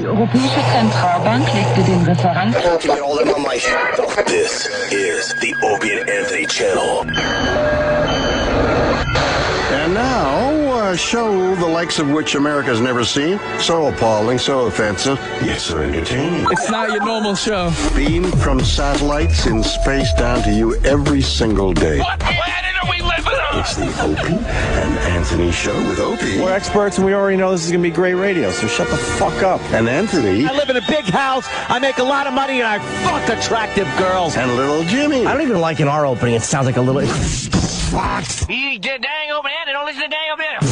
Die Europäische Zentralbank legte den Referat. This is the Opie and Anthony channel. And now, a show the likes of which America's never seen. So appalling, so offensive, yet so entertaining. It's not your normal show. Beamed from satellites in space down to you every single day. What planet are we living on? It's the Opie and Anthony show with Opie. We're experts and we already know this is going to be great radio, so shut the fuck up. And Anthony. I live in a big house, I make a lot of money, and I fuck attractive girls. And little Jimmy. I don't even like in our opening. It sounds like a little... You dang open hand and don't listen to dang open hand.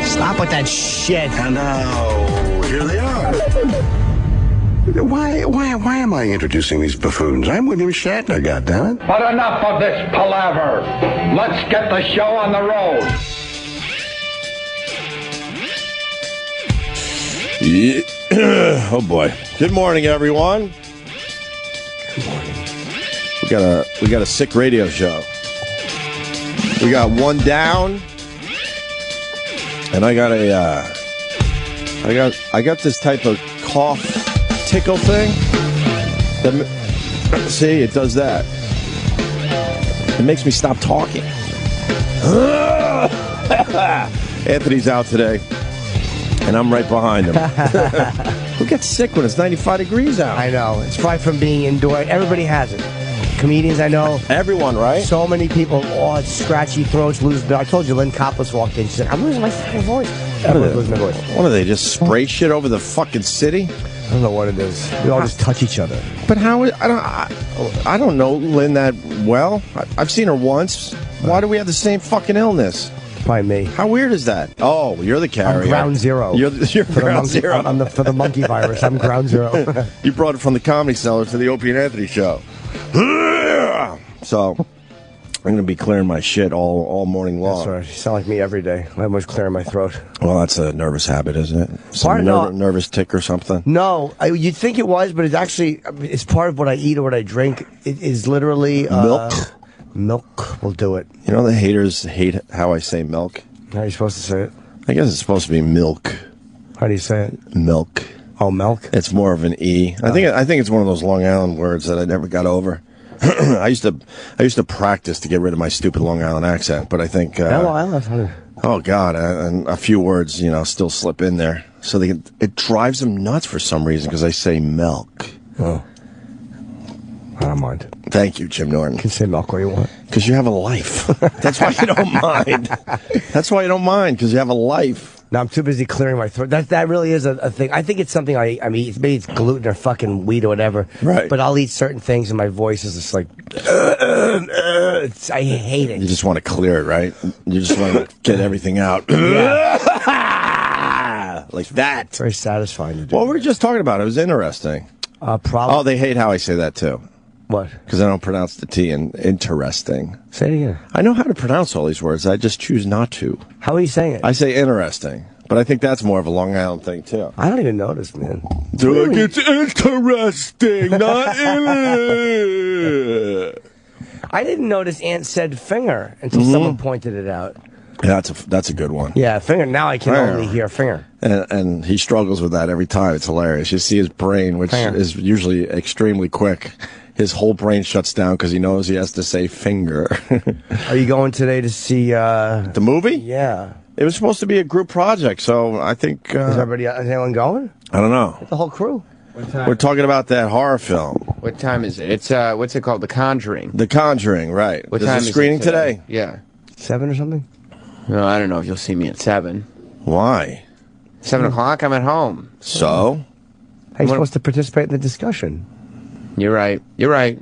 Stop with that shit. And now, here they are. Why am I introducing these buffoons? I'm William Shatner, goddammit. But enough of this palaver. Let's get the show on the road. Yeah. Oh boy. Good morning, everyone. Good morning. We got a sick radio show. We got one down, and I got this type of cough tickle thing. See, it does that. It makes me stop talking. Anthony's out today, and I'm right behind him. Who gets sick when it's 95 degrees out? I know. It's probably from being indoor. Everybody has it. Comedians I know. Everyone, right? So many people, scratchy throats, lose. I told you, Lynn Coppolis walked in. She said, I'm losing my fucking voice. Everyone's losing their voice. What do they just spray shit over the fucking city? I don't know what it is. We all just touch each other. But how? I don't know Lynn that well. I've seen her once. Why do we have the same fucking illness? By me. How weird is that? Oh, you're the carrier. I'm ground zero. You're ground zero. I'm for the monkey virus. I'm ground zero. You brought it from the Comedy Cellar to the Opie and Anthony show. So, I'm going to be clearing my shit all morning long. That's right. You sound like me every day. I'm always clearing my throat. Well, that's a nervous habit, isn't it? Some nervous tick or something? No. You'd think it was, but it's actually, it's part of what I eat or what I drink. It is literally... milk? Milk will do it. You know the haters hate how I say milk? How are you supposed to say it? I guess it's supposed to be milk. How do you say it? Milk. Oh, milk? It's more of an E. I think it's one of those Long Island words that I never got over. I used to practice to get rid of my stupid Long Island accent, but I think oh God, and a few words still slip in there, so it drives them nuts for some reason because I say milk. Oh, I don't mind. Thank you, Jim Norton. You can say milk where you want because you have a life. That's why you don't mind. That's why you don't mind because you have a life. No, I'm too busy clearing my throat. That really is a thing. I think it's something I mean, maybe it's gluten or fucking wheat or whatever. Right. But I'll eat certain things and my voice is just like, I hate it. You just want to clear it, right? You just want to get everything out. Like that. It's very satisfying to do. Well, we were just talking about it. It was interesting. Probably. Oh, they hate how I say that too. What? Because I don't pronounce the T in interesting. Say it again. I know how to pronounce all these words. I just choose not to. How are you saying it? I say interesting. But I think that's more of a Long Island thing, too. I don't even notice, man. They're like, it's interesting, not I didn't notice Aunt said finger until someone pointed it out. Yeah, that's a good one. Yeah, finger. Now I can only hear finger. And he struggles with that every time. It's hilarious. You see his brain, which is usually extremely quick. His whole brain shuts down because he knows he has to say finger. Are you going today to see... the movie? Yeah. It was supposed to be a group project, so I think... is anyone going? I don't know. The whole crew. We're talking about that horror film. What time is it? It's, what's it called? The Conjuring. The Conjuring, right. What There's time a screening is it today? Yeah. 7 or something? No, I don't know if you'll see me at 7. Why? 7 o'clock, I'm at home. So? How are you supposed to participate in the discussion? You're right. You're right.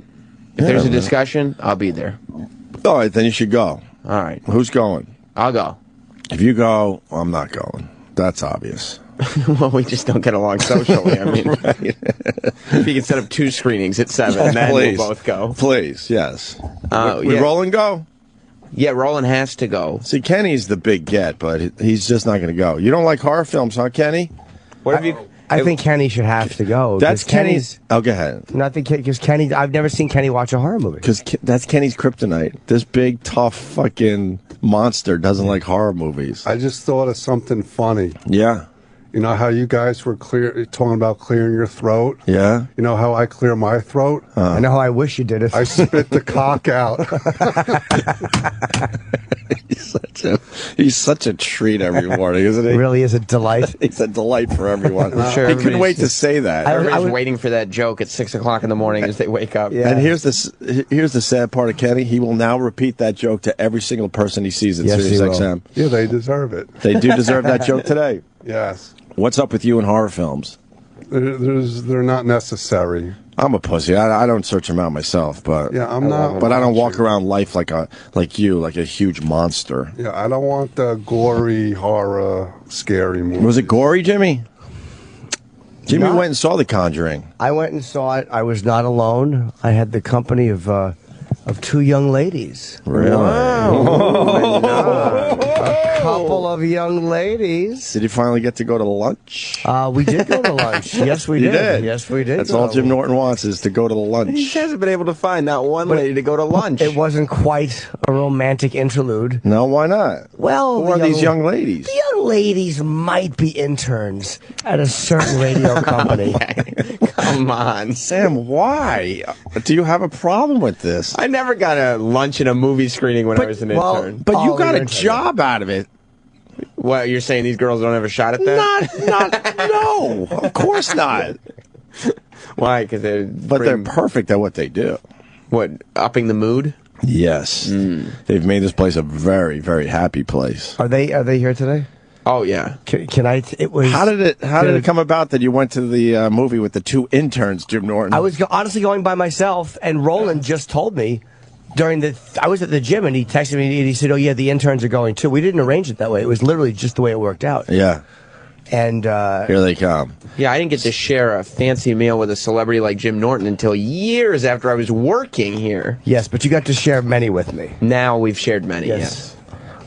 If there's a discussion, I'll be there. All right, then you should go. All right. Who's going? I'll go. If you go, I'm not going. That's obvious. Well, we just don't get along socially. I mean, right. If you can set up 2 screenings at 7, then we'll both go. Please, yes. We roll and go? Yeah, Roland has to go. See, Kenny's the big get, but he's just not going to go. You don't like horror films, huh, Kenny? What have you... I think Kenny should have to go. That's Kenny's... Oh, go ahead. Nothing, because Kenny... I've never seen Kenny watch a horror movie. Because that's Kenny's kryptonite. This big, tough fucking monster doesn't like horror movies. I just thought of something funny. Yeah. You know how you guys were talking about clearing your throat? Yeah. You know how I clear my throat? I know how I wish you did it. I spit the cock out. He's such a treat every morning, isn't he? Really is a delight. He's a delight for everyone. I'm sure he couldn't wait to say that. Everybody's waiting for that joke at 6 o'clock in the morning as they wake up. Yeah. And here's the sad part of Kenny. He will now repeat that joke to every single person he sees at SiriusXM. Yeah, they deserve it. They do deserve that joke today. Yes. What's up with you in horror films? They're not necessary. I'm a pussy. I don't search them out myself, but yeah, I'm not. But I don't walk around life like a huge monster. Yeah, I don't want the gory horror, scary movie. Was it gory, Jimmy? Jimmy went and saw The Conjuring. I went and saw it. I was not alone. I had the company of 2 young ladies. Really? Wow. A couple of young ladies. Did you finally get to go to lunch? We did go to lunch. Yes, we did. You did? Yes, we did. That's all Jim Norton wants is to go to the lunch. He hasn't been able to find not one lady to go to lunch. It wasn't quite a romantic interlude. No, why not? Well, who are these young ladies? The young ladies might be interns at a certain radio company. Come on. Sam, why? Do you have a problem with this? I never got a lunch in a movie screening when I was an intern. But you got a job out of it. What, you're saying these girls don't have a shot at that? No, of course not. Why? Because they're perfect at what they do. What, upping the mood? Yes. They've made this place a very, very happy place. Are they here today? Oh yeah. Can I? It was. How did it come about that you went to the movie with the 2 interns, Jim Norton? I was honestly going by myself, and Roland just told me I was at the gym, and he texted me, and he said, "Oh yeah, the interns are going too." We didn't arrange it that way. It was literally just the way it worked out. Yeah. And here they come. Yeah, I didn't get to share a fancy meal with a celebrity like Jim Norton until years after I was working here. Yes, but you got to share many with me. Now we've shared many. Yes.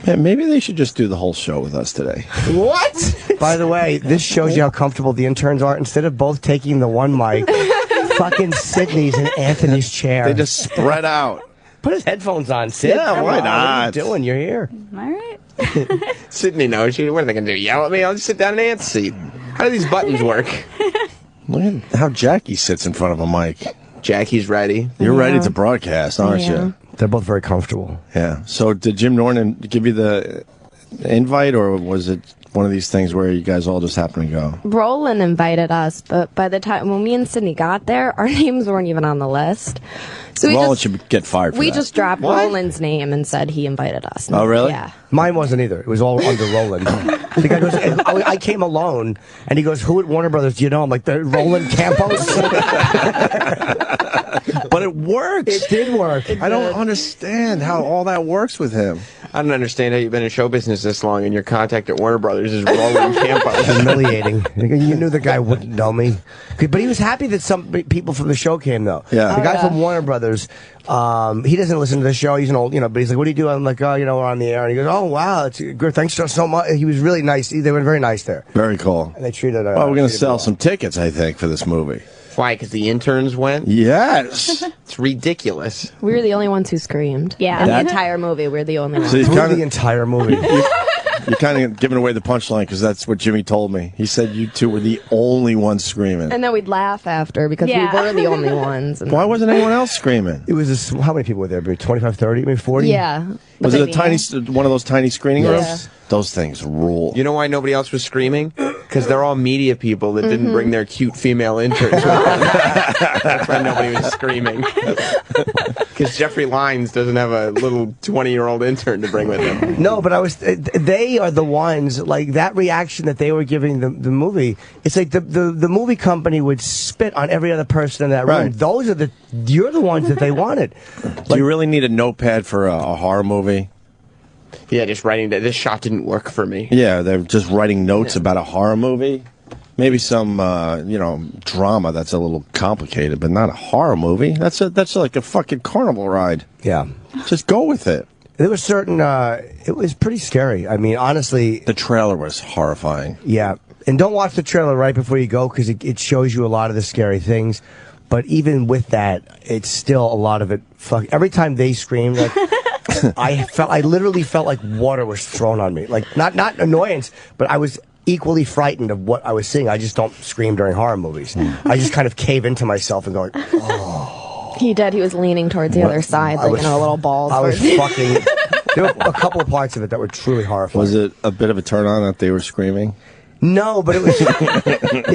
Man, maybe they should just do the whole show with us today. What? By the way, this shows you how comfortable the interns are. Instead of both taking the one mic, fucking Sydney's in Anthony's chair. They just spread out. Put his headphones on, Sid. Yeah, why not? What are you doing? You're here. All right. Sydney knows. What are they going to do? Yell at me? I'll just sit down in Ant's seat. How do these buttons work? Look at how Jackie sits in front of a mic. Jackie's ready. You're ready to broadcast, aren't you? They're both very comfortable. Yeah. So did Jim Norton give you the invite, or was it one of these things where you guys all just happened to go? Roland invited us, but by the time when me and Sydney got there, our names weren't even on the list. So Roland should get fired for We that. just dropped Roland's name and said he invited us. Oh, really? Yeah. Mine wasn't either. It was all under Roland. The guy goes, I came alone, and he goes, "Who at Warner Brothers do you know?" I'm like, "The Roland Campos." But it works. It did work. I don't understand how all that works with him. I don't understand how you've been in show business this long and your contact at Warner Brothers is Roland Campos. Humiliating. You knew the guy wouldn't know me. But he was happy that some people from the show came, though. Yeah. The guy from Warner Brothers, he doesn't listen to the show. He's an old, but he's like, "What do you do?" I'm like, "Oh, we're on the air." And he goes, "Oh, wow, it's good. Thanks so much." He was really nice. They were very nice there. Very cool. And they treated Well, we're going to sell some tickets, I think, for this movie. Why? Because the interns went? Yes. It's ridiculous. We were the only ones who screamed. Yeah. In the entire movie, we're the only ones. So the entire movie. You're kind of giving away the punchline because that's what Jimmy told me. He said you two were the only ones screaming. And then we'd laugh after because we were the only ones. And why wasn't anyone else screaming? It was how many people were there? 25, 30, maybe 40? Yeah. Was it one of those tiny screening rooms? Yeah. Those things rule. You know why nobody else was screaming? Because they're all media people that didn't bring their cute female interns with them. That's why nobody was screaming. Because Jeffrey Lyons doesn't have a little 20-year-old intern to bring with him. No, but they are the ones, like, that reaction that they were giving the movie, it's like the movie company would spit on every other person in that room. Right. You're the ones that they wanted. Do you really need a notepad for a horror movie? Yeah, just writing that this shot didn't work for me. Yeah, they're just writing notes about a horror movie. Maybe some, drama that's a little complicated, but not a horror movie. That's like a fucking carnival ride. Yeah. Just go with it. There was it was pretty scary. I mean, honestly. The trailer was horrifying. Yeah. And don't watch the trailer right before you go because it shows you a lot of the scary things. But even with that, it's still a lot of it. Every time they screamed, like, I literally felt like water was thrown on me. Like, not annoyance, but I was equally frightened of what I was seeing. I just don't scream during horror movies. I just kind of cave into myself and going, oh. He did. He was leaning towards the other side, like in a little balls. I was fucking... There were a couple of parts of it that were truly horrifying. Was it a bit of a turn on that they were screaming? No, but it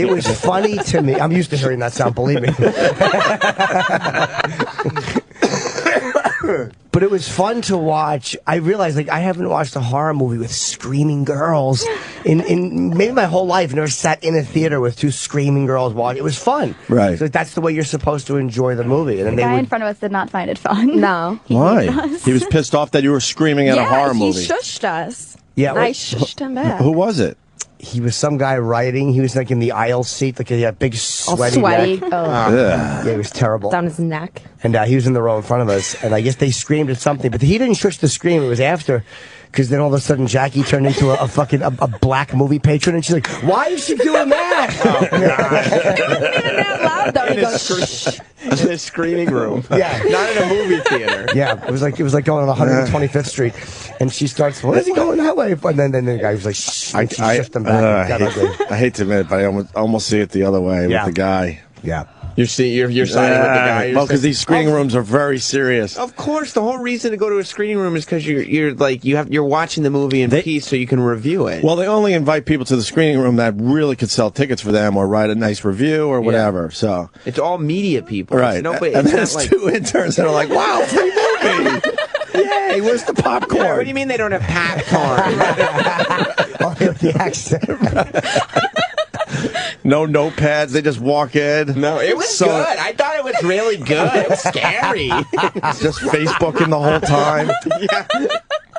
was funny to me. I'm used to hearing that sound, believe me. But it was fun to watch. I realized, like, I haven't watched a horror movie with screaming girls in maybe my whole life. Never sat in a theater with two screaming girls watching. It was fun. Right. So that's the way you're supposed to enjoy the movie. And then the guy in front of us did not find it fun. No. Why? He was pissed off that you were screaming at a horror movie. He shushed us. Yeah, and I shushed him back. Who was it? He was some guy writing. He was like in the aisle seat, like he had a big sweaty neck. Yeah, it was terrible. Down his neck. And he was in the row in front of us, and I guess they screamed at something, but he didn't shush the scream. It was after, because then all of a sudden Jackie turned into a fucking black movie patron, and she's like, "Why is she doing that?" Oh God! That loud though. He goes, in a screening room. Yeah, not in a movie theater. Yeah, it was like going on 125th Street, and she starts, "What is he going that way?" And then the guy was like, "Shh!" And she shifted him back. I hate to admit it, but I almost see it the other way with the guy. Yeah. You're siding with the guy. Well, because these screening rooms are very serious. Of course, the whole reason to go to a screening room is because you're watching the movie in peace so you can review it. Well, they only invite people to the screening room that really could sell tickets for them or write a nice review or whatever. So it's all media people, right? And then it's two interns that are like, "Wow, free movie! Yay! Where's the popcorn?" Yeah, what do you mean they don't have popcorn? The accent. No notepads. They just walk in. No, it was good. I thought it was really good. It was scary. Just Facebooking the whole time. Yeah.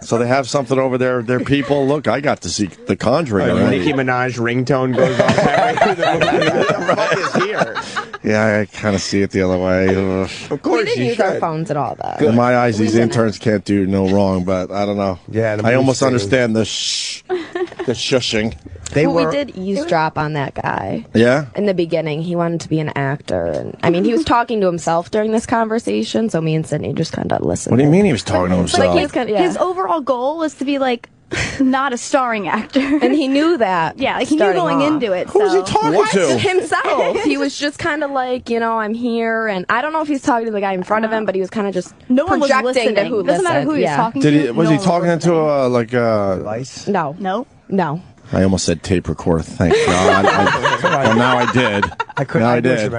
So they have something over their people. Look, I got to see The Conjuring. Nicki Minaj ringtone goes off halfway through the movie. What the fuck is here? Yeah, I kind of see it the other way. Of course, we didn't use our phones at all, though. In my eyes, these interns can't do no wrong, but I don't know. Yeah, I almost understand the shushing. We did eavesdrop on that guy. Yeah? In the beginning, he wanted to be an actor. And I mean, he was talking to himself during this conversation, so me and Sydney just kind of listened. What do you mean he was talking to himself? Like his overall goal was to be like not a starring actor. And he knew that. Yeah, like he knew going into it. Who was he talking to? Himself. He was just kind of like, I'm here. And I don't know if he's talking to the guy in front of him, but he was kind of just projecting to who doesn't matter who he's talking to. Was he talking into a device? No. I almost said tape recorder. Thank God. Well, now I did. I couldn't. Now I did.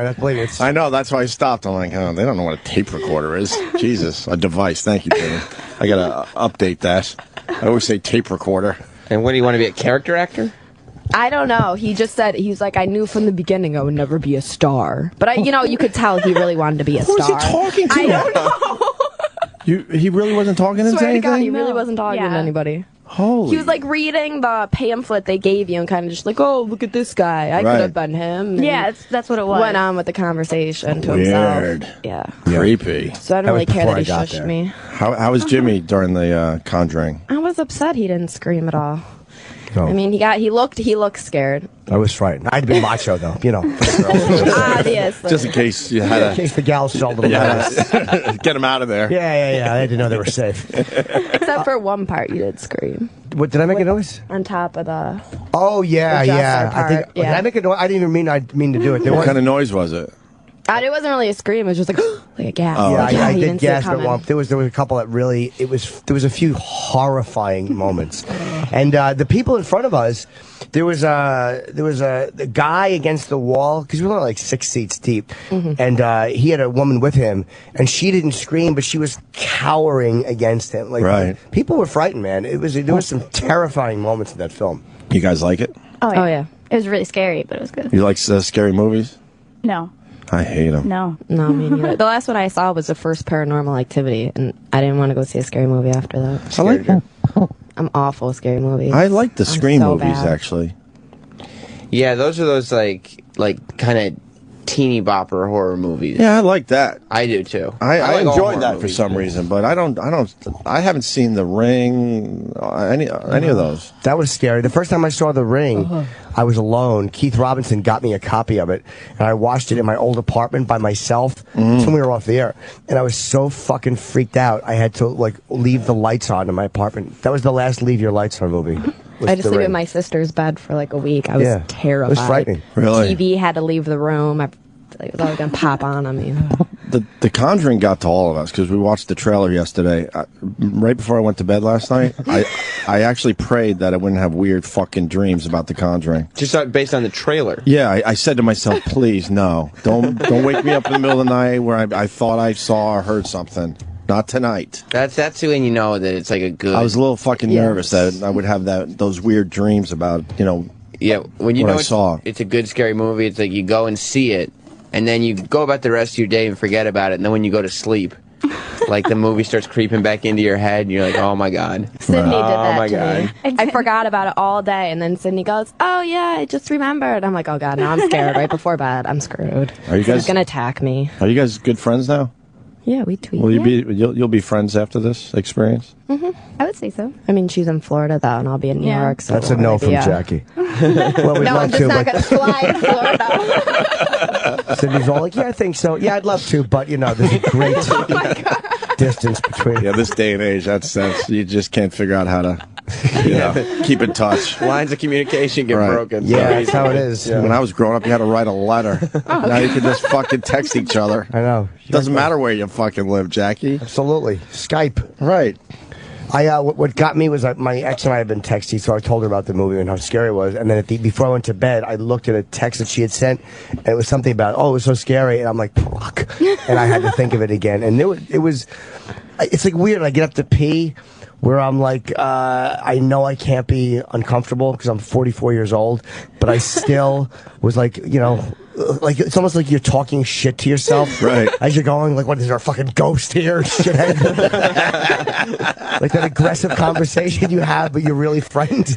I know. That's why I stopped. I'm like, oh, they don't know what a tape recorder is. Jesus, a device. Thank you, Jimmy. I gotta update that. I always say tape recorder. And what do you want to be, a character actor? I don't know. He just said, he was like, I knew from the beginning I would never be a star. But you could tell he really wanted to be a star. Who was he talking to? I don't know. He really wasn't talking to anything? Swear to God, he really wasn't talking to anybody. Holy. He was like reading the pamphlet they gave you and kind of just like, oh, look at this guy. I could have been him. Yeah, that's what it was. Went on with the conversation to himself. Weird. Yeah. Creepy. So I don't really care that he shushed me. How was Jimmy during the Conjuring? I was upset he didn't scream at all. No. I mean, he looked scared. I was frightened. I'd been macho though, Obviously. Just in case you had in case the gals felt a little get them out of there. Yeah. I didn't know they were safe. Except for one part, you did scream. What did I make a noise? On top of the. Oh yeah. Part, did I make a noise? I didn't even mean to do it. What kind of noise was it? It wasn't really a scream. It was just like a gasp. Oh, like, I did gasp at one. There was a couple that really. There was a few horrifying moments, and the people in front of us. There was a guy against the wall because we were like 6 seats deep, and he had a woman with him, and she didn't scream, but she was cowering against him. Like people were frightened, man. There was some terrifying moments in that film. You guys like it? Oh yeah. It was really scary, but it was good. You like scary movies? No. I hate them. No, me neither. The last one I saw was the first Paranormal Activity, and I didn't want to go see a scary movie after that. I like them. I'm awful at scary movies. I like the Scream movies, bad. actually. Yeah, those are those like kind of teeny bopper horror movies. Yeah, I like that. I do too. I like enjoyed that for some reason, but I haven't seen The Ring, any of those. That was scary. The first time I saw The Ring, I was alone. Keith Robinson got me a copy of it, and I watched it in my old apartment by myself. That's when we were off the air, and I was so fucking freaked out. I had to leave the lights on in my apartment. That was the last Leave Your Lights On movie. I had to sleep in my sister's bed for like a week. I was terrified. It was frightening. Really? TV had to leave the room. I feel like it was always going to pop on me. The Conjuring got to all of us because we watched the trailer yesterday. Right before I went to bed last night, I actually prayed that I wouldn't have weird fucking dreams about the Conjuring. Just based on the trailer. Yeah, I said to myself, please, no. Don't wake me up in the middle of the night where I thought I saw or heard something. Not tonight. That's when you know that it's like a good... I was a little fucking nervous that I would have those weird dreams about, Yeah, when you what know I saw. it's a good scary movie, it's like you go and see it, and then you go about the rest of your day and forget about it, and then when you go to sleep, like the movie starts creeping back into your head, and you're like, oh my god. Sydney did that my to god. me. I forgot about it all day, and then Sydney goes, oh yeah, I just remembered. I'm like, oh god, now I'm scared. Right before bed, I'm screwed. Are you guys He's going to attack me. Are you guys good friends now? Yeah, we tweet. Will you be? You'll be friends after this experience? I would say so. I mean, she's in Florida, though, and I'll be in New York. So That's a no from Jackie. Well, we'd no, love I'm just to, not but- going to fly to Florida. Sydney's all like, yeah, I think so. Yeah, I'd love to, but, there's a great distance between. Yeah, this day and age, you just can't figure out how to keep in touch. Lines of communication get broken. Yeah, that's how it is. When I was growing up, you had to write a letter. Now you can just fucking text each other. I know. Doesn't matter where you fucking live, Jackie. Absolutely. Skype. Right. What got me was my ex and I had been texting, so I told her about the movie and how scary it was. And then before I went to bed, I looked at a text that she had sent, and it was something about, it was so scary. And I'm like, fuck. And I had to think of it again. And it's like weird. I get up to pee, where I'm like, I know I can't be uncomfortable because I'm 44 years old, but I still was like, like it's almost like you're talking shit to yourself, right? As you're going, like, what is there a fucking ghost here, shithead? Like that aggressive conversation you have, but you're really frightened.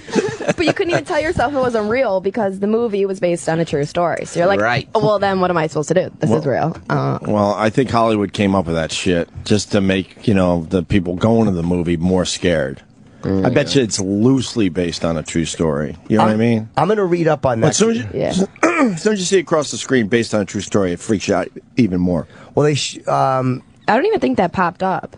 But you couldn't even tell yourself it wasn't real because the movie was based on a true story. So you're like, right. Oh, well, then what am I supposed to do? This is real. Well, I think Hollywood came up with that shit just to make the people going to the movie more scared. I bet you it's loosely based on a true story. You know what I mean? I'm going to read up on that. As soon as you see it across the screen based on a true story, it freaks you out even more. Well, I don't even think that popped up.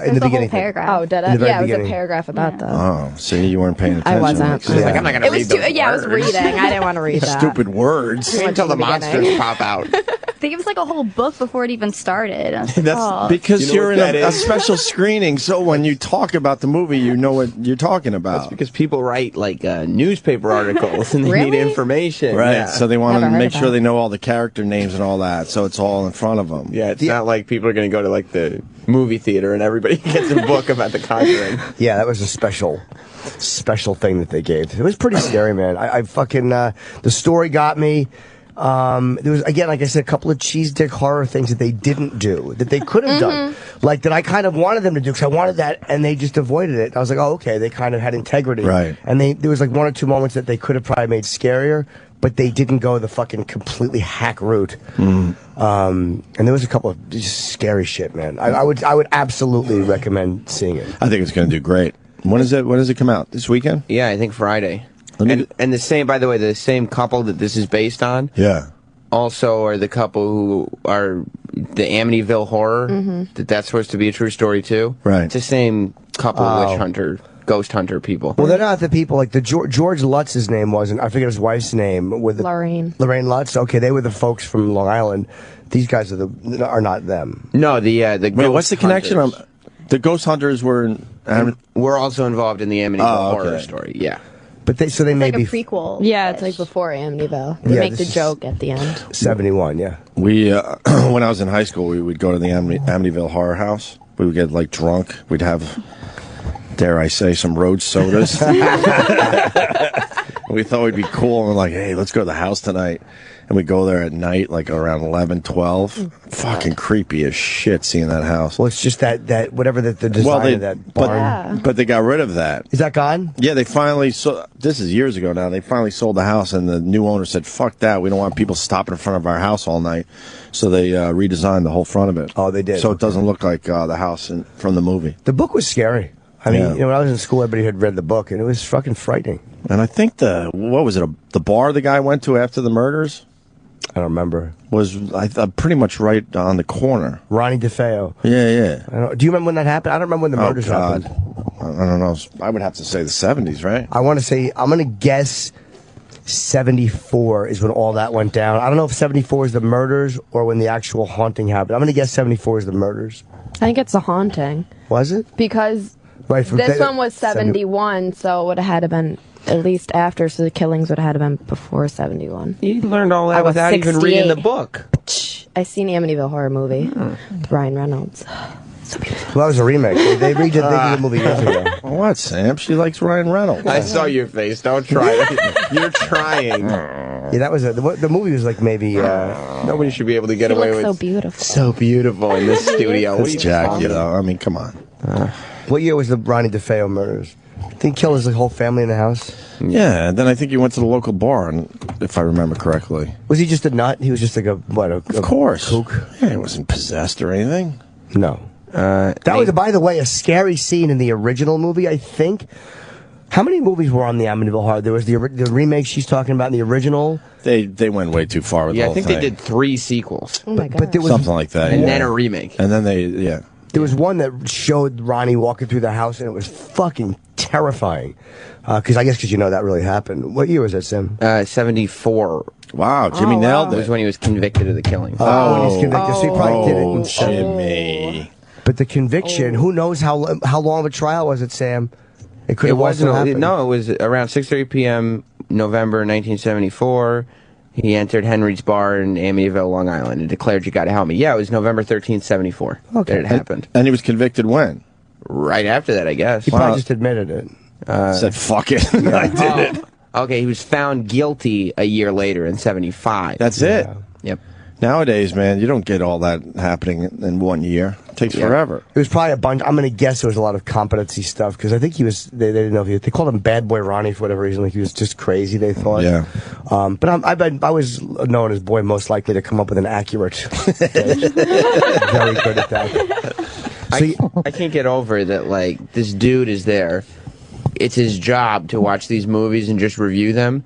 In the beginning. Paragraph. Oh, did it? Yeah, it was a paragraph about that. Oh, see, you weren't paying attention. I wasn't. She's like, I'm not going to read those Yeah, I was reading. I didn't want to read that. Stupid words. Until the monsters pop out. I think it was like a whole book before it even started. That's because you're in a special screening, so when you talk about the movie, you know what you're talking about. That's because people write like newspaper articles and they need information. Right, Yeah. so they want to make sure they know all the character names and all that, so it's all in front of them. Yeah, it's not like people are going to go to like the movie theater and everybody gets a book about the Conjuring. Yeah, that was a special thing that they gave. It was pretty scary, man. I fucking the story got me. There was, again, like I said, a couple of cheese dick horror things that they didn't do that they could have done, like that I kind of wanted them to do because I wanted that, and they just avoided it. I was like, oh, okay, they kind of had integrity, right? And there was like one or two moments that they could have probably made scarier, but they didn't go the fucking completely hack route. And there was a couple of just scary shit, man. I would absolutely recommend seeing it. I think it's going to do great. When does it come out? This weekend? Yeah, I think Friday. And the same, by the way, the same couple that this is based on. Yeah. Also, are the couple who are the Amityville Horror. That's supposed to be a true story too. Right. It's the same couple witch hunter, ghost hunter people. Well, they're not the people like the George Lutz's name wasn't. I forget his wife's name. With Lorraine Lutz. Okay, they were the folks from Long Island. These guys are not them. No, the Wait, what's the connection? The ghost hunters were. We're also involved in the Amityville Horror story. Yeah. But they may like be a prequel. Yeah, it's like before Amityville. They make the joke at the end. 71, yeah. We when I was in high school, we would go to the Amityville Horror House. We would get like drunk. We'd have, dare I say, some road sodas. We thought we'd be cool, and we're like, hey, let's go to the house tonight. And we go there at night, like around 11, 12. Fucking creepy as shit seeing that house. Well, it's just that whatever the design of that barn. But they got rid of that. Is that gone? Yeah, they finally sold. This is years ago now. They finally sold the house, and the new owner said, fuck that. We don't want people stopping in front of our house all night. So they redesigned the whole front of it. Oh, they did. So it doesn't look like the house from the movie. The book was scary. I mean, when I was in school, everybody had read the book, and it was fucking frightening. And I think what was it, the bar the guy went to after the murders? I don't remember. Was pretty much right on the corner. Ronnie DeFeo. Yeah. Do you remember when that happened? I don't remember when the murders happened. I don't know. I would have to say the 70s, right? I want to say, I'm going to guess 74 is when all that went down. I don't know if 74 is the murders or when the actual haunting happened. I'm going to guess 74 is the murders. I think it's the haunting. Was it? Because this one was 71, so it would have had to been at least after, so the killings would have had to been before 71. You learned all that without even reading the book. I seen the Amityville Horror movie with Ryan Reynolds. So beautiful. Well, that was a remake. They redid the movie years ago. What, Sam? She likes Ryan Reynolds. I saw your face. Don't try it. You're trying. Yeah, that was the movie was like maybe. Nobody should be able to get She away looks with. so beautiful. So beautiful in this studio. It's Jack, you know. I mean, come on. What year was the Ronnie DeFeo murders? I think he killed his whole family in the house. Yeah, and then I think he went to the local bar, if I remember correctly. Was he just a nut? He was just like of course. Kook? Yeah, he wasn't possessed or anything. No. That was, by the way, a scary scene in the original movie, I think. How many movies were on the Amityville Horror? There was the remake she's talking about in the original. They went way too far with the whole thing. I think they did 3 sequels. Oh my God. But there was something like that. And then a remake. And then There was one that showed Ronnie walking through the house, and it was fucking terrifying. Because you know that really happened. What year was that, Sim? 74. Wow, Jimmy nailed That it. was when he was convicted of the killing. When he was convicted. So he probably did it in Jimmy. But the conviction, who knows how long of a trial was it, Sam? It could It have wasn't. also happened. No, it was around 6:30 p.m. November 1974. He entered Henry's bar in Amityville, Long Island, and declared, "You got to help me." Yeah, it was November 13th, 74. Okay. That it happened. And he was convicted when? Right after that, I guess. He probably just admitted it. Said, fuck it. I did it. Okay, he was found guilty a year later in 75. That's it. Yep. Nowadays, man, you don't get all that happening in 1 year. It takes forever. It was probably a bunch. I'm going to guess there was a lot of competency stuff because I think he was. They didn't know if they called him Bad Boy Ronnie for whatever reason. Like he was just crazy. They thought. Yeah. But I was known as boy most likely to come up with an accurate. Very good at that. I can't get over that. Like this dude is there. It's his job to watch these movies and just review them.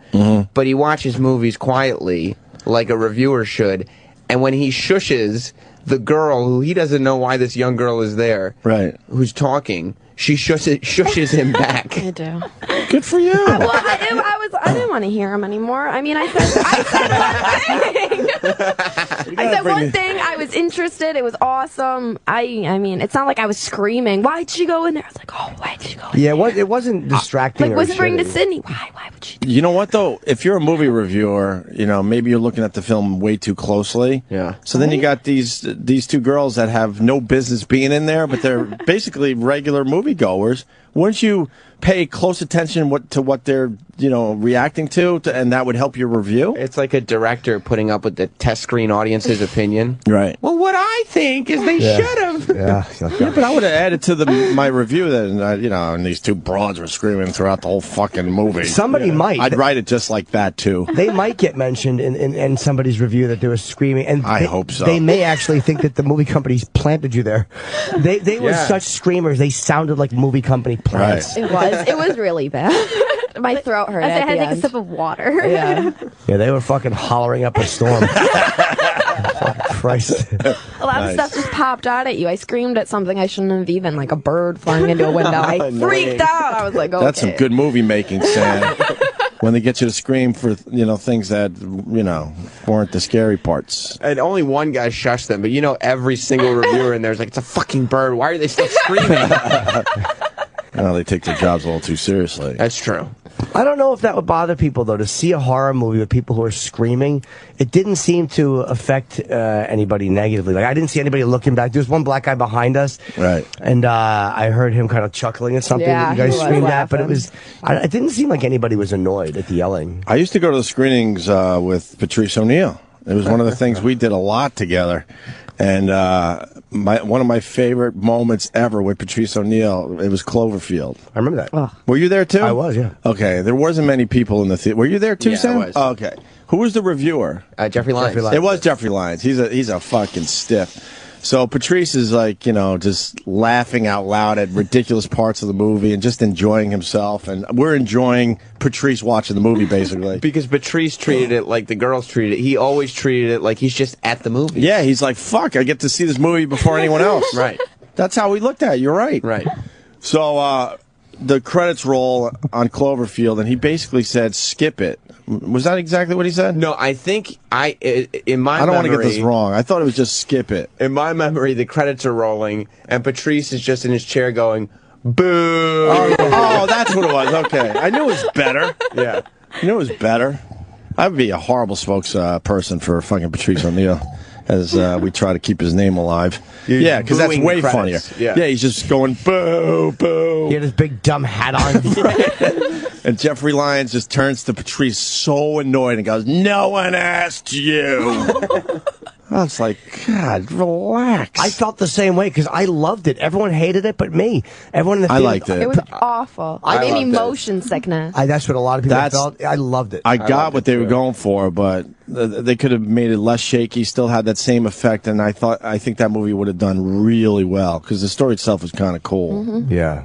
But he watches movies quietly, like a reviewer should. And when he shushes the girl, who he doesn't know why this young girl is there, right? Who's talking, she shushes him back. I do. Good for you. Well, I didn't want to hear him anymore. I mean, I said one thing. I was interested. It was awesome. I mean, it's not like I was screaming. Why'd she go in there? I was like, oh, why'd she go in there? Yeah, it wasn't distracting. Like, whispering to Sydney. Why would she? You know what though? If you're a movie reviewer, you know maybe you're looking at the film way too closely. Yeah. So then you got these 2 girls that have no business being in there, but they're basically regular moviegoers. Wouldn't you pay close attention to what they're reacting to, and that would help your review? It's like a director putting up with the test screen audience's opinion. Right. Well, what I think is they should have. Yeah, but I would have added to my review that and these 2 broads were screaming throughout the whole fucking movie. Somebody might. I'd write it just like that too. They might get mentioned in somebody's review that they were screaming, and I hope so. They may actually think that the movie companies planted you there. They were such screamers. They sounded like movie company plants. Right. It was really bad. My throat hurt. I had to take end. a sip of water. Yeah. Yeah, they were fucking hollering up a storm. Christ. A lot of stuff just popped out at you. I screamed at something I shouldn't have even, like a bird flying into a window. I freaked out. I was like, okay. That's some good movie making, Sam. When they get you to scream for things that weren't the scary parts. And only one guy shushed them, but every single reviewer in there is like, it's a fucking bird. Why are they still screaming? They take their jobs a little too seriously. That's true. I don't know if that would bother people, though, to see a horror movie with people who are screaming. It didn't seem to affect anybody negatively. Like, I didn't see anybody looking back. There was one black guy behind us. Right. And I heard him kind of chuckling at something that you guys screamed at, but it didn't seem like anybody was annoyed at the yelling. I used to go to the screenings with Patrice O'Neill. It was one of the things we did a lot together. And one of my favorite moments ever with Patrice O'Neill, it was Cloverfield. I remember that. Oh. Were you there too? I was, yeah. Okay, there wasn't many people in the theater. Were you there too, Yeah, Sam? I was. Oh, okay. Who was the reviewer? Jeffrey Lyons. It was Jeffrey Lyons. He's a fucking stiff. So Patrice is like, just laughing out loud at ridiculous parts of the movie and just enjoying himself. And we're enjoying Patrice watching the movie, basically. Because Patrice treated it like the girls treated it. He always treated it like he's just at the movie. Yeah, he's like, fuck, I get to see this movie before anyone else. Right. That's how we looked at it. You're right. Right. So the credits roll on Cloverfield, and he basically said, skip it. Was that exactly what he said? No, I think in my memory... I don't want to get this wrong. I thought it was just skip it. In my memory, the credits are rolling, and Patrice is just in his chair going, boo! Oh, that's what it was. Okay. I knew it was better. Yeah. You knew it was better. I would be a horrible spokesperson for fucking Patrice O'Neal, as we try to keep his name alive. Yeah, because that's way funnier. Yeah, he's just going, boo, boo. He had his big dumb hat on. And Jeffrey Lyons just turns to Patrice so annoyed and goes, no one asked you. I was like, God, relax. I felt the same way because I loved it. Everyone hated it but me. Everyone in the theater. I liked it. It was awful. It gave me motion sickness. That's what a lot of people felt. I loved it. I got what they were going for, but they could have made it less shaky, still had that same effect, and I think that movie would have done really well because the story itself was kind of cool. Mm-hmm. Yeah.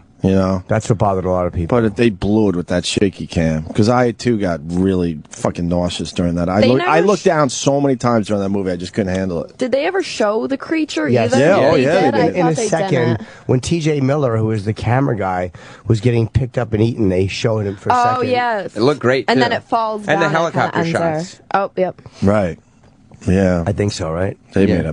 That's what bothered a lot of people. But they blew it with that shaky cam. Because I, too, got really fucking nauseous during that. I looked down so many times during that movie, I just couldn't handle it. Did they ever show the creature either? Yeah, they did. In a second, when T.J. Miller, who was the camera guy, was getting picked up and eaten, they showed him for a second. Oh, yes. It looked great, and too. then it falls down. And the helicopter shots. Oh, yep. Right. Yeah. I think so, right? They made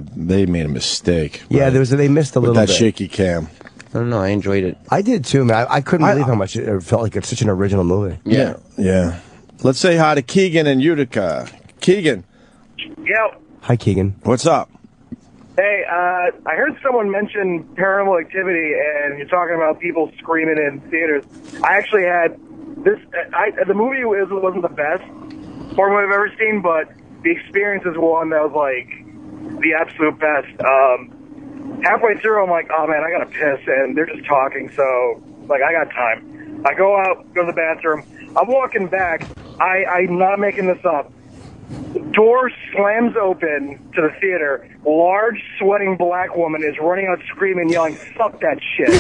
a mistake. Yeah, they missed a little bit. With that shaky cam. I don't know. I enjoyed it. I did too, man. I couldn't believe how much it felt like it's such an original movie. Yeah. Let's say hi to Keegan in Utica. Keegan. Yo. Hi, Keegan. What's up? Hey, I heard someone mention Paranormal Activity, and you're talking about people screaming in theaters. I actually had this. The movie wasn't the best horror movie I've ever seen, but the experience is one that was like the absolute best. Halfway through, I'm like, oh man, I gotta piss, and they're just talking, so like I got time. I go out, go to the bathroom. I'm walking back. I'm not making this up. The door slams open to the theater. Large, sweating black woman is running out screaming, yelling, fuck that shit.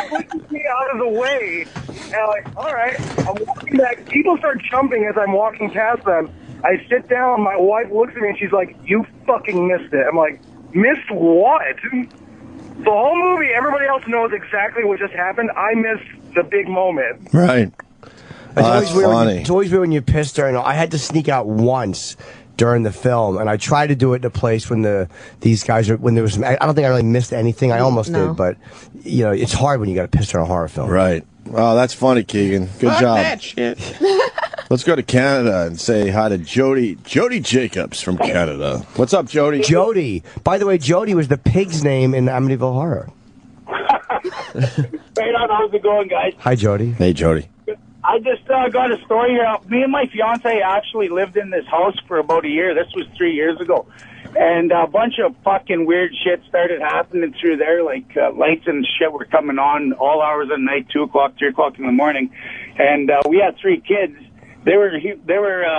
Pushes me out of the way. And I'm like, all right. I'm walking back. People start jumping as I'm walking past them. I sit down. My wife looks at me and she's like, you fucking missed it. I'm like, missed what? The whole movie, everybody else knows exactly what just happened. I missed the big moment. Right. It's always weird when you piss during. I had to sneak out once during the film, and I tried to do it in a place when these guys are when there was. I don't think I really missed anything. I almost did, but it's hard when you got to piss during a horror film. Right. Oh, that's funny, Keegan. Good job. That shit. Let's go to Canada and say hi to Jody Jacobs from Canada. What's up, Jody? Jody. By the way, Jody was the pig's name in Amityville Horror. Right on. How's it going, guys? Hi, Jody. Hey, Jody. I just got a story here. Me and my fiance actually lived in this house for about a year. This was 3 years ago. And a bunch of fucking weird shit started happening through there, like lights and shit were coming on all hours of the night, 2 o'clock, 3 o'clock in the morning. And we had 3 kids. They were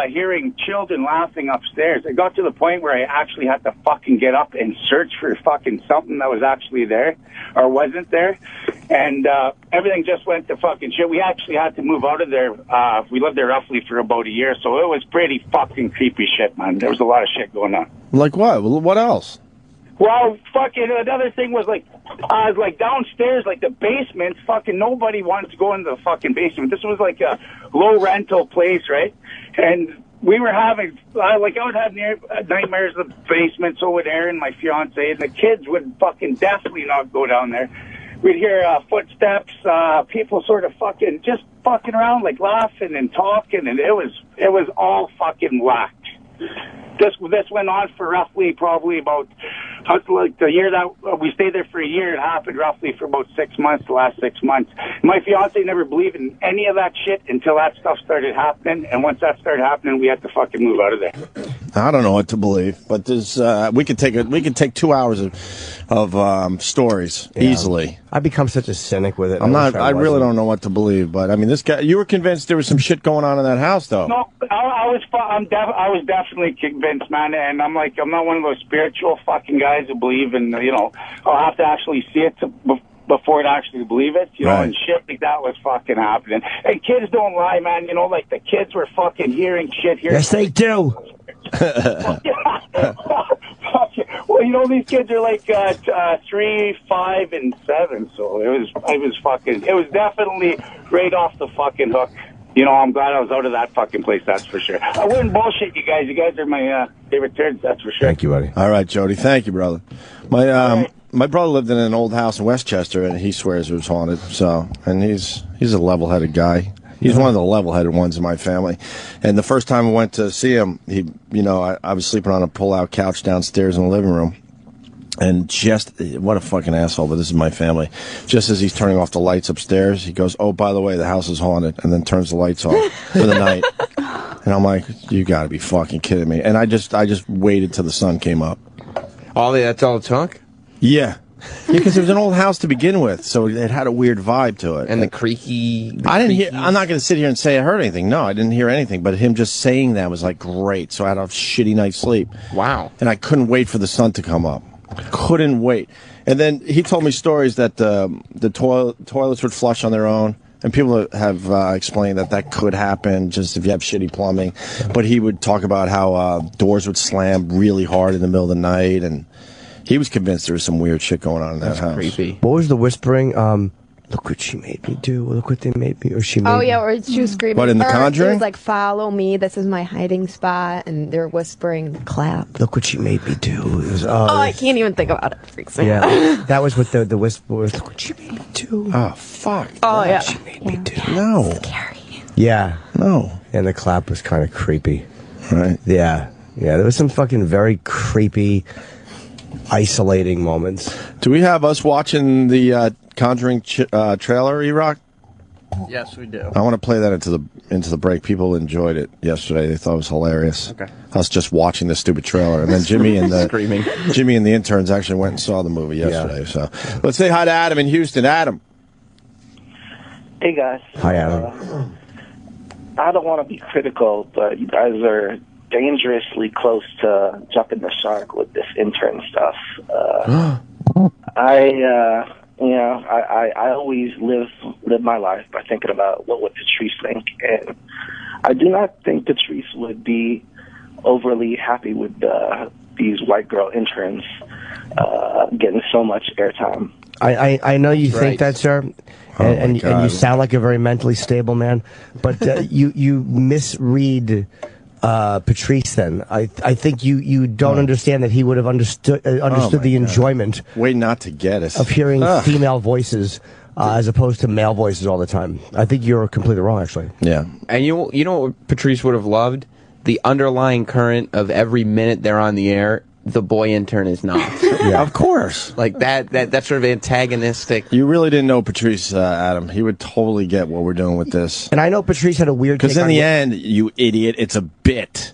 hearing children laughing upstairs. It got to the point where I actually had to fucking get up and search for fucking something that was actually there or wasn't there. And everything just went to fucking shit. We actually had to move out of there. We lived there roughly for about a year, so it was pretty fucking creepy shit, man. There was a lot of shit going on. Like what? What else? Well, fucking another thing was like downstairs, like the basement. Fucking nobody wanted to go in the fucking basement. This was like a low rental place, right? And we were having I would have nightmares of basements over there, and my fiance and the kids would fucking definitely not go down there. We'd hear footsteps, people sort of fucking around, like laughing and talking, and it was all fucking whacked. This went on for roughly probably about like the year that we stayed there for a year. It happened roughly for about 6 months, the last 6 months. My fiance never believed in any of that shit until that stuff started happening. And once that started happening, we had to fucking move out of there. I don't know what to believe, but there's we could take 2 hours of stories easily. I've become such a cynic with it. I really don't know what to believe, but I mean, this guy. You were convinced there was some shit going on in that house, though. No, I was definitely convinced, man. And I'm not one of those spiritual fucking guys who believe in, I'll have to actually see it before I actually believe it, Right. and shit like that was fucking happening. And kids don't lie, man. Like the kids were fucking hearing shit here. Yes, they do. Well, these kids are like 3, 5, and 7. So it was definitely right off the fucking hook. I'm glad I was out of that fucking place, that's for sure. I wouldn't bullshit you guys. You guys are my favorite turds, that's for sure. Thank you, buddy. All right, Jody. Thank you, brother. My brother lived in an old house in Westchester, and he swears it was haunted. So, and he's a level-headed guy. He's one of the level-headed ones in my family. And the first time I went to see him, I was sleeping on a pull-out couch downstairs in the living room. And what a fucking asshole, but this is my family. Just as he's turning off the lights upstairs, he goes, "Oh, by the way, the house is haunted," and then turns the lights off for the night. And I'm like, you gotta be fucking kidding me. And I just waited till the sun came up. That's all it took? Yeah. Because it was an old house to begin with, so it had a weird vibe to it. And the creaky... I'm not going to sit here and say I heard anything. No, I didn't hear anything. But him just saying that was like, great. So I had a shitty night's sleep. Wow. And I couldn't wait for the sun to come up. Couldn't wait. And then he told me stories that the toilets would flush on their own. And people have explained that could happen just if you have shitty plumbing. But he would talk about how doors would slam really hard in the middle of the night. And he was convinced there was some weird shit going on in that house. Creepy. What was the whispering? Look what she made me do. Look what they made me. Or she made me. Or she was screaming. What, in The Conjuring? It was like, follow me. This is my hiding spot. And they're whispering, clap. Look what she made me do. It was, I can't even think about it. It freaks me out. Yeah, that was what the whisper was. Look what she made me do. Oh, fuck. Oh, yeah. She made me do. No. Scary. Yeah. No. And the clap was kind of creepy. Right. Yeah. Yeah, there was some fucking very creepy, isolating moments. Do we have us watching the Conjuring trailer, E-Rock? Yes, we do. I want to play that into the break. People enjoyed it yesterday. They thought it was hilarious. Okay. Us just watching the stupid trailer, and then Jimmy and the Screaming. Jimmy and the interns actually went and saw the movie yesterday. So let's say hi to Adam in Houston. Adam. Hey guys. Hi, Adam. I don't want to be critical, but you guys are dangerously close to jumping the shark with this intern stuff. I always live my life by thinking about what would Patrice think, and I do not think Patrice would be overly happy with these white girl interns getting so much airtime. I know you think that, sir, and you sound like a very mentally stable man, but you misread Patrice. Then I think you don't understand that he would have understood the enjoyment. Way not to get us of hearing female voices as opposed to male voices all the time. I think you're completely wrong, actually. Yeah, and you know what Patrice would have loved? The underlying current of every minute they're on the air. The boy intern is not. Yeah, of course. Like that sort of antagonistic. You really didn't know Patrice, Adam. He would totally get what we're doing with this. And I know Patrice had a weird. Because in the end, you idiot, it's a bit.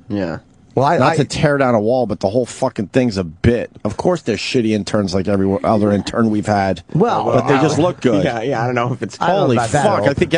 Yeah. Well, not to tear down a wall, but the whole fucking thing's a bit. Of course, they're shitty interns like every other intern we've had. Well, but they just look good. Yeah, I don't know if it's holy fuck. I think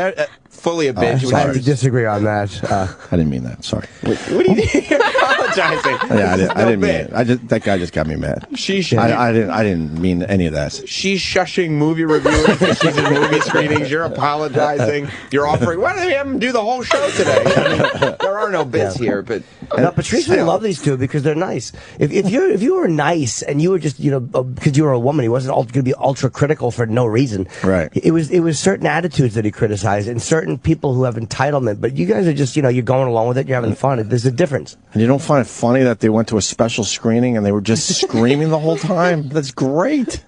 fully a bitch. I have to disagree on that. I didn't mean that. Sorry. What do you mean? You're apologizing. Yeah, I didn't mean it. That guy just got me mad. I didn't mean any of that. She's shushing movie reviewers because she's in movie screenings. You're apologizing. You're offering. Why don't we have them do the whole show today? I mean, there are no bits here, but no, Patrice would love these two because they're nice. If you were nice and you were just because you were a woman, he wasn't going to be ultra critical for no reason. Right. It was certain attitudes that he criticized and certain people who have entitlement. But you guys are just you're going along with it. You're having fun. There's a difference. And you don't find it funny that they went to a special screening and they were just screaming the whole time? That's great.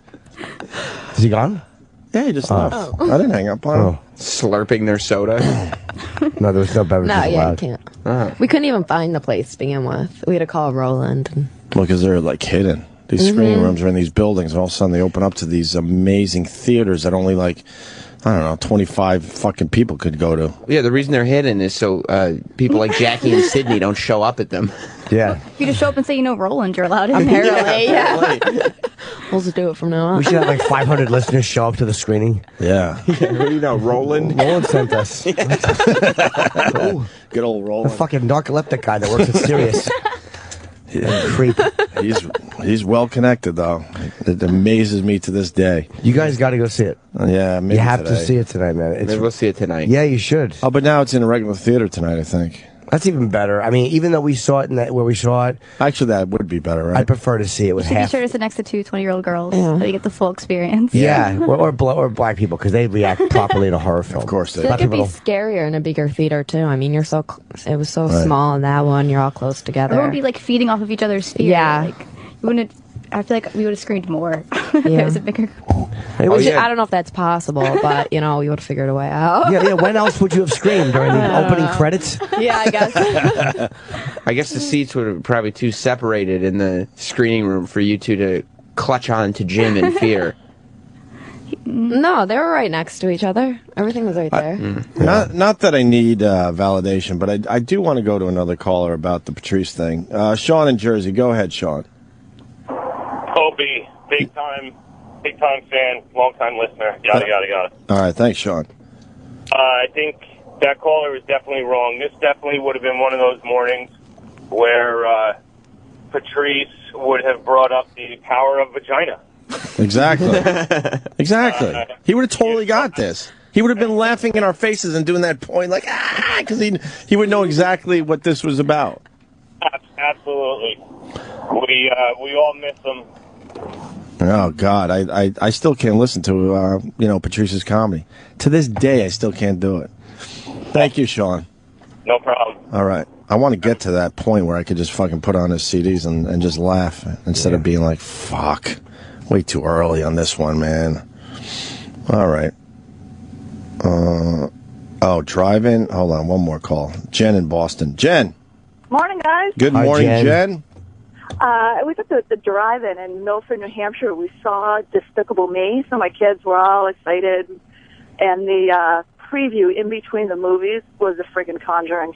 Is he gone? Yeah, he just left. I didn't hang up on him. Slurping their soda. No, there was no beverages No, yeah, allowed. you can't. We couldn't even find the place to begin with. We had to call Roland. Well, because they're like hidden. These screening rooms are in these buildings, and all of a sudden they open up to these amazing theaters that only 25 fucking people could go to. Yeah, the reason they're hidden is so people like Jackie and Sydney don't show up at them. Yeah. You just show up and say, Roland, you're allowed in. Apparently, yeah. We'll just do it from now on. We should have like 500 listeners show up to the screening. Yeah. Roland. Roland sent us. Good old Roland. The fucking narcoleptic guy that works at Sirius. Creep. He's well connected though. It amazes me to this day. You guys got to go see it. Yeah, maybe you have today. to see it tonight, man. Maybe we'll see it tonight. Yeah, you should. Oh, but now it's in a regular theater tonight, I think. That's even better. I mean, even though we saw it where we saw it, actually, that would be better, right? I prefer to see it with You should half. be sure to sit next to two 20-year-old girls so you get the full experience. Yeah, or black people because they react properly to horror film. Of course, I feel like it'd be scarier in a bigger theater too. I mean, it was so small in that one. You're all close together. Everyone would be like feeding off of each other's fear. Yeah. Like, you wouldn't. I feel like we would have screamed more if it was a bigger. I don't know if that's possible, but we would have figured a way out. Yeah. When else would you have screamed during the opening credits? Yeah, I guess. I guess the seats were probably too separated in the screening room for you two to clutch on to Jim in fear. No, they were right next to each other. Everything was right there. Not that I need validation, but I do want to go to another caller about the Patrice thing. Sean in Jersey, go ahead, Sean. Opie, big time fan, long time listener, yada yada yada. All right, thanks, Sean. I think that caller was definitely wrong. This definitely would have been one of those mornings where Patrice would have brought up the power of vagina. Exactly. Exactly. He would have totally got this. He would have been laughing in our faces and doing that point like, because he would know exactly what this was about. Absolutely. We all miss him. Oh God, I still can't listen to Patrice's comedy. To this day, I still can't do it. Thank you, Sean. No problem. All right, I want to get to that point where I could just fucking put on his CDs and just laugh instead of being like, fuck, way too early on this one, man. All right. Drive-in. Hold on, one more call. Jen in Boston. Jen. Morning, guys. Good morning, Jen. We went to the drive-in in Milford, New Hampshire. We saw Despicable Me, so my kids were all excited. And the preview in between the movies was a friggin' Conjuring.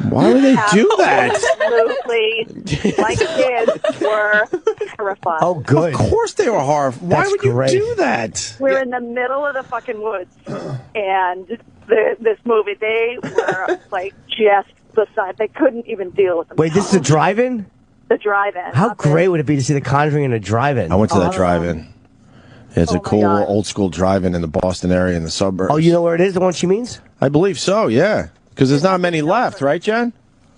Why would they do that? Absolutely. My kids were terrified. Oh, good. Of course they were horrified. Why That's would you great. do that? We're in the middle of the fucking woods. And this movie, they were like just beside. They couldn't even deal with them. Wait, this is a drive-in? The drive-in. How great would it be to see The Conjuring in a drive-in? I went to that drive-in. It's a cool God. old school drive-in in the Boston area in the suburbs. Oh, you know where it is? The one she means? I believe so. Yeah, because there's not many left, right, Jen?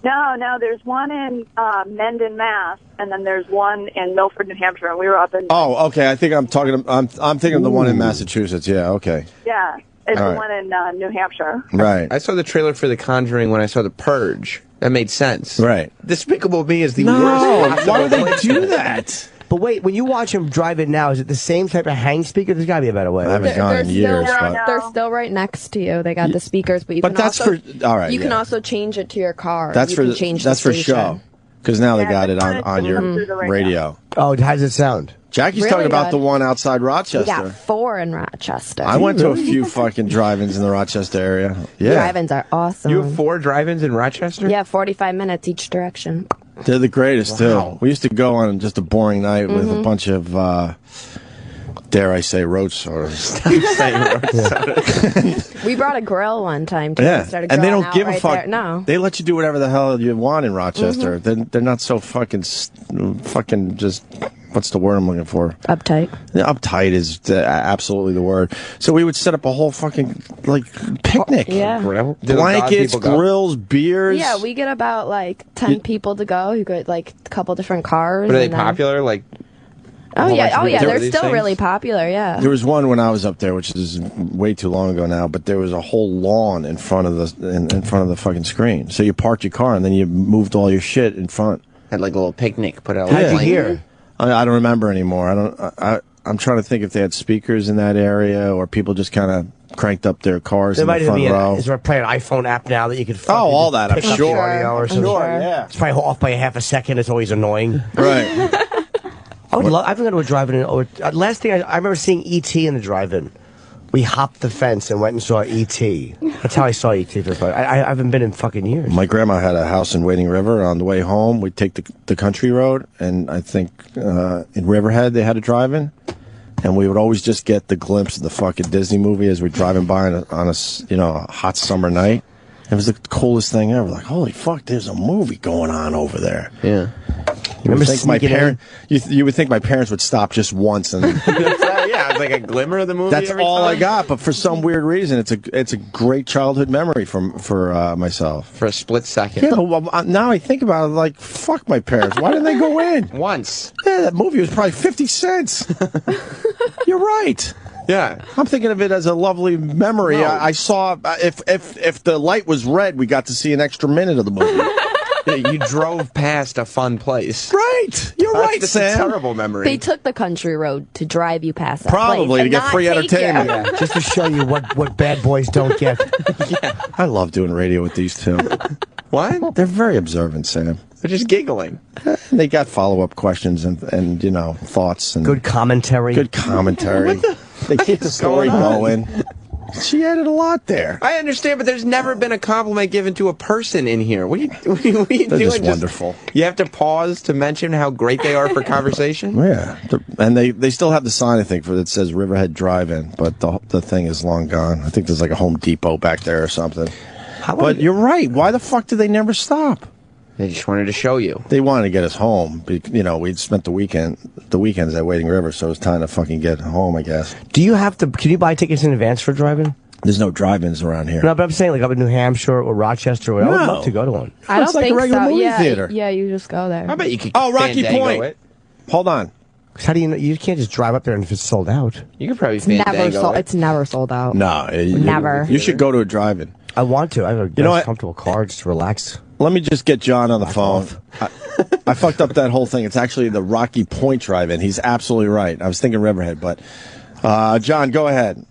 No, there's one in Mendon, Mass, and then there's one in Milford, New Hampshire, and we were up in... Oh, okay. I think I'm talking. I'm thinking of the one in Massachusetts. Yeah. Okay. Yeah, it's All the right. one in New Hampshire. Right. I saw the trailer for The Conjuring when I saw The Purge. That made sense. Right. Despicable Me is the No, worst. why would they possible do that? But wait, when you watch him drive it now, is it the same type of hang speaker? There's got to be a better way. I haven't gone in years. But They're still right next to you. They got the speakers, but you But can that's also for- all right, You can yeah. also change it to your car. that's You for can change that's the for station. show. Because now they Yeah, got it they wanted on to your come through the radio. Oh, how does it sound? Jackie's Really talking about good. the one outside We Rochester. got 4 in Rochester. I went to a few fucking drive-ins in the Rochester area. Yeah. Drive-ins are awesome. You have 4 drive-ins in Rochester? Yeah, 45 minutes each direction. They're the greatest, too. We used to go on just a boring night with a bunch of, dare I say, roach sodas. We brought a grill one time too. Yeah, Started and they grilling don't out give a right fuck. there. No. They let you do whatever the hell you want in Rochester. They're not so fucking just, what's the word I'm looking for? Uptight. Yeah, uptight is absolutely the word. So we would set up a whole fucking, like, picnic. Yeah. Grill? Do those Blankets, people go? grills, beers. Yeah, we get about like 10 people to go. You get like a couple different cars. But are they and then- popular? Like, Oh whole bunch yeah, of oh yeah, people do they're these still things? really popular. Yeah. There was one when I was up there, which is way too long ago now. But there was a whole lawn in front of the in front of the fucking screen. So you parked your car and then you moved all your shit in front. had like a little picnic. Put out. How'd you blanket. hear? I don't remember anymore. I'm trying to think if they had speakers in that area or people just kind of cranked up their cars There in might the even front be row. is there probably an iPhone app now that you could fucking all that, I'm pick up sure. the audio or I'm something? sure. Yeah. It's probably off by a half a second. It's always annoying. Right. I would love. I've been to a drive-in. Last thing I remember seeing E.T. in the drive-in. We hopped the fence and went and saw E.T. That's how I saw E.T. for the first. I haven't been in fucking years. My grandma had a house in Wading River. On the way home, we'd take the country road, and I think in Riverhead they had a drive-in, and we would always just get the glimpse of the fucking Disney movie as we're driving by on a hot summer night. It was the coolest thing ever. Like, holy fuck, there's a movie going on over there. Yeah. You would think you would think my parents would stop just once, and yeah, it's like a glimmer of the movie. that's every all time. I got. But for some weird reason, it's a great childhood memory for myself. For a split second. Yeah, but now I think about it, like, fuck my parents. Why didn't they go in once? Yeah, that movie was probably 50 cents. You're right. Yeah, I'm thinking of it as a lovely memory. No. I saw if the light was red, we got to see an extra minute of the movie. Yeah, you drove past a fun place. Right. You're right, That's Sam. a terrible memory. They took the country road to drive you past that Probably place to and get not free take entertainment. you. Yeah, just to show you what bad boys don't get. I love doing radio with these two. What? They're very observant, Sam. They're just giggling. They got follow-up questions and thoughts and Good commentary. good commentary. They keep the story going. She added a lot there. I understand, but there's never been a compliment given to a person in here. What are you They're doing? just wonderful. You have to pause to mention how great they are for conversation? Yeah, and they still have the sign, I think, that says Riverhead Drive-In, but the thing is long gone. I think there's like a Home Depot back there or something. But you're right. Why the fuck did they never stop? They just wanted to show you. They wanted to get us home. We'd spent the weekends at Wading River, so it was time to fucking get home, I guess. Do you have to? Can you buy tickets in advance for driving? There's no drive-ins around here. No, but I'm saying like up in New Hampshire or Rochester. I would love to go to one. I don't It's like a think regular so. movie Yeah, theater. yeah, you just go there. I bet you could. Oh, Rocky Fandango Point. it. Hold on. How do you know? You can't just drive up there and if it's sold out. You could probably It's never Fandango sold. it. It's never sold out. No, Never. You should go to a drive-in. I want to. I have a know nice, what? comfortable car just to relax. Let me just get John on the phone. I fucked up that whole thing. It's actually the Rocky Point Drive-In. He's absolutely right. I was thinking Riverhead, but John, go ahead.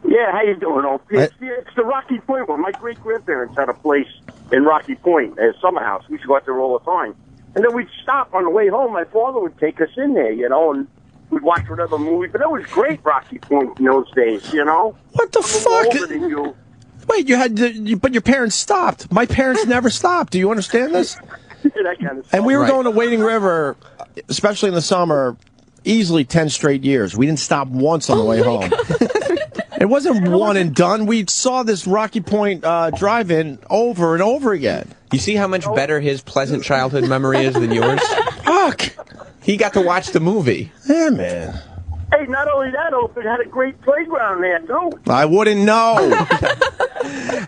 Yeah, how you doing, Opie? It's the Rocky Point one. My great-grandparents had a place in Rocky Point, a summer house. We used to go out there all the time. And then we'd stop on the way home. My father would take us in there, and we'd watch whatever movie. But it was great, Rocky Point, in those days, What the fuck? Wait, but your parents stopped. My parents never stopped. Do you understand this? That kind of And we were stuff. going to Wading River, especially in the summer, easily 10 straight years. We didn't stop once on the way home. It wasn't one and done. We saw this Rocky Point drive-in over and over again. You see how much better his pleasant childhood memory is than yours? Fuck! He got to watch the movie. Yeah, man. Hey, not only that, Opie had a great playground there, too. I wouldn't know.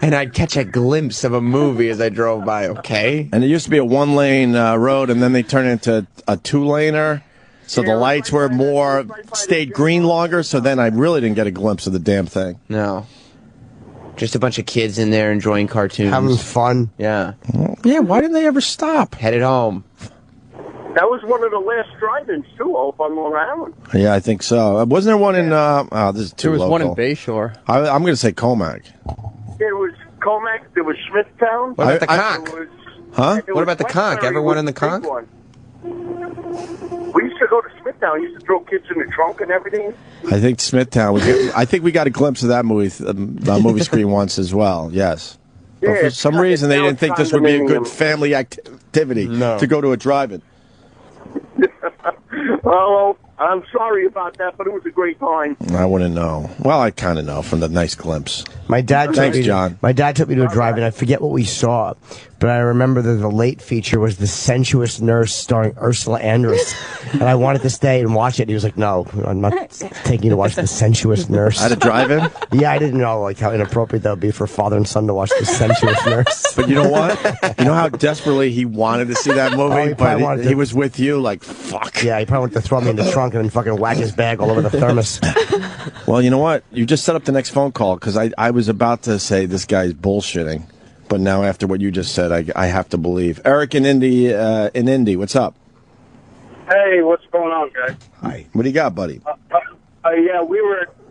And I'd catch a glimpse of a movie as I drove by, okay? And it used to be a one-lane road, and then they turned it into a two-laner. So the lights were stayed green longer, so then I really didn't get a glimpse of the damn thing. No. Just a bunch of kids in there enjoying cartoons. Having fun. Yeah. Yeah, why didn't they ever stop? Headed home. That was one of the last drive-ins, too, Opie, on Long Island. Yeah, I think so. Wasn't there one in, this is too There was local. one in Bayshore. I'm going to say Comac. There was Comac, there was Smithtown. What about the conch? There was- Huh? there What was about the conch? Westbury Everyone in the was big conch? one. We used to go to Smithtown. We used to throw kids in the trunk and everything. I think Smithtown. I think we got a glimpse of that movie screen once as well. Yes. But Yeah, for some reason, they now didn't it's think this would be a good condominium. family activity to go to a drive-in. Oh, I'm sorry about that, but it was a great time. I wouldn't know. Well, I kind of know from the nice glimpse. My dad. Thanks, took me John. My dad took me to a drive-in. I forget what we saw, but I remember that the late feature was The Sensuous Nurse, starring Ursula Andress, and I wanted to stay and watch it. And he was like, "No, I'm not taking you to watch The Sensuous Nurse." At a drive-in? Yeah, I didn't know like how inappropriate that would be for father and son to watch The Sensuous Nurse. But you know what? You know how desperately he wanted to see that movie, he probably but wanted he to- was with you, like, fuck. Yeah, he probably wanted to throw me in the trunk and then fucking whack his bag all over the thermos. Well, you know what? You just set up the next phone call, because I was about to say this guy's bullshitting, but now after what you just said, I have to believe. Eric in Indy, what's up? Hey, what's going on, guys? Hi. What do you got, buddy? Yeah,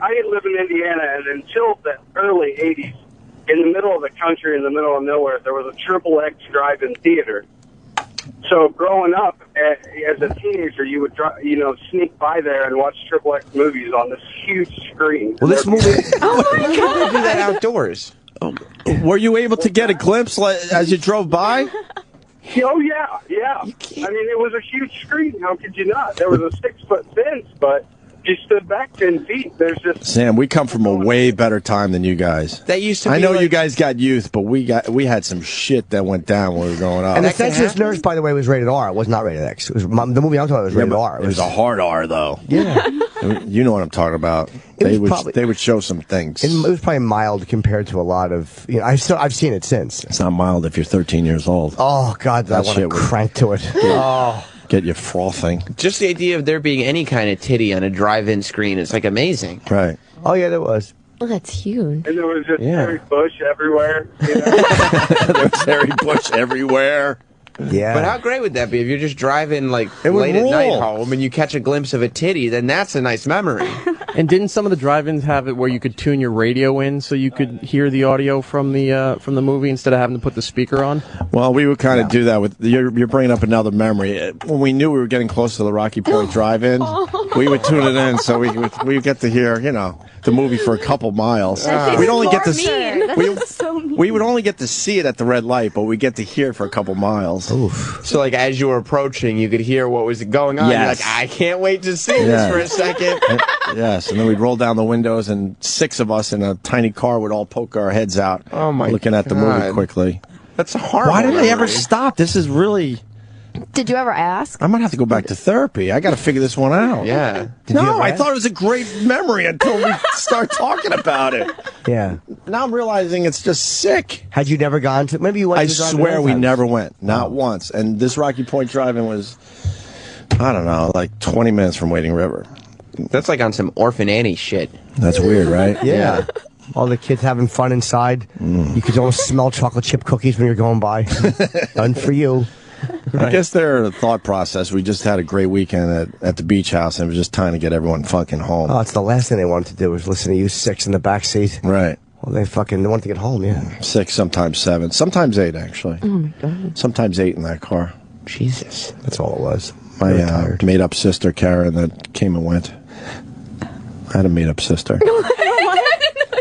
I live in Indiana, and until the early 80s, in the middle of the country, in the middle of nowhere, there was a Triple X drive-in theater. So growing up as a teenager, you would sneak by there and watch XXX movies on this huge screen. Well, this movie. Oh my You god! do that outdoors. Were you able to get a glimpse as you drove by? Oh yeah. I mean, it was a huge screen. How could you not? There was a 6-foot fence, but you stood back 10 feet. There's just Sam, we come from a way better time than you guys. That used to. I be know like, you guys got youth, but we had some shit that went down when we were growing up. And the Senseless Nurse, by the way, was rated R. It was not rated X. It was, the movie I'm talking about was rated R. It was a hard R, though. Yeah. You know what I'm talking about. They would show some things. It was probably mild compared to a lot of. I've seen it since. It's not mild if you're 13 years old. Oh God, I want to crank to it. Oh. Get you frothing. Just the idea of there being any kind of titty on a drive-in screen is like amazing. Right. Oh yeah, there was. Well, that's huge. And there was just Harry Bush everywhere. There was Harry Bush everywhere. Yeah. But how great would that be if you're just driving like It would late at night rule. home and you catch a glimpse of a titty? Then that's a nice memory. And didn't some of the drive-ins have it where you could tune your radio in so you could hear the audio from the movie instead of having to put the speaker on? Well, we would kind of do that with. You're bringing up another memory. When we knew we were getting close to the Rocky Point Drive-In, we would tune it in so we would get to hear, the movie for a couple miles. We'd only get to we would only get to see it at the red light, but we get to hear it for a couple miles. Oof. So like as you were approaching, you could hear what was going on. Yes. You're like, I can't wait to see this for a second. Yes, and then we'd roll down the windows, and 6 of us in a tiny car would all poke our heads out, looking at the movie quickly. That's a horrible. Why did they ever memory. stop? This is really. Did you ever ask? I might have to go back to therapy. I got to figure this one out. Yeah. No, I thought it was a great memory until we start talking about it. Yeah. Now I'm realizing it's just sick. Had you never gone to? Maybe you went. I to the drive-in swear we times. never went, not once. And this Rocky Point Drive-In was, I don't know, like 20 minutes from Wading River. That's like on some Orphan Annie shit. That's weird, right? Yeah. All the kids having fun inside. You could almost smell chocolate chip cookies when you're going by. Done for you. I guess their thought process, we just had a great weekend at the beach house, and it was just time to get everyone fucking home. Oh, it's the last thing they wanted to do was listen to you 6 in the back seat. Right. Well, they wanted to get home, yeah. 6, sometimes 7, sometimes 8, actually. Oh my god. Sometimes 8 in that car. Jesus. That's all it was. My made-up sister, Karen, that came and went. I had a made-up sister.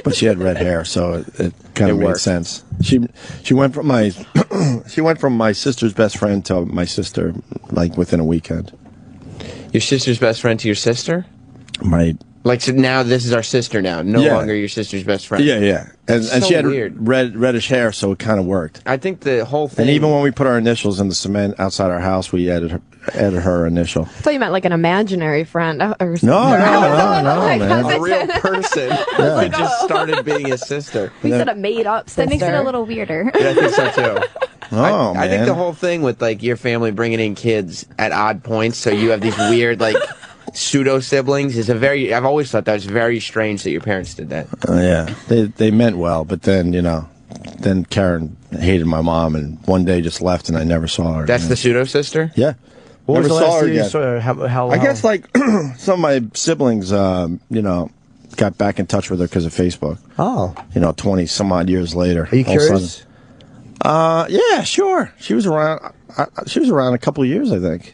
But she had red hair, so it kind of made sense. She went from my sister's best friend to my sister, like within a weekend. Your sister's best friend to your sister? Like so now this is our sister now, no longer your sister's best friend. Yeah. And So she had weird. reddish hair, so it kind of worked. I think the whole thing. And even when we put our initials in the cement outside our house, we added her initial. I thought you meant like an imaginary friend. Or No, man. A real person that just started being his sister. We said a made-up sister. That makes it a little weirder. Yeah, I think so too. Oh, I think man. the whole thing with like your family bringing in kids at odd points, so you have these weird like pseudo siblings, is I've always thought that was very strange that your parents did that. Yeah, they meant well, but then then Karen hated my mom, and one day just left, and I never saw her. That's the pseudo sister. Yeah. What was Never the saw last her time you again. saw her? How, I guess like some of my siblings, got back in touch with her because of Facebook. Oh. 20 some odd years later. Are you all of a curious? sudden- yeah, sure. She was around. She was around a couple of years, I think.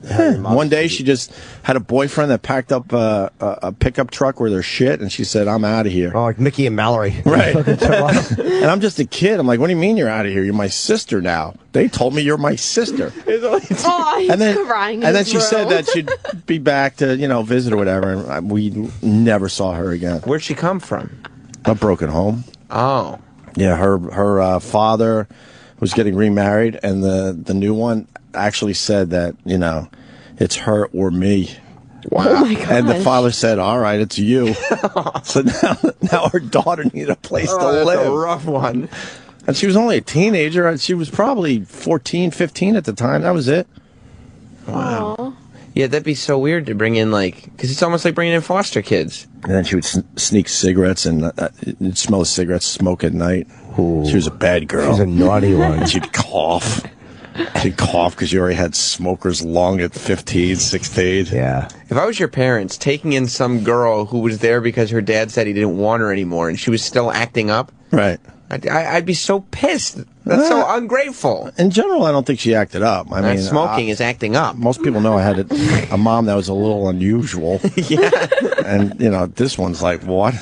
Yeah. One day she just had a boyfriend that packed up a pickup truck with her shit, and she said, "I'm out of here." Oh, like Mickey and Mallory. Right. And I'm just a kid. I'm like, "What do you mean you're out of here? You're my sister now." They told me you're my sister. Oh, he's crying. And then she said that she'd be back to visit or whatever, and we never saw her again. Where'd she come from? A broken home. Oh. Yeah, her father was getting remarried, and the new one actually said that, it's her or me. Wow. Oh my God. And the father said, "All right, it's you." So now her daughter needed a place to That's live. a rough one. And she was only a teenager. She was probably 14, 15 at the time. That was it. Wow. Aww. Yeah, that'd be so weird to bring in, because it's almost like bringing in foster kids. And then she would sneak cigarettes, and you'd smell the cigarettes, smoke at night. Ooh. She was a bad girl. She's a naughty one. She'd cough. She'd cough because you already had smoker's lung at 15, 16. Yeah. If I was your parents, taking in some girl who was there because her dad said he didn't want her anymore, and she was still acting up. Right. I'd be so pissed. That's so ungrateful. In general, I don't think she acted up. I mean, smoking is acting up. Most people know I had a mom that was a little unusual. Yeah. And, this one's like, what?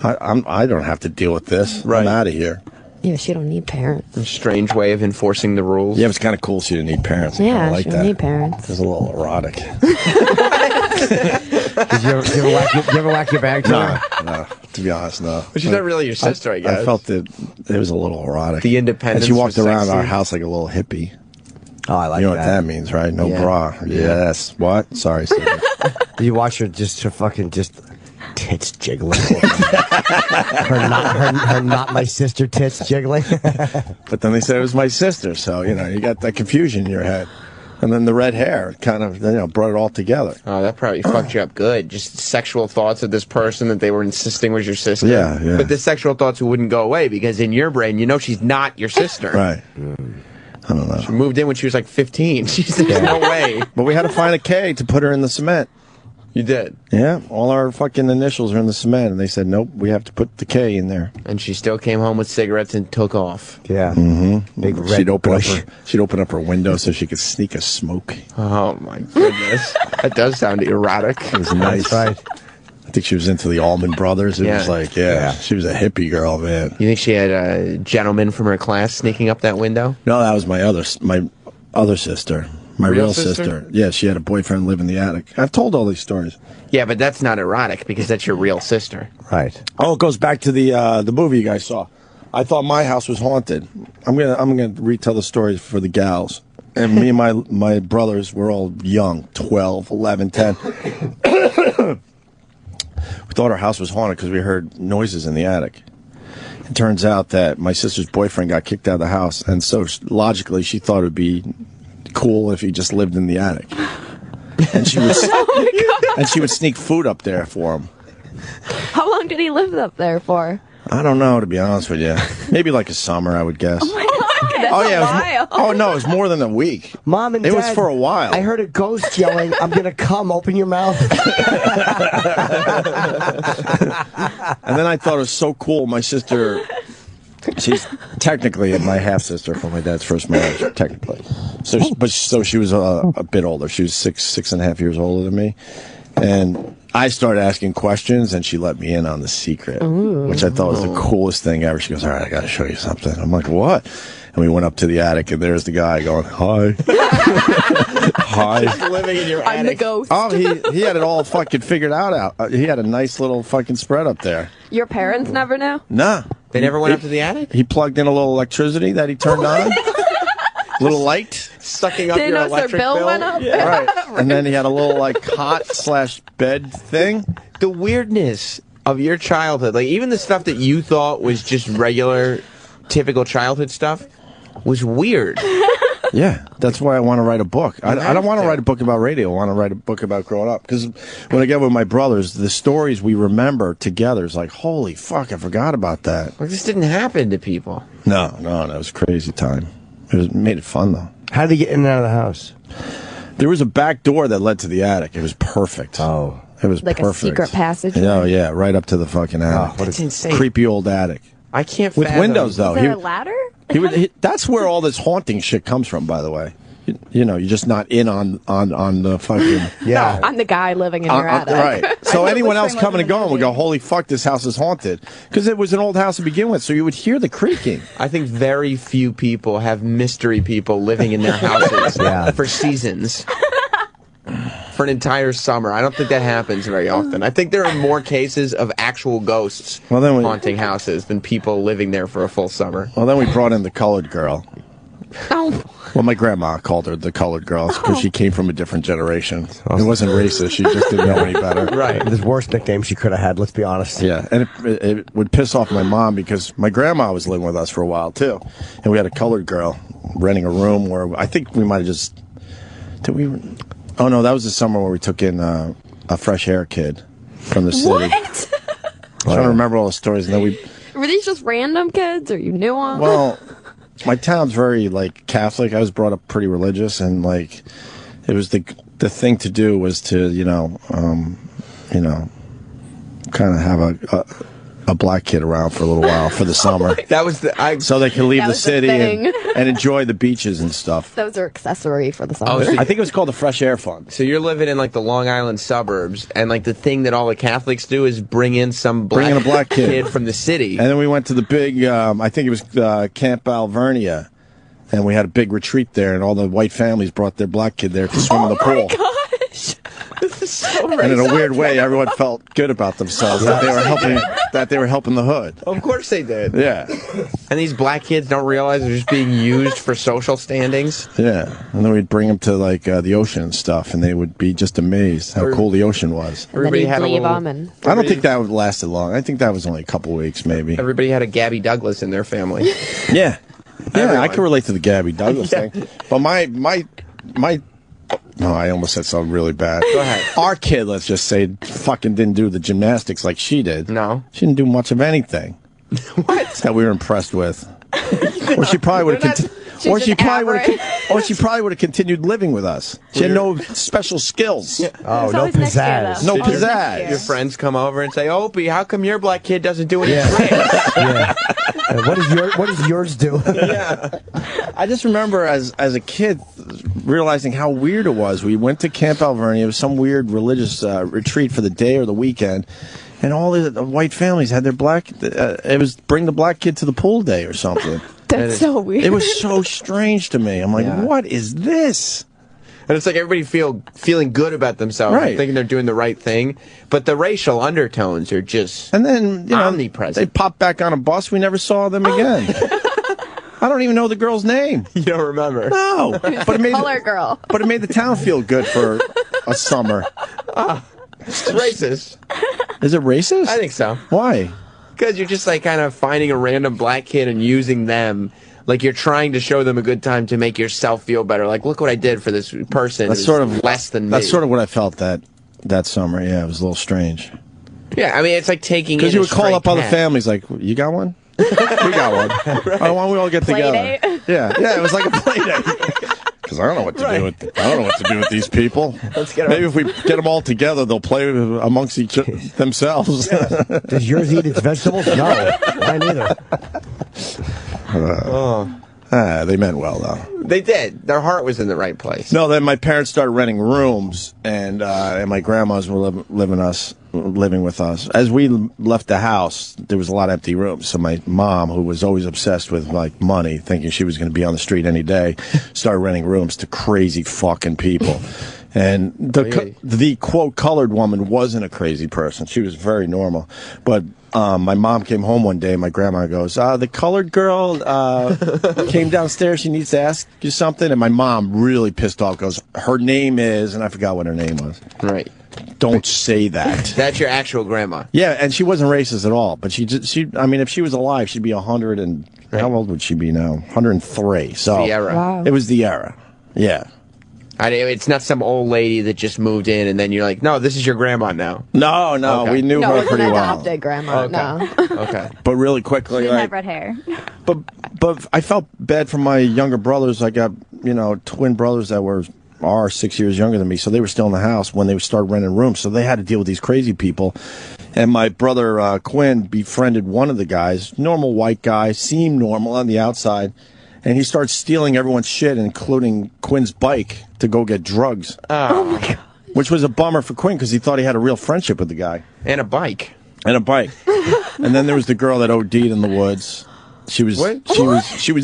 I don't have to deal with this. I'm out of here. Yeah, she don't need parents. A strange way of enforcing the rules. Yeah, it was kind of cool she didn't need parents. Yeah, like she don't need parents. It was a little erotic. Did you ever whack your bag to her? No, to be honest, no. But she's not really your sister, I guess. I felt that it was a little erotic. The independence. And she walked was around sexy. our house like a little hippie. Oh, I like that. You know what that means, right? No bra. Yes. What? Sorry, Steve. Did you watch her just tits jiggling? her not my sister tits jiggling. But then they said it was my sister, so you got that confusion in your head, and then the red hair kind of brought it all together. Oh, that probably fucked you up good. Just sexual thoughts of this person that they were insisting was your sister. Yeah. But the sexual thoughts wouldn't go away because in your brain, she's not your sister. Right. I don't know. She moved in when she was like 15. There's no way. But we had to find a K to put her in the cement. You did? Yeah, all our fucking initials are in the cement, and they said, nope, we have to put the K in there. And she still came home with cigarettes and took off. Yeah. Mm-hmm. Big red She'd open up her window so she could sneak a smoke. Oh, my goodness. That does sound erotic. It was nice. Right. I think she was into the Allman Brothers. It was like, she was a hippie girl, man. You think she had a gentleman from her class sneaking up that window? No, that was my other sister. My real sister. Yeah, she had a boyfriend live in the attic. I've told all these stories. Yeah, but that's not erotic because that's your real sister. Right. Oh, it goes back to the movie you guys saw. I thought my house was haunted. I'm gonna retell the stories for the gals. And me and my brothers were all young, 12, 11, 10. We thought our house was haunted because we heard noises in the attic. It turns out that my sister's boyfriend got kicked out of the house, and so logically she thought it would be cool if he just lived in the attic. And she would and she would sneak food up there for him. How long did he live up there for? I don't know, to be honest with you. Maybe like a summer, I would guess. Oh my God, that's a while. No, it was more than a week. Mom and Dad, it was for a while. I heard a ghost yelling, "I'm gonna come. Open your mouth." And then I thought it was so cool. My sister, she's technically my half sister from my dad's first marriage, technically. So she was a bit older. She was 6.5 years older than me, and I started asking questions, and she let me in on the secret, which I thought was the coolest thing ever. She goes, "All right, I got to show you something." I'm like, "What?" And we went up to the attic, and there's the guy going, "Hi." Hi. Just living in your attic. I'm the ghost. Oh, he had it all fucking figured out. He had a nice little fucking spread up there. Your parents never knew? Nah. They never went up to the attic? He plugged in a little electricity that he turned on. Little light. Sucking up Didn't your know their electric bill went up? Yeah. Right. And then he had a little like cot/bed thing. The weirdness of your childhood, like even the stuff that you thought was just regular, typical childhood stuff, was weird. Yeah, that's why I want to write a book. I don't want to write a book about radio. I want to write a book about growing up. Because when I get with my brothers, the stories we remember together is like, holy fuck, I forgot about that. Like, this didn't happen to people. No, it was a crazy time. It made it fun, though. How did he get in and out of the house? There was a back door that led to the attic. It was perfect. Oh. It was like perfect. A secret passage? Oh, yeah, right up to the fucking attic. That's insane. Creepy old attic. I can't With fathom. windows, though. Is there a ladder? That's where all this haunting shit comes from, by the way. You're just not in on the fucking... Yeah. No, I'm the guy living in your attic. Right. So anyone else coming and going would go, holy fuck, this house is haunted. Because it was an old house to begin with, so you would hear the creaking. I think very few people have mystery people living in their houses for seasons. For an entire summer. I don't think that happens very often. I think there are more cases of actual ghosts haunting houses than people living there for a full summer. Well, then we brought in the colored girl. Oh. Well, my grandma called her the colored girl because she came from a different generation. It wasn't racist. She just didn't know any better. Right. The worst nickname she could have had, let's be honest. Yeah, and it would piss off my mom because my grandma was living with us for a while, too. And we had a colored girl renting a room where I think we might have just... Oh, no, that was the summer where we took in a fresh hair kid from the city. What? I'm trying to remember all the stories. And then Were these just random kids, or you knew them? Well, my town's very, like, Catholic. I was brought up pretty religious, and, like, it was the thing to do was to, kind of have a black kid around for a little while for the summer. That was so they could leave That the was the city thing. and enjoy the beaches and stuff. Those are accessory for the summer. Oh, so I think it was called the Fresh Air Fund. So you're living in like the Long Island suburbs, and like the thing that all the Catholics do is bring in some Bring in a black kid from the city. And then we went to the big, I think it was Camp Alvernia, and we had a big retreat there, and all the white families brought their black kid there to swim in the pool. Gosh. This is so And in a racist. weird way, everyone felt good about themselves that they were helping the hood. Of course they did. Yeah. And these black kids don't realize they're just being used for social standings. Yeah, and then we'd bring them to like the ocean and stuff, and they would be just amazed how cool the ocean was. Everybody had a leave little, them and I don't think that lasted long. I think that was only a couple weeks, maybe. Everybody had a Gabby Douglas in their family. Yeah, Everyone. I can relate to the Gabby Douglas thing. But my. No, I almost said something really bad. Go ahead. Our kid, let's just say, fucking didn't do the gymnastics like she did. No. She didn't do much of anything. What? That we were impressed with. Or she probably would have or she probably would have continued living with us. She had no special skills. Oh, no pizzazz. No pizzazz. Your friends come over and say, Opie, how come your black kid doesn't do any Yeah. tricks? Yeah. What does yours do? Yeah. I just remember as a kid realizing how weird it was. We went to Camp Alvernia. It was some weird religious retreat for the day or the weekend. And all the white families had their black... it was bring the black kid to the pool day or something. That's so weird. It was so strange to me. I'm like, what is this? And it's like everybody feeling good about themselves, Right. thinking they're doing the right thing. But the racial undertones are just And then, you know, omnipresent. they popped back on a bus. We never saw them again. I don't even know the girl's name. You don't remember? No. But it made Color girl. But it made the town feel good for a summer. It's racist. Is it racist? I think so. Why? Because you're just like kind of finding a random black kid and using them. Like you're trying to show them a good time to make yourself feel better. Like, look what I did for this person. That's who's sort of less than me. That's sort of what I felt that summer. Yeah, it was a little strange. Yeah, I mean, it's like taking Because in you a would call stray up other cat. families like, you got one? We got one. Right. Why don't we all get Play together? date? Yeah, it was like a play date. Because I don't know what to do with I don't know what to do with these people. Maybe if we get them all together, they'll play amongst themselves. Does yours eat its vegetables? No, mine neither. They meant well, though. They did. Their heart was in the right place. No, then my parents started renting rooms, and my grandmas were living with us. As we left the house, there was a lot of empty rooms. So my mom, who was always obsessed with like money, thinking she was going to be on the street any day, started renting rooms to crazy fucking people. And the quote colored woman wasn't a crazy person. She was very normal. But my mom came home one day. My grandma goes, the colored girl came downstairs. She needs to ask you something. And my mom, really pissed off, goes, her name is, and I forgot what her name was. Right. Don't say that. That's your actual grandma. Yeah, and she wasn't racist at all. But I mean, if she was alive, she'd be 100 and how old would she be now? 103. So The era. Wow. It was the era. Yeah. It's not some old lady that just moved in and then you're like, no, this is your grandma now. No, Okay. we knew her pretty an well. adopted grandma. Okay. No. Okay. But really quickly, She didn't like, have red hair. But I felt bad for my younger brothers. I got, twin brothers that are 6 years younger than me, so they were still in the house when they started renting rooms, so they had to deal with these crazy people. And my brother Quinn befriended one of the guys, normal white guy, seemed normal on the outside, and he started stealing everyone's shit, including Quinn's bike, to go get drugs. Oh my god. Which was a bummer for Quinn because he thought he had a real friendship with the guy. And a bike. And then there was the girl that OD'd in the woods. She was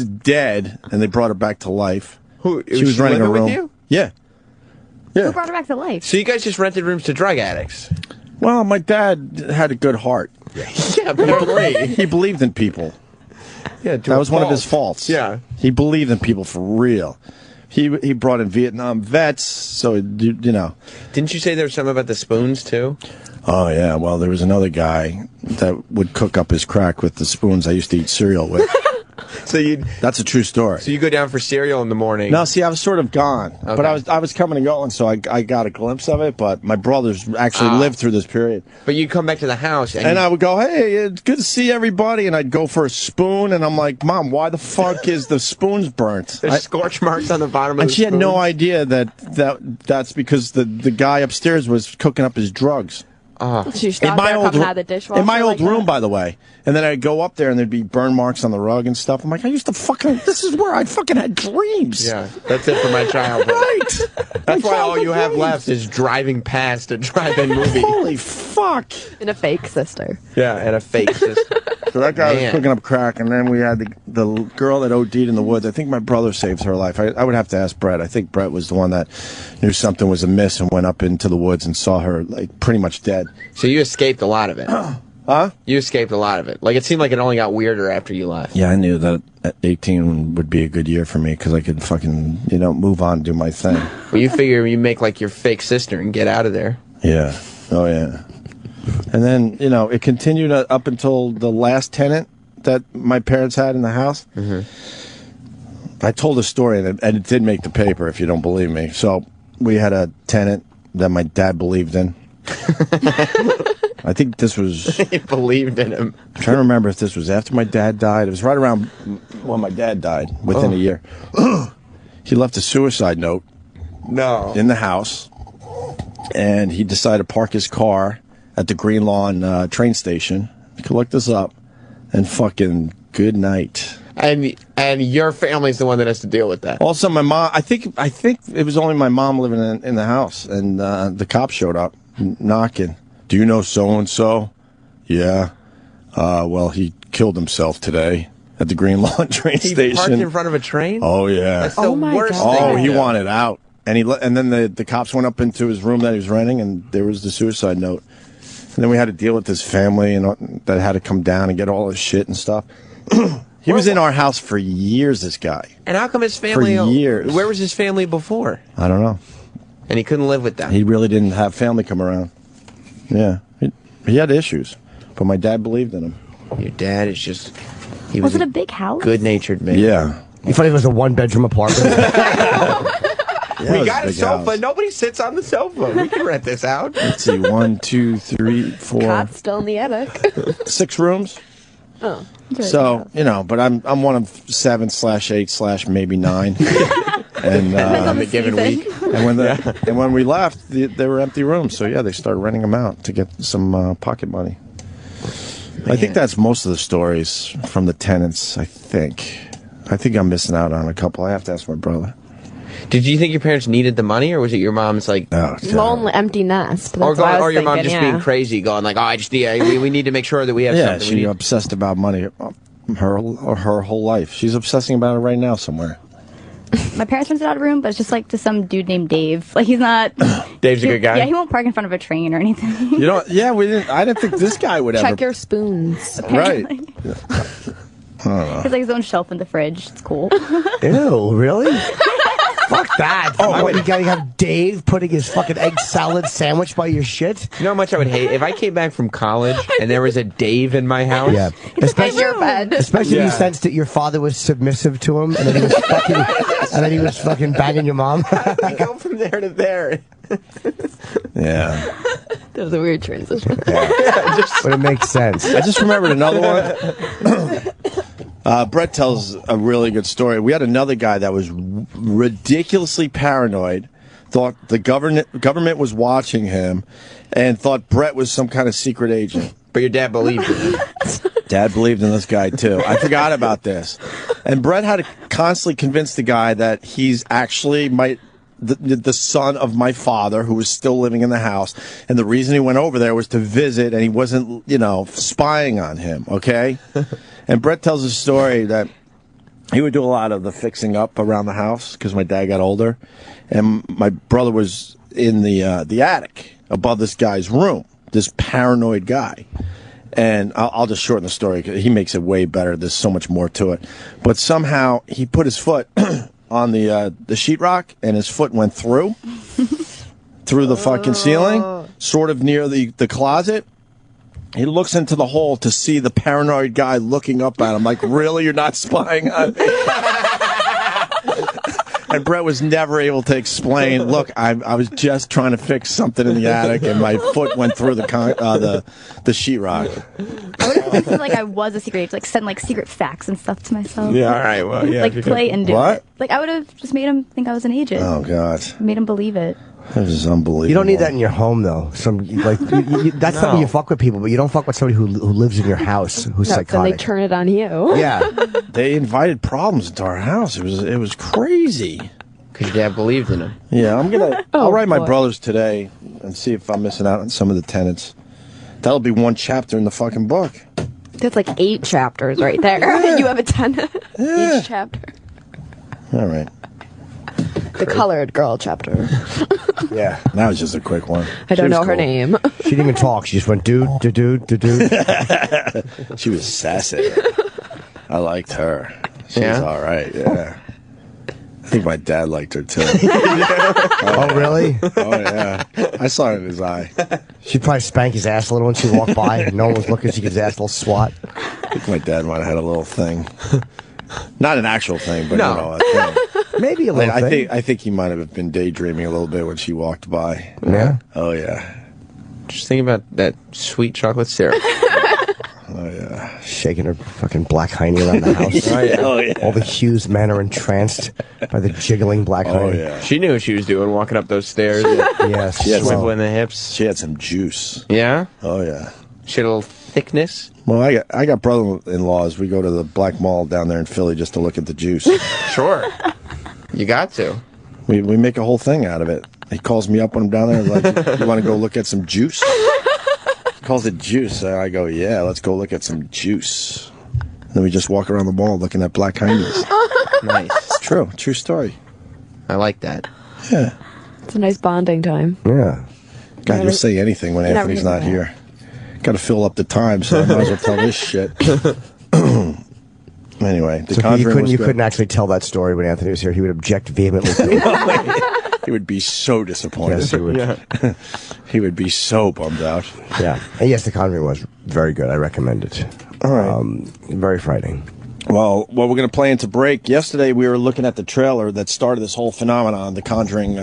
dead, and they brought her back to life. She was renting a living room. with you? Yeah. Who brought her back to life? So you guys just rented rooms to drug addicts? Well, my dad had a good heart. Yeah, apparently. He believed in people. Yeah, that was one of his faults. Yeah. He believed in people for real. He brought in Vietnam vets, so, Didn't you say there was something about the spoons, too? Oh, yeah. Well, there was another guy that would cook up his crack with the spoons I used to eat cereal with. That's a true story. So you go down for cereal in the morning. No, see, I was sort of gone, Okay. but I was coming and going, so I got a glimpse of it. But my brothers actually lived through this period. But you'd come back to the house, and I would go, "Hey, it's good to see everybody," and I'd go for a spoon, and I'm like, "Mom, why the fuck is the spoons burnt?" There's scorch marks on the bottom of And the she had no spoons. idea that's because the guy upstairs was cooking up his drugs. She's in out my there old coming out of the dishwasher. in my old like room, that. by the way. And then I'd go up there and there'd be burn marks on the rug and stuff. I'm like, I used to fucking. This is where I fucking had dreams. Yeah, that's it for my childhood. Right. That's why all you have left is driving past a drive-in movie. Holy fuck. And a fake sister. Yeah, and a fake sister. So that guy was Man. cooking up crack, and then we had the girl that OD'd in the woods. I think my brother saved her life. I would have to ask Brett. I think Brett was the one that knew something was amiss and went up into the woods and saw her like pretty much dead. So you escaped a lot of it. Huh? You escaped a lot of it. Like, it seemed like it only got weirder after you left. Yeah, I knew that at 18 would be a good year for me because I could fucking, move on and do my thing. Well, you figure you make, like, your fake sister and get out of there. Yeah. Oh, yeah. And then, it continued up until the last tenant that my parents had in the house. I told a story, and it did make the paper, if you don't believe me. So we had a tenant that my dad believed in. I think this was... He believed in him. I'm trying to remember if this was after my dad died. It was right around when my dad died, within a year. He left a suicide note in the house, and he decided to park his car at the Green Lawn train station, collect us up, and fucking good night. And your family's the one that has to deal with that. Also, my mom, I think it was only my mom living in the house, and the cops showed up knocking. Do you know so-and-so? Yeah. Well, he killed himself today at the Green Lawn train station. He parked in front of a train? Oh, yeah. That's the worst thing. Oh, he wanted out. And then the cops went up into his room that he was renting, and there was the suicide note. And then we had to deal with his family, and that had to come down and get all his shit and stuff. He was in our house for years, this guy. And how come his family... For years. Where was his family before? I don't know. And he couldn't live with them. He really didn't have family come around. Yeah. He had issues, but my dad believed in him. Your dad is just... He was it a big house? Good-natured man. Yeah. You thought it was a one-bedroom apartment? We got a sofa. House. Nobody sits on the sofa. We can rent this out. Let's see. 1, 2, 3, 4. Cot's still in the attic. 6 rooms. Oh. So, but I'm one of 7/8/ maybe 9. And on the given week. And when we left, they were empty rooms. So yeah, they started renting them out to get some pocket money. Man. I think that's most of the stories from the tenants. I think I'm missing out on a couple. I have to ask my brother. Did you think your parents needed the money, or was it your mom's like lonely, empty nest? Or your mom just being crazy, going like, "Oh, I just need, we need to make sure that we have something." Yeah, she's obsessed about money her whole life. She's obsessing about it right now somewhere. My parents rented out a room, but it's just like to some dude named Dave. Like, he's not... Dave's a good guy? Yeah, he won't park in front of a train or anything. I didn't think this guy would ever... Check your spoons. Right. He has like his own shelf in the fridge. It's cool. Ew, really? Fuck that. You gotta have Dave putting his fucking egg salad sandwich by your shit? You know how much I would hate if I came back from college and there was a Dave in my house? Yeah. Especially your bed. Especially if you sensed that your father was submissive to him and then he was fucking banging your mom. I go from there to there. Yeah. That was a weird transition. But it makes sense. I just remembered another one. Brett tells a really good story. We had another guy that was ridiculously paranoid, thought the government was watching him, and thought Brett was some kind of secret agent. But your dad believed in him. Dad believed in this guy, too. I forgot about this. And Brett had to constantly convince the guy that he's actually the son of my father, who was still living in the house. And the reason he went over there was to visit, and he wasn't, spying on him, okay? And Brett tells a story that he would do a lot of the fixing up around the house because my dad got older. And my brother was in the attic above this guy's room, this paranoid guy. And I'll just shorten the story because he makes it way better. There's so much more to it. But somehow he put his foot on the sheetrock, and his foot went through the fucking ceiling, sort of near the closet. He looks into the hole to see the paranoid guy looking up at him like, really, you're not spying on me? And Brett was never able to explain, look, I was just trying to fix something in the attic, and my foot went through the sheetrock. I would have acted like I was a secret agent, like send like secret facts and stuff to myself. Yeah, all right, well, yeah. Like play and do what? it. Like I would have just made him think I was an agent. Oh, God. Made him believe it. This is unbelievable. You don't need that in your home, though. That's something you fuck with people, but you don't fuck with somebody who lives in your house who's Then psychotic. they turn it on you. Yeah. They invited problems into our house. It was crazy. Because your dad believed in him. Yeah, I'll write my boy. brothers today and see if I'm missing out on some of the tenants. That'll be one chapter in the fucking book. That's like 8 chapters right there. Yeah. You have a 10 Yeah. each chapter. All right. The colored girl chapter. Yeah. That was just a quick one. I don't She was know her cool. name. She didn't even talk. She just went, dude. She was sassy. I liked her. She was all right, yeah. I think my dad liked her, too. Oh, really? Oh, yeah. I saw it in his eye. She'd probably spank his ass a little when she walked by. And no one was looking. She gave his ass a little swat. I think my dad might have had a little thing. Not an actual thing, but a thing. Maybe a little thing. I think he might have been daydreaming a little bit when she walked by. Yeah? Oh, yeah. Just think about that sweet chocolate syrup. Oh, yeah. Shaking her fucking black hiney around the house. Oh, yeah. All the Hughes men are entranced by the jiggling black hiney. Oh, yeah. She knew what she was doing, walking up those stairs. Yes. She had Swiveling the hips. She had some juice. Yeah? Oh, yeah. She had a little thickness. Well, I got brother-in-laws. We go to the Black Mall down there in Philly just to look at the juice. Sure. You got to. We make a whole thing out of it. He calls me up when I'm down there, like, you want to go look at some juice? He calls it juice. And I go, yeah, let's go look at some juice. And then we just walk around the mall looking at black hindies. Nice. It's true. True story. I like that. Yeah. It's a nice bonding time. Yeah. God, you'll say anything when Anthony's not here. Got to fill up the time, so I might as well tell this shit. Anyway, the Conjuring was you good. couldn't actually tell that story when Anthony was here. He would object vehemently to it. He would be so disappointed. Yes, he would. Yeah. He would be so bummed out. Yeah. And yes, The Conjuring was very good. I recommend it. All right. Very frightening. Well, we're going to play into break. Yesterday, we were looking at the trailer that started this whole phenomenon, the Conjuring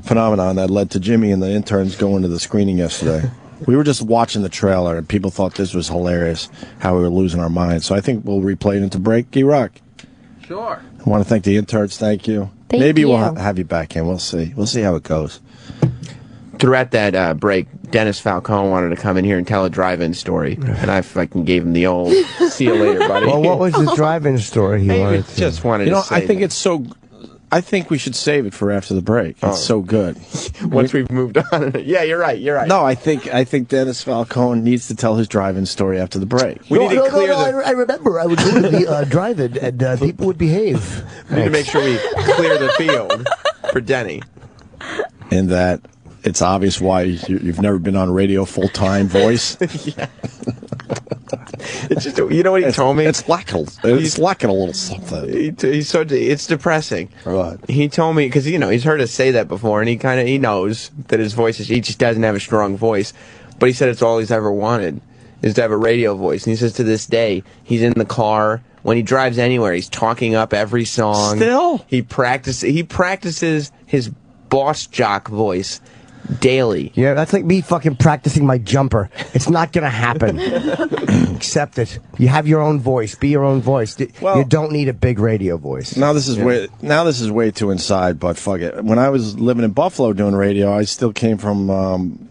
phenomenon that led to Jimmy and the interns going to the screening yesterday. We were just watching the trailer, and people thought this was hilarious, how we were losing our minds. So I think we'll replay it into break. G-Rock. Sure. I want to thank the interns. Thank you. Maybe we'll have you back in. We'll see. We'll see how it goes. Throughout that break, Dennis Falcone wanted to come in here and tell a drive-in story, and I fucking gave him the old "see you later, buddy." Well, what was the drive-in story he wanted to? Just wanted to say I think it's so. I think we should save it for after the break. It's so good. Once we've moved on. Yeah, you're right. You're right. No, I think Dennis Falcone needs to tell his drive-in story after the break. I remember I would go to the drive-in and people would behave. We need to make sure we clear the field for Denny. And that it's obvious why you've never been on radio full-time voice. Yeah. It's just, you know what he told me? It's lacking a little something. It's depressing. Right. He told me, because, he's heard us say that before, and he knows that his voice he just doesn't have a strong voice. But he said it's all he's ever wanted, is to have a radio voice. And he says to this day, he's in the car, when he drives anywhere, he's talking up every song. Still? He practices his boss jock voice daily. Yeah, that's like me fucking practicing my jumper. It's not gonna happen. Accept it. You have your own voice. Be your own voice. You don't need a big radio voice. Now this is way too inside, but fuck it. When I was living in Buffalo doing radio, I still came from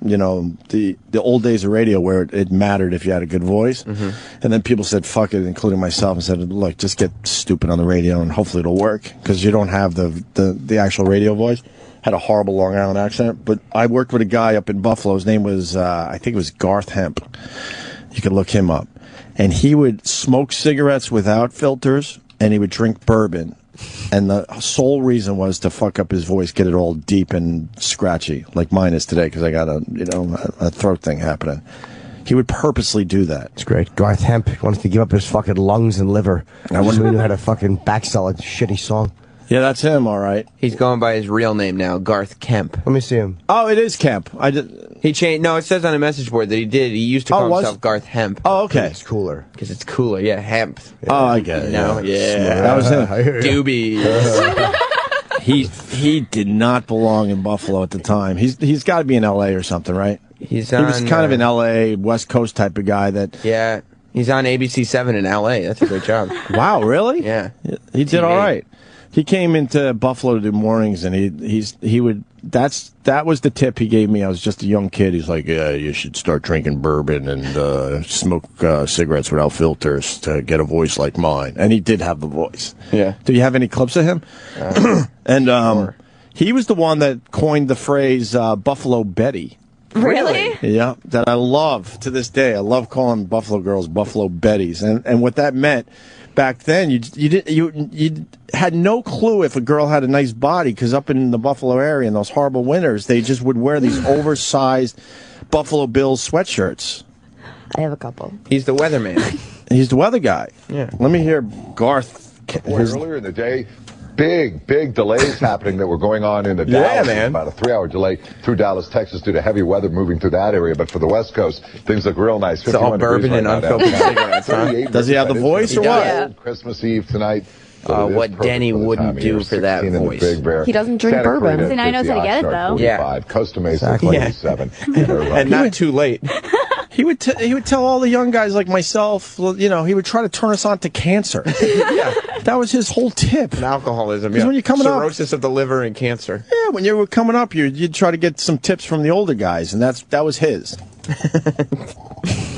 the old days of radio where it mattered if you had a good voice. Mm-hmm. And then people said fuck it, including myself, and said, look, just get stupid on the radio and hopefully it'll work, because you don't have the actual radio voice. Had a horrible Long Island accent, but I worked with a guy up in Buffalo. His name was, I think it was Garth Hemp. You can look him up. And he would smoke cigarettes without filters, and he would drink bourbon. And the sole reason was to fuck up his voice, get it all deep and scratchy, like mine is today, because I got a throat thing happening. He would purposely do that. It's great. Garth Hemp wants to give up his fucking lungs and liver. I wonder if he knew how to fucking backsell a shitty song. Yeah, that's him, all right. He's going by his real name now, Garth Kemp. Let me see him. Oh, it is Kemp. He changed. No, it says on a message board that he did. He used to call himself Garth Hemp. Oh, okay. It's cooler. Because it's cooler. Yeah, hemp. Yeah. Oh, I get it. Yeah. That was him. Doobies. He did not belong in Buffalo at the time. He's got to be in L.A. or something, right? He was kind of an L.A. West Coast type of guy that. Yeah. He's on ABC7 in L.A. That's a great job. Wow, really? Yeah. He did all right. He came into Buffalo to do mornings, and he would that was the tip he gave me. I was just a young kid. He's like, yeah, you should start drinking bourbon and smoke cigarettes without filters to get a voice like mine. And he did have the voice. Yeah. Do you have any clips of him? And he was the one that coined the phrase Buffalo Betty. Really? Yeah, that I love to this day. I love calling Buffalo girls Buffalo Betties, and what that meant back then, you had no clue if a girl had a nice body, because up in the Buffalo area in those horrible winters, they just would wear these oversized Buffalo Bills sweatshirts. I have a couple. He's the weatherman. He's the weather guy. Yeah. Let me hear Garth. Earlier in the day, big delays happening that were going on in the Dallas. Man. About a 3-hour delay through Dallas, Texas, due to heavy weather moving through that area. But for the West Coast, things look real nice. It's all bourbon and unfiltered cigarettes, huh? Does he have the voice or what? Yeah. Christmas Eve tonight. What Denny wouldn't do for that voice. He doesn't drink bourbon. So now he knows how to get it, though. Yeah. Costa Mesa, Exactly. 27. And not too late. He would tell all the young guys like myself, he would try to turn us on to cancer. Yeah. That was his whole tip. And alcoholism, Because when you're coming up, cirrhosis of the liver and cancer. yeah, when you were coming up, you'd try to get some tips from the older guys, and that was his.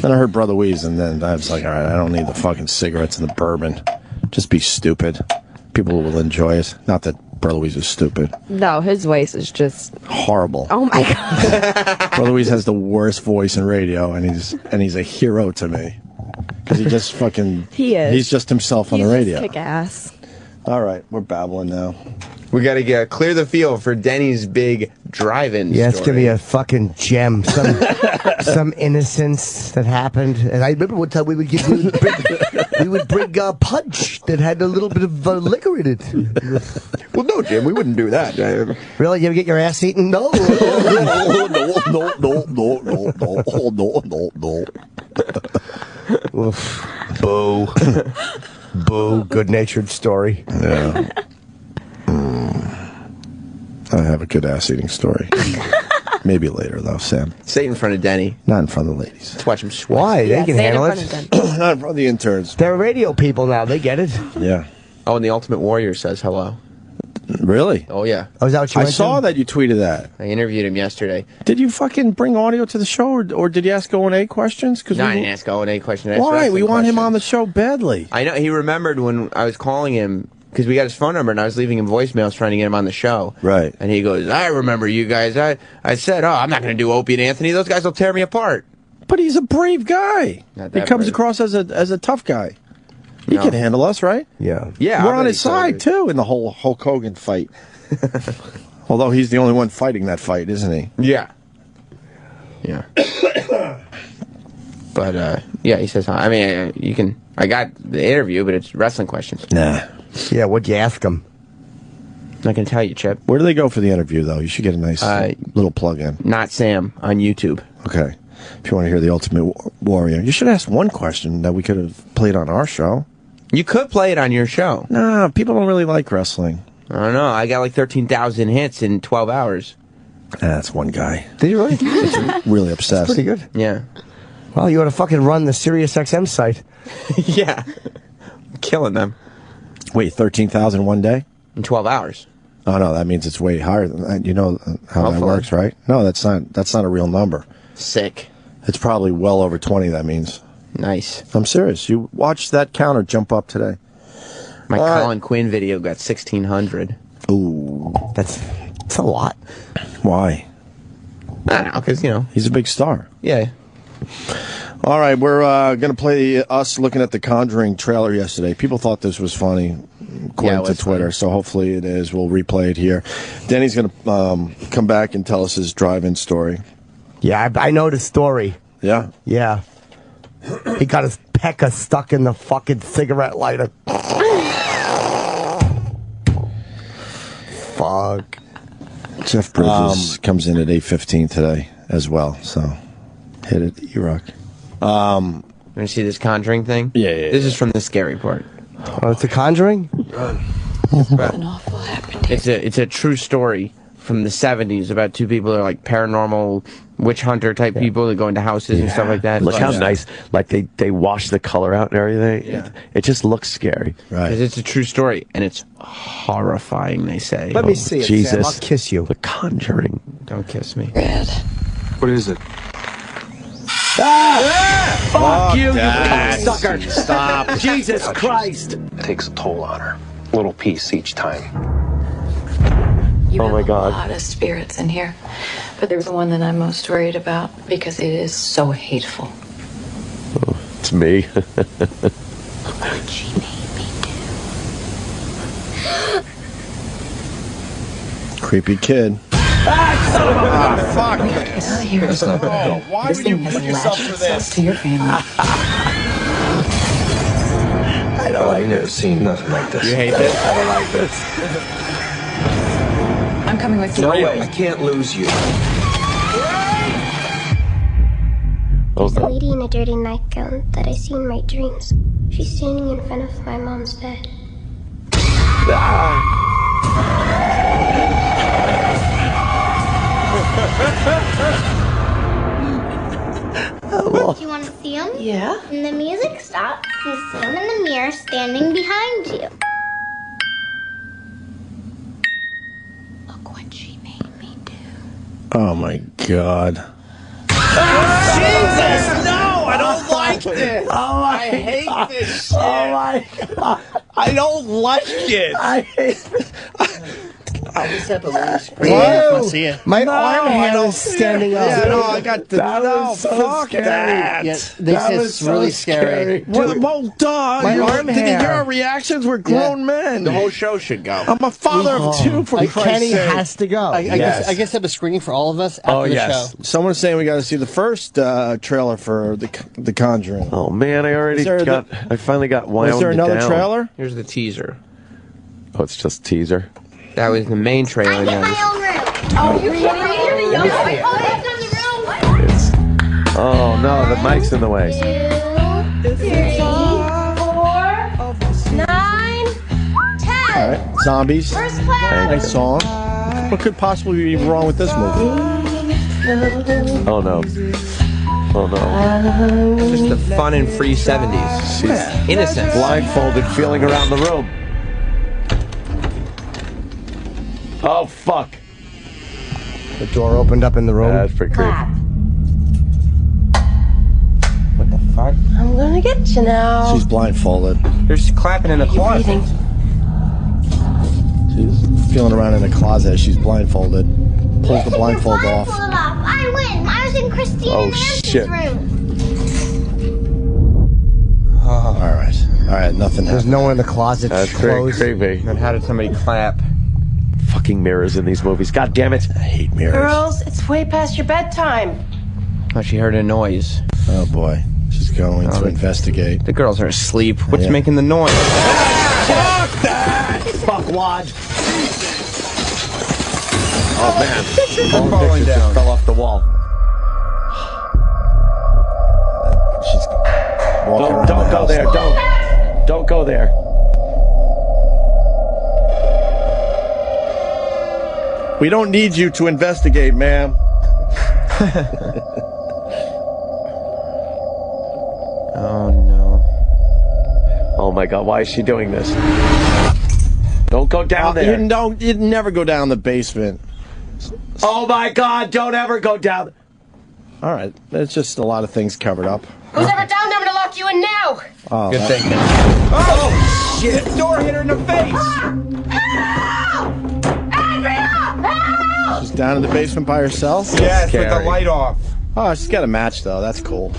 Then I heard Brother Weeze, and then I was like, all right, I don't need the fucking cigarettes and the bourbon. Just be stupid. People will enjoy it. Not that Brother Weeze is stupid. No, his voice is just Horrible. Oh my god. Brother Weeze has the worst voice in radio, and he's a hero to me. Because he just fucking... He is. He's just himself on the radio. Kick ass. All right, we're babbling now. We got to clear the field for Denny's big drive-in Yeah, it's story. gonna be a fucking gem. Some innocence that happened. And I remember one time we would bring punch that had a little bit of liquor in it. Well, no, Jim, we wouldn't do that. Really? You ever get your ass eaten? No. No. Oof. Boo. Boo. Good-natured story. Yeah. I have a good ass-eating story. Maybe later, though, Sam. Say it in front of Denny. Not in front of the ladies. Let's watch him sweat. Why? Yeah, they can say it in handle front it. of them. Not in front of the interns. They're radio people now. They get it. Yeah. Oh, and the Ultimate Warrior says hello. Really? Oh, yeah. Oh, is that what you I went saw to? that you tweeted that. I interviewed him yesterday. Did you fucking bring audio to the show, or did you ask O&A questions? No, I didn't ask O&A questions. I asked Why? wrestling We want him on the questions. show badly. I know. He remembered when I was calling him, because we got his phone number, and I was leaving him voicemails trying to get him on the show. Right. And he goes, I remember you guys. I said, oh, I'm not going to do Opie and Anthony. Those guys will tear me apart. But he's a brave guy. Not He that comes brave. across as a tough guy. He No. can handle us, right? Yeah. Yeah. We're I'll on bet his he side, could. too, in the whole Hulk Hogan fight. Although he's the only one fighting that fight, isn't he? Yeah. Yeah. But, yeah, he says, I mean, you can, I got the interview, but it's wrestling questions. Nah. Yeah, what'd you ask him? I'm not going to tell you, Chip. Where do they go for the interview, though? You should get a nice little plug-in. Not Sam on YouTube. Okay. If you want to hear the Ultimate Warrior. You should ask one question that we could have played on our show. You could play it on your show. Nah, people don't really like wrestling. I don't know. I got like 13,000 hits in 12 hours. That's one guy. Did you really? That's really obsessed. That's pretty good. Yeah. Well, you ought to fucking run the SiriusXM site. Yeah. I'm killing them. Wait, 13,000 one day? In 12 hours. Oh, no, that means it's way higher than that. You know how that Hopefully. works, right? No, that's not a real number. Sick. It's probably well over 20, that means. Nice. I'm serious. You watch that counter jump up today. My Colin Quinn video got 1,600. Ooh. That's a lot. Why? I don't know, because, you know. He's a big star. Yeah. All right, we're going to play us looking at the Conjuring trailer yesterday. People thought this was funny, according to Twitter, funny. so hopefully it is. We'll replay it here. Denny's going to come back and tell us his drive-in story. Yeah, I know the story. Yeah? Yeah. He got his pecker stuck in the fucking cigarette lighter. Fuck. Jeff Bridges comes in at 8:15 today as well, so hit it, E-Rock. Want to see this Conjuring thing? Yeah. This is from the scary part. Oh, it's a Conjuring? It's a true story from the 70s about two people that are like paranormal witch hunter type people that go into houses and stuff like that. Look how nice, like they wash the color out and everything. Yeah. It just looks scary. Because it's a true story, and it's horrifying, they say. Let me see it, Jesus. Sam. I'll kiss you. The Conjuring. Don't kiss me. What is it? Fuck you, Dad. you sucker! Stop. Jesus Christ! It takes a toll on her. A little piece each time. You Oh have my a God. lot of spirits in here, but there's the one that I'm most worried about because it is so hateful. It's me. Creepy kid. Fuck. Get out of here. Why This would you thing has put yourself latched through itself this? to your family. I don't I've never seen nothing like this. You hate this? I don't like this. I'm coming with you. No way. I can't lose you. Those The lady in a dirty nightgown that I see in my dreams. She's standing in front of my mom's bed. Do you want to see him? Yeah. When the music stops, you see him in the mirror standing behind you. Look what she made me do. Oh my God. Jesus! No! I don't like this! I hate this shit! Oh my God. I don't like it! I hate this. I just have a little screen. Whoa. See it. My No, arm I hair don't is standing up. Yeah, no, I got the. That no, was so fuck scary. that. Yeah, this That is was so really scary. Well, duh. My you arm did you hear hair. our reactions? We're grown men. The whole show should go. I'm a father of two, for Christ's Kenny sake. has to go. I guess have a screening for all of us after the show. Someone's saying we got to see the first trailer for the Conjuring. Oh man, I finally got wound. Was there another down. trailer? Here's the teaser. Oh, it's just teaser. That was the main trailer. I get my own room. Oh, you kidding me? You're the young one. Oh, that's on the room. Oh no, the mic's in the way. 2, 3, 4, 9, 10. All right, zombies. First class. Nice song. What could possibly be wrong with this movie? Oh no. Oh no. Just the fun and free 70s. She's innocent. Blindfolded, feeling around the room. Oh fuck! The door opened up in the room. That's pretty creepy. What the fuck? I'm gonna get you now. She's blindfolded. There's clapping in the closet. She's feeling around in the closet. She's blindfolded. Pulls the blindfold off. I win. I was in Christina Nancy's shit. room. All right. Nothing There's happened. no one in the closet. That's pretty Closed. creepy. And how did somebody clap? Fucking mirrors in these movies. God damn it! I hate mirrors. Girls, it's way past your bedtime. Oh, she heard a noise. Oh boy. She's going to investigate. The girls are asleep. What's Yeah. making the noise? Fuck that! Fuck Wad. Oh man! Pictures All are the falling pictures down. just fell off the wall. She's walking around Don't the go house there. now. Don't go there. We don't need you to investigate, ma'am. Oh no. Oh my god! Why is she doing this? Don't go down there. You'd never go down the basement. Oh my god! Don't ever go down. All right. There's just a lot of things covered up. Who's ever down there, I'm gonna lock you in now. Oh, Good that- thing. Oh shit! The door hit her in the face. She's down in the basement by herself? Yeah, it's with the Scary. light off. Oh, she's got a match, though. That's cool.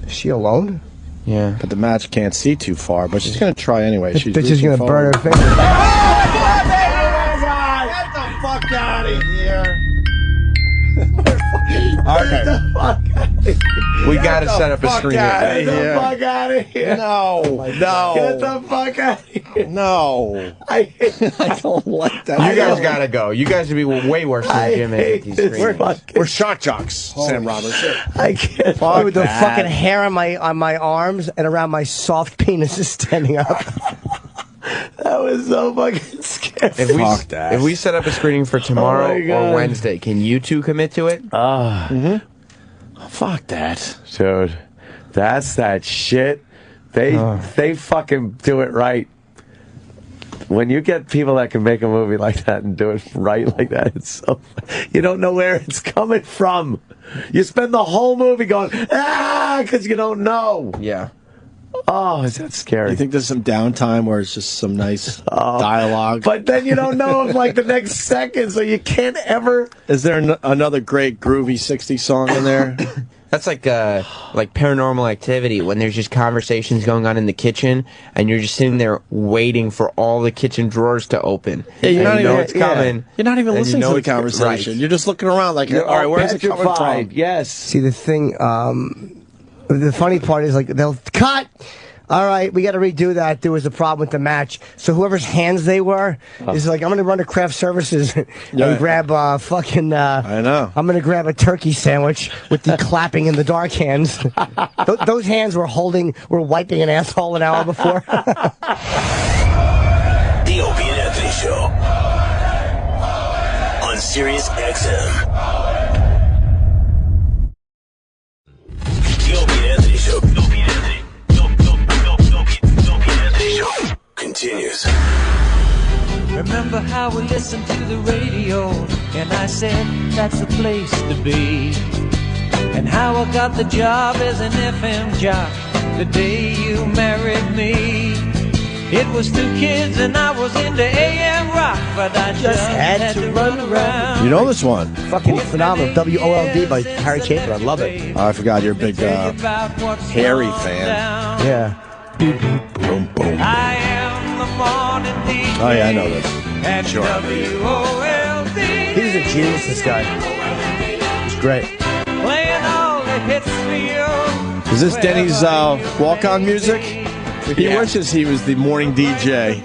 Is she alone? Yeah. But the match can't see too far, but she's going to try anyway. This She's bitch is reaching gonna burn forward. her finger. Get the fuck out of here. Okay. We gotta set up a screen. Get the Fuck out of here. No. No. Get the fuck out of here. No. I don't like that. You guys gotta go. You guys would be way worse than Jim is at these screens. We're shock jocks, Sam Roberts. I can't. Fuck With the that. fucking hair on my arms and around my soft penis is standing up. That was so fucking scary. Fuck that. If we set up a screening for tomorrow or Wednesday, can you two commit to it? Fuck that. Dude, that's that shit. They fucking do it right. When you get people that can make a movie like that and do it right like that, it's so... You don't know where it's coming from. You spend the whole movie going, because you don't know. Yeah. Oh, is that scary? You think there's some downtime where it's just some nice dialogue? But then you don't know if, like, the next second, so you can't ever... Is there another great groovy 60s song in there? That's like Paranormal Activity, when there's just conversations going on in the kitchen, and you're just sitting there waiting for all the kitchen drawers to open. Yeah, you know it's coming. You're not even and listening you know to the it's conversation. right. You're just looking around like, all right, where's it coming from? Yes. See, the thing, the funny part is, like, they'll cut. All right, we got to redo that. There was a problem with the match. So whoever's hands they were is like, I'm going to run to craft services and grab fucking... I know. I'm going to grab a turkey sandwich with the clapping in the dark hands. Those hands were wiping an asshole an hour before. The Opie and Anthony Show on Sirius XM. The Opie and Anthony Show. Continues. Remember how we listened to the radio, and I said that's the place to be. And how I got the job as an FM jock the day you married me. It was 2 kids and I was into AM rock, but I just had to run around. You know this one? Fucking phenomenal. WOLD by Harry Chapin. I love it. I forgot you're a big Harry fan. Yeah. Boom, boom. I am the morning DJ. Oh, yeah, I know this. And Sure. WOLD. He's a genius, this guy. He's great. Playing all the hits for you. Is this Denny's walk-on music? He wishes he was the morning DJ.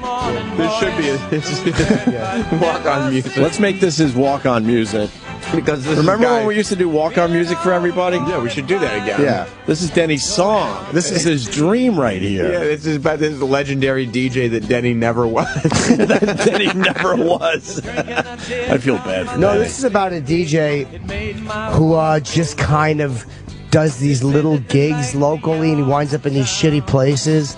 This should be his walk-on music. Let's make this his walk-on music. Because remember when we used to do walk-on music for everybody? Yeah, we should do that again. Yeah, this is Denny's song. This is his dream right here. Yeah, this is about this legendary DJ that Denny never was. That Denny never was. I feel bad for No, Denny. this is about a DJ who just kind of does these little gigs locally, and he winds up in these shitty places.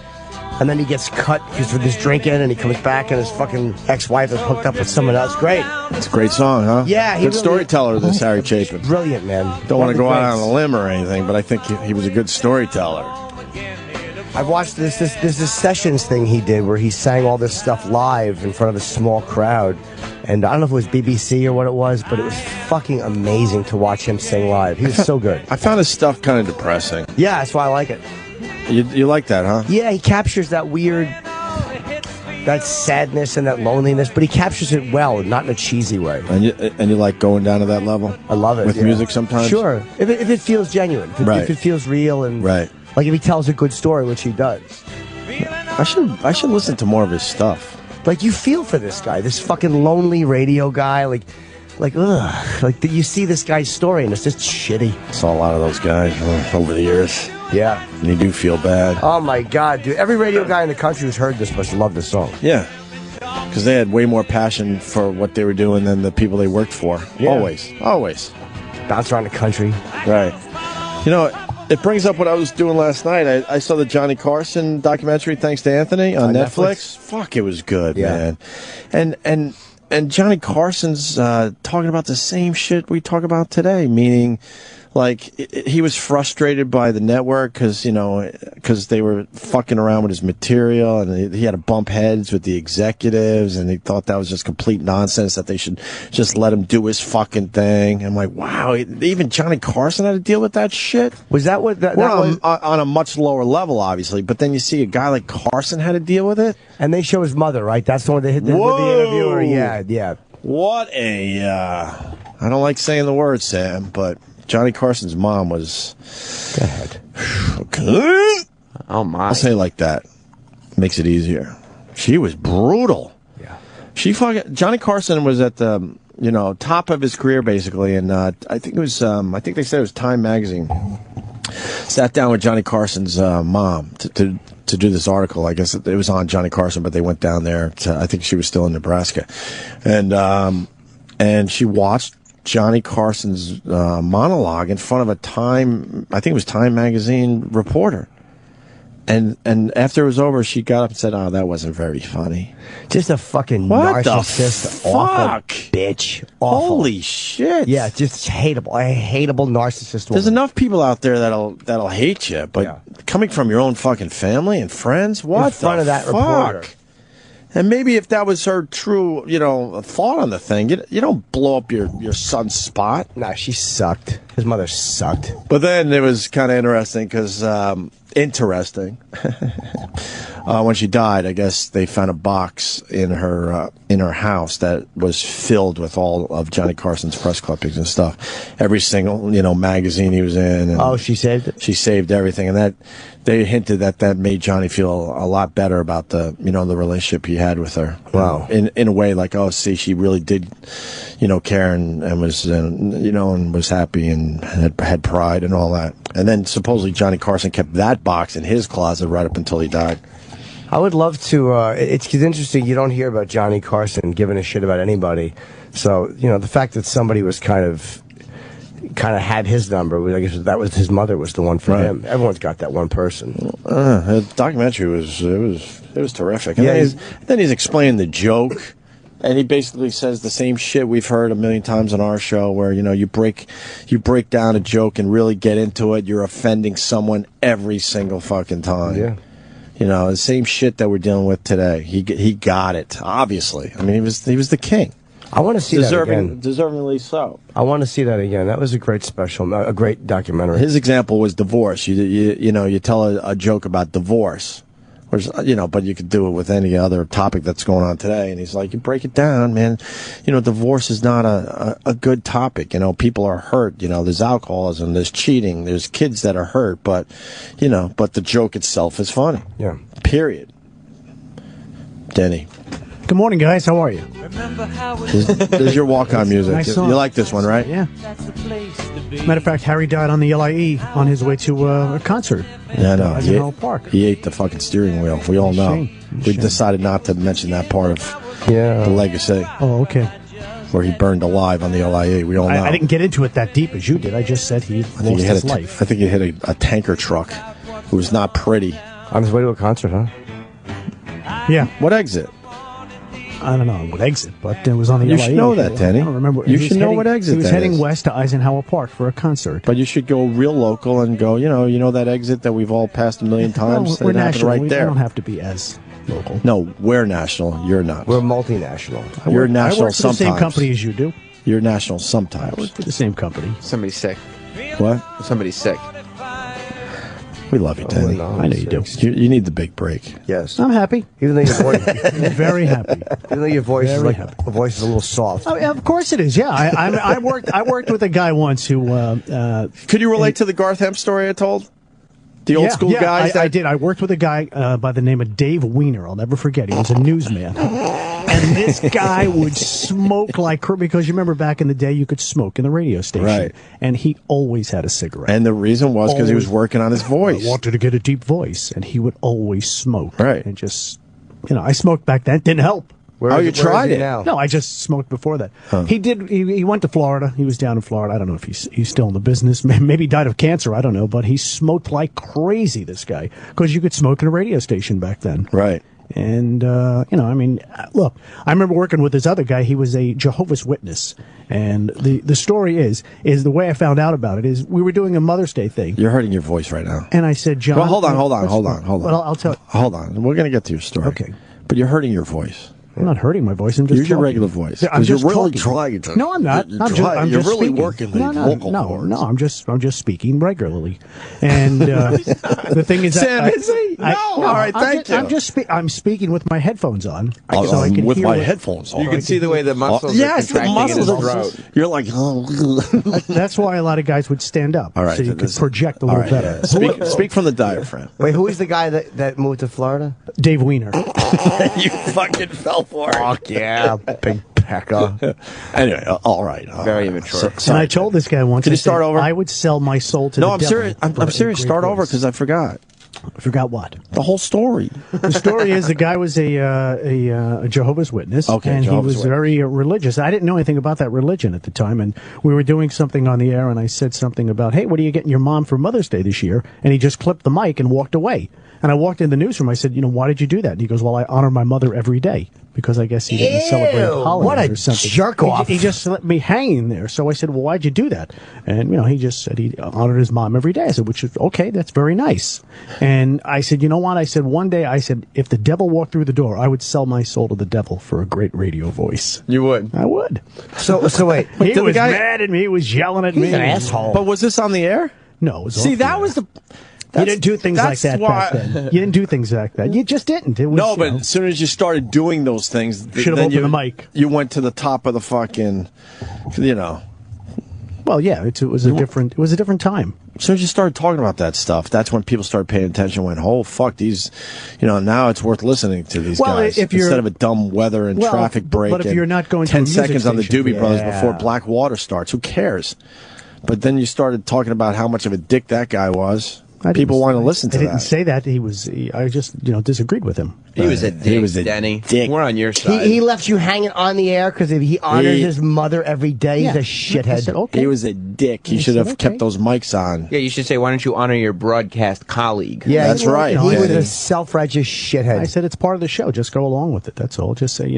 And then he gets cut because of this drinking, and he comes back, and his fucking ex-wife is hooked up with someone else. Great. It's a great song, huh? Yeah, he good really- storyteller, this Harry Chapin. Brilliant, man. Don't want to One go of the out on greats. a limb or anything, but I think he was a good storyteller. I've watched this sessions thing he did where he sang all this stuff live in front of a small crowd. And I don't know if it was BBC or what it was, but it was fucking amazing to watch him sing live. He was so good. I found his stuff kind of depressing. Yeah, that's why I like it. You like that, huh? Yeah, he captures that weird, that sadness and that loneliness, but he captures it well, not in a cheesy way. And you like going down to that level? I love it. With yeah. music sometimes? Sure. If it feels genuine. If it feels real and... Right. Like if he tells a good story, which he does. I should listen to more of his stuff. Like you feel for this guy, this fucking lonely radio guy, like ugh. Like you see this guy's story and it's just shitty. Saw a lot of those guys over the years. Yeah. And you do feel bad. Oh my God, dude. Every radio guy in the country who's heard this must love this song. Yeah. Because they had way more passion for what they were doing than the people they worked for. Yeah. Always. Bounce around the country. Right. You know, it brings up what I was doing last night. I saw the Johnny Carson documentary, Thanks to Anthony, on Netflix. Fuck, it was good, man. And Johnny Carson's talking about the same shit we talk about today, meaning, like, he was frustrated by the network because they were fucking around with his material, and he had to bump heads with the executives, and he thought that was just complete nonsense, that they should just let him do his fucking thing. I'm like, wow, even Johnny Carson had to deal with that shit? Was that what that was? On a much lower level, obviously, but then you see a guy like Carson had to deal with it? And they show his mother, right? That's the one they hit with the interviewer. Yeah. What a... I don't like saying the word, Sam, but... Johnny Carson's mom was... Go ahead. Okay. Oh, my. I'll say it like that. Makes it easier. She was brutal. Yeah. Johnny Carson was at the, top of his career, basically, and I think it was, I think they said it was Time Magazine. Sat down with Johnny Carson's mom to do this article. I guess it was on Johnny Carson, but they went down there I think she was still in Nebraska, and she watched Johnny Carson's monologue in front of a Time magazine reporter. And after it was over, she got up and said, "Oh, that wasn't very funny." Just a fucking what narcissist, the awful fuck? bitch. Awful. Holy shit! Yeah, just hateable. A hateable narcissist. There's woman. enough people out there that'll hate you, but coming from your own fucking family and friends, what in front the of that fuck? reporter. And maybe if that was her true, thought on the thing, you don't blow up your son's spot. Nah, she sucked. His mother sucked. But then it was kind of interesting because when she died, I guess they found a box in her house that was filled with all of Johnny Carson's press clippings and stuff. Every single magazine he was in. And she saved it. She saved everything, and that they hinted that made Johnny feel a lot better about the the relationship he had with her. Wow. In a way, like, oh, see, she really did care and was and was happy and had pride and all that. And then supposedly Johnny Carson kept that box in his closet right up until he died. I would love to. It's interesting. You don't hear about Johnny Carson giving a shit about anybody. So the fact that somebody was kind of had his number. I guess that was his mother was the one for him. Everyone's got that one person. The documentary was terrific. And then he's explaining the joke. And he basically says the same shit we've heard a million times on our show, where you break down a joke and really get into it. You're offending someone every single fucking time. Yeah, the same shit that we're dealing with today. He got it. Obviously, I mean he was the king. I want to see that again. Deservingly so. I want to see that again. That was a great special, a great documentary. His example was divorce. You tell a joke about divorce. But you could do it with any other topic that's going on today. And he's like, you break it down, man. Divorce is not a good topic. People are hurt. There's alcoholism, there's cheating, there's kids that are hurt. But the joke itself is funny. Yeah. Period. Denny. Good morning, guys. How are you? There's your walk-on music. Nice You song. like this one, right? Yeah. Matter of fact, Harry died on the LIE on his way to a concert. Yeah, I know. Eisenhower Park. He ate the fucking steering wheel. We all know. Shame. We decided not to mention that part of the legacy. Oh, okay. Where he burned alive on the LIE. We all know. I didn't get into it that deep as you did. I just said he lost his life. I think he hit a tanker truck. It was not pretty. On his way to a concert, huh? Yeah. What exit? I don't know what exit, but it was on the You LIE. should know that, Denny. I don't remember. You should know what exit He was that heading is. west to Eisenhower Park for a concert. But you should go real local and go, you know that exit that we've all passed a million times? We're That happened national. right We there. don't have to be as local. No, we're national. You're not. We're multinational. You're national I work for the sometimes. same company as you do. You're national sometimes. I work for the same company. Somebody's sick. What? Somebody's sick. We love you, Denny. I know you do. You need the big break. Yes. I'm happy. Even though your voice, Very happy. even though your voice is Very like a voice is a little soft. Oh, yeah, of course it is. Yeah, I worked with a guy once who. Could you relate to the Garth Hemp story I told? The old school guys? I did. I worked with a guy by the name of Dave Weiner. I'll never forget. He was a newsman. And this guy would smoke like crazy, because you remember back in the day you could smoke in the radio station. Right. And he always had a cigarette. And the reason was because he was working on his voice. I wanted to get a deep voice, and he would always smoke. Right. And just, I smoked back then. Didn't help. You tried it? Now? No, I just smoked before that. Huh. He did. He went to Florida. He was down in Florida. I don't know if he's still in the business. Maybe he died of cancer. I don't know. But he smoked like crazy, this guy, because you could smoke in a radio station back then. Right. And, look, I remember working with this other guy. He was a Jehovah's Witness. And the story is the way I found out about it is we were doing a Mother's Day thing. You're hurting your voice right now. And I said, John. Well, hold on. Well, I'll tell you. Hold on. We're going to get to your story. Okay. But you're hurting your voice. I'm not hurting my voice. I'm just Use your talking. regular voice. I'm just you're really talking. trying to. No, I'm not. You're I'm you're just really speaking. working the vocal cords. No, I'm just speaking regularly. And the thing is, Sam, is he? No. All right, thank you. I'm speaking with my headphones on, so I can with hear my what- headphones on. You can see the way the muscles yes, are the contracting muscles. in his throat. You're like, That's why a lot of guys would stand up, all right, so you could project a all little right, better. yeah. Speak from the diaphragm. Wait, who is the guy that moved to Florida? Dave Weiner. You fucking fell for it. Fuck yeah, big pecker. Anyway, all right. Very immature. And I told this guy once. Can I you start said, over? I would sell my soul to No, the I'm devil. serious. I'm for a serious. great Start over voice. because I forgot. I forgot what. The whole story. The story is the guy was a Jehovah's Witness, Okay, and Jehovah's he was Witness. very religious. I didn't know anything about that religion at the time, and we were doing something on the air, and I said something about, hey, what are you getting your mom for Mother's Day this year? And he just clipped the mic and walked away. And I walked in the newsroom. I said, why did you do that? And he goes, well, I honor my mother every day. Because I guess he didn't celebrate holidays what a or something. jerk off. He just let me hanging there. So I said, well, why'd you do that? And, he just said he honored his mom every day. I said, which is, okay, that's very nice. And I said, you know what? I said, one day, if the devil walked through the door, I would sell my soul to the devil for a great radio voice. You would? I would. So wait. He was mad at me. He was yelling at me. He's an asshole. But was this on the air? No, it was See, off that the was air. the... You didn't do things like that back then. You didn't do things like that. You just didn't. It was, No, but as soon as you started doing those things, Should have then opened the mic. You went to the top of the fucking, Well, yeah, it was a different time. As soon as you started talking about that stuff, that's when people started paying attention. Went, oh fuck, these, now it's worth listening to these guys if you're, instead of a dumb weather and traffic break. But if and you're not going to 10 a music seconds on the station, Doobie Brothers before Black Water starts, who cares? But then you started talking about how much of a dick that guy was. People want to listen to I that. didn't say that. I just disagreed with him. He was a dick, He was a Denny. dick. We're on your side. He left you hanging on the air because he honors his mother every day. He's a shithead. I said, okay. He was a dick. He should have kept those mics on. Yeah, you should say, why don't you honor your broadcast colleague? Yeah, that's right. He was Denny. a self-righteous shithead. I said it's part of the show. Just go along with it. That's all. Just say,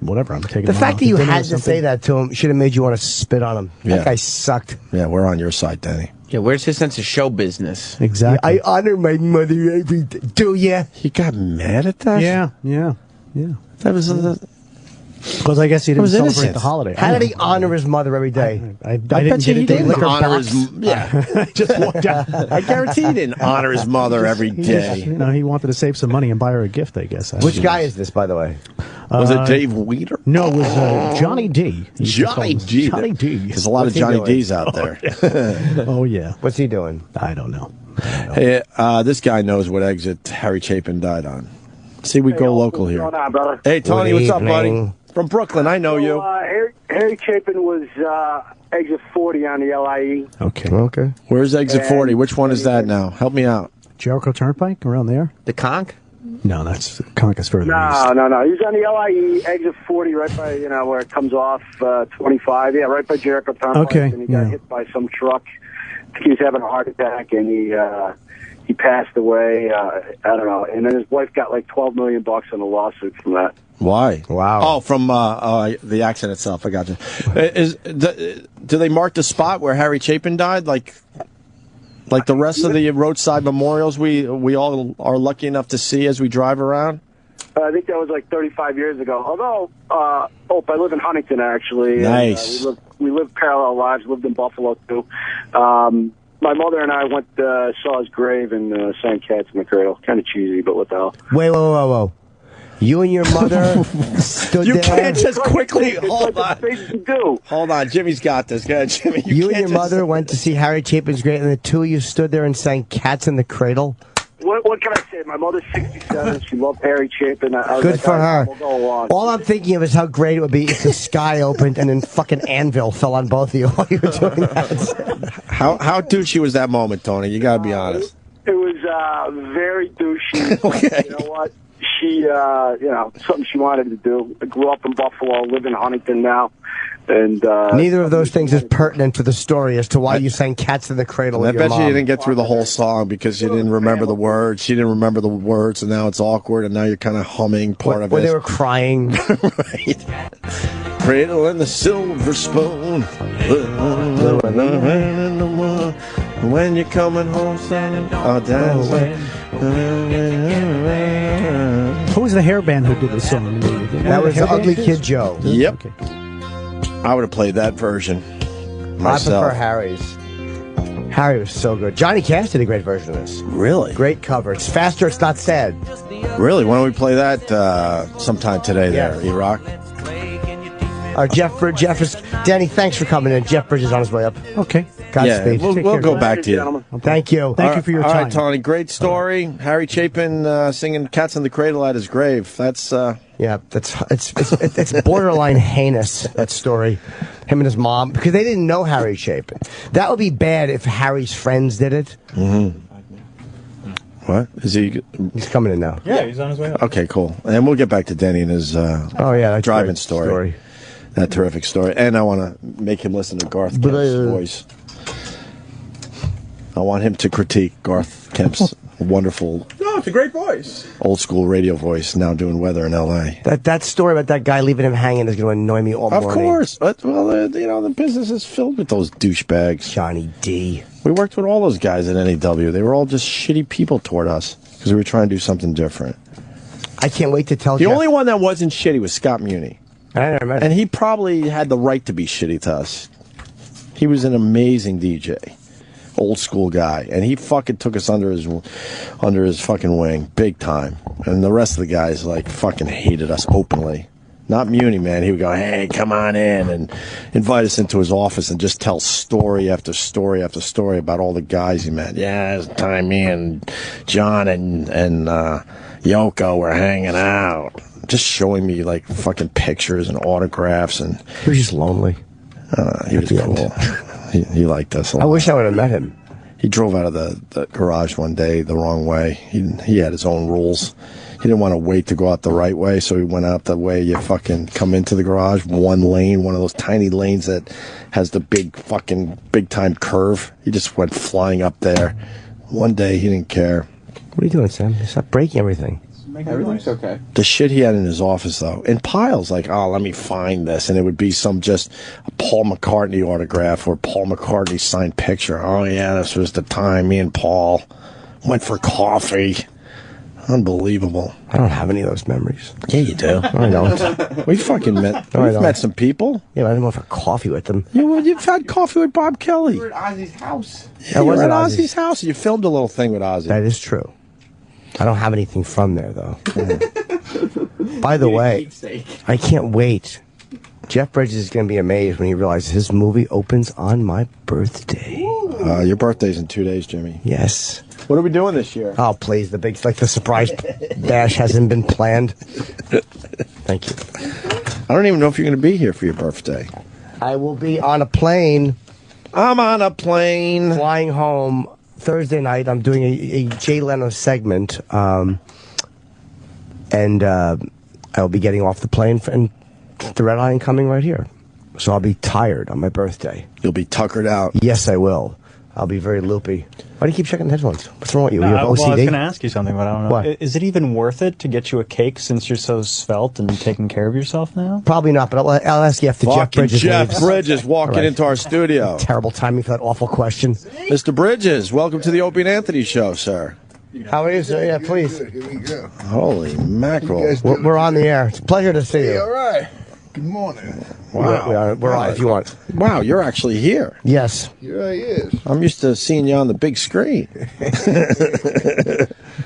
whatever. I'm taking The him fact out that you to dinner or had to say something. that to him should have made you want to spit on him. Yeah. That guy sucked. Yeah, we're on your side, Denny. Yeah, where's his sense of show business? Exactly. I honor my mother every day. Do ya? He got mad at that? Yeah. That was... Because I guess he didn't was celebrate innocent. the holiday. How did he honor his mother every day? I bet didn't you get he into the didn't liquor honor box. his... Yeah. Just walked out. I guarantee he didn't honor his mother every He just, day. he wanted to save some money and buy her a gift, I guess. Which guy is this, by the way? Was it Dave Weeder? No, it was Johnny D. He used to call Johnny him D. Johnny D. There's a lot What's of he Johnny doing? D's out there. Oh, yeah. What's he doing? I don't know. Hey, this guy knows what exit Harry Chapin died on. See, we go local here. What's going on, brother? Hey, Tony, Good what's up, buddy? evening. From Brooklyn, I know you. Harry Chapin was exit 40 on the LIE. Okay. Where's exit 40? Which one is that now? Help me out. Jericho Turnpike, around there? The conch? No, that's Conca's further east. No. He's on the LIE, exit 40, right by, where it comes off 25. Yeah, right by Jericho Turnpike. Okay, And he got hit by some truck. I think he was having a heart attack, and he passed away. I don't know. And then his wife got like $12 million in a lawsuit from that. Why? Wow. Oh, from the accident itself. I got you. Do they mark the spot where Harry Chapin died? Like the rest of the roadside memorials we all are lucky enough to see as we drive around? I think that was like 35 years ago. Although, I live in Huntington, actually. Nice. And, we live parallel lives, lived in Buffalo, too. My mother and I went saw his grave and sang Cats in the Cradle. Kind of cheesy, but what the hell. Wait, whoa. You and your mother stood You there. can't just quickly hold on. Do. Hold on, Jimmy's got this. Go ahead, Jimmy. You and can't your mother went to see Harry Chapin's grave, and the two of you stood there and sang Cats in the Cradle? What can I say? My mother's 67. She loved Harry Chapin. I was Good like, for all right, her. We'll go along. All I'm thinking of is how great it would be if the sky opened and then fucking anvil fell on both of you while you were doing that. How douchey was that moment, Tony? You got to be honest. It was very douchey. Okay. You know what? She, something she wanted to do. I grew up in Buffalo, live in Huntington now. And Neither of those things is pertinent to the story as to why you sang Cats in the Cradle I with your bet mom. you didn't get through the whole song because you didn't remember the words. She didn't remember the words, and now it's awkward, and now you're kind of humming part of it. Where they were crying. Right. Cradle and the silver spoon. When you're coming home, son. Oh, Who was the hair band who did the song? That was Ugly Kid Joe. Yep. I would have played that version myself. I prefer Harry's. Harry was so good. Johnny Cash did a great version of this. Really? Great cover. It's faster, it's not sad. Really? Why don't we play that sometime today there, E-Rock? Jeff is... Danny, thanks for coming in. Jeff Bridges on his way up. Okay. Godspeed. Yeah, we'll go back to you. Thank you. Thank you for your All time. right, Tony. Great story. Harry Chapin singing "Cats in the Cradle" at his grave. That's yeah. It's borderline heinous. That story. Him and his mom, because they didn't know Harry Chapin. That would be bad if Harry's friends did it. Mm-hmm. What? Is he? He's coming in now. Yeah, he's on his way up. Okay, cool. And we'll get back to Denny and his driving story. That terrific story. And I want to make him listen to Garth Kemp's voice. I want him to critique Garth Kemp's wonderful, No, it's a great voice. old school radio voice, now doing weather in L.A. That story about that guy leaving him hanging is going to annoy me all morning. Of course. But, well, the business is filled with those douchebags. Johnny D. We worked with all those guys at NEW. They were all just shitty people toward us because we were trying to do something different. I can't wait to tell The Jeff. only one that wasn't shitty was Scott Muni. I remember. And he probably had the right to be shitty to us. He was an amazing DJ. Old school guy. And he fucking took us under his fucking wing. Big time. And the rest of the guys, like, fucking hated us openly. Not Muni, man. He would go, hey, come on in, and invite us into his office and just tell story after story after story about all the guys he met. Yeah, it's the time me and John and Yoko were hanging out. Just showing me, like, fucking pictures and autographs. And he was just lonely. He was cool. He liked us a lot. I wish I would have met him. He drove out of the garage one day the wrong way. He had his own rules. He didn't want to wait to go out the right way, so he went out the way you fucking come into the garage. One lane, one of those tiny lanes that has the big time curve. He just went flying up there. One day, he didn't care. What are you doing, Sam? Stop breaking everything. Everything's okay. The shit he had in his office, though, in piles, like, oh, let me find this. And it would be just a Paul McCartney autograph or Paul McCartney signed picture. Oh, yeah, this was the time me and Paul went for coffee. Unbelievable. I don't have any of those memories. Yeah, you do. I don't. We fucking met. We've met some people. Yeah, but I didn't go for coffee with them. Yeah, well, you've had coffee with Bob Kelly. You were at Ozzy's house. Yeah, you were at Ozzy's house. You filmed a little thing with Ozzy. That is true. I don't have anything from there, though. By the way, I can't wait. Jeff Bridges is going to be amazed when he realizes his movie opens on my birthday. Your birthday's in 2 days, Jimmy. Yes. What are we doing this year? Oh, please. The surprise bash hasn't been planned. Thank you. I don't even know if you're going to be here for your birthday. I will be on a plane. I'm on a plane. Flying home Thursday night. I'm doing a Jay Leno segment. And I'll be getting off the plane and the red eye and coming right here. So I'll be tired on my birthday. You'll be tuckered out. Yes, I will. I'll be very loopy. Why do you keep checking the headphones? What's wrong with you? You have OCD? Well, I was going to ask you something, but I don't know. What? Is it even worth it to get you a cake since you're so svelte and taking care of yourself now? Probably not, but I'll ask you after Jeff Bridges Jeff Bridges walking into our studio. Terrible timing for that awful question. Mr. Bridges, welcome to the Opie and Anthony show, sir. How are you, sir? Yeah, please. Here we go. Holy mackerel. We're on the air. It's a pleasure to see you. All right. Good morning. Wow. We're on if you want. Wow, you're actually here. Yes. Here I is. I'm used to seeing you on the big screen.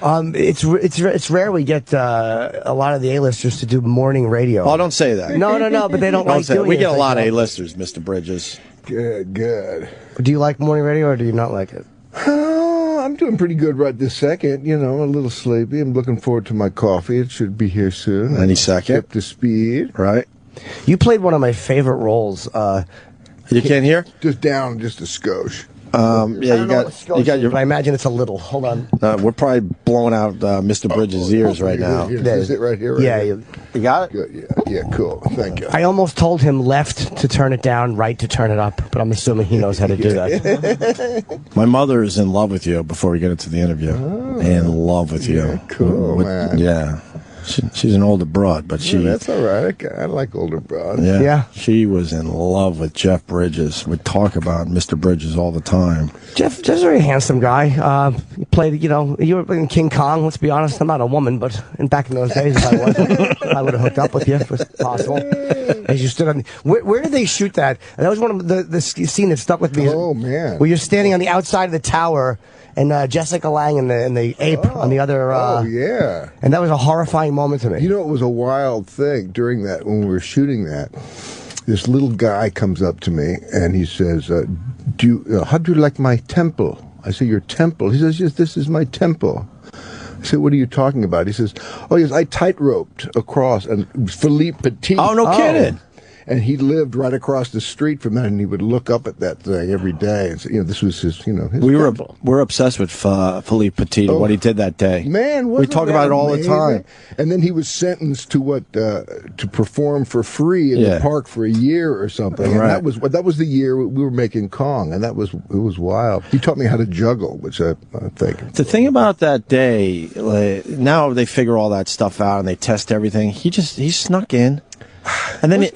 It's rare we get a lot of the A-listers to do morning radio. Oh, don't say that. No, but they don't like doing it. We get a lot of A-listers, Mr. Bridges. Good. Do you like morning radio or do you not like it? I'm doing pretty good right this second. You know, a little sleepy. I'm looking forward to my coffee. It should be here soon. Any second. Up to speed. Right. You played one of my favorite roles. You can't hear? Just down, just a skosh. Yeah, you got your. But I imagine it's a little. Hold on. We're probably blowing out Mr. Bridges' ears right now. Here, is it right here? Yeah, here? You got it. Good, yeah, cool. Thank you. I almost told him left to turn it down, right to turn it up, but I'm assuming he knows how to do that. My mother is in love with you. Before we get into the interview, in love with you. Yeah, cool, man. Yeah. She's an older broad, but she... Yeah, that's all right. I like older broads. Yeah. She was in love with Jeff Bridges. We talk about Mr. Bridges all the time. Jeff's a very handsome guy. You played, you were in King Kong. Let's be honest, I'm not a woman, but back in those days, if I was, I would have hooked up with you if it was possible. As you stood on... Where did they shoot that? That was one of the scene that stuck with me. Oh, man. Where you're standing on the outside of the tower... And Jessica Lange and the ape on the other... yeah. And that was a horrifying moment to me. You know, it was a wild thing during that, when we were shooting that. This little guy comes up to me, and he says, how do you like my temple? I say, your temple? He says, yes, this is my temple. I said, what are you talking about? He says, oh, yes, I tight-roped across, and Philippe Petit. Oh, no kidding. And he lived right across the street from that, and he would look up at that thing every day and say, this was his, his we're obsessed with Philippe Petit, what he did that day. Man, we talk about it all the time. And then he was sentenced to to perform for free in the park for a year or something. And that was the year we were making Kong, and it was wild. He taught me how to juggle, which I think. The thing about that day, now they figure all that stuff out and they test everything. He snuck in. And then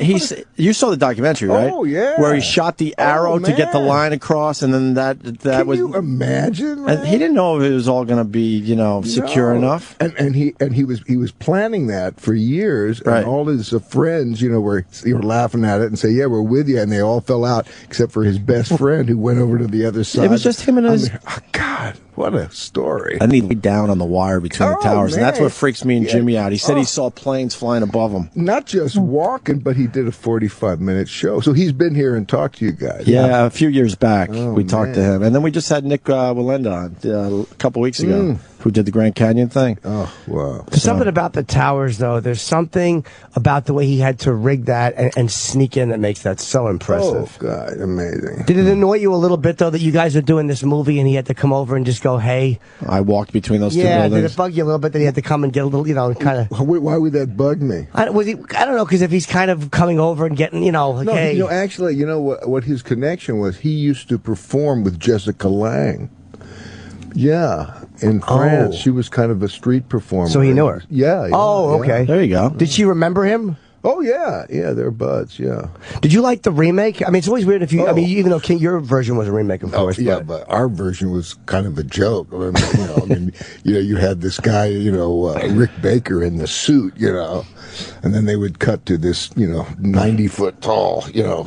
you saw the documentary, right? Oh, yeah. Where he shot the arrow to get the line across, and then that was. Can you imagine? And he didn't know if it was all going to be, secure enough. And he was planning that for years, and all his friends, were laughing at it and say, "Yeah, we're with you," and they all fell out except for his best friend who went over to the other side. It was just him and his. God, what a story! And he laid down on the wire between the towers, and that's what freaks me and Jimmy out. He said he saw planes flying above him. Not just walking, but he did a 45-minute show. So he's been here and talked to you guys. Yeah, a few years back we talked to him, and then we just had Nick Wallenda on a couple weeks ago, who did the Grand Canyon thing. Oh, wow! There's something about the towers, though. There's something about the way he had to rig that and sneak in that makes that so impressive. Oh, God, amazing! Did it annoy you a little bit though that you guys are doing this movie and he had to come over and just go, "Hey"? I walked between those two buildings. Yeah, did it bug you a little bit that he had to come and get a little, kind of? Why would that bug me? I don't know, because if he's kind of coming over and getting, hey. Actually, what his connection was, he used to perform with Jessica Lange. Yeah, in France. She was kind of a street performer. So he knew her? Yeah. Oh, okay. There you go. Did she remember him? Oh, yeah. Yeah, they're buds, yeah. Did you like the remake? I mean, it's always weird if you... I mean, even though your version was a remake, of course. Yeah, but our version was kind of a joke. You had this guy, Rick Baker in the suit, and then they would cut to this, 90-foot tall,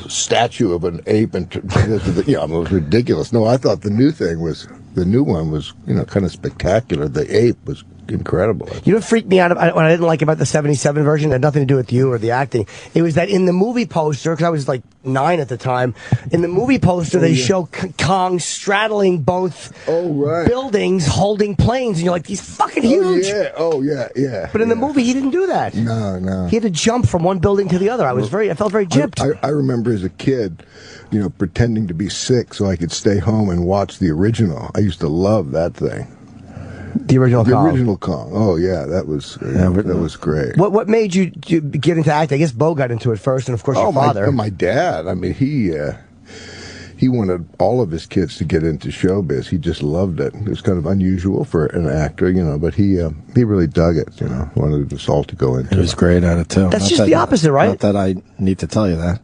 statue of an ape, and it was ridiculous. No, I thought the new one was, kind of spectacular. The ape was incredible. You know what freaked me out what I didn't like about the 77 version? It had nothing to do with you or the acting. It was that in the movie poster, because I was like 9 at the time, in the movie poster they show Kong straddling both buildings holding planes, and you're like, he's fucking huge. Oh yeah. But in the movie he didn't do that. No. He had to jump from one building to the other. I felt very gypped. I remember as a kid, pretending to be sick so I could stay home and watch the original. I used to love that thing. The original Kong. The original Kong. Oh yeah, that was great. What made you get into acting? I guess Bo got into it first, and of course your father. My dad. I mean, he wanted all of his kids to get into showbiz. He just loved it. It was kind of unusual for an actor, but he really dug it. Wanted us all to go into it. He was great at it too. That's just the opposite, right? Not that I need to tell you that.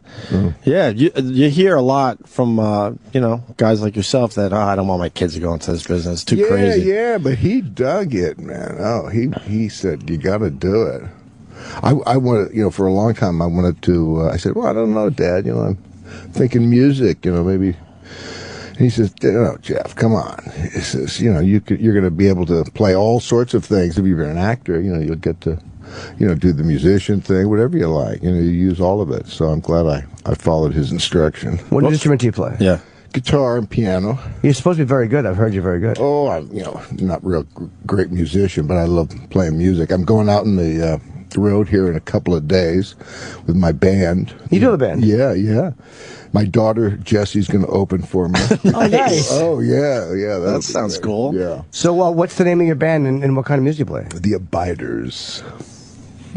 Yeah, you hear a lot from guys like yourself that I don't want my kids to go into this business. It's too crazy. Yeah, but he dug it, man. Oh, he said you got to do it. I wanted, for a long time I wanted to. I said, well, I don't know, Dad. I'm thinking music, maybe. And he says, Jeff, come on. He says, you're going to be able to play all sorts of things. If you're an actor, you'll get to, do the musician thing, whatever you like. You use all of it. So I'm glad I followed his instruction. What instrument do you play? Yeah. Guitar and piano. You're supposed to be very good. I've heard you're very good. Oh, I'm, not real great musician, but I love playing music. I'm going out in the road here in a couple of days with my band. You do have a band? Yeah. My daughter Jessie's going to open for me. Oh, nice. Oh, yeah. That sounds cool. Yeah. So, what's the name of your band and what kind of music you play? The Abiders.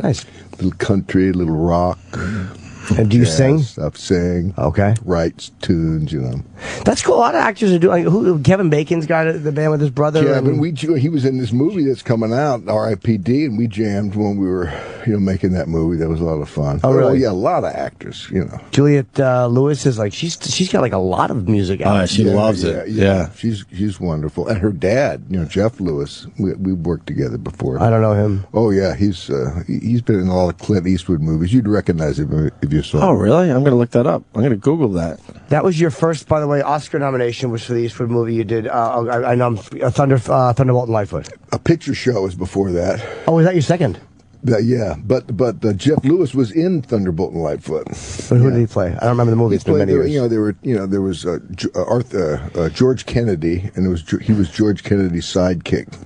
Nice. Little country, little rock. And do you sing? I sing. Okay. Write tunes, That's cool. A lot of actors are doing. Kevin Bacon's got the band with his brother. Kevin, he was in this movie that's coming out, R.I.P.D, and we jammed when we were, making that movie. That was a lot of fun. Oh, really? Yeah, a lot of actors, Juliette Lewis is she's got a lot of music out. Oh, she loves it. Yeah. She's wonderful. And her dad, Jeff Lewis, we worked together before. I don't know him. Oh yeah, he's been in all the Clint Eastwood movies. You'd recognize him if you saw him. Oh really? I'm gonna look that up. I'm gonna Google that. That was your first, by the way, Oscar nomination was for the Eastwood movie you did. I know, Thunderbolt and Lightfoot. A Picture Show was before that. Oh, was that your second? Yeah, but Jeff Lewis was in Thunderbolt and Lightfoot. But who did he play? I don't remember the movie. It's been many years. There was George Kennedy, and he was George Kennedy's sidekick.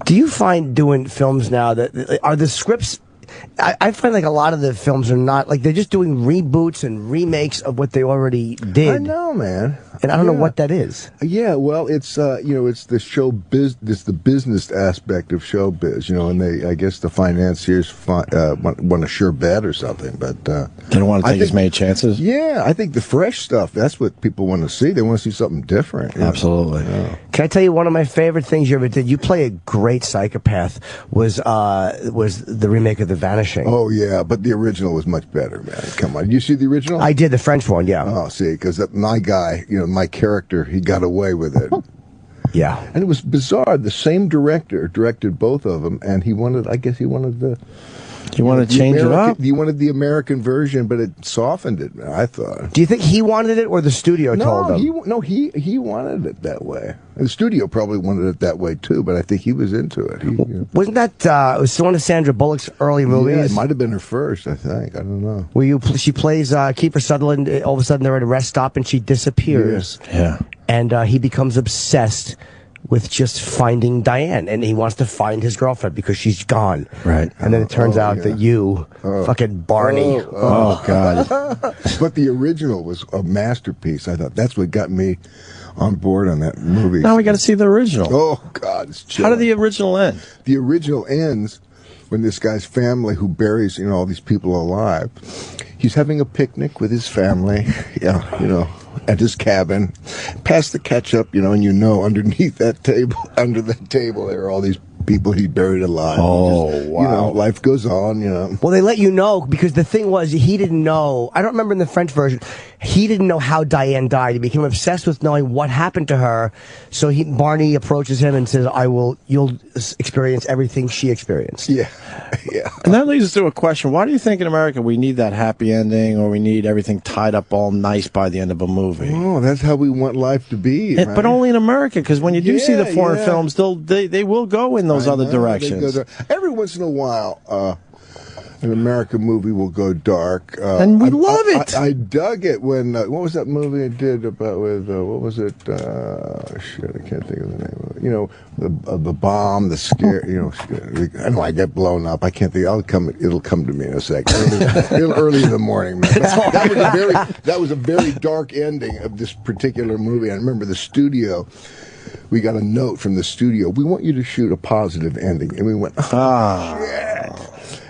Do you find doing films now that are the scripts? I find like a lot of the films are not like they're just doing reboots and remakes of what they already did. I know, man. And I don't know what that is. Yeah, well, it's it's the it's the business aspect of showbiz, and I guess the financiers want a sure bet or something, but they don't want to take as many chances. Yeah, I think the fresh stuff, that's what people want to see. They want to see something different. Absolutely. Can I tell you one of my favorite things you ever did? You play a great psychopath. Was the remake of The Vanishing? Oh yeah, but the original was much better, man. Come on, you see the original? I did, the French one. Yeah. Oh, see, because my guy, my character, he got away with it. Yeah. And it was bizarre. The same director directed both of them, and he wanted to change it up? He wanted the American version, but it softened it, I thought. Do you think he wanted it or the studio told him? He wanted it that way. And the studio probably wanted it that way, too, but I think he was into it. Wasn't that it was one of Sandra Bullock's early movies? Yeah, it might have been her first, I think. I don't know. Where she plays Kiefer Sutherland, all of a sudden they're at a rest stop and she disappears. Yeah. And he becomes obsessed with just finding Diane, and he wants to find his girlfriend because she's gone. Right. And then it turns out that you, fucking Barney. Oh, God. But the original was a masterpiece. I thought that's what got me on board on that movie. Now we got to see the original. Oh, God. It's chilling. How did the original end? The original ends when this guy's family, who buries, all these people alive, he's having a picnic with his family, at his cabin, pass the ketchup, and underneath that table, under that table, there are all these people he buried alive. Oh, just, wow. Life goes on, Well, they let you know, because the thing was, he didn't know, I don't remember in the French version, he didn't know how Diane died. He became obsessed with knowing what happened to her, so Barney approaches him and says, you'll experience everything she experienced. Yeah, yeah. And that leads us to a question. Why do you think in America we need that happy ending, or we need everything tied up all nice by the end of a movie? Oh, that's how we want life to be. Right? But only in America, because when you do see the foreign films, they will go in those other directions. Every once in a while, an American movie will go dark. And we love it. I dug it when, what was that movie I did about what was it? Shit, I can't think of the name of it. The bomb, the scare, I know I get blown up. I can't think, it'll come to me in a second. Early in the morning, man. That was a very dark ending of this particular movie. I remember the studio. We got a note from the studio. We want you to shoot a positive ending. And we went, shit.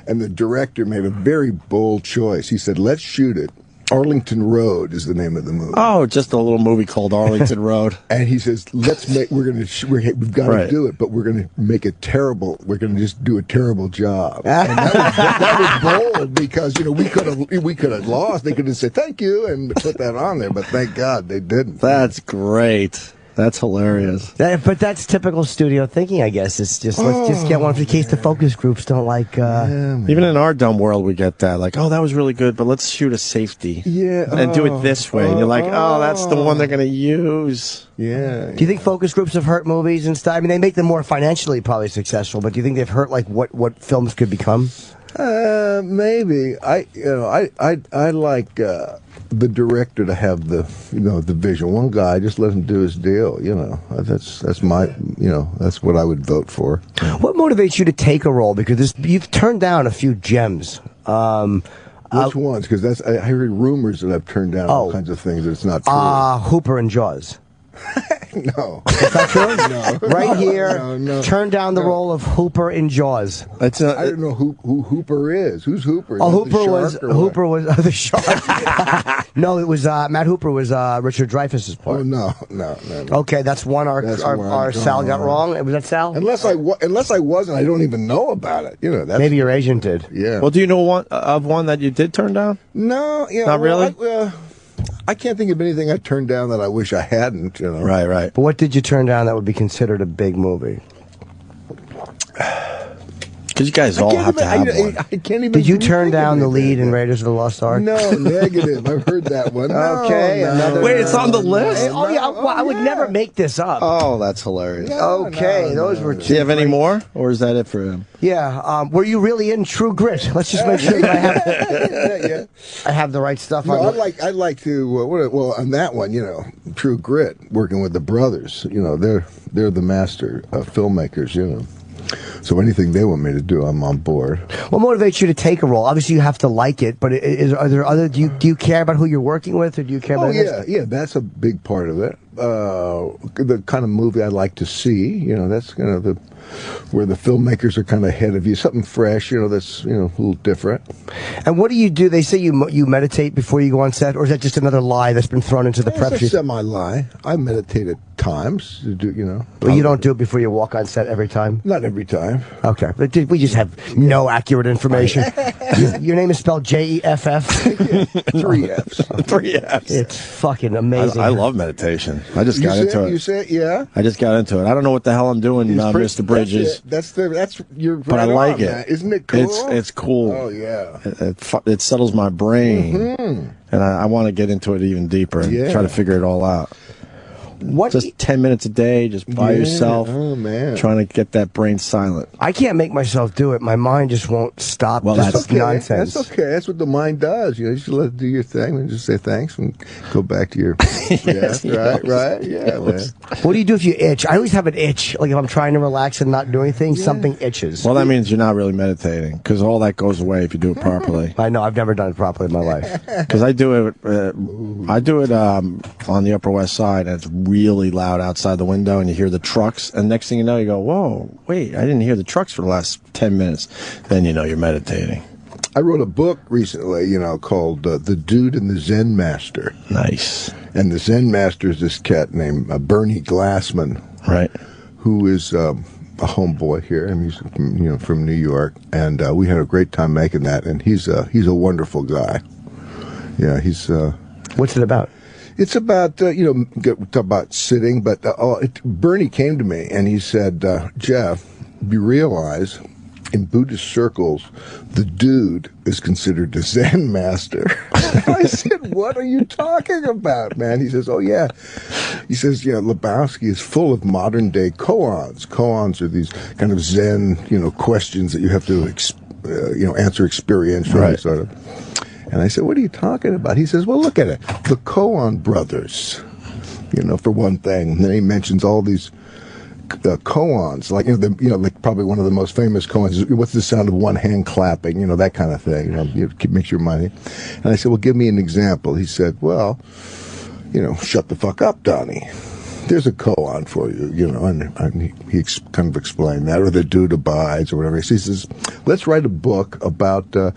And the director made a very bold choice. He said, let's shoot it. Arlington Road is the name of the movie. Oh, just a little movie called Arlington Road. And he says, we've got to do it, but we're going to make it terrible. We're going to just do a terrible job. And that was bold because, we could have lost. They could have said, thank you, and put that on there. But thank God they didn't. That's great. That's hilarious. But that's typical studio thinking, I guess. It's just, let's just get one in case the focus groups don't like... Even in our dumb world, we get that. Like, that was really good, but let's shoot a safety. Yeah. And do it this way. And you're like, that's the one they're going to use. Yeah. Do you think focus groups have hurt movies and stuff? I mean, they make them more financially probably successful, but do you think they've hurt, like, what films could become? Maybe. I like the director to have the vision. One guy, just let him do his deal. That's my that's what I would vote for. What motivates you to take a role? Because you've turned down a few gems. Which ones? Because I heard rumors that I've turned down all kinds of things. It's not true. Hooper and Jaws. No. Is that true? No. Right here, no. turn down the role of Hooper in Jaws. I don't know who Hooper is. Who's Hooper? Hooper was the shark. No, it was Matt Hooper was Richard Dreyfuss's part. Oh no. Okay, that's one our Sal got wrong. Was that Sal? Unless I wasn't, I don't even know about it. Maybe your agent did. Yeah. Well, do you know one that you did turn down? No. Yeah. Not really. I can't think of anything I turned down that I wish I hadn't. Right. But what did you turn down that would be considered a big movie? Because you guys all have to have one. I can't even. Did you turn down the lead in Raiders of the Lost Ark? No, negative. I've heard that one. Okay. Wait, it's on the list? Oh, yeah. I would never make this up. Oh, that's hilarious. Those were two. Do you have any more? Or is that it for him? Yeah. Were you really in True Grit? Let's just make sure that I have the right stuff. No, I'd like to. On that one, True Grit, working with the brothers. They're the master filmmakers. So anything they want me to do, I'm on board. What motivates you to take a role? Obviously, you have to like it, but are there other? Do you care about who you're working with, or do you care about? Yeah, that's a big part of it. The kind of movie I like to see, that's kind of where the filmmakers are kind of ahead of you. Something fresh, that's a little different. And what do you do? They say you meditate before you go on set, or is that just another lie that's been thrown into the prep sheet? It's a semi-lie. I meditate at times, But you don't do it before you walk on set every time? Not every time. Okay. We just have no accurate information. Your name is spelled Jeff? 3 Fs. 3 Fs. It's fucking amazing. I love meditation. I just got into it. You say it, yeah? I just got into it. I don't know what the hell I'm doing, Mr. Bridges. That's you're right. But I like on, it. Man. Isn't it cool? It's cool. Oh, yeah. It settles my brain. Mm-hmm. And I want to get into it even deeper and try to figure it all out. Just 10 minutes a day, just by yourself. Oh, man. Trying to get that brain silent. I can't make myself do it. My mind just won't stop. Well, that's okay. nonsense. That's okay. That's what the mind does. You just let it do your thing and just say thanks and go back to your. Right. Yeah, man. What do you do if you itch? I always have an itch. Like if I'm trying to relax and not do anything, something itches. Well, that means you're not really meditating because all that goes away if you do it properly. I know. I've never done it properly in my life. Because I do it. On the Upper West Side, and it's really loud outside the window, and you hear the trucks, and next thing you know, you go, whoa, wait, I didn't hear the trucks for the last 10 minutes. Then you know you're meditating. I wrote a book recently, called The Dude and the Zen Master. Nice. And the Zen Master is this cat named Bernie Glassman. Right. Who is a homeboy here, and he's from New York, and we had a great time making that, and he's a wonderful guy. Yeah, he's... What's it about? It's about, we talk about sitting, but Bernie came to me and he said, Jeff, you realize in Buddhist circles, the dude is considered the Zen master. I said, what are you talking about, man? He says, oh, yeah. He says, Lebowski is full of modern day koans. Koans are these kind of Zen, questions that you have to, answer experientially, right. Sort of. And I said, what are you talking about? He says, well, look at it. The Coen Brothers, for one thing. And then he mentions all these koans, like, like probably one of the most famous koans is, what's the sound of one hand clapping, that kind of thing. It makes your money. And I said, well, give me an example. He said, well, shut the fuck up, Donnie. There's a koan for you, and he kind of explained that, or the dude abides, or whatever. He says, let's write a book about the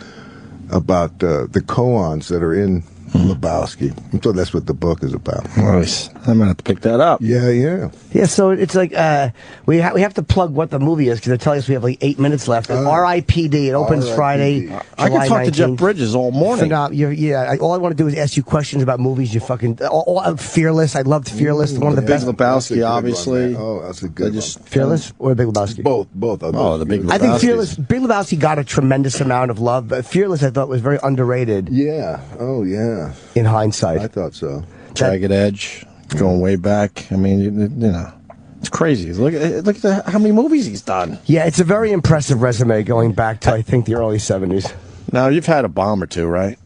koans that are in Lebowski. And so that's what the book is about. Nice. I'm gonna have to pick that up. Yeah. Yeah, so it's like we have to plug what the movie is because they're telling us we have like 8 minutes left. R.I.P.D. It opens Friday. I could talk 19th. to Jeff Bridges all morning. All I want to do is ask you questions about movies. You fucking Fearless. I loved Fearless. One of the best. Big Lebowski, obviously. Oh, that's a good one. Fearless or Big Lebowski? Both. Oh, the Big Lebowski. I think Fearless. Big Lebowski got a tremendous amount of love, but Fearless I thought was very underrated. Yeah. Oh, yeah. In hindsight, I thought so. Jagged Edge, going way back. I mean, it's crazy. Look at how many movies he's done. Yeah, it's a very impressive resume going back to I think the early 70s. Now you've had a bomb or two, right?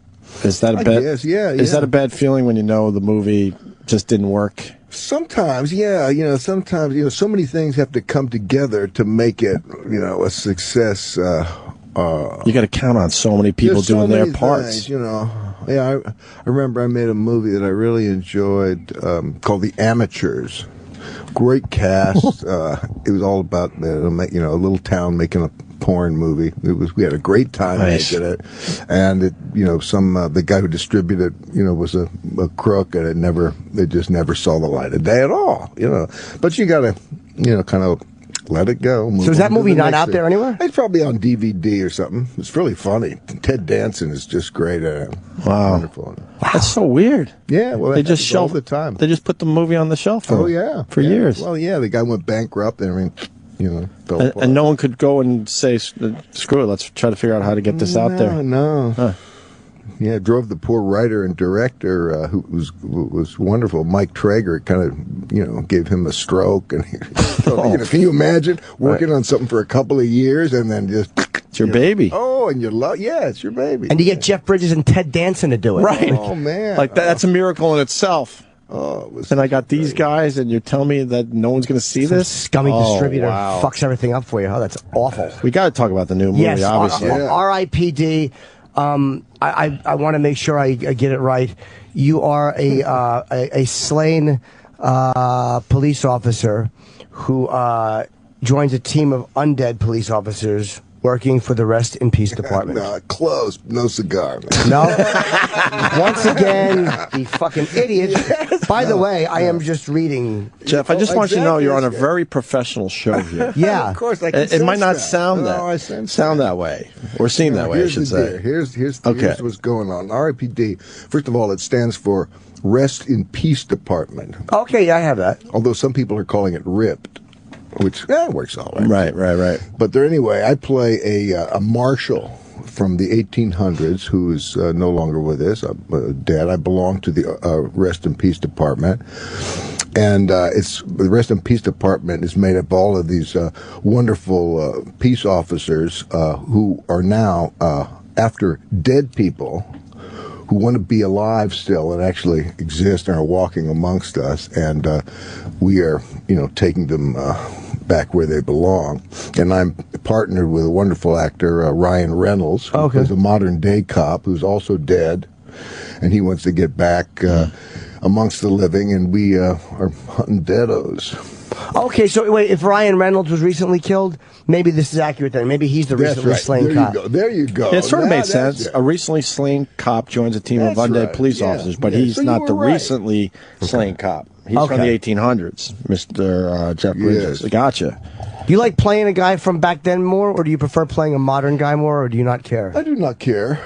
Is that a bad? Yes, yeah. Is that a bad feeling when you know the movie just didn't work? Sometimes, yeah. Sometimes, so many things have to come together to make it, a success. You got to count on so many people doing their parts. Things, Yeah, I remember I made a movie that I really enjoyed called The Amateurs. Great cast. It was all about a little town making a porn movie. We had a great time making it, and the guy who distributed was a crook, and it just never saw the light of day at all. But you got to kind of let it go. So is that movie not out there anywhere? It's probably on DVD or something. It's really funny. Ted Danson is just great at it. Wow. Wonderful. Wow. That's so weird. Yeah, well, they just shelved all the time. They just put the movie on the shelf for years. Well, yeah, the guy went bankrupt and fell apart. And no one could go and say, screw it, let's try to figure out how to get this out there. No. Huh. Yeah, drove the poor writer and director who was wonderful. Mike Traeger kind of gave him a stroke, and can you imagine working on something for a couple of years and then just it's your baby. Oh, and it's your baby. And you get Jeff Bridges and Ted Danson to do it, right? Oh man, that's a miracle in itself. And I got these guys, and you're telling me that no one's going to see this? Scummy distributor fucks everything up for you. Oh, that's awful. We got to talk about the new movie, Yes, obviously. R.I.P.D. I want to make sure I get it right. You are a slain police officer who joins a team of undead police officers working for the Rest in Peace Department. No, close. No cigar, man. No? Once again, the fucking idiot. By the way, I am just reading. Jeff, I just want you to know you're on a very professional show here. Yeah. Of course, I can It might not sense sound that. sound that way, or seem that way, I should say. Here's what's going on. R.I.P.D. First of all, it stands for Rest in Peace Department. Okay, I have that. Although some people are calling it R.I.P.D., which works all right. Right. But there, anyway, I play a marshal from the 1800s who is no longer with us. I'm dead. I belong to the Rest in Peace Department. And the Rest in Peace Department is made up of all of these wonderful peace officers who are now after dead people who want to be alive still and actually exist and are walking amongst us. And we are, taking them back where they belong. And I'm partnered with a wonderful actor, Ryan Reynolds, who is a modern-day cop who's also dead. And he wants to get back amongst the living, and we are hunting deados. Okay, so wait, if Ryan Reynolds was recently killed, maybe this is accurate then. Maybe he's the recently slain cop. There you go. It sort of made sense. A recently slain cop joins a team of undead police officers, but he's not the recently slain cop. He's from the 1800s, Mr. Jeff Bridges. Gotcha. Do you like playing a guy from back then more, or do you prefer playing a modern guy more, or do you not care? I do not care.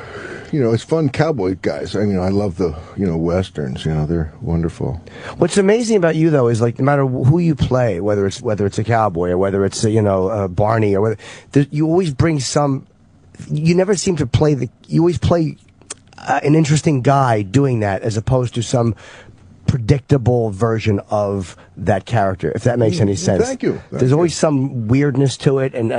It's fun cowboy guys. I mean, I love the, westerns. They're wonderful. What's amazing about you though is like no matter who you play, whether it's a cowboy or whether it's Barney or whether you always bring some. You never seem to play you always play an interesting guy doing that as opposed to some predictable version of that character, if that makes any sense. Thank you. There's always some weirdness to it, and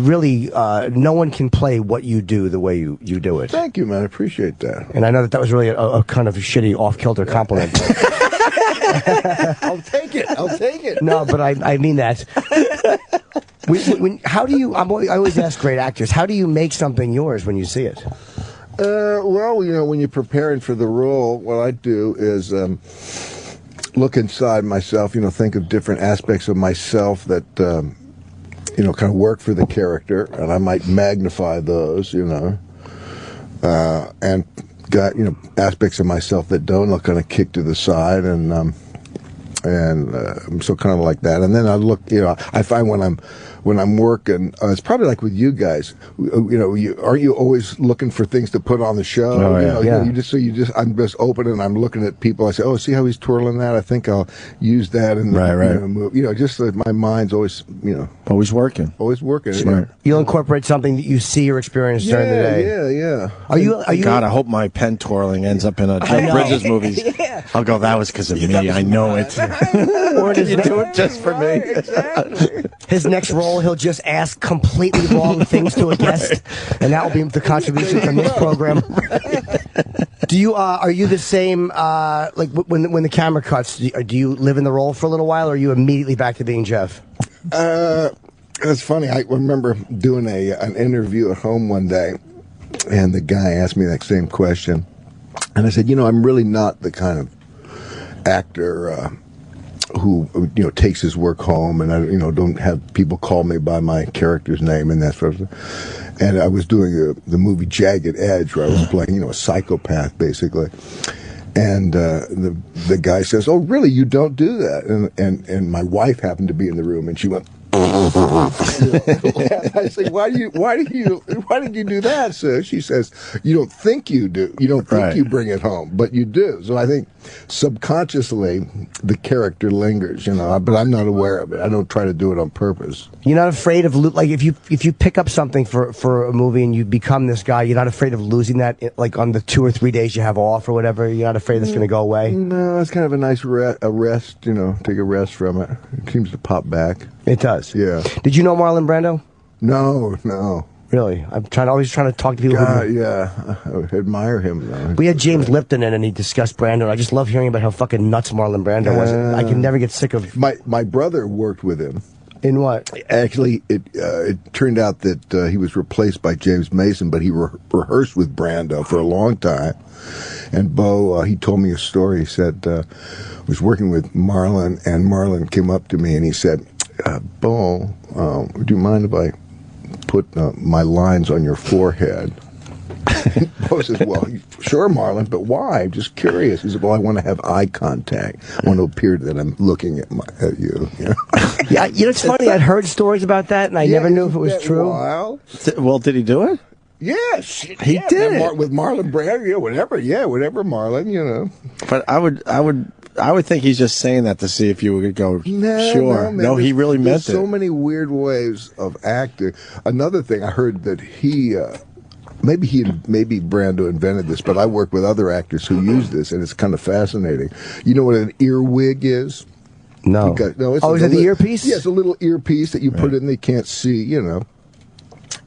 really, no one can play what you do the way you do it. Thank you, man. I appreciate that. And I know that was really a kind of shitty off-kilter compliment. I'll take it. No, but I mean that. How do you? I always ask great actors, how do you make something yours when you see it? Well, when you're preparing for the role, what I do is look inside myself, think of different aspects of myself that, kind of work for the character, and I might magnify those, and got, aspects of myself that don't, I'll kind of kick to the side, and so kind of like that. And then I look, I find when I'm working, it's probably like with you guys. Aren't you always looking for things to put on the show? Oh, yeah. I'm just open and I'm looking at people. I say, oh, see how he's twirling that? I think I'll use that in the move. Just that my mind's always, always working. Always working. Smart. You'll incorporate something that you see or experience during the day. Yeah. Are you? God, I hope my pen twirling ends up in a Jeff Bridges movie. I'll go, that was because of me. I know it. Or did you do it just for me? Exactly. His next role, he'll just ask completely wrong things to a guest, and that will be the contribution from this program. Do you? Are you the same? Like when the camera cuts, do you live in the role for a little while, or are you immediately back to being Jeff? It's funny. I remember doing an interview at home one day, and the guy asked me that same question, and I said, I'm really not the kind of actor who takes his work home, and I don't have people call me by my character's name and that sort of stuff. And I was doing the movie Jagged Edge, where I was playing a psychopath basically. And the guy says, "Oh, really? You don't do that?" And my wife happened to be in the room, and she went. I say, why did you do that, sir? She says, you don't think you do. You don't think you bring it home, but you do. So I think subconsciously the character lingers, but I'm not aware of it. I don't try to do it on purpose. You're not afraid of like if you pick up something for a movie and you become this guy, you're not afraid of losing that like on the 2 or 3 days you have off or whatever. You're not afraid that's going to go away. No, it's kind of a nice rest. Take a rest from it. It seems to pop back. It does. Yeah. Did you know Marlon Brando? No. Really, I'm always trying to talk to people. Yeah, I admire him. Though. We had James Lipton in, and he discussed Brando. I just love hearing about how fucking nuts Marlon Brando was. I can never get sick of. My brother worked with him. In what? Actually, it turned out that he was replaced by James Mason, but he rehearsed with Brando for a long time. And Bo, he told me a story. He said, was working with Marlon, and Marlon came up to me and he said, Bo, would you mind if I put my lines on your forehead? Bo says, well, sure, Marlon, but why? I'm just curious. He said, well, I want to have eye contact. I want to appear that I'm looking at you. You know? Yeah, it's funny. I'd heard stories about that, and I never knew if it was true. Well, did he do it? Yes, he did it with Marlon Brando. Whatever Marlon. You know. But I would think he's just saying that to see if you would go. Sure. No, he really meant it. There's so many weird ways of acting. Another thing I heard that he. Maybe Brando invented this, but I work with other actors who use this, and it's kind of fascinating. You know what an earwig is? No. Is it the earpiece? Yeah, it's a little earpiece that you put in. They can't see, you know.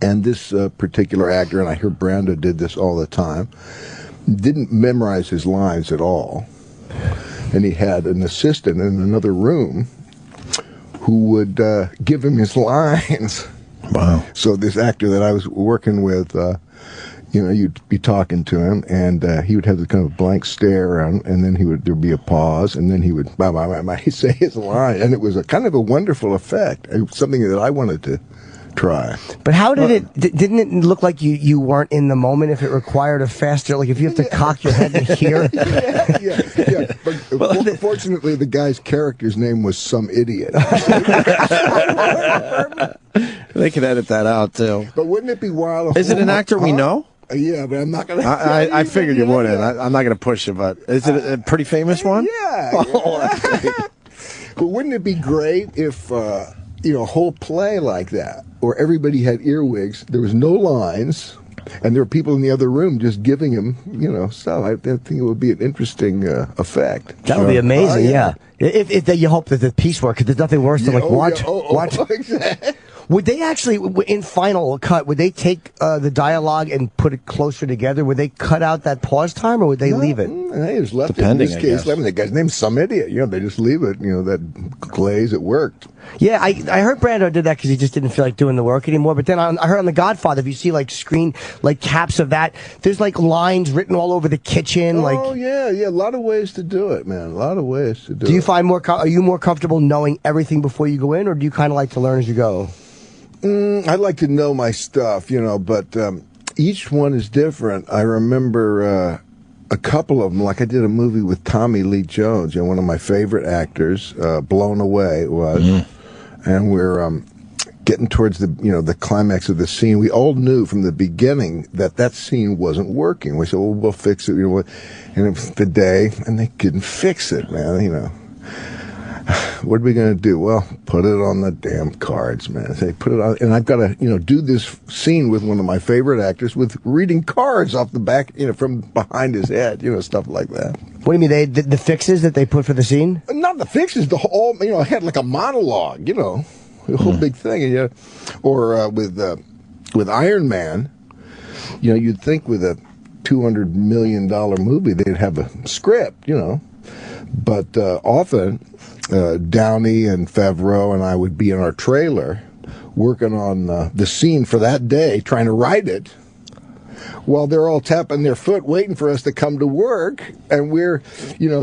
And this particular actor, and I hear Brando did this all the time, didn't memorize his lines at all, and he had an assistant in another room who would give him his lines. Wow. So this actor that I was working with, you'd be talking to him, and he would have the kind of blank stare around, and then there'd be a pause, and then he would say his line, and it was a kind of a wonderful effect. It was something that I wanted to try. But how did didn't it look like you weren't in the moment if it required a faster, like if you have to cock your head to hear? Yeah. But fortunately, the guy's character's name was Some Idiot. They could edit that out, too. But wouldn't it be wild? Is it an actor we know? Yeah, but I'm not going to. I figured you wouldn't. I'm not going to push it, but is it a pretty famous one? Yeah. But wouldn't it be great if, a whole play like that, where everybody had earwigs, there was no lines, and there were people in the other room just giving him, stuff. I think it would be an interesting effect. That would be amazing, yeah. If you hope that the piece works, because there's nothing worse than watch. Exactly. Would they actually, in Final Cut, would they take the dialogue and put it closer together? Would they cut out that pause time, or would they leave it? They just left Depending, it. In this case, the guy's name's Some Idiot. They just leave it. That glaze, it worked. Yeah, I heard Brando did that because he just didn't feel like doing the work anymore. But then I heard on The Godfather, if you see screen caps of that, there's lines written all over the kitchen. Oh yeah, a lot of ways to do it, man. A lot of ways to do it. Do you find are you more comfortable knowing everything before you go in, or do you kind of like to learn as you go? I like to know my stuff, but each one is different. I remember a couple of them, like I did a movie with Tommy Lee Jones, one of my favorite actors, Blown Away it was, and we're getting towards the climax of the scene. We all knew from the beginning that scene wasn't working. We said, well, we'll fix it, and it was the day, and they couldn't fix it, man, What are we going to do? Well, put it on the damn cards, man. Say, put it on, and I've got to, do this scene with one of my favorite actors with reading cards off the back, from behind his head, stuff like that. What do you mean? The fixes that they put for the scene? Not the fixes. The whole, I had like a monologue, the whole big thing, and or with Iron Man, you'd think with a $200 million movie they'd have a script, but often. Downey and Favreau and I would be in our trailer working on the scene for that day, trying to write it, while they're all tapping their foot waiting for us to come to work, and we're,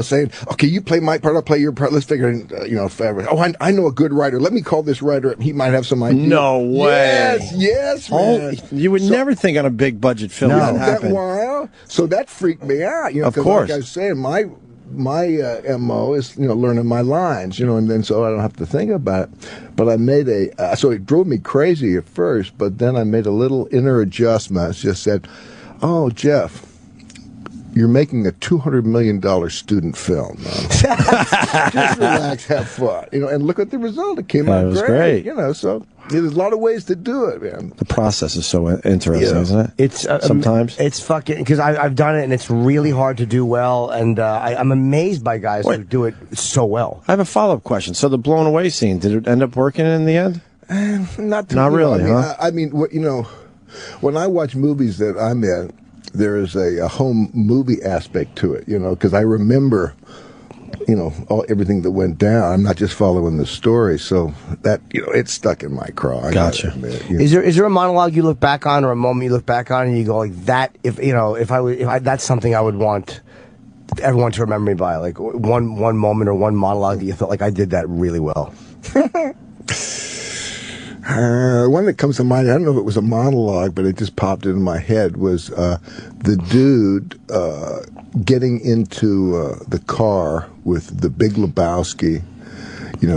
saying, okay, you play my part, I'll play your part, let's figure it, Favreau. Oh, I know a good writer, let me call this writer, he might have some idea. No way. Yes, man. You would never think on a big budget film that happened. So that freaked me out, of course. Like I was saying, my MO is, learning my lines, and then so I don't have to think about it. But I made so it drove me crazy at first, but then I made a little inner adjustment. It just said, oh, Jeff, you're making a $200 million student film. Just relax, have fun, and look at the result. It came out great. It was great. So there's a lot of ways to do it, man. The process is so interesting, isn't it? It's sometimes it's fucking, because I've done it and it's really hard to do well, and I'm amazed by guys who do it so well. I have a follow-up question. So the blown away scene, did it end up working in the end? Not really, huh? I mean, what when I watch movies that I'm in, there is a home movie aspect to it, because I remember, everything that went down. I'm not just following the story, so that it's stuck in my craw. I Gotcha. gotta admit, Is there a monologue you look back on, or a moment you look back on, and you go like that? If that's something I would want everyone to remember me by, like one moment or one monologue that you felt like I did that really well. One that comes to mind, I don't know if it was a monologue, but it just popped into my head, was the dude getting into the car with the Big Lebowski,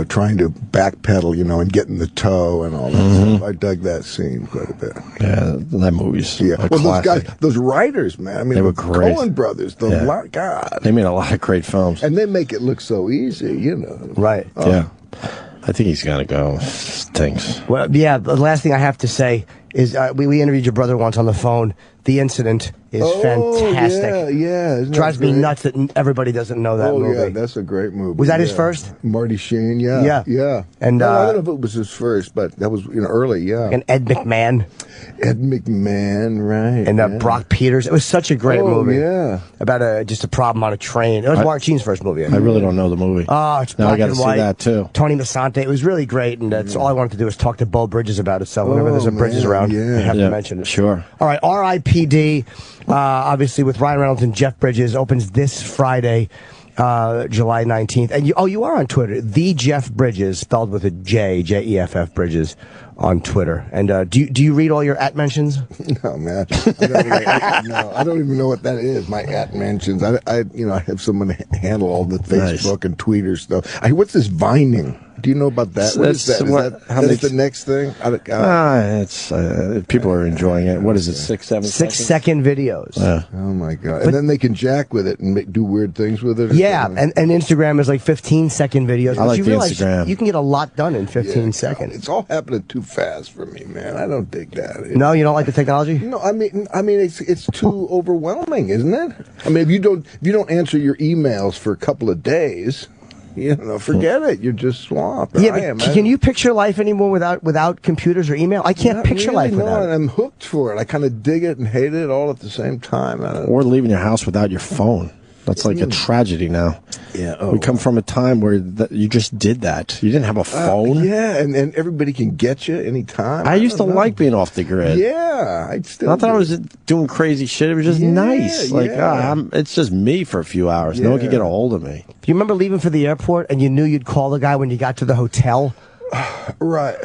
trying to backpedal, and get in the tow and all that stuff. I dug that scene quite a bit. Yeah, that movie's a those classic. guys, those writers, man. I mean, They were the great. Coen Brothers, God. They made a lot of great films. And they make it look so easy, Right. Yeah. I think he's got to go. Stinks. Well, yeah, the last thing I have to say is we interviewed your brother once on the phone. The Incident is fantastic. Yeah. Isn't Drives that me great? nuts that everybody doesn't know that movie. Yeah, that's a great movie. Was that his first? Marty Sheen, yeah. And I don't know if it was his first, but that was early, yeah. And Ed McMahon. Right. And Brock Peters. It was such a great movie. Yeah. About just a problem on a train. It was Mark Sheen's first movie. I really don't know the movie. Oh, it's now black I got to and see white. that too. Tony Masante. It was really great, and that's all I wanted to do is talk to Bo Bridges about it. So whenever there's a Bridges around, I have to mention it. Sure. All right, R.I.P.D. Obviously with Ryan Reynolds and Jeff Bridges opens this Friday, July 19th. And you are on Twitter, the Jeff Bridges, spelled with a J, Jeff Bridges, on Twitter. And do you read all your at mentions? No, man. I don't even know what that is. My at mentions. I have someone handle all the Facebook and Twitter stuff. What's this vining? Do you know about that? What is that? Is that the next thing? It's people are enjoying it. What is it? 6 second videos. Oh my god! And then they can jack with it and do weird things with it. Yeah, and Instagram is like 15-second videos. I like you the realize Instagram. You can get a lot done in 15 seconds. It's all happening too fast for me, man. I don't dig that. No, you don't like the technology? No, I mean, it's too overwhelming, isn't it? I mean, if you don't answer your emails for a couple of days, forget it. You're just swamped. Yeah, but can you picture life anymore without computers or email? I can't picture life without it. I'm hooked for it. I kind of dig it and hate it all at the same time. Or leaving your house without your phone. That's like a tragedy now. Yeah. We come from a time where you just did that. You didn't have a phone. Yeah, and everybody can get you anytime. I used to like being off the grid. Yeah, I still. Not that I was doing crazy shit. It was just nice. Like, it's just me for a few hours. No one could get a hold of me. Do you remember leaving for the airport and you knew you'd call the guy when you got to the hotel? Right.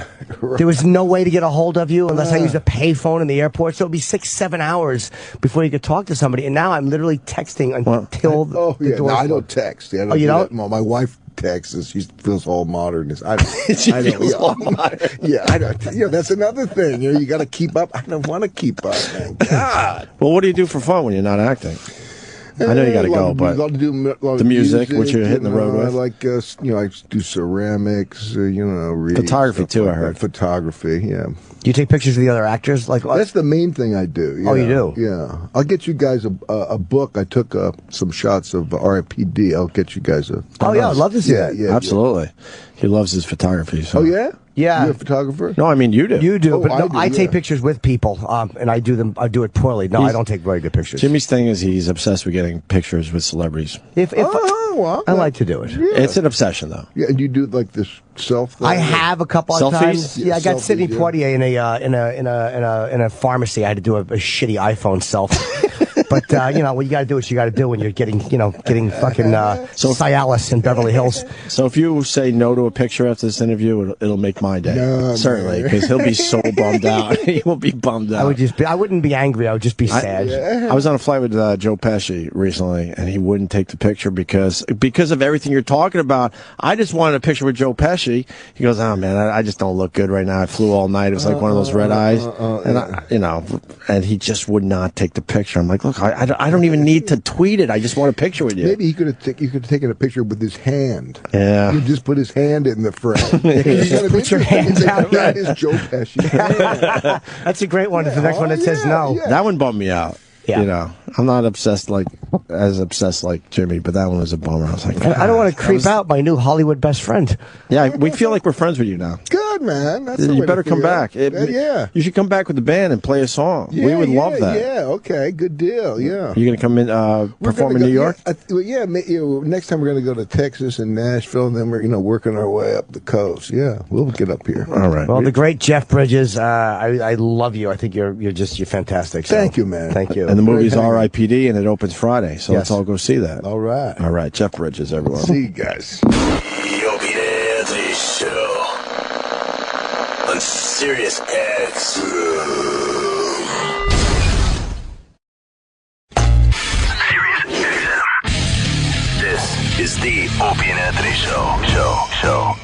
There was no way to get a hold of you unless I used a payphone in the airport. So it'd be 6-7 hours before you could talk to somebody. And now I'm literally texting until the door's I don't text. Yeah, you don't? My wife texts and she feels all modern. She feels all modern. Yeah, I don't. That's another thing. You got to keep up. I don't want to keep up, man. God. Well, what do you do for fun when you're not acting? I know you got to go, but the music, what you're hitting the road with. I like, I do ceramics, read. Photography too, I heard. Photography, yeah. Do you take pictures of the other actors? That's the main thing I do. Oh, you do? Yeah. I'll get you guys a book. I took some shots of R.I.P.D. I'll get you guys a. Oh, yeah, I'd love to see that. Yeah, absolutely. He loves his photography. So. Oh, yeah? Yeah. You're a photographer? No, I mean you do. You do, Oh, but I take pictures with people, and I do it poorly. No, I don't take very good pictures. Jimmy's thing is he's obsessed with getting pictures with celebrities. I like to do it. Yeah. It's an obsession, though. Yeah, and you do like this self thing? I have a couple of Selfies? times. Yeah, I got Selfies, Sidney yeah. Poitier in a pharmacy. I had to do a shitty iPhone selfie. But what you got to do what you got to do when you're getting fucking Cialis in Beverly Hills. So if you say no to a picture after this interview, it'll make my day. No, certainly, because he'll be so bummed out. He will be bummed out. I wouldn't be angry. I would just be sad. I was on a flight with Joe Pesci recently, and he wouldn't take the picture because of everything you're talking about. I just wanted a picture with Joe Pesci. He goes, "Oh man, I just don't look good right now. I flew all night. It was like one of those red eyes." And he just would not take the picture. I'm like, look, I don't even need to tweet it. I just want a picture with you. Maybe you could have taken a picture with his hand. Yeah. You just put his hand in the frame. You just put your hands out. That is Joe Pesci. That's a great one. It's the next one that says no. That one bummed me out. Yeah. I'm not as obsessed like Jimmy, but that one was a bummer. I was like, I don't want to creep out my new Hollywood best friend. Yeah, we feel like we're friends with you now. Good, man. That's the You way better to come feel. back. Yeah. You should come back with the band and play a song. Yeah, We would love that. Yeah, okay, good deal. Yeah. You going to come in, perform in New York? Next time we're going to go to Texas and Nashville, and then we're working our way up the coast. Yeah, we'll get up here. All right. Well, the great Jeff Bridges, I love you. I think you're fantastic. So. Thank you, man. Thank you. And the movie's R.I.P.D. and it opens Friday, so let's all go see that. All right. All right, Jeff Bridges, everyone. See you guys. Opie and Anthony Show on Sirius XM. This is the Opie and Anthony Show.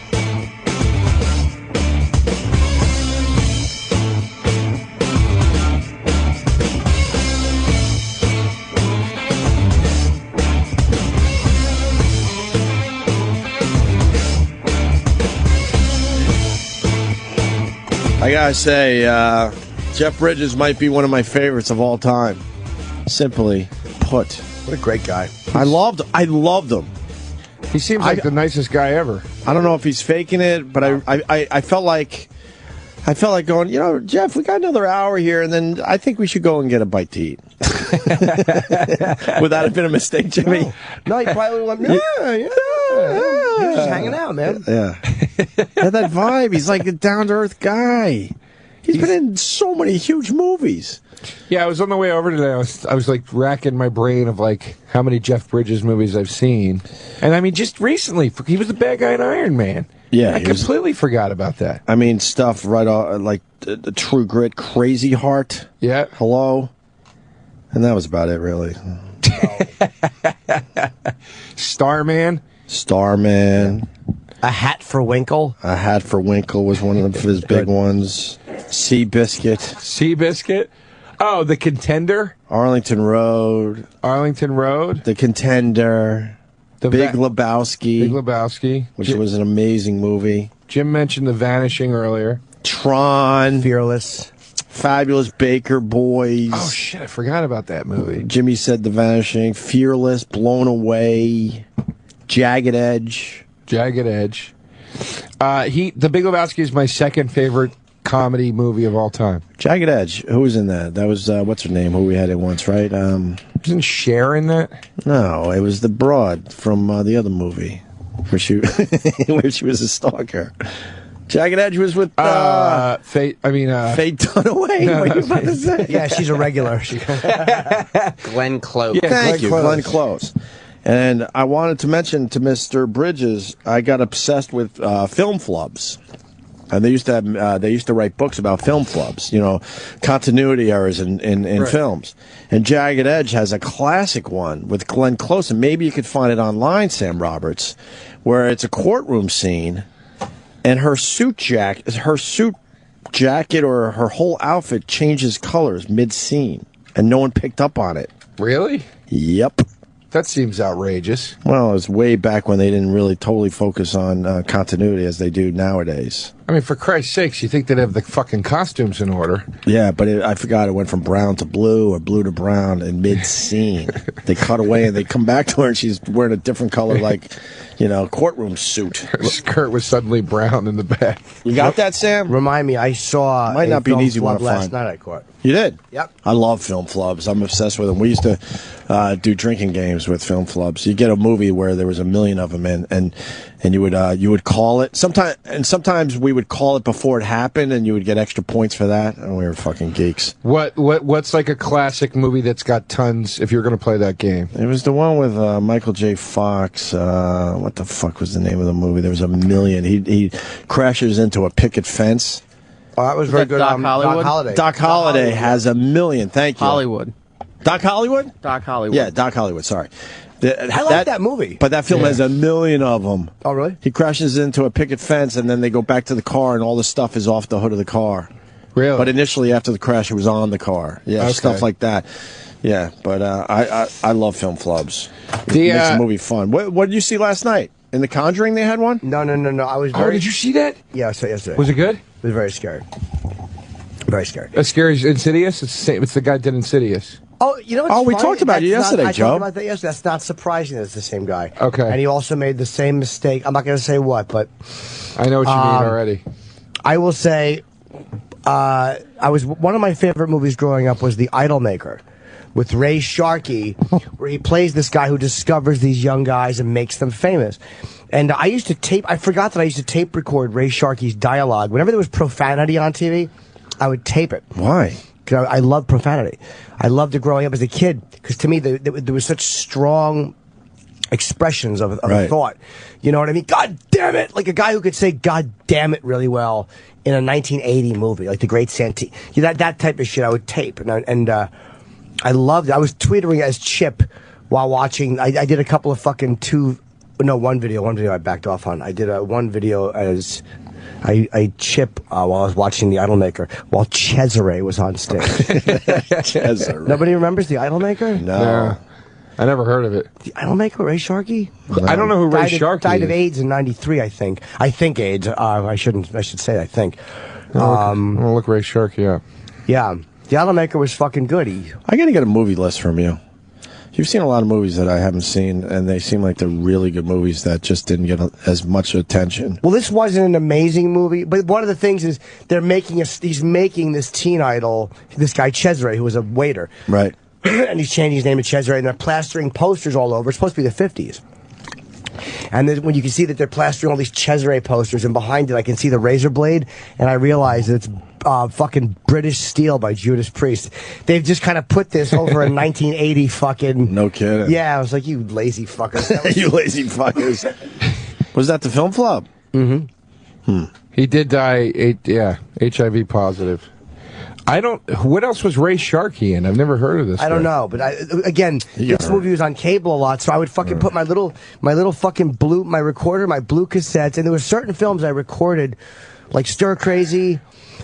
I gotta say, Jeff Bridges might be one of my favorites of all time. Simply put. What a great guy. I loved him. He seems like the nicest guy ever. I don't know if he's faking it, but I felt like going, Jeff, we got another hour here, and then I think we should go and get a bite to eat. Would that have been a mistake, Jimmy? No, he probably went, yeah. He was just hanging out, man. Yeah. Had that vibe. He's like a down-to-earth guy. He's been in so many huge movies. Yeah, I was on the way over today. I was like racking my brain of like how many Jeff Bridges movies I've seen, and I mean just recently he was the bad guy in Iron Man. Yeah, I completely forgot about that. I mean stuff right off like the True Grit, Crazy Heart. Yeah, Hello, and that was about it really. Starman. A Hat for Winkle. A Hat for Winkle was one of his big ones. Seabiscuit. Oh, The Contender. Arlington Road. The Contender. Big Lebowski. Which was an amazing movie. Jim mentioned The Vanishing earlier. Tron. Fearless. Fabulous Baker Boys. Oh, shit, I forgot about that movie. Jimmy said The Vanishing. Fearless. Blown Away. Jagged Edge. The Big Lebowski is my second favorite comedy movie of all time. Jagged Edge. Who was in that? That was, what's her name? Who we had in once, right? Wasn't Cher in that? No, it was the broad from the other movie where she was a stalker. Jagged Edge was with Faye Dunaway. No, what are you about to say? Yeah, she's a regular. Glenn Close. Yeah, Thank you, Glenn Close. And I wanted to mention to Mr. Bridges, I got obsessed with film flubs. And they used to write books about film flubs, continuity errors in films. And Jagged Edge has a classic one with Glenn Close, and maybe you could find it online, Sam Roberts, where it's a courtroom scene, and her suit jacket or her whole outfit changes colors mid-scene, and no one picked up on it. Really? Yep. That seems outrageous. Well, it was way back when they didn't really totally focus on continuity as they do nowadays. I mean, for Christ's sakes, you think they'd have the fucking costumes in order. Yeah, but I forgot it went from brown to blue or blue to brown in mid-scene. They cut away and they come back to her and she's wearing a different color, courtroom suit. Her skirt was suddenly brown in the back. You got that, Sam? Remind me, I saw Might not be an easy one to last find. night I caught. You did? Yep. I love film flubs. I'm obsessed with them. We used to do drinking games with film flubs. You get a movie where there was a million of them and you would call it. Sometimes we would call it before it happened and you would get extra points for that. And we were fucking geeks. What's like a classic movie that's got tons if you're going to play that game? It was the one with Michael J. Fox. What the fuck was the name of the movie? There was a million. He crashes into a picket fence. Oh, that was very good. Doc Hollywood? Doc Holliday. Doc Holliday has a million. Thank you. Hollywood. Doc Hollywood? Doc Hollywood. Yeah, Doc Hollywood. Sorry. I like that movie. But that film has a million of them. Oh, really? He crashes into a picket fence, and then they go back to the car, and all the stuff is off the hood of the car. Really? But initially, after the crash, it was on the car. Yeah, Okay. stuff like that. Yeah, but I love film flubs. It The, makes the movie fun. What did you see last night? In The Conjuring, they had one? No. I was very... Oh, did you see that? Yeah, I saw it yesterday. Was it good? It was very scary. Very scary. As scary as Insidious? It's the same. It's the guy that did Insidious. Oh, you know what's Oh, we funny? talked about it yesterday, I Joe. talked about that yesterday. That's not surprising that it's the same guy. Okay. And he also made the same mistake. I'm not going to say what, but... I know what you mean already. I will say, one of my favorite movies growing up was The Idolmaker, with Ray Sharkey, where he plays this guy who discovers these young guys and makes them famous. And I used to I forgot that I used to tape record Ray Sharkey's dialogue. Whenever there was profanity on TV, I would tape it. Why? Because I love profanity. I loved it growing up as a kid, because to me there was such strong expressions of thought. You know what I mean? God damn it! Like a guy who could say "God damn it" really well in a 1980 movie, like The Great Santee. That type of shit I would tape, and I loved it. I was tweeting as Chip while watching. I did a couple of fucking one video I backed off on. I did one video as I Chip while I was watching The Idolmaker while Cesare was on stage. Cesare. Nobody remembers The Idolmaker? No. I never heard of it. The Idolmaker, Ray Sharkey? I don't know who Ray Sharkey died is. of AIDS in '93, I think. I think AIDS. I should say I think. I'll look Ray Sharkey up. Yeah. The Idolmaker was fucking good. I got to get a movie list from you. You've seen a lot of movies that I haven't seen, and they seem like they're really good movies that just didn't get as much attention. Well, this wasn't an amazing movie, but one of the things is he's making this teen idol, this guy Cesare, who was a waiter. Right. And he's changing his name to Cesare, and they're plastering posters all over. It's supposed to be the 50s. And then when you can see that they're plastering all these Cesare posters, and behind it I can see the razor blade, and I realize that it's fucking British Steel by Judas Priest. They've just kind of put this over a 1980 fucking... No kidding. Yeah, I was like, you lazy fuckers. You lazy fuckers. Was that the film flop? Mm-hmm. He did die, HIV positive. What else was Ray Sharkey in? I've never heard of this. I don't know, but this movie was on cable a lot, so I would fucking put my little fucking my recorder, my blue cassettes, and there were certain films I recorded, like Stir Crazy.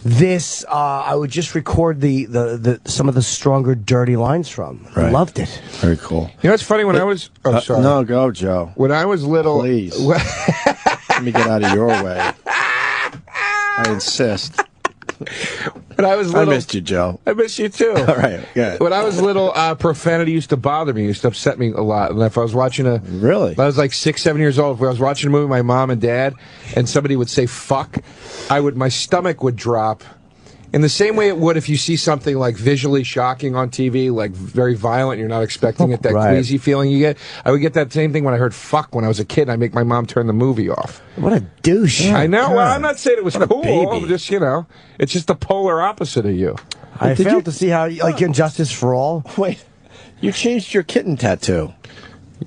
I would just record the some of the stronger, dirty lines from. I loved it. Very cool. You know, it's funny when I was. Oh, sorry. No, go, Joe. When I was little, please. Let me get out of your way. I insist. When I was little, I missed you, Joe. I missed you too. All right, good. When I was little, profanity used to bother me. It used to upset me a lot. And if I was watching Really? I was like 6, 7 years old. If I was watching a movie with my mom and dad, and somebody would say "fuck," my stomach would drop. In the same way it would if you see something like visually shocking on TV, like very violent, you're not expecting it, that queasy feeling you get. I would get that same thing when I heard "fuck" when I was a kid, and I'd make my mom turn the movie off. What a douche. Yeah, I know. Well, I'm not saying it was cool. Baby. Just, it's just the polar opposite of you. I failed to see how, like, Injustice for All. Wait, you changed your kitten tattoo.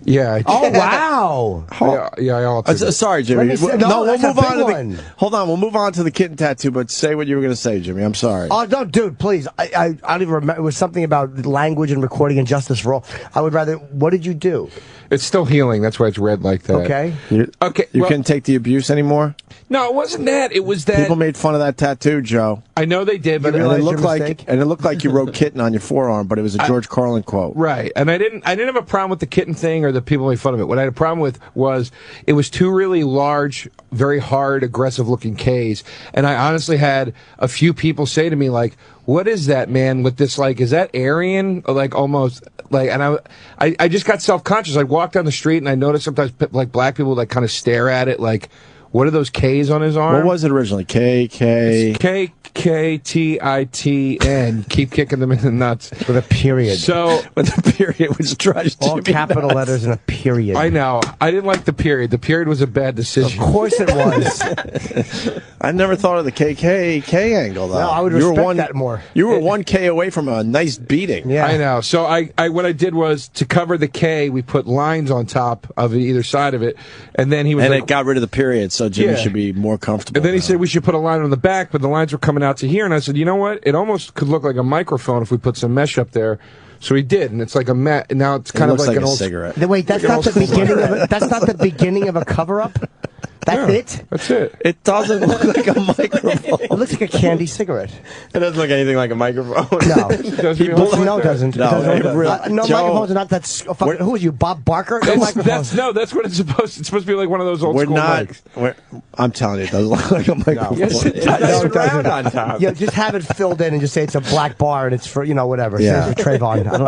Yeah. Oh, wow. I altered sorry, Jimmy. We'll move on to Hold on, we'll move on to the kitten tattoo, but say what you were going to say, Jimmy. I'm sorry. Oh, no, dude, please. I don't even remember. It was something about language and recording Injustice for All. I would rather... What did you do? It's still healing. That's why it's red like that. Okay. You couldn't take the abuse anymore? No, it wasn't that. It was that... People made fun of that tattoo, Joe. I know they did, but it looked like you wrote kitten on your forearm, but it was a George Carlin quote. Right. And I didn't have a problem with the kitten thing or the people made fun of it. What I had a problem with was it was two really large, very hard, aggressive-looking Ks. And I honestly had a few people say to me, like, what is that, man, with this, like, is that Aryan? Like, almost, like, and I just got self-conscious. I walked down the street, and I noticed sometimes, like, black people would, like, kind of stare at it, like, what are those Ks on his arm? What was it originally? KKTITN. Keep kicking them in the nuts. With a period. So, with a period, which drives all Jimmy capital nuts. letters and a period. I know. I didn't like the period. The period was a bad decision. Of course it was. I never thought of the KKK angle, though. No, I would respect that more. You were 1 K away from a nice beating. Yeah. I know. So what I did was, to cover the K, we put lines on top of either side of it, and then he was it got rid of the period, so Jimmy should be more comfortable. And then he said we should put a line on the back, but the lines were coming out to here, and I said, you know what? It almost could look like a microphone if we put some mesh up there. So he did, and it's like a mat. Now it's kind of like an a old cigarette. Wait, that's not the beginning of it. That's not the beginning of a cover-up. That's it. That's it. It doesn't look like a microphone. It looks like a candy cigarette. It doesn't look anything like a microphone. No, It it doesn't. No, Joe, microphones are not that. Who are you, Bob Barker? No microphones. That's what it's supposed. It's supposed to be like one of those old school mics. I'm telling you, it doesn't look like a microphone. Yes, it does. No, it doesn't. Round on top. Yeah, just have it filled in and just say it's a black bar and it's for whatever. Yeah. Say it's for Trayvon. I don't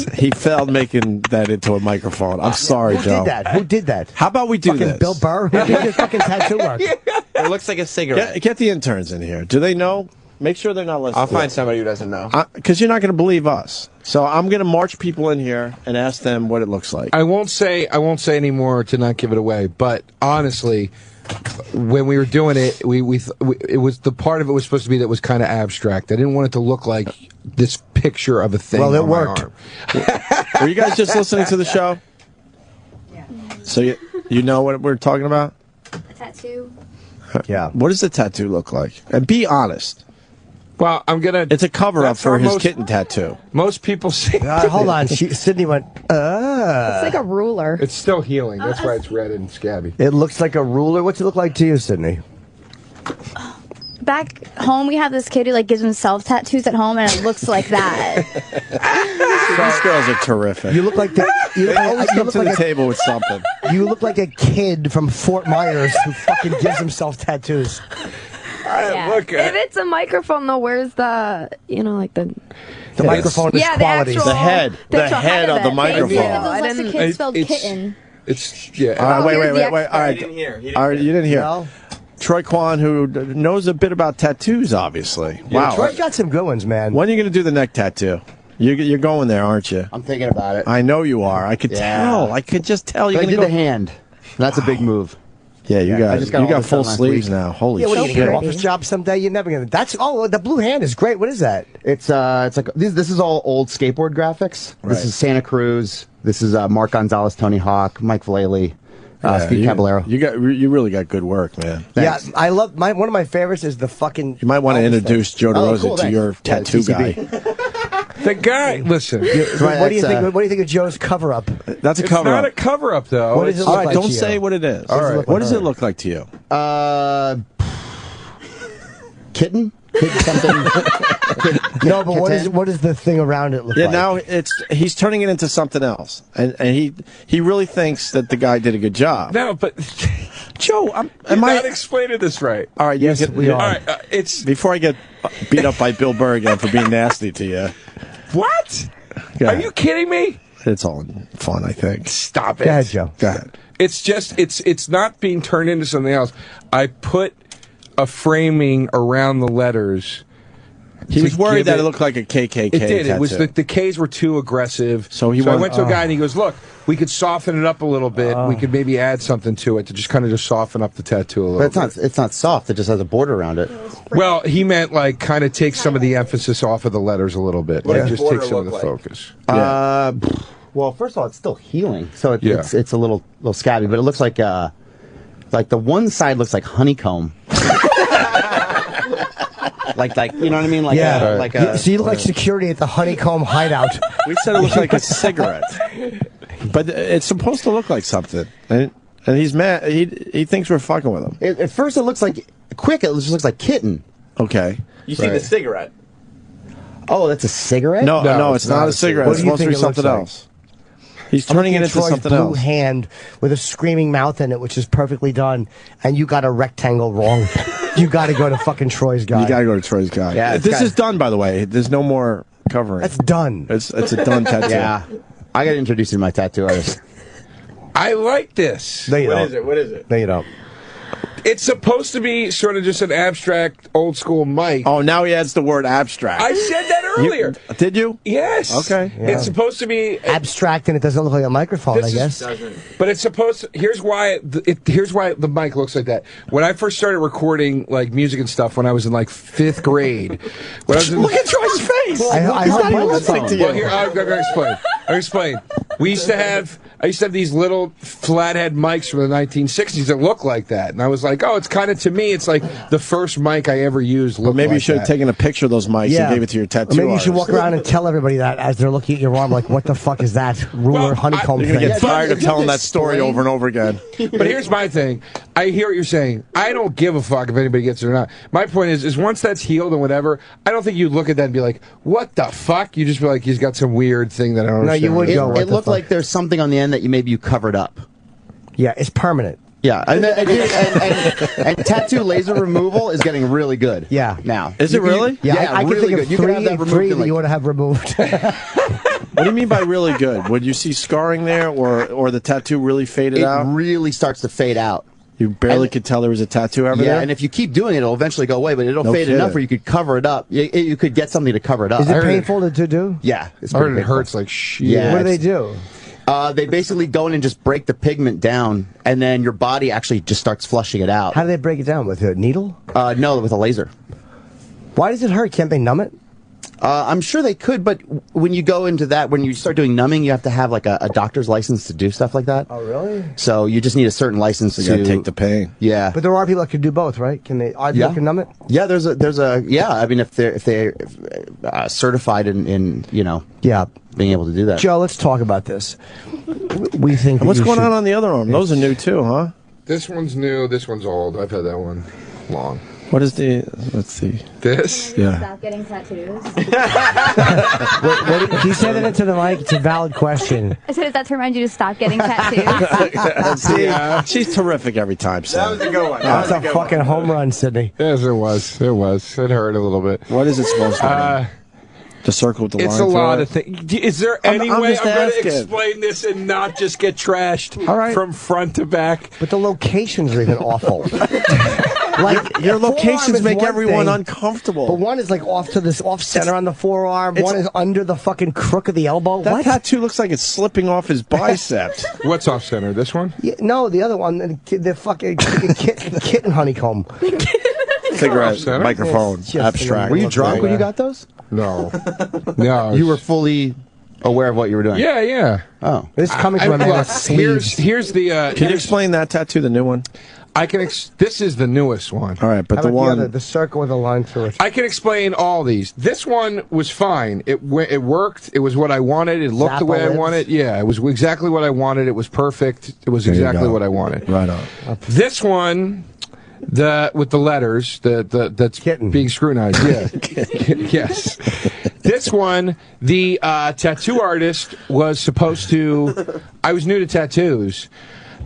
know. He failed making that into a microphone. I'm sorry, Who Joe. did that? How about we do fucking this? Bill Burr. Who did your fucking tattoo work? It looks like a cigarette. Get the interns in here. Do they know? Make sure they're not listening. I'll find somebody who doesn't know. Because you're not going to believe us. So I'm going to march people in here and ask them what it looks like. I won't say anymore to not give it away. But honestly, when we were doing it, it was the part of it was supposed to be that was kind of abstract. I didn't want it to look like this picture of a thing. Well, it on my worked. arm. Were you guys just listening to the show? Yeah. So you know what we're talking about? A tattoo. Yeah. What does the tattoo look like? And be honest. Well, It's a cover-up That's for our his most- kitten tattoo. Most people say. Hold on. Sydney went, It's like a ruler. It's still healing. That's why it's red and scabby. It looks like a ruler. What's it look like to you, Sydney? Back home, we have this kid who like gives himself tattoos at home, and it looks like that. These girls are terrific. You look like They always come to the table with something. You look like a kid from Fort Myers who fucking gives himself tattoos. Look If it's a microphone, though, where's the, like the microphone is quality. actual, The head of the it. microphone. It looks like a kid spelled kitten. It's yeah. All right, wait. here's the All right, He didn't hear. all right, you didn't hear. No? Troy Kwan, who knows a bit about tattoos, obviously. Wow. Troy's got some good ones, man. When are you going to do the neck tattoo? You're going there, aren't you? I'm thinking about it. I know you are. I could tell. I could just tell. You're I going did to the hand. That's a big move. Yeah, you I just got all got this full done last sleeves week. now. Holy Yeah, what are you shit! gonna get an office job someday? You're never gonna. The blue hand is great. What is that? It's like this is all old skateboard graphics. Right. This is Santa Cruz. This is Mark Gonzalez, Tony Hawk, Mike Vallely, Steve you, Caballero. You really got good work, man. Yeah, I love one of my favorites is the fucking. You might want to introduce Joe DeRosa cool, to thanks. your tattoo guy. The guy, listen. What do you think? What do you think of Joe's cover up? That's a It's cover not up. a cover up, though. What does it All look right, like don't to you? say what it is. All right. What does it look like to you? Kitten? Something. No, but what is the thing around it look Yeah, like? now he's turning it into something else, and he really thinks that the guy did a good job. No, but Joe, you're not explaining this right. All right, Yes, we are. All right, it's Before I get beat up by Bill Burr again for being nasty to you, what? Go Are ahead. you kidding me? It's all in fun, I think. Stop it. Go ahead, Joe. Go ahead. It's just it's not being turned into something else. I put a framing around the letters. He was to worried give that it looked like a KKK It did. tattoo. It was the K's were too aggressive. So I went to a guy and he goes, "Look, we could soften it up a little bit. We could maybe add something to it to just kind of soften up the tattoo a little." But it's not soft. It just has a border around it. Well, he meant like kind of take some of the emphasis off of the letters a little bit. Like just take some of the focus. Well, first of all, it's still healing, so it's a little scabby, but it looks like the one side looks like honeycomb. like you know what I mean? So you look like security at the Honeycomb Hideout. We said it looked like a cigarette, but it's supposed to look like something. And he's mad. He thinks we're fucking with him. At first, it looks like it just looks like kitten. Okay. You see the cigarette. Oh, that's a cigarette? No, it's not a cigarette. What It's do you supposed to be think it looks something like? else. He's turning it into Troy's something blue else. hand with a screaming mouth in it, which is perfectly done, and you got a rectangle wrong. You got to go to fucking Troy's guy. You gotta go to Troy's guy. Yeah, this is done, by the way. There's no more covering. That's done. It's a done tattoo. Yeah. I got to introduce you to my tattoo artist. I like this. No, you don't. What is it? No, you don't. It's supposed to be sort of just an abstract, old school mic. Oh, now he adds the word abstract. I said that earlier. Did you? Yes. Okay. Yeah. It's supposed to be Abstract, and it doesn't look like a microphone, I guess. But it's supposed to, here's why the mic looks like that. When I first started recording like music and stuff when I was in like 5th grade. When I was in, Look at Troy's face. I hope you listening to you. well, here I'm gonna explain. I used to have these little flathead mics from the 1960s that look like that, and I was like, oh, it's kind of, to me, it's like the first mic I ever used. Well, maybe like you should have taken a picture of those mics and gave it to your tattoo Or maybe you artist. should walk around and tell everybody that as they're looking at your arm, like, what the fuck is that ruler honeycomb You're thing? gonna get tired of telling that story over and over again. But here's my thing. I hear what you're saying. I don't give a fuck if anybody gets it or not. My point is once that's healed and whatever, I don't think you'd look at that and be like, what the fuck? You just be like, he's got some weird thing that I don't understand. you would go, what It the looked fuck? like there's something on the end that maybe you covered up. Yeah, it's permanent. Yeah, and tattoo laser removal is getting really good. Yeah. Now Is it really? Yeah, I can really think good. of You can have that removed three in, that you ought to have removed. What do you mean by really good? Would you see scarring there, or the tattoo really faded out? It really starts to fade out. You barely could tell there was a tattoo ever there? Yeah, and if you keep doing it, it'll eventually go away, but it'll No fade kidding. enough where you could cover it up. You could get something to cover it up. Is it painful to do? Yeah. It's I heard pretty it painful. hurts like shit. Yeah, What do they do? They basically go in and just break the pigment down, and then your body actually just starts flushing it out. How do they break it down? With a needle? No, with a laser. Why does it hurt? Can't they numb it? I'm sure they could, but when you go into that, when you start doing numbing, you have to have like a doctor's license to do stuff like that. Oh, really? So you just need a certain license You to gotta take the pain. Yeah. But there are people that can do both, right? Can they? Are Yeah. they can numb it? Yeah, there's a yeah. I mean, if they're certified in being able to do that. Joe, let's talk about this. We think. And what's that you going should- on the other arm? Those are new too, huh? This one's new. This one's old. I've had that one long. What is the? Let's see. This? Yeah. Stop getting tattoos. Can you say that into the mic? It's a valid question. I said, does that to remind you to stop getting tattoos? See, she's terrific every time. That was a good one. That's a fucking home run, Sydney. Yes, it was. It was. It hurt a little bit. What is it supposed to be? The circle with the line It's a lot through of it? things. Is there any I'm way just I'm going to asking. explain this and not just get trashed All right. from front to back? But the locations are even awful. Like Your locations forearm is make one everyone thing, uncomfortable. But one is like off to this off center on the forearm. It's- One is under the fucking crook of the elbow. That What? tattoo looks like it's slipping off his bicep. What's off center? This one? Yeah, no, the other one, the fucking kitten honeycomb. Cigarette, center? microphone, It's just abstract. Were you drunk when you got those? No. No. You were fully aware of what you were doing. Yeah, yeah. Oh. This is coming from a man look, with sleeves. here's the. Can you here's- explain that tattoo, the new one? I can. This is the newest one. All right, but How the about one. other, the circle with a line through it. I can explain all these. This one was fine. It worked. It was what I wanted. It looked the way I Zappa wanted. Yeah, it was exactly what I wanted. It was perfect. It was There you exactly go. what I wanted. Right on. This one, with the letters, that's Kitten. being scrutinized. Yeah. Yes. This one, the tattoo artist was supposed to. I was new to tattoos.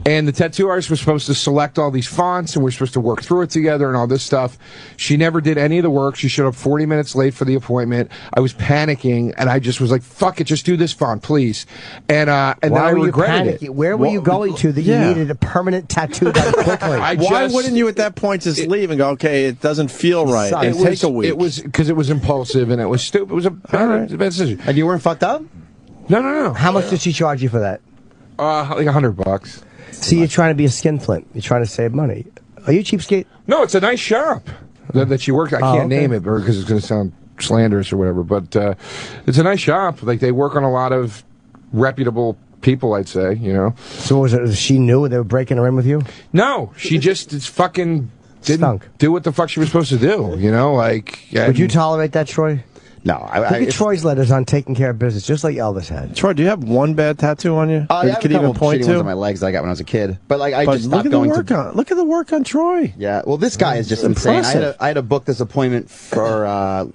And the tattoo artist was supposed to select all these fonts, and we're supposed to work through it together and all this stuff. She never did any of the work. She showed up 40 minutes late for the appointment. I was panicking, and I just was like, fuck it, just do this font, please. And then Why I were you regretted panicking? it. Where were you going to that yeah. you needed a permanent tattoo done quickly? Why wouldn't you at that point just leave and go, okay, it doesn't feel right, and take a week? It was because it was impulsive, and it was stupid. It was a bad decision. And you weren't fucked up? No. How much did she charge you for that? Like $100. See, you're trying to be a skinflint. You're trying to save money. Are you a cheapskate? No, it's a nice shop that she worked. I can't name it because it's going to sound slanderous or whatever. But it's a nice shop. Like they work on a lot of reputable people, I'd say. You know. So was it? She knew they were breaking her in with you? No, she just fucking didn't Stunk. do what the fuck she was supposed to do. You know, like. Would you tolerate that, Troy? No. Look at Troy's letters on taking care of business, just like Elvis had. Troy, do you have one bad tattoo on you? I that you have could a couple even point shitty ones to? on my legs that I got when I was a kid. But like I But just look stopped at the going work to. on. Look at the work on Troy. Yeah, well, this guy is just insane. Impressive. I had to book this appointment for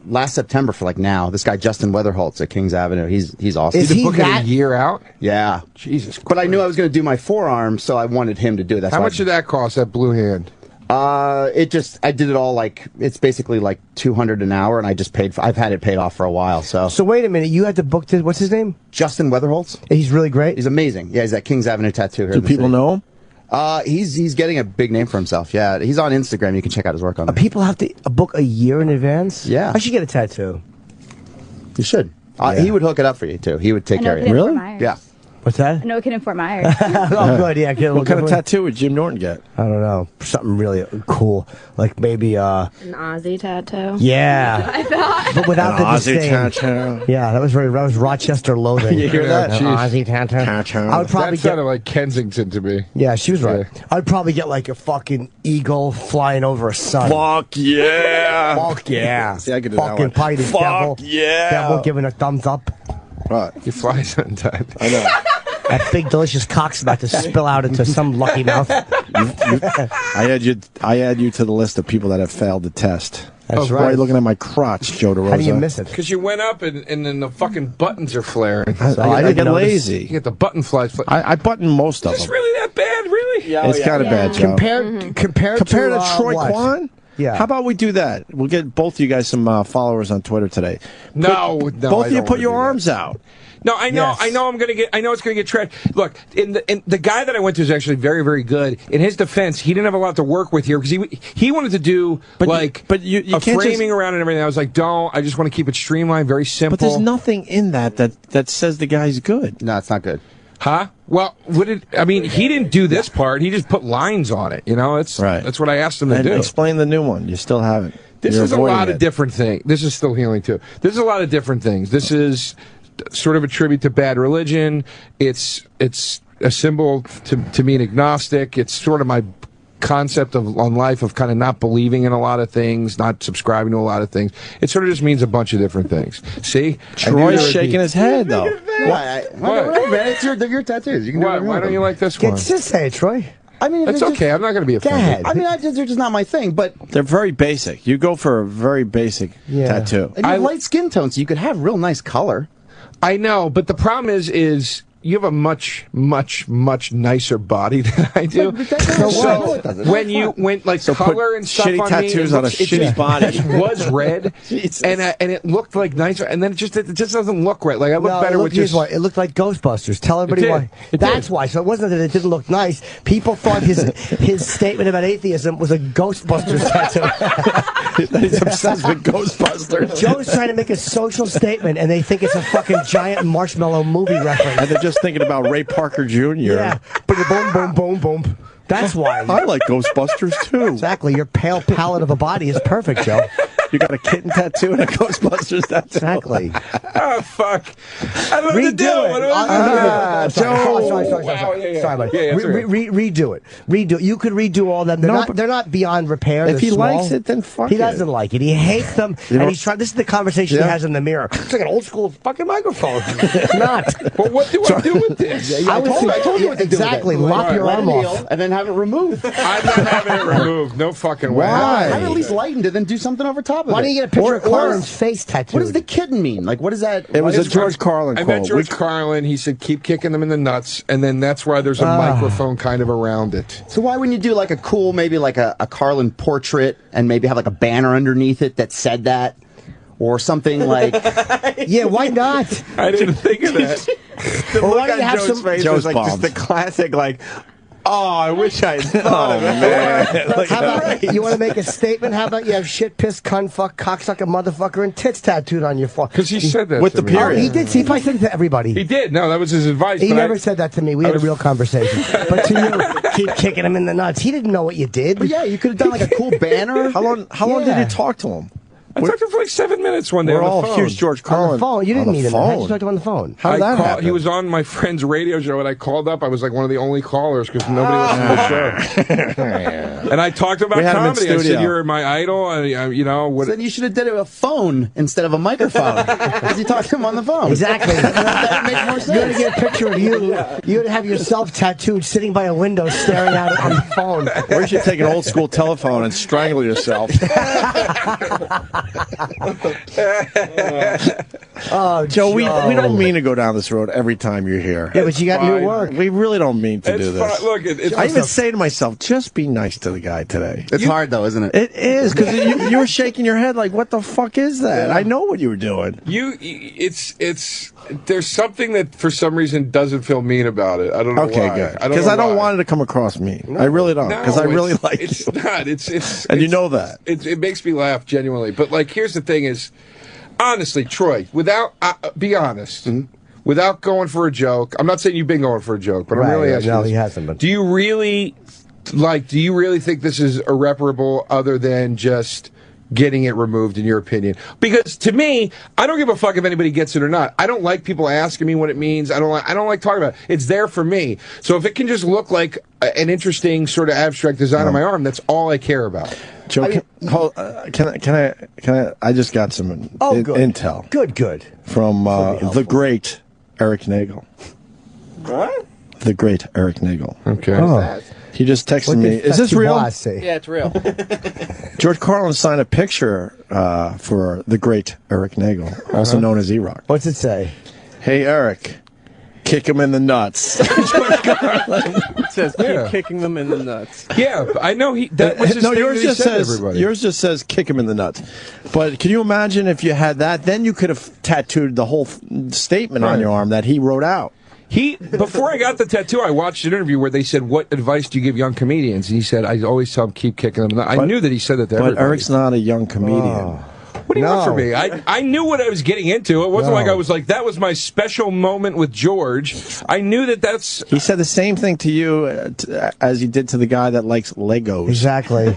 last September for like now. This guy Justin Weatherholtz at Kings Avenue. He's awesome. Is Did he you book it that- a year out? Yeah, Jesus. but I knew I was going to do my forearm, so I wanted him to do it. That's How why much did that cost? That blue hand. I did it all like it's basically like $200 an hour, and I just paid. I've had it paid off for a while. So wait a minute, you had to book this. What's his name? Justin Weatherholtz. He's really great. He's amazing. Yeah, he's at Kings Avenue Tattoo here. Do in the people city. know him? He's getting a big name for himself. Yeah, he's on Instagram. You can check out his work on there. People have to book a year in advance. Yeah. I should get a tattoo. You should. Yeah. He would hook it up for you too. He would take I know care of it you. can Fort Myers. Yeah. What's that? No kid in Fort Myers. Oh, good. Yeah. Get a What kind of different- tattoo would Jim Norton get? I don't know. Something really cool, like maybe An Aussie tattoo. Yeah. I thought. But without An the Aussie disdain. tattoo. Yeah, that was Rochester loathing. You hear that? An Aussie tattoo. I would probably That get. sounded like Kensington to me. Yeah, she was right. I'd probably get like a fucking eagle flying over a sun. Fuck yeah. Fuck yeah. See, I could do that fucking one. party Fuck devil. yeah. Devil giving a thumbs up. Right. You fly sometime. I know. That big delicious cock's about to spill out into some lucky mouth. I add you to the list of people that have failed the test. That's Why are right. you looking at my crotch, Joe DeRosa? How do you miss it? Because you went up and then the fucking buttons are flaring. I get You lazy. get the button flies. I button most of Is this them. really that bad? Really? It's kind of bad, Joe. Compared to Troy what? Kwan? Yeah. How about we do that? We'll get both of you guys some followers on Twitter today. No, both I of you don't put wanna your do that. arms out. No, I know, I know. I know it's going to get trashed. Look, in the guy that I went to is actually very, very good. In his defense, he didn't have a lot to work with here because he wanted to do you a can't framing around and everything. I was like, don't. I just want to keep it streamlined, very simple. But there's nothing in that says the guy's good. No, it's not good. Huh? Well, he didn't do this part. He just put lines on it. You know, that's what I asked him to do. Explain the new one. You still haven't. This is a lot of different things. This is still healing too. This is a lot of different things. This is sort of a tribute to Bad Religion. It's a symbol to me an agnostic. It's sort of my concept on life of kind of not believing in a lot of things, not subscribing to a lot of things. It sort of just means a bunch of different things. See? Troy's shaking his head, though. Whatever, man. They're your tattoos. You can do Why don't you like this one? Just say it, Troy. I mean, it's okay. I'm not going to be offended. Go ahead. I mean, they're just not my thing, but they're very basic. You go for a very basic tattoo. And you have light skin tone, so you could have real nice color. I know, but the problem is you have a much, much, much nicer body than I do. So when you went color and stuff shitty on tattoos me, on a shitty body. It was red, and it looked like nicer, and then it just doesn't look right. Like I look better with just. Why. It looked like Ghostbusters. Tell everybody why. That's why. So it wasn't that it didn't look nice. People thought his statement about atheism was a Ghostbusters tattoo. He's obsessed with Ghostbusters. Joe's trying to make a social statement, and they think it's a fucking giant marshmallow movie reference. And they're just thinking about Ray Parker Jr. Yeah. Boom, boom, boom, boom. That's why. I like Ghostbusters too. Exactly. Your pale palette of a body is perfect, Joe. You got a kitten tattoo and a Ghostbusters tattoo. Exactly. Oh, fuck. I don't know what to do. Joe. Sorry, buddy. Redo it. Redo it. You could redo all them. They're not beyond repair. If he small. likes it, then fuck He it. doesn't like it. He hates them. And he's trying. This is the conversation he has in the mirror. It's like an old school fucking microphone. It's not. Well, what do I do with this? I told you what to do. Exactly. Lop your arm off. And then have it removed. I'm not having it removed. No fucking way. Why? Have it at least lightened it, then do something over top of it. Why don't you get a picture of Carlin's face tattooed? What does the kitten mean? Like, what is that? It was a George Carlin I quote. met George Carlin. He said, keep kicking them in the nuts. And then that's why there's a microphone kind of around it. So why wouldn't you do like a cool, maybe like a Carlin portrait and maybe have like a banner underneath it that said that? Or something like... Yeah, why not? I didn't think of that. The look on Joe's face was like just the classic, like... Oh, I wish I had thought of it. Man. How about you want to make a statement? How about you have shit, piss, cunt, fuck, cocksucker, motherfucker, and tits tattooed on your forehead? Because he said that with to the me. period. Oh, he did. See, if I said it to everybody. He did. No, that was his advice. He never said that to me. We had a real conversation. But to you, keep kicking him in the nuts. He didn't know what you did. But yeah, you could have done like a cool banner. How long did you talk to him? I talked to him for like 7 minutes one day We're on the all phone. huge George Carlin. On the phone. You didn't meet him. How did you talk to him on the phone? How did that happen? He was on my friend's radio show, and I called up. I was like one of the only callers because nobody listened to the show. And I talked about comedy. I said, "You're my idol." And you know what? So then you should have did it with a phone instead of a microphone because you talked to him on the phone. Exactly. That makes more sense. You're going to get a picture of you. You're going to have yourself tattooed sitting by a window staring out on the phone. Or you should take an old school telephone and strangle yourself. Oh, Joe, we don't mean to go down this road every time you're here. Yeah, but you got new work. We really don't mean to do this. Look, I even say to myself, just be nice to the guy today. It's hard though, isn't it? It is, because you were shaking your head like, what the fuck is that? I know what you were doing. There's something that for some reason doesn't feel mean about it. I don't know why. Okay, good. Because I don't want it to come across mean. No, I really don't. Because I really like it's you. Not. It's and you know that. It makes me laugh genuinely. But like, here's the thing: is honestly, Troy, without be honest, without going for a joke. I'm not saying you've been going for a joke, but I'm really asking. No, he hasn't been. Do you really think this is irreparable, other than just getting it removed, in your opinion? Because to me, I don't give a fuck if anybody gets it or not. I don't like people asking me what it means. I don't like talking about it. It's there for me. So if it can just look like an interesting sort of abstract design on my arm, that's all I care about. Joe, can I? I just got some intel. Good. From the great Eric Nagel. What? The great Eric Nagel. Okay. Oh. He just texted me. Is this real? Yeah, it's real. George Carlin signed a picture for the great Eric Nagel, also known as E-Rock. What's it say? Hey, Eric, kick him in the nuts. George Carlin. It says keep kicking them in the nuts. Yeah, I know that was his no, thing yours that he just said to says everybody. yours just says kick him in the nuts. But can you imagine if you had that? Then you could have tattooed the whole statement on your arm that he wrote out. Before I got the tattoo, I watched an interview where they said, "What advice do you give young comedians?" And he said, "I always tell them keep kicking them." I knew that he said that to everybody. But Eric's not a young comedian. What do you want from me? I knew what I was getting into. It wasn't like I was like, that was my special moment with George. I knew that's... He said the same thing to you as he did to the guy that likes Legos. Exactly.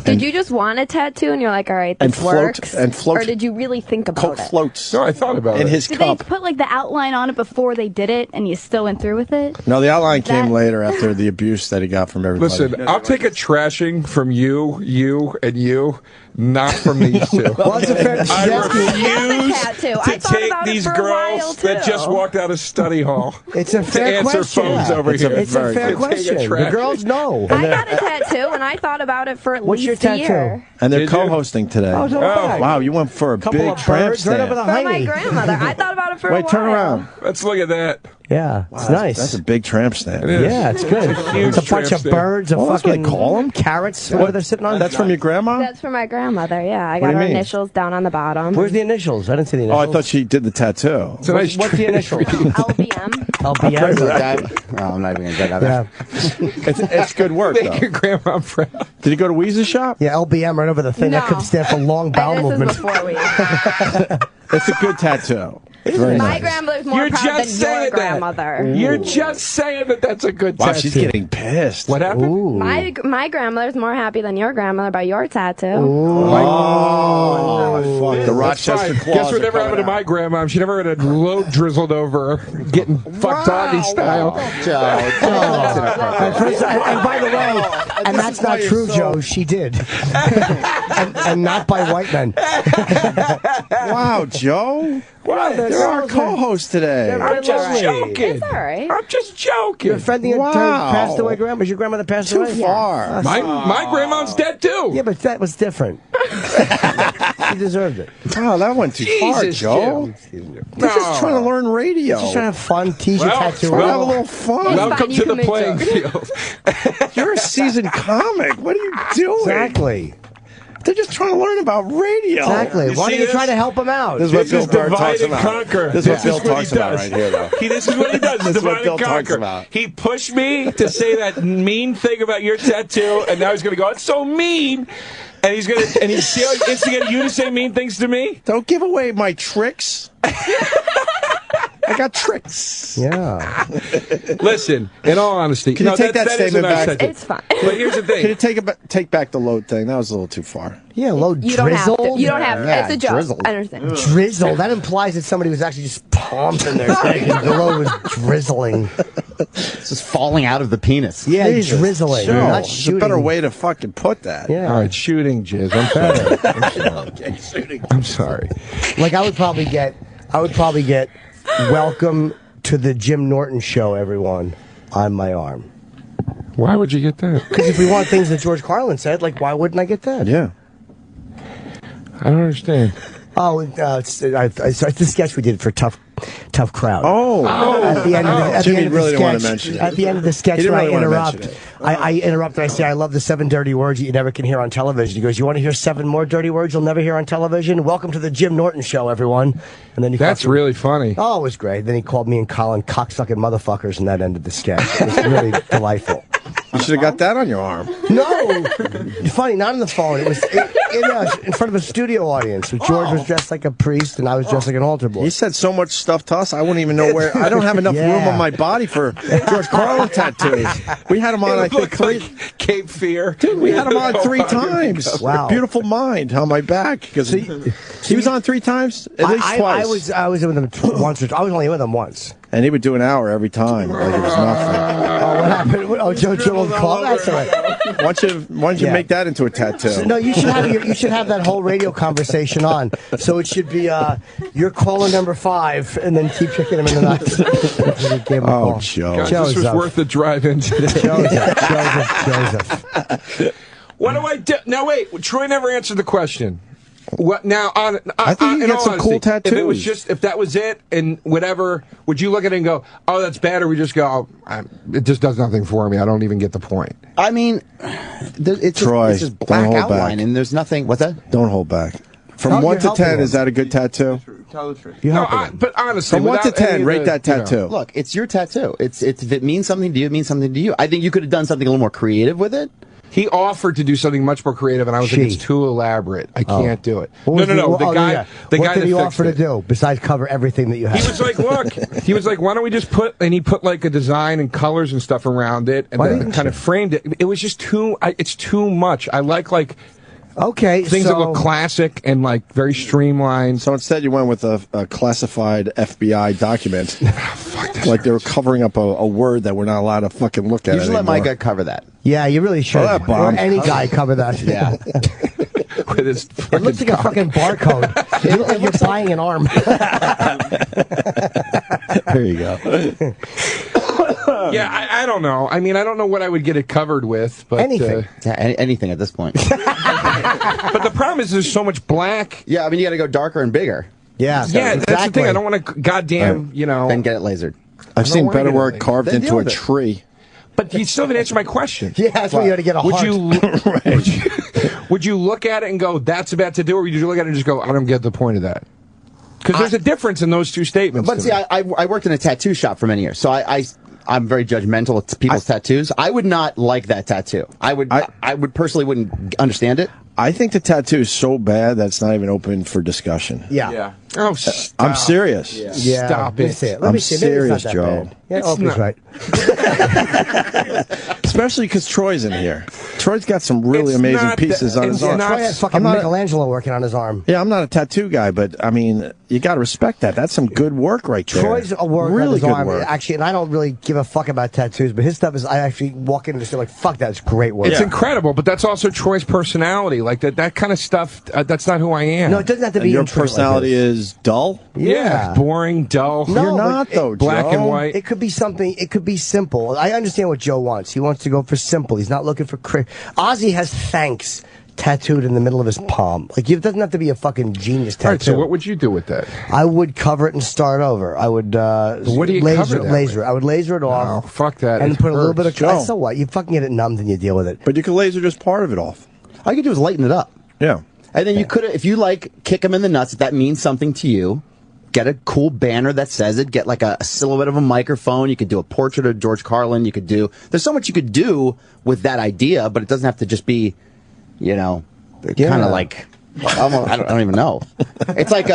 Did you just want a tattoo and you're like, all right, this works? Or did you really think about Coke it? floats. No, I thought about in it. his Did cup. they put like the outline on it before they did it, and you still went through with it? No, the outline came That- later after the abuse that he got from everybody. Listen, I'll take a trashing from you, and you, not from these two. Well, it's a fair. I refuse tattoo. to take these girls that just walked out of study hall. It's a fair to answer question. phones over It's here. a fair question. The girls know. I got a tattoo and I thought about it for at What's least your a year. And they're Did you? co-hosting today. Oh, so bad. Wow, you went for a Couple big of tramp birds right over stand. the For my hiney. grandmother. I thought about it for a while. Wait, turn around. Let's look at that. Yeah, it's nice. That's a big tramp stand. It is. Yeah, it's good. It's a huge It's a bunch tramp of stand. birds, a Well, that's what fucking they call them. carrots. What are they sitting on? That's from your grandma? That's for my grandmother, yeah. I What do got you her mean? initials down on the bottom. Where's the initials? I didn't see the Oh, initials. I thought she did the tattoo. It's a nice What's the initial? LBM. LBM. Oh, I'm not even going to get that. Yeah. It's good work, Make though. your grandma proud. Did he go to Weeze's shop? Yeah, LBM right over the thing. That No. could stand for long bowel And this movement. is before we. It's a good tattoo. Very My nice. grandmother's more You're proud just than saying your that. grandmother. You're just saying that that's a good Wow, tattoo. she's getting pissed. What happened? My grandmother's more happy than your grandmother about your tattoo. Oh, fuck. The Rochester claws. Guess what are never happened to coming my out. grandma? She never had a load drizzled over her, getting fucked doggy style. And by the way, and that's not true, Joe. She did, and not by white men. Wow, Joe. Wow, They're our co-host today. I'm just joking. It's all right. I'm just joking. Your offending Wow. passed away grandma. Was your grandmother passed Too away? far. My grandma's dead too. Yeah, but that was different. She deserved it. Wow, that went too far, Jesus, Joe. Jim. They're just trying to learn radio. Just trying to have fun, tease your tattoo. Trying to have a little fun. Welcome you to the can make playing jokes. field. You're a seasoned comic. What are you doing? Exactly. They're just trying to learn about radio. Exactly. You Why see don't you this? try to help them out? This is what This Bill is Burr divide talks and about. conquer. This is what Bill what he talks about does. right here, though. This is what he does. This is what Divide Bill and talks conquer. about. He pushed me to say that mean thing about your tattoo, and now he's going to go, it's so mean. And he's going to, and he's instigating you to say mean things to me? Don't give away my tricks. I got tricks. Yeah. Listen, in all honesty, Can you take that is a statement nice back? tattoo. It's fine. But here's the thing. Can you take back the load thing? That was a little too far. Yeah, load You don't have to. drizzle. You don't have to. Yeah, It's a joke. drizzle. I understand. Drizzle. That implies that somebody was actually just pumping their thing and the load was drizzling. It's just falling out of the penis. Yeah, Jesus. drizzling. Joe, Not there's shooting. a better way to fucking put that. Yeah. All right, shooting jizz. I'm sorry. Okay, shooting. I'm sorry. Like I would probably get welcome to the Jim Norton show, everyone, on my arm. Why would you get that? Because if we want things that George Carlin said, like, why wouldn't I get that? Yeah. I don't understand. Oh, it's the sketch we did for Tough Crowd. Oh. At the end of Jimmy the really didn't want to sketch, mention it. at the end of the sketch, He didn't when really I want to interrupt, mention it. I interrupt and I say, I love the 7 dirty words that you never can hear on television. He goes, you want to hear 7 more dirty words you'll never hear on television? Welcome to the Jim Norton show, everyone. And then he That's fucking- really funny. Oh, it was great. Then he called me and Colin cocksucking motherfuckers, and that ended the sketch. It was really delightful. You should have got that on your arm. No, funny, not on the phone. It was in front of a studio audience. So George was dressed like a priest, and I was dressed like an altar boy. He said so much stuff to us, I wouldn't even know where. I don't have enough Yeah. room on my body for George Carlin tattoos. We had him on, I think, 3. Cape Fear. Dude, we had him on 3 times. Wow. Beautiful Mind on my back. Because he was on 3 times, at least twice. I was with him once. I was only with him once. And he would do an hour every time, like it was nothing. Oh, what happened? Oh, Joe dribbled the call. That's all right. Why don't you make that into a tattoo? So, no, you should have that whole radio conversation on. So it should be you're calling number 5, and then keep kicking him in the nuts. Oh, Joe. God, this was worth the drive in today. Joseph. What do I do? Now, wait. Troy never answered the question. What now? I think you in get all some cool honesty, tattoos. If that was it, and whatever, would you look at it and go, "Oh, that's bad," or we just go, "It just does nothing for me. I don't even get the point." I mean, it's Troy, just don't black hold outline, back. and there's nothing. What's that? Don't hold back. From No, 1 you're to 10, helping is that a good tattoo? Tell the truth. But honestly, From 1 to without any 10, of rate the, that tattoo. Look, it's your tattoo. It's if it means something to you, it means something to you. I think you could have done something a little more creative with it. He offered to do something much more creative, and I was like, "It's too elaborate. I can't do it." No. The guy, the what guy did that he fixed offer to it. do besides cover everything that you have? He was like, "Look," he was like, "Why don't we just put?" And he put like a design and colors and stuff around it, and Why then didn't kind of framed it. It was just too. It's too much. I like okay things that look classic and like very streamlined. So instead, you went with a classified FBI document. Like they were covering up a word that we're not allowed to fucking look at. You should let my anymore. guy cover that. Yeah, you really should. that bomb. Or any guy cover that. Yeah. With his It looks like a fucking barcode. It looks like you're buying an arm. There you go. Yeah, I don't know. I mean, I don't know what I would get it covered with, but Anything. Yeah, anything at this point. but the problem is there's so much black. Yeah, I mean, you got to go darker and bigger. Yeah, Yeah, that's the thing. I don't want to goddamn, Then get it lasered. I've seen better work it. carved Then into deal a with it. tree. But you still haven't answered my question. Yeah, that's why you got to get a Would heart. would you look at it and go, "That's about to do," or would you look at it and just go, "I don't get the point of that"? Because there's a difference in those two statements. But see, I worked in a tattoo shop for many years, so I'm very judgmental of people's tattoos. I would not like that tattoo. I would personally wouldn't understand it. I think the tattoo is so bad that it's not even open for discussion. Yeah. Oh, stop. I'm serious. Yeah. Stop Let me it. see it. Let I'm me see it. Maybe serious, it's not that Joe. bad. Yeah, It's Opie's not. right. Especially because Troy's in here. Troy's got some really It's amazing not pieces that- on his it's arm. not- Troy had fucking I'm not- Michelangelo working on his arm. Yeah, I'm not a tattoo guy, but I mean, you got to respect that. That's some good work right there. Troy's a work on really his good arm. work. Actually, and I don't really give a fuck about tattoos, but his stuff is, I actually walk in and just feel like, fuck, that's great work. It's incredible, but that's also Troy's personality. Like that kind of stuff. That's not who I am. No, it doesn't have to And be your intricate like personality this. is dull? Yeah, boring, dull. No, You're but not, though, black Joe. and white. It could be something. It could be simple. I understand what Joe wants. He wants to go for simple. He's not looking for Ozzy has thanks tattooed in the middle of his palm. Like, it doesn't have to be a fucking genius tattoo. All right, so what would you do with that? I would cover it and start over. I would what do you laser cover that laser. I would laser it off. Oh, fuck that. And It put a little bit of hurts. so what? You fucking get it numbed and you deal with it. But you can laser just part of it off. All you could do is lighten it up. Yeah. And then you could, if you like, kick him in the nuts. If that means something to you, get a cool banner that says it. Get like a silhouette of a microphone. You could do a portrait of George Carlin. You could do. There's so much you could do with that idea, but it doesn't have to just be, kind of like. I don't even know. It's like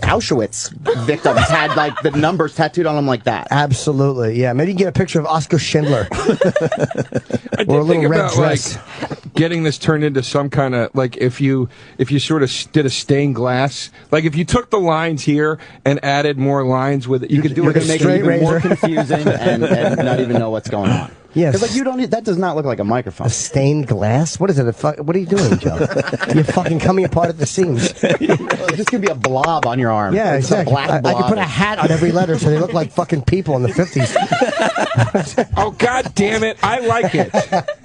Auschwitz victims had like the numbers tattooed on them like that. Absolutely, yeah. Maybe you can get a picture of Oscar Schindler I or a did little think red about dress. like getting this turned into some kind of like if you sort of did a stained glass, like if you took the lines here and added more lines with it, you could do it to make it straight even more razor. confusing and not even know what's going on. Yes. Because like you don't need, that does not look like a microphone. A stained glass? What is it? What are you doing, Joe? You're fucking coming apart at the seams. It's just gonna be a blob on your arm. Yeah, It's exactly. A black I blob. could put a hat on every letter so they look like fucking people in the 50s. Oh God damn it! I like it.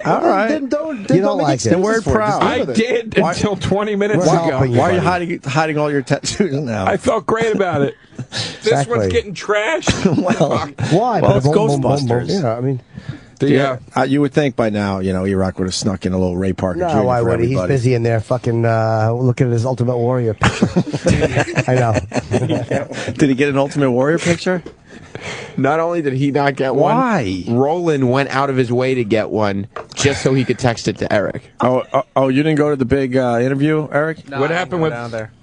All right. Then don't You don't make like it. excuses Then we're for proud. I did until 20 minutes We're ago. helping you. Why are you buddy. hiding all your tattoos now? I felt great about it. This Exactly. one's getting trashed. Why? Well, it's Boom, boom, boom, boom. Ghostbusters. You know, I mean, Yeah. You would think by now, E-Rock would have snuck in a little Ray Parker Jr. no, why for would he? He's everybody. busy in there fucking looking at his Ultimate Warrior picture. I know. Did he get an Ultimate Warrior picture? Not only did he not get Why? one, Roland went out of his way to get one just so he could text it to Eric. Oh, you didn't go to the big interview, Eric? What happened with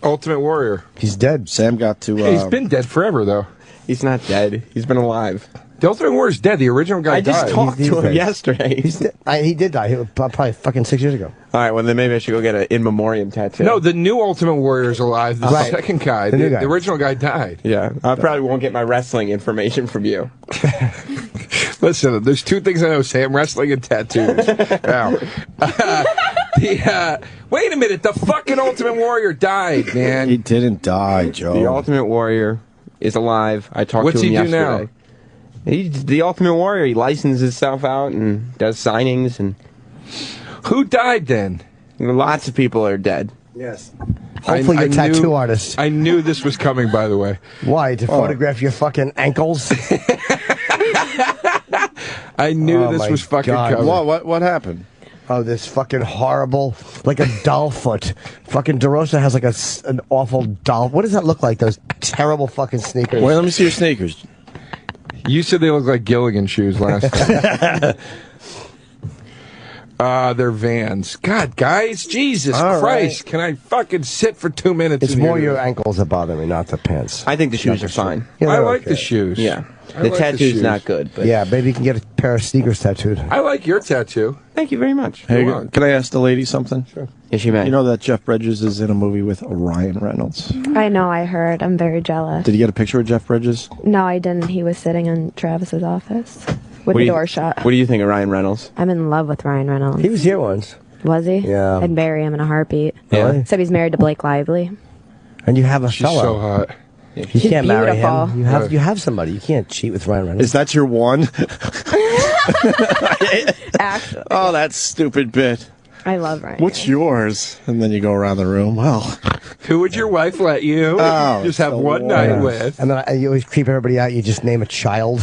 Ultimate Warrior? He's dead. Sam got to. He's been dead forever, though. He's not dead. He's been alive. The Ultimate Warrior's dead. The original guy I just died. talked He's to him dead. yesterday. He did die. He was probably fucking 6 years ago. All right, well, then maybe I should go get an in memoriam tattoo. No, the new Ultimate Warrior's alive. The Right. second guy. The new guy. The original guy died. Yeah, I probably won't get my wrestling information from you. Listen, there's two things I know: Sam, wrestling, and tattoos. Now, wait a minute. The fucking Ultimate Warrior died, man. He didn't die, Joe. The Ultimate Warrior is alive. I talked What's to him he do now? yesterday. He's the Ultimate Warrior. He licenses himself out and does signings. And Who died then? Lots of people are dead. Yes. Hopefully you're a tattoo artist. I knew this was coming, by the way. Why? To photograph your fucking ankles? I knew this was fucking coming. What happened? Oh, this fucking horrible, like a doll foot. Fucking DeRosa has like an awful doll. What does that look like? Those terrible fucking sneakers. Wait, let me see your sneakers. You said they look like Gilligan shoes last time. They're Vans. God, guys, Jesus All Christ. right. Can I fucking sit for 2 minutes? It's more your ankles that bother me, not the pants. I think the shoes are fine. Yeah, I they're like okay. the shoes. Yeah. I The like tattoo's shoes. not good. But Yeah, maybe you can get a pair of sneakers tattooed. I like your tattoo. Thank you very much. Hey, Go on. can I ask the lady something? Sure. Yes, you may. You know that Jeff Bridges is in a movie with Ryan Reynolds? I know, I heard. I'm very jealous. Did you get a picture of Jeff Bridges? No, I didn't. He was sitting in Travis's office with the door shut. What do you think of Ryan Reynolds? I'm in love with Ryan Reynolds. He was here once. Was he? Yeah. I'd marry him in a heartbeat. Yeah. Really? Except he's married to Blake Lively. And you have a She's fellow. so hot. You can't marry beautiful. him. You have somebody. You can't cheat with Ryan Reynolds. Is that your one? Actually, Oh, that stupid bit. I love Ryan. What's yours? And then you go around the room. Well, Who would your wife let you Oh, just have the one night worst. with? And then you always creep everybody out. You just name a child.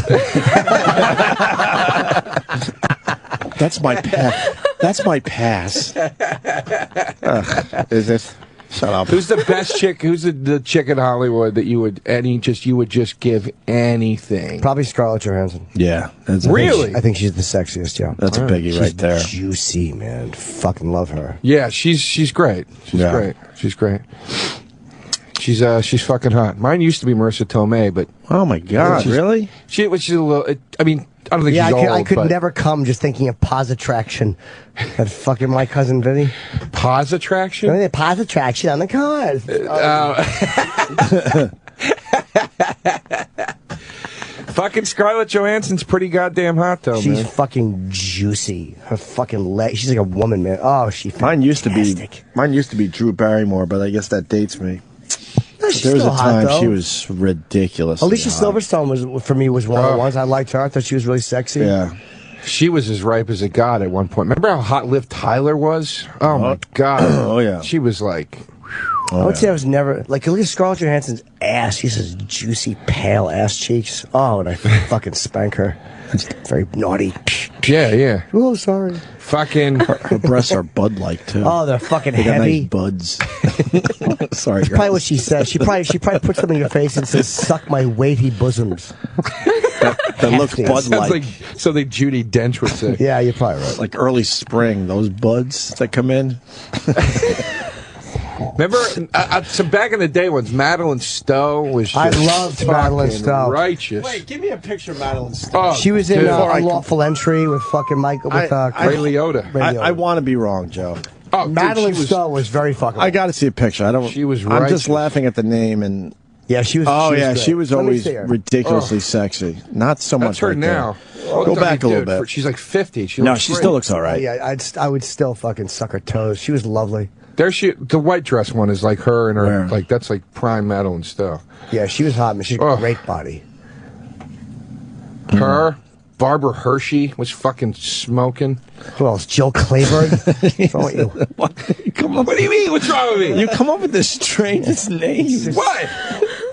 that's my pass. That's my pass. Is it? Shut up. Who's the best chick? Who's the chick in Hollywood that you would just give anything? Probably Scarlett Johansson. Yeah. Really? I think she's the sexiest, yeah. That's a biggie She's right there. juicy, man. Fucking love her. Yeah, she's great. She's Yeah. great. She's great. She's fucking hot. Mine used to be Marissa Tomei, but Oh my God! she's- Really? she's a little. I mean, I don't think Yeah, she's old. I could but never come just thinking of Pause Attraction. That fucking my cousin Vinny. Pause Attraction. Remember the Pause Attraction on the cars. Fucking Scarlett Johansson's pretty goddamn hot though, She's man. fucking juicy. Her fucking leg. She's like a woman, man. Oh, Mine used to be Drew Barrymore, but I guess that dates me. she's There was a still hot, time though. she was ridiculous. Alicia Silverstone was for me was one of the ones I liked her. I thought she was really sexy. Yeah. She was as ripe as it got at one point. Remember how hot Liv Tyler was? Oh my god. Oh yeah. She was like. I would say I was never like look at Scarlett Johansson's ass. She has juicy, pale ass cheeks. Oh, and I fucking spank her. It's very naughty. Yeah. Oh, sorry. Fucking. Her breasts are bud-like too. Oh, they're fucking They got heavy. nice buds. Sorry, That's probably what she says. She probably puts something in your face and says, "Suck my weighty bosoms." That looks Sounds bud-like. like something Judi Dench would say. Yeah, you're probably right. Like early spring, those buds that come in. Remember, some back in the day when Madeline Stowe was just I loved Madeline fucking Stowe. righteous. Wait, give me a picture of Madeline Stowe. Oh, She was in dude. Unlawful Entry with fucking Michael with Ray Liotta. I want to be wrong, Joe. Oh, dude, Madeline she was- Stowe was very fucking. I got to see a picture. I don't. She was I'm just righteous. laughing at the name and. Yeah, she was. Oh she was yeah, great. she was Let me always see her. ridiculously sexy. Not so That's much her right now. there. Go back a little bit. She's like 50. She No, looks she great. still looks all right. Yeah, I would still fucking suck her toes. She was lovely. The white dress one is like her and her. Where? Like that's like prime Madeline Stowe. Yeah, she was hot. Man. She had a great body. Her, Barbara Hershey was fucking smoking. Who else? Jill Clayburgh. What's wrong with you? Come on. What do you mean? What's wrong with me? You come up with the strangest names. What?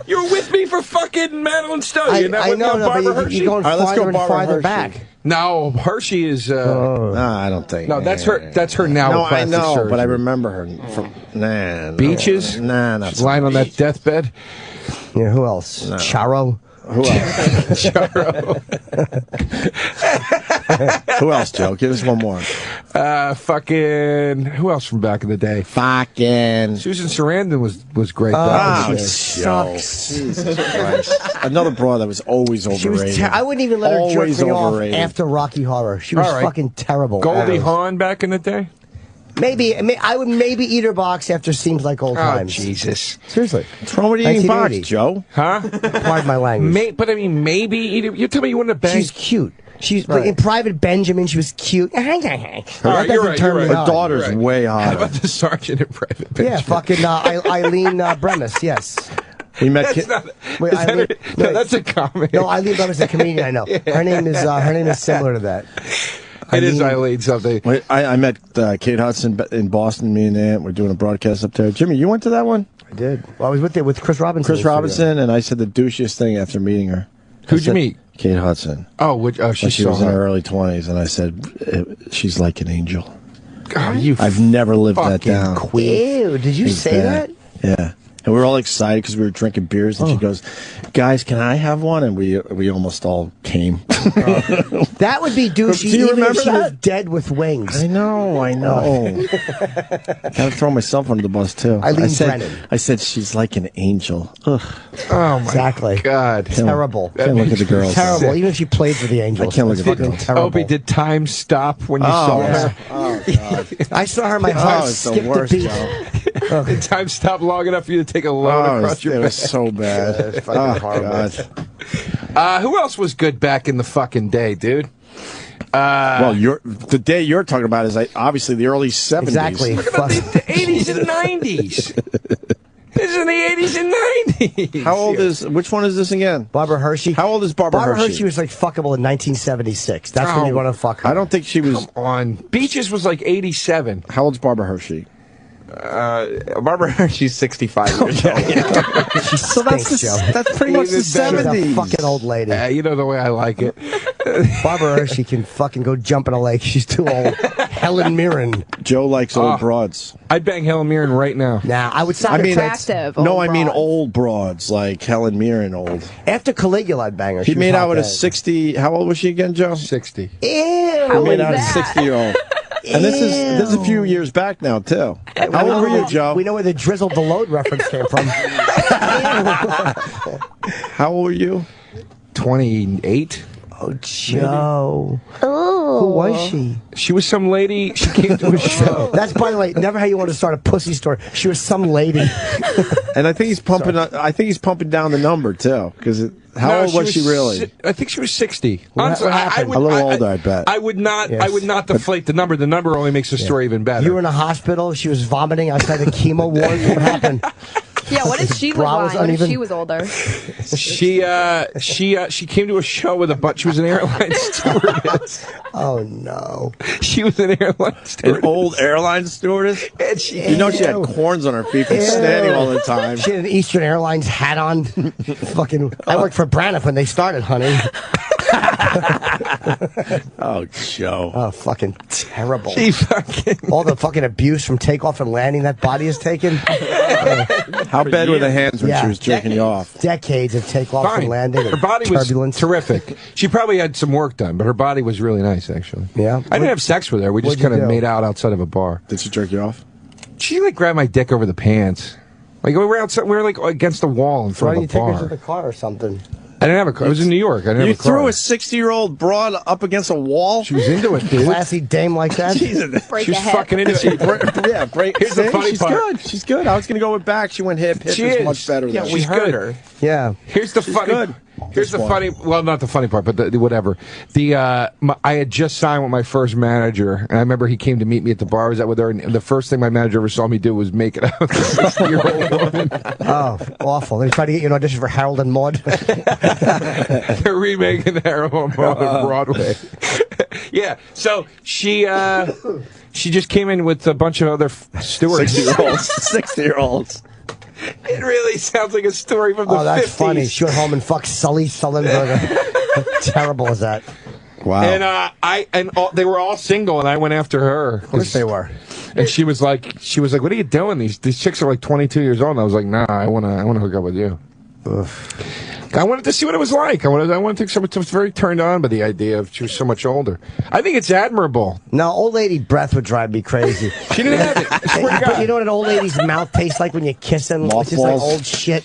You were with me for fucking Madeline Stowe. You're not I with me know, on no, Barbara but Hershey? you're going All right, let's farther go and Barbara farther Hershey. back. No, Hershey is. Nah, I don't think. No, that's her. That's her now. No, with I plastic know, surgery. but I remember her from. Nah. No. Beaches. Nah, not She's lying on that deathbed. Yeah, who else? No. Charo. Who else? Who else, Joe? Give us one more. Fucking. Who else from back in the day? Fucking. Susan Sarandon was great. Oh, back in the day. sucks. Jesus Christ. Another broad that was always She overrated. was. I wouldn't even let her Always jerk me overrated. off after Rocky Horror. She was All right. fucking terrible. Goldie Hawn back in the day. Maybe I would maybe eat her box after Seems Like Old Oh Times. Jesus! Seriously. What's wrong with eating box, 1980. Joe? Huh? Pardon my language. But I mean, maybe you tell me you wouldn't have banged. She's cute. She's Right. like in Private Benjamin. She was cute. All right, you're right. Her You're right. daughter's You're right. way How hotter. about the sergeant in Private Benjamin? Yeah, fucking Eileen Bremis. Yes. We met. That's not. Wait, is that Eileen- no, wait. that's a comedy. No, Eileen Bremis is a comedian. I know. Her name is similar to that. It is Eileen something. Wait, I met Kate Hudson in Boston. Me and Aunt were doing a broadcast up there. Jimmy, you went to that one? I did. Well, I was with Chris Robinson. Chris Robinson, and I said the douchiest thing after meeting her. Who'd you meet? Kate Hudson. Oh, she was in her early 20s, and I said she's like an angel. God, I've never lived that down. Ew, did you say that? Yeah. And we were all excited because we were drinking beers, and she goes, "Guys, can I have one?" And we almost all came. That would be douchey. Do you even remember if she was that? dead with wings. I know. Gotta throw myself under the bus too. Eileen Brennan. I said she's like an angel. Ugh. Oh my Exactly. God. Terrible. Can't look at the girls. Terrible. Even if she played for the Angels. I can't look at the Fucking girls. terrible. Opie, did time stop when you saw her? Oh God. I saw her. My heart it's the skipped worst, a beat. Joe. Did time stop long enough for you to take a load across your it back? was so bad. It's fucking horrible. God. Who else was good back in the fucking day, dude? Well, the day you're talking about is obviously the early 70s. Exactly. Look about the 80s and 90s. This is in the 80s and 90s. How old is, which one is this again? Barbara Hershey. How old is Barbara Hershey? Barbara Hershey was like fuckable in 1976. That's when you want to fuck her. I don't think she was. Come on. Beaches was like 87. How old's Barbara Hershey? Barbara Hershey's 65 years old. So that's pretty much the 70s. She's a fucking old lady. You know the way I like it. Barbara Hershey can fucking go jump in a lake. She's too old. Helen Mirren. Joe likes old broads. I'd bang Helen Mirren right now. Nah, I would say attractive. I mean old broads, like Helen Mirren old. After Caligula, I'd bang her. He made out with a 60. How old was she again, Joe? 60. Ew. He made out with a 60-year-old. And this is a few years back now too. How old were you, Joe? We know where the drizzled the load reference came from. How old were you? 28. Oh, Joe. Who was she? She was some lady. She came to a show. That's, by the way, never how you want to start a pussy story. She was some lady. And I think he's pumping. I think he's pumping down the number too. Because how old was she really? I think she was 60. Honestly, what happened? A little older, I bet. I would not. Yes. I would not deflate the number. The number only makes the story even better. You were in a hospital. She was vomiting outside the chemo ward. What happened? Yeah, what did she look Bra was like? What if uneven. she was older? She came to a show with a bunch. She was an airline stewardess. Oh no. She was an airline stewardess. An old airline stewardess. And she had corns on her feet from standing all the time. She had an Eastern Airlines hat on. Fucking. I worked for Braniff when they started, honey. Oh, Joe. Oh, fucking terrible. She fucking. All the fucking abuse from takeoff and landing that body has taken. How bad were the hands when she was jerking you off? Decades of takeoff Fine. and landing. Her body turbulence. was terrific. She probably had some work done, but her body was really nice, actually. Yeah. I didn't have sex with her. We just What'd you kind of do? made out outside of a bar. Did she jerk you off? She like grabbed my dick over the pants. Like we were outside. We were like against the wall in So why front don't of you a take her to bar. the car or something? I didn't have a car. I was in New York. I didn't You have a car. threw a 60-year-old broad up against a wall? She was into it, dude. Classy dame like that? Jesus. Break She a was hip. fucking into it. Yeah, break. Here's the funny She's part. good. She's good. I was going to go with back. She went hip. Hip She is is. much better Yeah, than we she's heard good. her. Yeah. Here's the funny. good. Here's the This funny. Well, not the funny part, but the whatever. I had just signed with my first manager, and I remember he came to meet me at the bar. I was out with her, and the first thing my manager ever saw me do was make it out with a 60-year-old woman. Oh, awful. They tried to get you an audition for Harold and Maude. They're remaking Harold and Maude on Broadway. Yeah. So she just came in with a bunch of other stewards. 60-year-olds. It really sounds like a story from the 50s. Oh, that's funny. She went home and fucked Sully Sullenberger. How terrible is that? Wow. And they were all single, and I went after her. Of course they were. And she was like, "What are you doing? These chicks are like 22 years old." And I was like, "Nah, I wanna hook up with you." Ugh. I wanted to see what it was like. I wanted to think someone was very turned on by the idea of she was so much older. I think it's admirable. No, old lady breath would drive me crazy. She didn't have it. I swear to But God. you know what an old lady's mouth tastes like when you kiss them? It's just like Mothballs. old shit.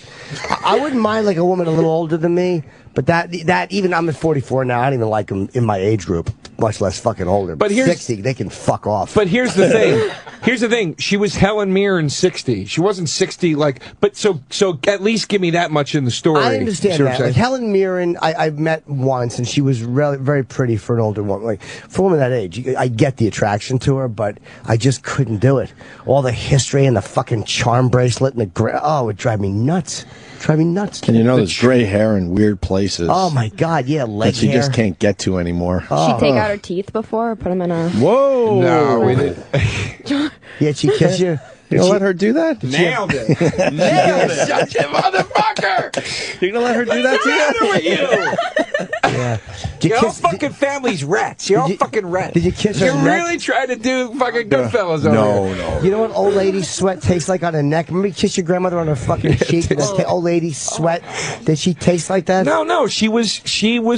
I wouldn't mind like a woman a little older than me, but that even I'm at 44 now. I don't even like them in my age group, much less fucking older. But here's 60, they can fuck off. But here's the thing. Here's the thing. She was Helen Mirren 60. She wasn't 60 like. But so at least give me that much in the story. I understand See what I'm that. saying? Like Helen Mirren, I met once, and she was really, very pretty for an older woman. Like for a woman that age, I get the attraction to her, but I just couldn't do it. All the history and the fucking charm bracelet and it would drive me nuts. Drive me nuts. And you know, there's gray hair in weird places. Oh my God, yeah, leg that she hair. just can't get to anymore. Oh. She'd take out her teeth before? Or put them in a... Whoa! No, we didn't. Yeah, she kissed you. You gonna let her do that? Nailed it. Nailed it. Shut your motherfucker. You gonna let her do that to you? What's the matter with you? Yeah. Your whole fucking family's rats. You're all fucking rats. Did you kiss her You're neck? really trying to do fucking Goodfellas over here. No. You know what old lady sweat tastes like on her neck? Remember you kiss your grandmother on her fucking cheek and that old lady sweat? Did she taste like that? No. She was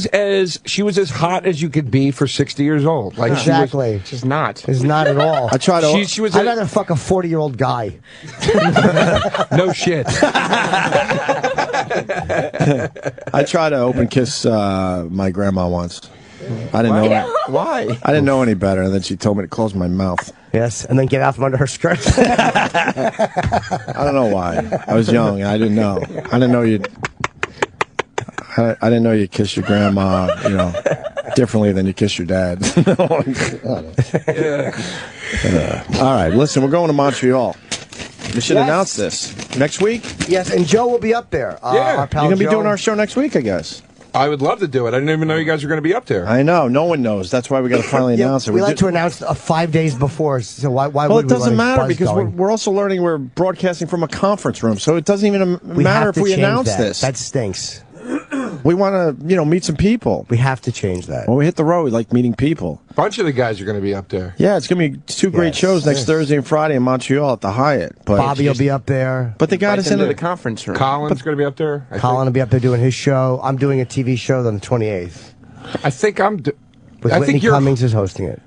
as hot as you could be for 60 years old. Like exactly. She's not. It's not at all. I tried to. She was. I'd rather fuck a 40-year-old guy. No shit. I tried to open kiss my grandma once. I didn't know. Why? I didn't know any better, and then she told me to close my mouth. Yes, and then get out from under her skirt. I don't know why. I was young. I didn't know. I didn't know you'd. I didn't know you kiss your grandma, differently than you kiss your dad. All right, listen, we're going to Montreal. We should announce this next week. Yes, and Joe will be up there. Yeah, our pal you're gonna be Joe. doing our show next week, I guess. I would love to do it. I didn't even know you guys were going to be up there. I know. No one knows. That's why we got to finally announce it. We like to announce 5 days before. So why well, would it doesn't matter because going? we're also learning we're broadcasting from a conference room, so it doesn't even matter if we announce this. That stinks. We want to, meet some people. We have to change that. When we hit the road, we like meeting people. A bunch of the guys are going to be up there. Yeah, it's going to be two great shows next Thursday and Friday in Montreal at the Hyatt. But Bobby will be up there. But they got us into the conference room. Colin's going to be up there. Colin will be up there doing his show. I'm doing a TV show on the 28th. I think I'm. With Whitney Cummings is hosting it.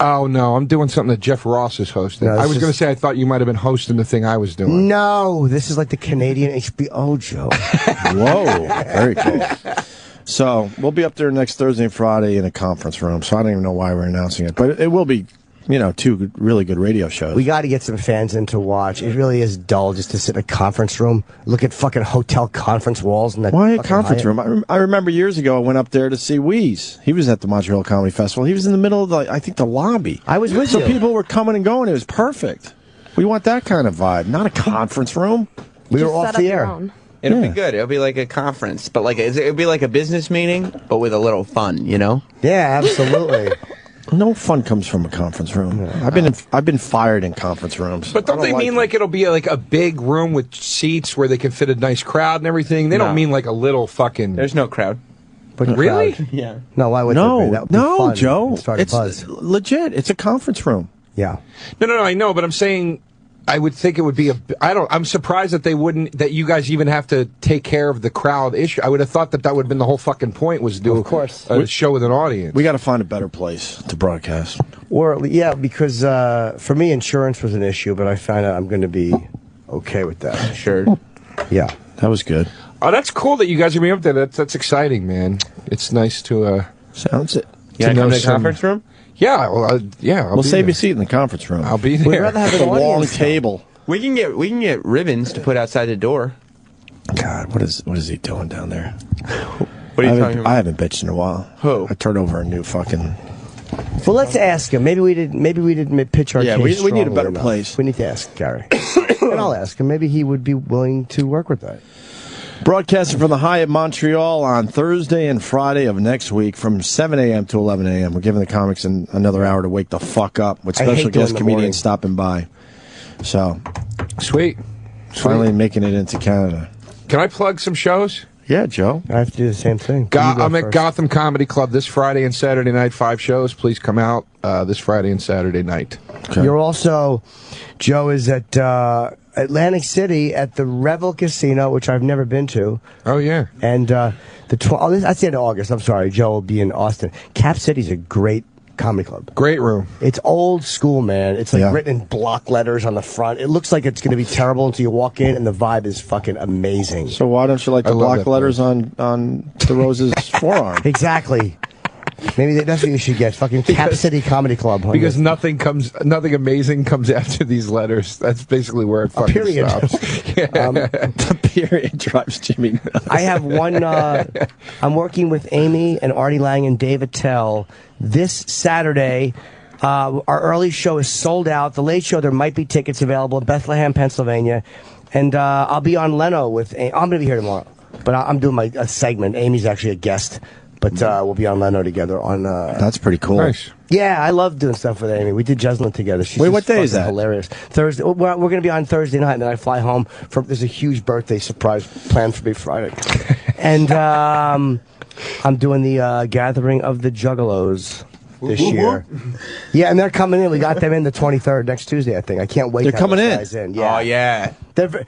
Oh no, I'm doing something that Jeff Ross is hosting. No, I was going to say I thought you might have been hosting the thing I was doing. No, this is like the Canadian HBO show. Whoa, very cool. So we'll be up there next Thursday and Friday in a conference room. So I don't even know why we're announcing it, but it will be, two really good radio shows. We got to get some fans in to watch. It really is dull just to sit in a conference room, look at fucking hotel conference walls. And that Why a conference room? I remember years ago I went up there to see Wheeze. He was at the Montreal Comedy Festival. He was in the middle of the lobby. I was with you. So people were coming and going. It was perfect. We want that kind of vibe, not a conference room. We were off the air. It'll be good. It'll be like a conference, but it'll be like a business meeting, but with a little fun, Yeah, absolutely. No fun comes from a conference room. Yeah. I've been fired in conference rooms. But don't they mean like it'll be like a big room with seats where they can fit a nice crowd and everything? They don't mean like a little fucking. There's no crowd. But really? Crowd. Yeah. No, why would there be? That would be fun. Joe. It's buzz. Legit. It's a conference room. Yeah. No, I know, but I'm saying. I would think it would be I'm surprised that that you guys even have to take care of the crowd issue. I would have thought that would have been the whole fucking point was to do a show with an audience. We got to find a better place to broadcast. Because for me, insurance was an issue, but I found out I'm going to be okay with that. Sure. Yeah. That was good. Oh, that's cool that you guys are going to be up there. That's exciting, man. It's nice to... Sounds it. You want to come to the conference room? Yeah, well, we'll save you a seat in the conference room. I'll be there. We'd rather have a long table. We can get ribbons to put outside the door. God, what is he doing down there? What are you talking about? I haven't bitched in a while. Who? I turned over a new fucking. Well, let's ask him. Maybe we didn't pitch our case. Yeah, we need a better enough. place. We need to ask Gary, and I'll ask him. Maybe he would be willing to work with that. Broadcasting from the Hyatt Montreal on Thursday and Friday of next week from 7 a.m. to 11 a.m. We're giving the comics another hour to wake the fuck up with special guest comedians stopping by. So, sweet. Finally making it into Canada. Can I plug some shows? Yeah, Joe. I have to do the same thing. I'm at Gotham Comedy Club this Friday and Saturday night, 5 shows. Please come out this Friday and Saturday night. Okay. You're also, Joe is at Atlantic City at the Revel Casino, which I've never been to. Oh, yeah. And that's the end of August. I'm sorry. Joe will be in Austin. Cap City's a great comedy club. Great room. It's old school, man. It's like written in block letters on the front. It looks like it's going to be terrible until you walk in, and the vibe is fucking amazing. So why don't you like the block letters on DeRosa's forearm? Exactly. Maybe that's what you should get. Fucking Cap City Comedy Club. Because nothing amazing comes after these letters. That's basically where it fucking period. stops. The period drives Jimmy nuts. I have one. I'm working with Amy and Artie Lang and Dave Attell this Saturday. Our early show is sold out. The late show, there might be tickets available in Bethlehem, Pennsylvania. And I'll be on Leno with I'm going to be here tomorrow. But I'm doing a segment. Amy's actually a guest. But we'll be on Leno together on. That's pretty cool. Nice. Yeah, I love doing stuff with Amy. We did Jeslyn together. She's Wait, just what day is fucking that? Hilarious. Thursday. We're going to be on Thursday night, and then I fly home. There's a huge birthday surprise planned for me Friday, and I'm doing the Gathering of the Juggalos this year. Yeah, and they're coming in. We got them in the 23rd, next Tuesday, I think. I can't wait. They're to have coming those in. guys Yeah. Oh, yeah.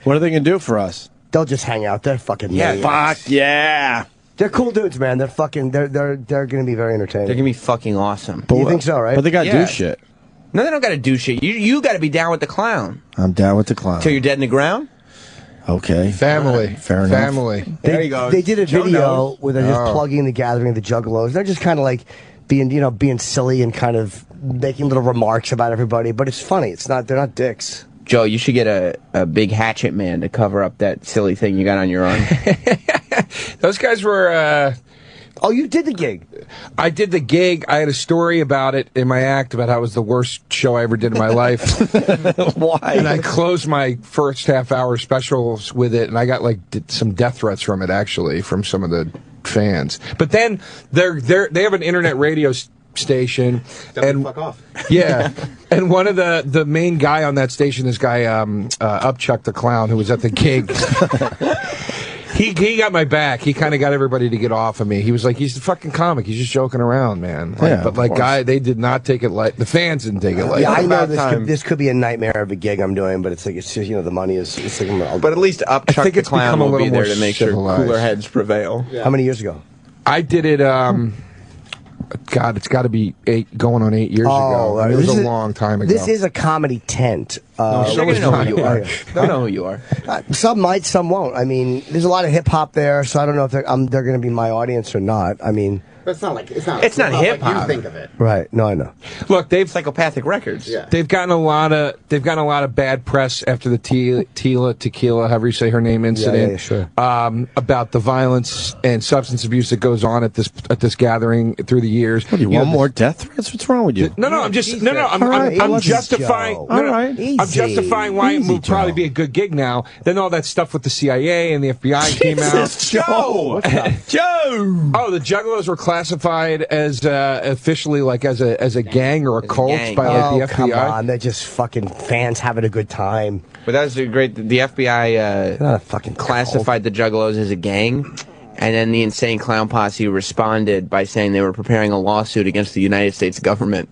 What are they going to do for us? They'll just hang out. They're fucking maniacs. Fuck yeah. They're cool dudes, man. They're fucking. They're going to be very entertaining. They're going to be fucking awesome. You think so, right? But they got to do shit. No, they don't got to do shit. You got to be down with the clown. I'm down with the clown. Till you're dead in the ground? Okay. Family. Fair enough. Family. There you go. They did a Joe video knows. where they're just plugging the Gathering of the Juggalos. They're just kind of like being silly and kind of making little remarks about everybody, but it's funny. They're not dicks. Joe, you should get a big hatchet man to cover up that silly thing you got on your arm. Those guys were. Oh, you did the gig. I did the gig. I had a story about it in my act about how it was the worst show I ever did in my life. Why? And I closed my first half-hour specials with it, and I got some death threats from it, actually, from some of the fans. But then they have an internet radio station, and fuck off. Yeah, and one of the main guy on that station, this guy Upchuck the Clown, who was at the gig. He got my back. He kind of got everybody to get off of me. He was like, he's the fucking comic. He's just joking around, man. They did not take it light. The fans didn't take it light. Yeah, I know this could be a nightmare of a gig I'm doing, but it's just, the money is. It's like, but at least Upchuck the Clown will be there to make sure cooler heads prevail. Yeah. How many years ago? I did it. God, it's got to be 8 years ago. It was a long time ago. This is a comedy tent. They're going to know who you are. They'll know who you are. Some might, some won't. I mean, there's a lot of hip hop there, so I don't know if they're going to be my audience or not. I mean, but it's not hip hop. Like you think of it. Right? No, I know. Look, they've Psychopathic Records. Yeah. They've gotten a lot of bad press after the Tequila, however you say her name, incident. Yeah, sure. About the violence and substance abuse that goes on at this gathering through the years. What do you want more death threats? What's wrong with you? I'm justifying. I'm justifying why it would probably be a good gig now. Then all that stuff with the CIA and the FBI came out. Joe! Joe! Oh, the Juggalos were classified as officially as a gang or a cult by the FBI. Come on, they're just fucking fans having a good time. But that was great. The FBI not a fucking classified the Juggalos as a gang, and then the Insane Clown Posse responded by saying they were preparing a lawsuit against the United States government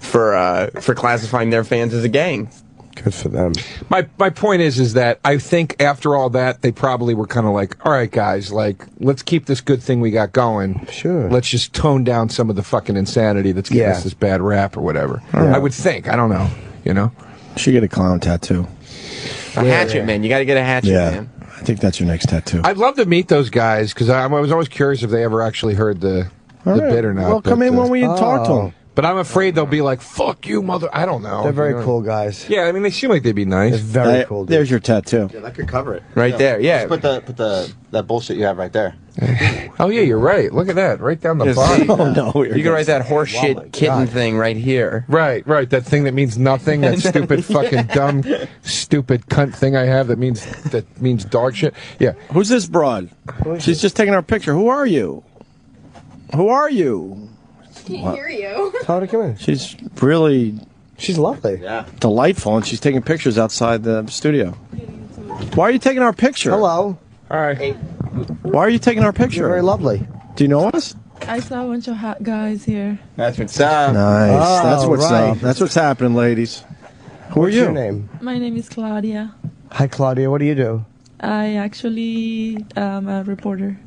for classifying their fans as a gang. Good for them. My point is that I think after all that, they probably were kind of like, all right, guys, let's keep this good thing we got going. Sure. Let's just tone down some of the fucking insanity that's giving us this bad rap or whatever. Yeah. I would think. I don't know. You should get a clown tattoo. A hatchet, man. You got to get a hatchet, man. I think that's your next tattoo. I'd love to meet those guys because I was always curious if they ever actually heard the bit or not. Well, come in when we talk to them. But I'm afraid they'll be like, fuck you, mother. I don't know. They're very cool guys. Yeah, I mean, they seem like they'd be nice. They're very cool. There's your tattoo. Yeah, that could cover it. Right there, yeah. Just put that bullshit you have right there. Oh, yeah, you're right. Look at that. Right down the bottom. Oh, no. You can write that horseshit kitten thing right here. Right. That thing that means nothing. That stupid fucking dumb, stupid cunt thing I have that means dog shit. Yeah. Who's this broad? She's just taking our picture. Who are you? Who are you? Can't hear you. Tell her to come in. She's lovely. Yeah. Delightful, and she's taking pictures outside the studio. Why are you taking our picture? Hello. All right. Why are you taking our picture? You're very lovely. Do you know us? I saw a bunch of hot guys here. That's what's up. Nice. Oh, That's what's right. up. That's what's happening, ladies. Who are What's you? your name? My name is Claudia. Hi, Claudia. What do you do? I actually am a reporter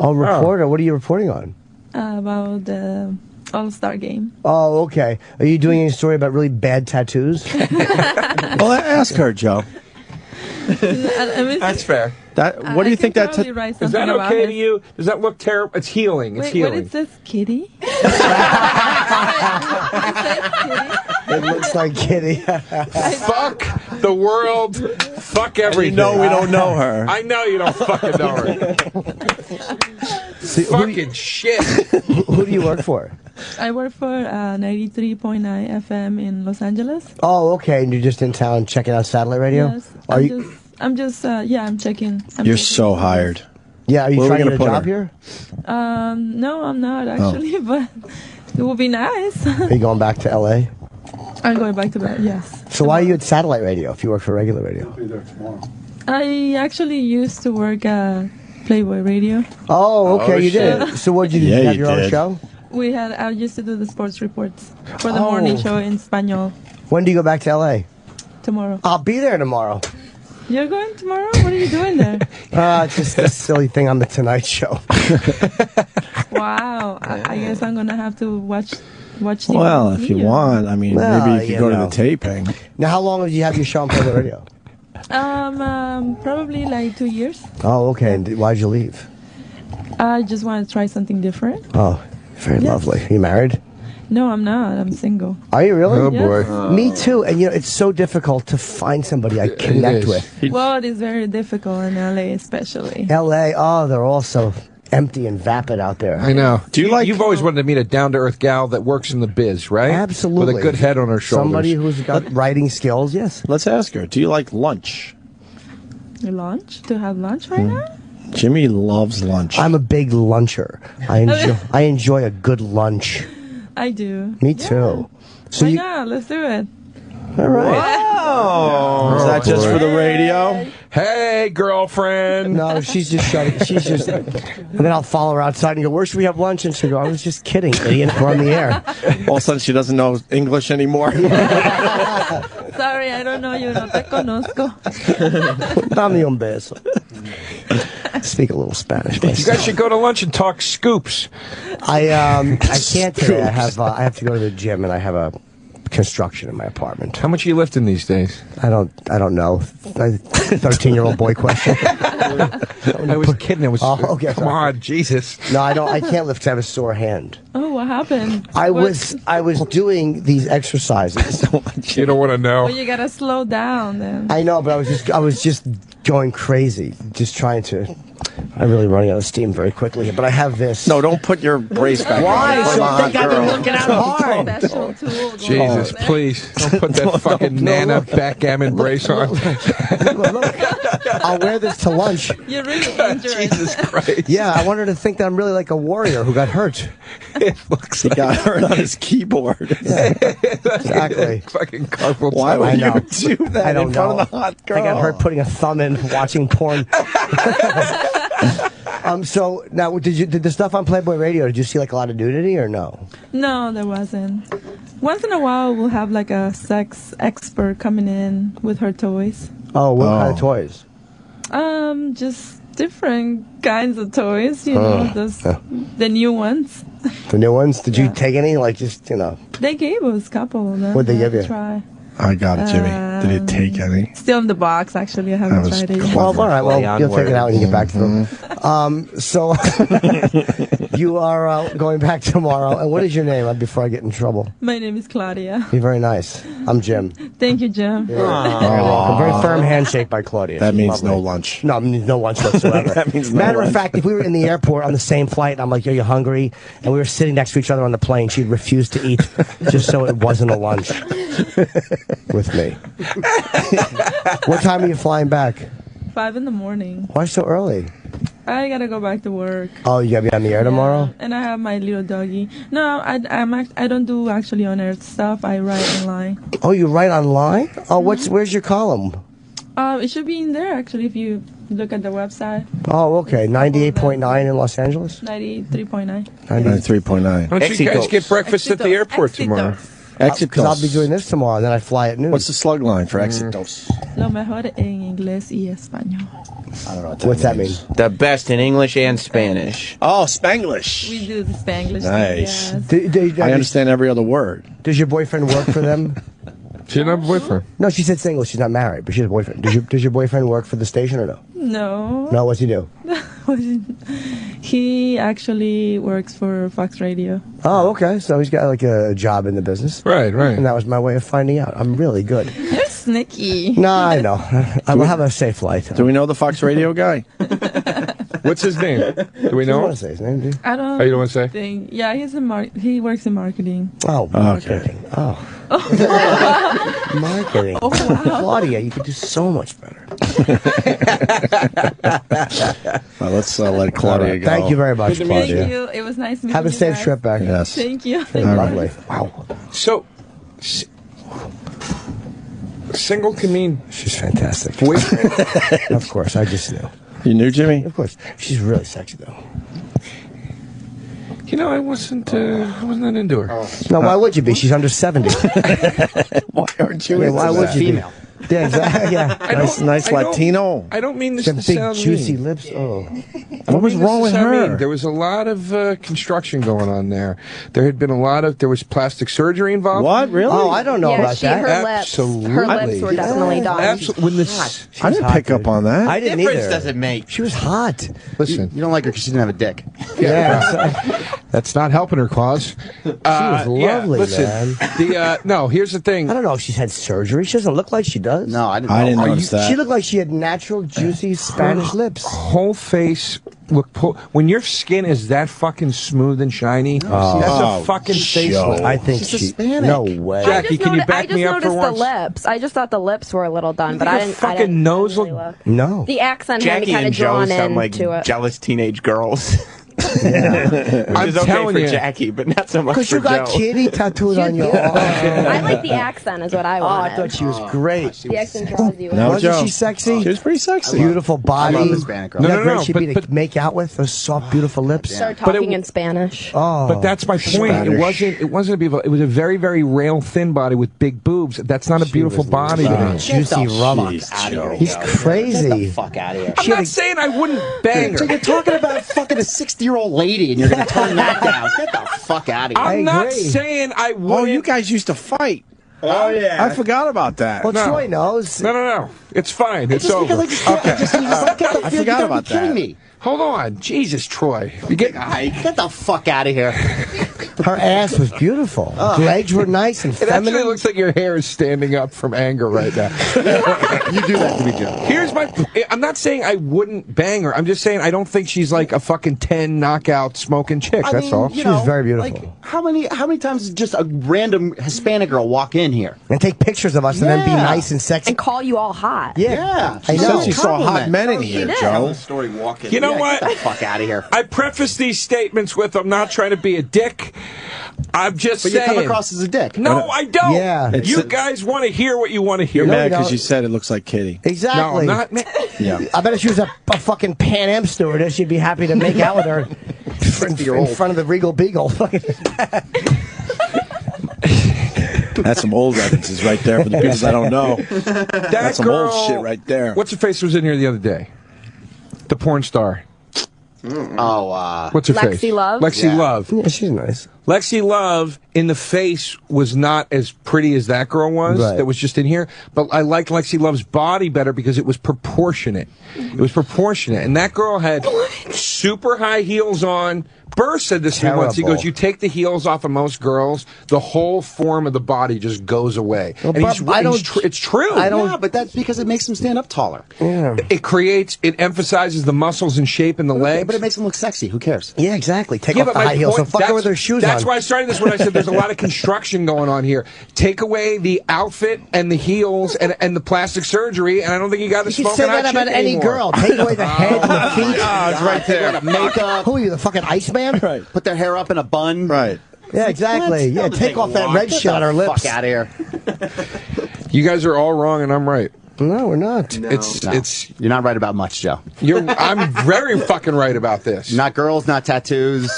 Oh, reporter. What are you reporting on? about the All-Star game. Oh, okay. Are you doing any story about really bad tattoos? Well, ask her, Joe. That's fair. What do you think that? Is that okay to you? Does that look terrible? It's healing. It's Wait, healing. what is this, kitty? It looks like Kitty. Fuck the world. Fuck everything. You know we don't know her. I know you don't fucking know her. Fucking shit. Who do you work for? I work for 93.9 FM in Los Angeles. Oh, okay. And you're just in town checking out satellite radio? Yes. I'm checking. You're so hired. Yeah, are you Where are we trying to gonna get a put job her? here? No, I'm not actually, but it would be nice. Are you going back to L.A.? I'm going back to that, yes. So why are you at satellite radio if you work for regular radio? I actually used to work at Playboy Radio. Oh, okay, you did. So what did you do? Yeah, You have you your own did. show? I used to do the sports reports for the morning show in Spanish When do you go back to L.A.? tomorrow. I'll be there tomorrow. You're going tomorrow? What are you doing there? Just this silly thing on the Tonight Show. Wow. I guess I'm going to have to watch the Well, if you want, I mean, maybe you could go to the taping. Now, how long have you had your show on Playboy Radio? Probably like 2 years. Oh, okay. And why'd you leave? I just want to try something different. Oh, very lovely. Are you married? No, I'm not. I'm single. Are you really? Oh, boy. Me too. And it's so difficult to find somebody I connect with. Well, it is very difficult in LA, especially. L.A. Oh, they're all so empty and vapid out there. I know. You've always wanted to meet a down-to-earth gal that works in the biz, right? Absolutely. With a good head on her shoulders. Somebody who's got writing skills. Yes. Let's ask her. Do you like lunch? Lunch? To have lunch right now? Jimmy loves lunch. I'm a big luncher. I enjoy a good lunch. I do. Me too. So Why not? Let's do it. All right. Wow. Is that just for the radio? Hey, girlfriend. No, she's just shutting. She's just. And then I'll follow her outside and go, "Where should we have lunch?" And she'll go, "I was just kidding, idiot. We're on the air." All of a sudden, she doesn't know English anymore. Sorry, I don't know you. No te conozco. Dame un beso. Speak a little Spanish. You guys should go to lunch and talk scoops. I can't today. I have to go to the gym and I have a construction in my apartment. How much are you lifting these days? I don't know. 13-year-old boy question. I was kidding. Come on, Jesus. No, I don't. I can't lift 'cause I have a sore hand. Oh, what happened? I was doing these exercises. You don't want to know. Well, you gotta slow down then. I know, but I was just going crazy, just trying to. I'm really running out of steam very quickly here, but I have this. No, don't put your brace back Why? on. She'll think I've been looking out hard. Special tool. Jesus, please. Don't put that fucking Nana backgammon brace on. I'll wear this to lunch. You're really injured. Jesus Christ. Yeah, I want her to think that I'm really like a warrior who got hurt. It looks He got hurt on his keyboard. Exactly. Fucking carpal Why would I know. you do that I don't in front know. of the hot girl? I got hurt putting a thumb in watching porn. So now, did the stuff on Playboy Radio? Did you see like a lot of nudity or no? No, there wasn't. Once in a while, we'll have like a sex expert coming in with her toys. Oh, what kind of toys? Just different kinds of toys. You know, the new ones. The new ones? Did you take any? Like just They gave us a couple of them. What'd they give you? Try. I got it, Jimmy. Did it take any? Still in the box, actually. I haven't tried it yet. Well, all right. Well, you'll take it out when you get back to them. So you are going back tomorrow. And what is your name before I get in trouble? My name is Claudia. You're very nice. I'm Jim. Thank you, Jim. Very welcome. Very firm handshake by Claudia. That She's means lovely. no lunch. No, no lunch whatsoever. That means no Matter lunch. of fact, if we were in the airport on the same flight, and I'm like, "Are you hungry?" and we were sitting next to each other on the plane, she'd refuse to eat just so it wasn't a lunch with me. What time are you flying back? 5 in the morning. Why so early? I gotta go back to work. Oh, you gotta be on the air tomorrow? And I have my little doggy. No, I don't do actually on air stuff. I write online. Oh, you write online? Oh, where's your column? It should be in there actually if you look at the website. Oh, okay. 98.9 in Los Angeles? 93.9. 93.9. Why don't you guys get breakfast at the airport tomorrow? Because I'll be doing this tomorrow, then I fly at noon. What's the slug line for Exitos? Lo mejor en inglés y español. I don't know What's that mean? The best in English and Spanish. Oh, Spanglish. We do the Spanglish. Nice. Yes. I understand every other word. Does your boyfriend work for them? She doesn't have a boyfriend. No, she said single. She's not married, but she has a boyfriend. Does your boyfriend work for the station or no? No. No, what's he do? He actually works for Fox Radio. Oh, okay. So he's got like a job in the business. Right. And that was my way of finding out. I'm really good. You're sneaky. No, I know. I will have a safe flight. Do we know the Fox Radio guy? What's his name? Do we know? I don't want to say his name, do you? I don't. Oh, you don't want to say? Think, yeah, he works in marketing. Oh, marketing. Okay. Oh. Marketing. Oh, wow. Claudia, you could do so much better. Well, let's let Claudia go. Thank you very much, Claudia. Thank you. It was nice meeting you. Have a safe guys. trip back. Yes. Thank you. Lovely. Wow. So, single can mean she's fantastic. Boyfriend? Of course, I just knew. You knew, Jimmy? Of course. She's really sexy, though. You know, I wasn't that into her. No, why would you be? She's under 70. Why aren't you? Yeah, why would you female? be? Yeah, exactly. Yeah. Nice Latino. I don't mean this Some to big sound juicy mean. lips. Oh. What was wrong with her? There was a lot of construction going on there. There had been there was plastic surgery involved. What? Really? Oh, I don't know about that. Absolutely. Her lips were definitely done. Absolutely. I didn't pick up on that. I didn't Difference either. does it make? She was hot. Listen, You don't like her because she didn't have a dick. Yeah. that's not helping her cause. She was lovely, man. No, here's the thing. I don't know if she's had surgery. She doesn't look like she does. No, I didn't. I didn't notice that. She looked like she had natural, juicy Spanish lips. Whole face when your skin is that fucking smooth and shiny, that's Oh, a fucking facelift. I think She's she. Hispanic. No way. Jackie, can you back me I up just for noticed the once? lips. I just thought the lips were a little done, but Your I didn't. fucking nose really look- look. No. The accent had me Jackie kind and of Joe drawn sound like into it. jealous teenage girls. Yeah. Which is okay telling for you. Jackie, but not so much Because for you got Joe. kitty tattooed on your arm. I like the accent, is what I Oh, wanted. I thought she was great. The accent draws you. No, Wasn't Joe. she sexy? She was pretty sexy. Beautiful body. I love Hispanic girls. You know No, how great no, she'd but- be to make out with? Those soft, beautiful lips. Start But talking it- in Spanish. Oh. But that's my point. Spanish. It wasn't a beautiful. It was a very, very rail, thin body with big boobs. That's not a beautiful body to me. Juicy rump. He's crazy. Get the fuck out of here. I'm not saying I wouldn't bang So her. you're talking about fucking a 60-year-old lady, and you're going to turn that down. Get the fuck out of here. I'm not agree. saying I wouldn't. Oh, you guys used to fight. Oh, yeah. I forgot about that. Well, No. Troy knows. No. It's fine. It's Just over. because I just can't, I just I forgot about kidding that. me. Hold on. Jesus, Troy. You get. Get the fuck out of here. Her ass was beautiful. Her legs were nice and It actually feminine. looks like your hair is standing up from anger right now. You do that to me, Joe. Here's my. I'm not saying I wouldn't bang her. I'm just saying I don't think she's like a fucking 10 knockout smoking chick. That's all. She was very beautiful. Like, how many times did just a random Hispanic girl walk in here? And take pictures of us and then be Yeah. nice and sexy. And call you all hot. Yeah. I She know. said she saw hot men in here, Joe. Story walking. You know what? Get the fuck out of here. I preface these statements with I'm not trying to be a dick. I'm just But saying. you come across as a dick. No, I don't. Yeah. You guys want to hear what you want to hear. You're mad you because don't. you said it looks like Kitty. Exactly. No, I'm not. Yeah. I bet if she was a fucking Pan Am stewardess, you'd be happy to make out with her in front of the Regal Beagle. That's some old references right there for the people that don't know. That's some girl, old shit right there. What's her face was in here the other day? The porn star. Oh, What's her Lexi face? Love? Lexi Yeah. Love. Yeah, she's nice. Lexi Love in the face was not as pretty as that girl was Right. that was just in here, but I liked Lexi Love's body better because it was proportionate. It was proportionate. And that girl had super high heels on. Burr said this to me once. He Terrible. goes, you take the heels off of most girls, the whole form of the body just goes away. Well, And Burr, it's true. Yeah, but that's because it makes them stand up taller. Yeah. It emphasizes the muscles and shape in the legs. But it makes them look sexy. Who cares? Yeah, exactly. Take Yeah, off but the my high heels. So point- fuck her that's- with her shoes That's on. why I started this when I said there's a lot of construction going on here. Take away the outfit and the heels and the plastic surgery, and I don't think you got the You can smoking say hot that about chick any anymore. girl. Take away the head and the feet. it's right there. Makeup. Who are you, the fucking Iceman? Right. Put their hair up in a bun. Right. Yeah, exactly. What? Yeah, Tell them take to off that walk. red Get shit on the her lips. Fuck out of here. You guys are all wrong, and I'm right. No, we're not. No. It's You're not right about much, Joe. I'm very fucking right about this. Not girls, not tattoos.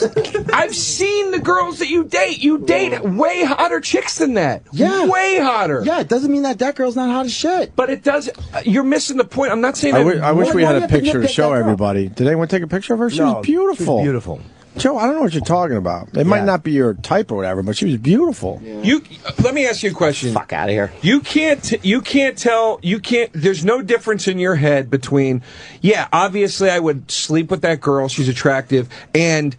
I've seen the girls that you date. You date way hotter chicks than that. Yeah. Way hotter. Yeah, it doesn't mean that girl's not hot as shit. But it does. You're missing the point. I'm not saying I that. wish we why had do a you have to picture to nitpick show that girl? everybody. Did anyone take a picture of her? She No, was beautiful. she was beautiful. Joe, I don't know what you're talking about. It might not be your type or whatever, but she was beautiful. Let me ask you a question. Fuck out of here. You can't tell. There's no difference in your head between. Yeah, obviously, I would sleep with that girl. She's attractive, and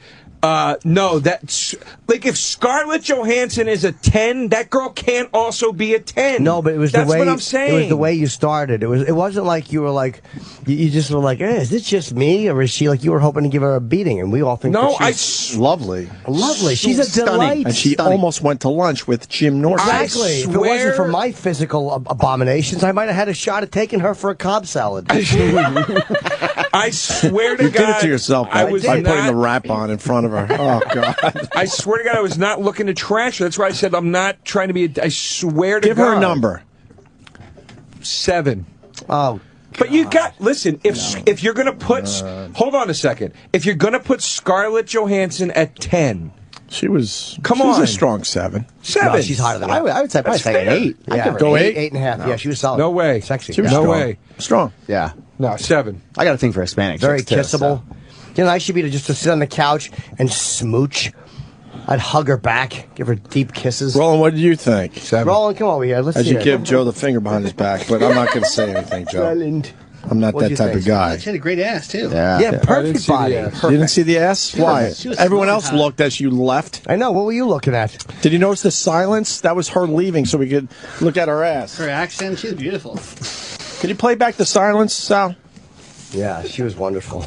No, that's like if Scarlett Johansson is a 10, that girl can't also be a 10. No, but it was that's the way. what I'm saying. It was the way you started. It wasn't like you were like you just were like, is this just me, or is she like you were hoping to give her a beating? And we all think that she's lovely. Lovely. She's a Stunning. delight. And she almost went to lunch with Jim Norton. Exactly. If it wasn't for my physical abominations, I might have had a shot at taking her for a Cobb salad. I swear to You God, did it to yourself I by was putting not- the rap on in front of her. Oh God! I swear to God, I was not looking to trash her. That's why I said I'm not trying to be. I swear to Give God. her a number. 7. Oh. But you got listen. If you're gonna put, hold on a second. If you're gonna put Scarlett Johansson at 10, she was. Come she was on, a strong 7. 7. No, she's higher than that. I would say probably That's like an fair. 8. Yeah. I'd give her Go an 8? 8.5. No. Yeah, she was solid. No way. Sexy. She was No strong. way. Strong. Yeah. No, 7. I got a thing for Hispanic Very chicks, too, kissable. so. You know, I should be to just to sit on the couch and smooch. I'd hug her back, give her deep kisses. Roland, what did you think? 7. Roland, come over here. Let's As see you it. give Joe the finger behind his back, but I'm not going to say anything, Joe. Roland. I'm not What'd that you type think? of guy. She had a great ass, too. Yeah. Yeah, I didn't perfect see the body. ass. You didn't see the ass? Why? She was Everyone so else hot. looked as you left. I know. What were you looking at? Did you notice the silence? That was her leaving so we could look at her ass. Her accent, she's beautiful. Could you play back the silence, Sal? Yeah, she was wonderful.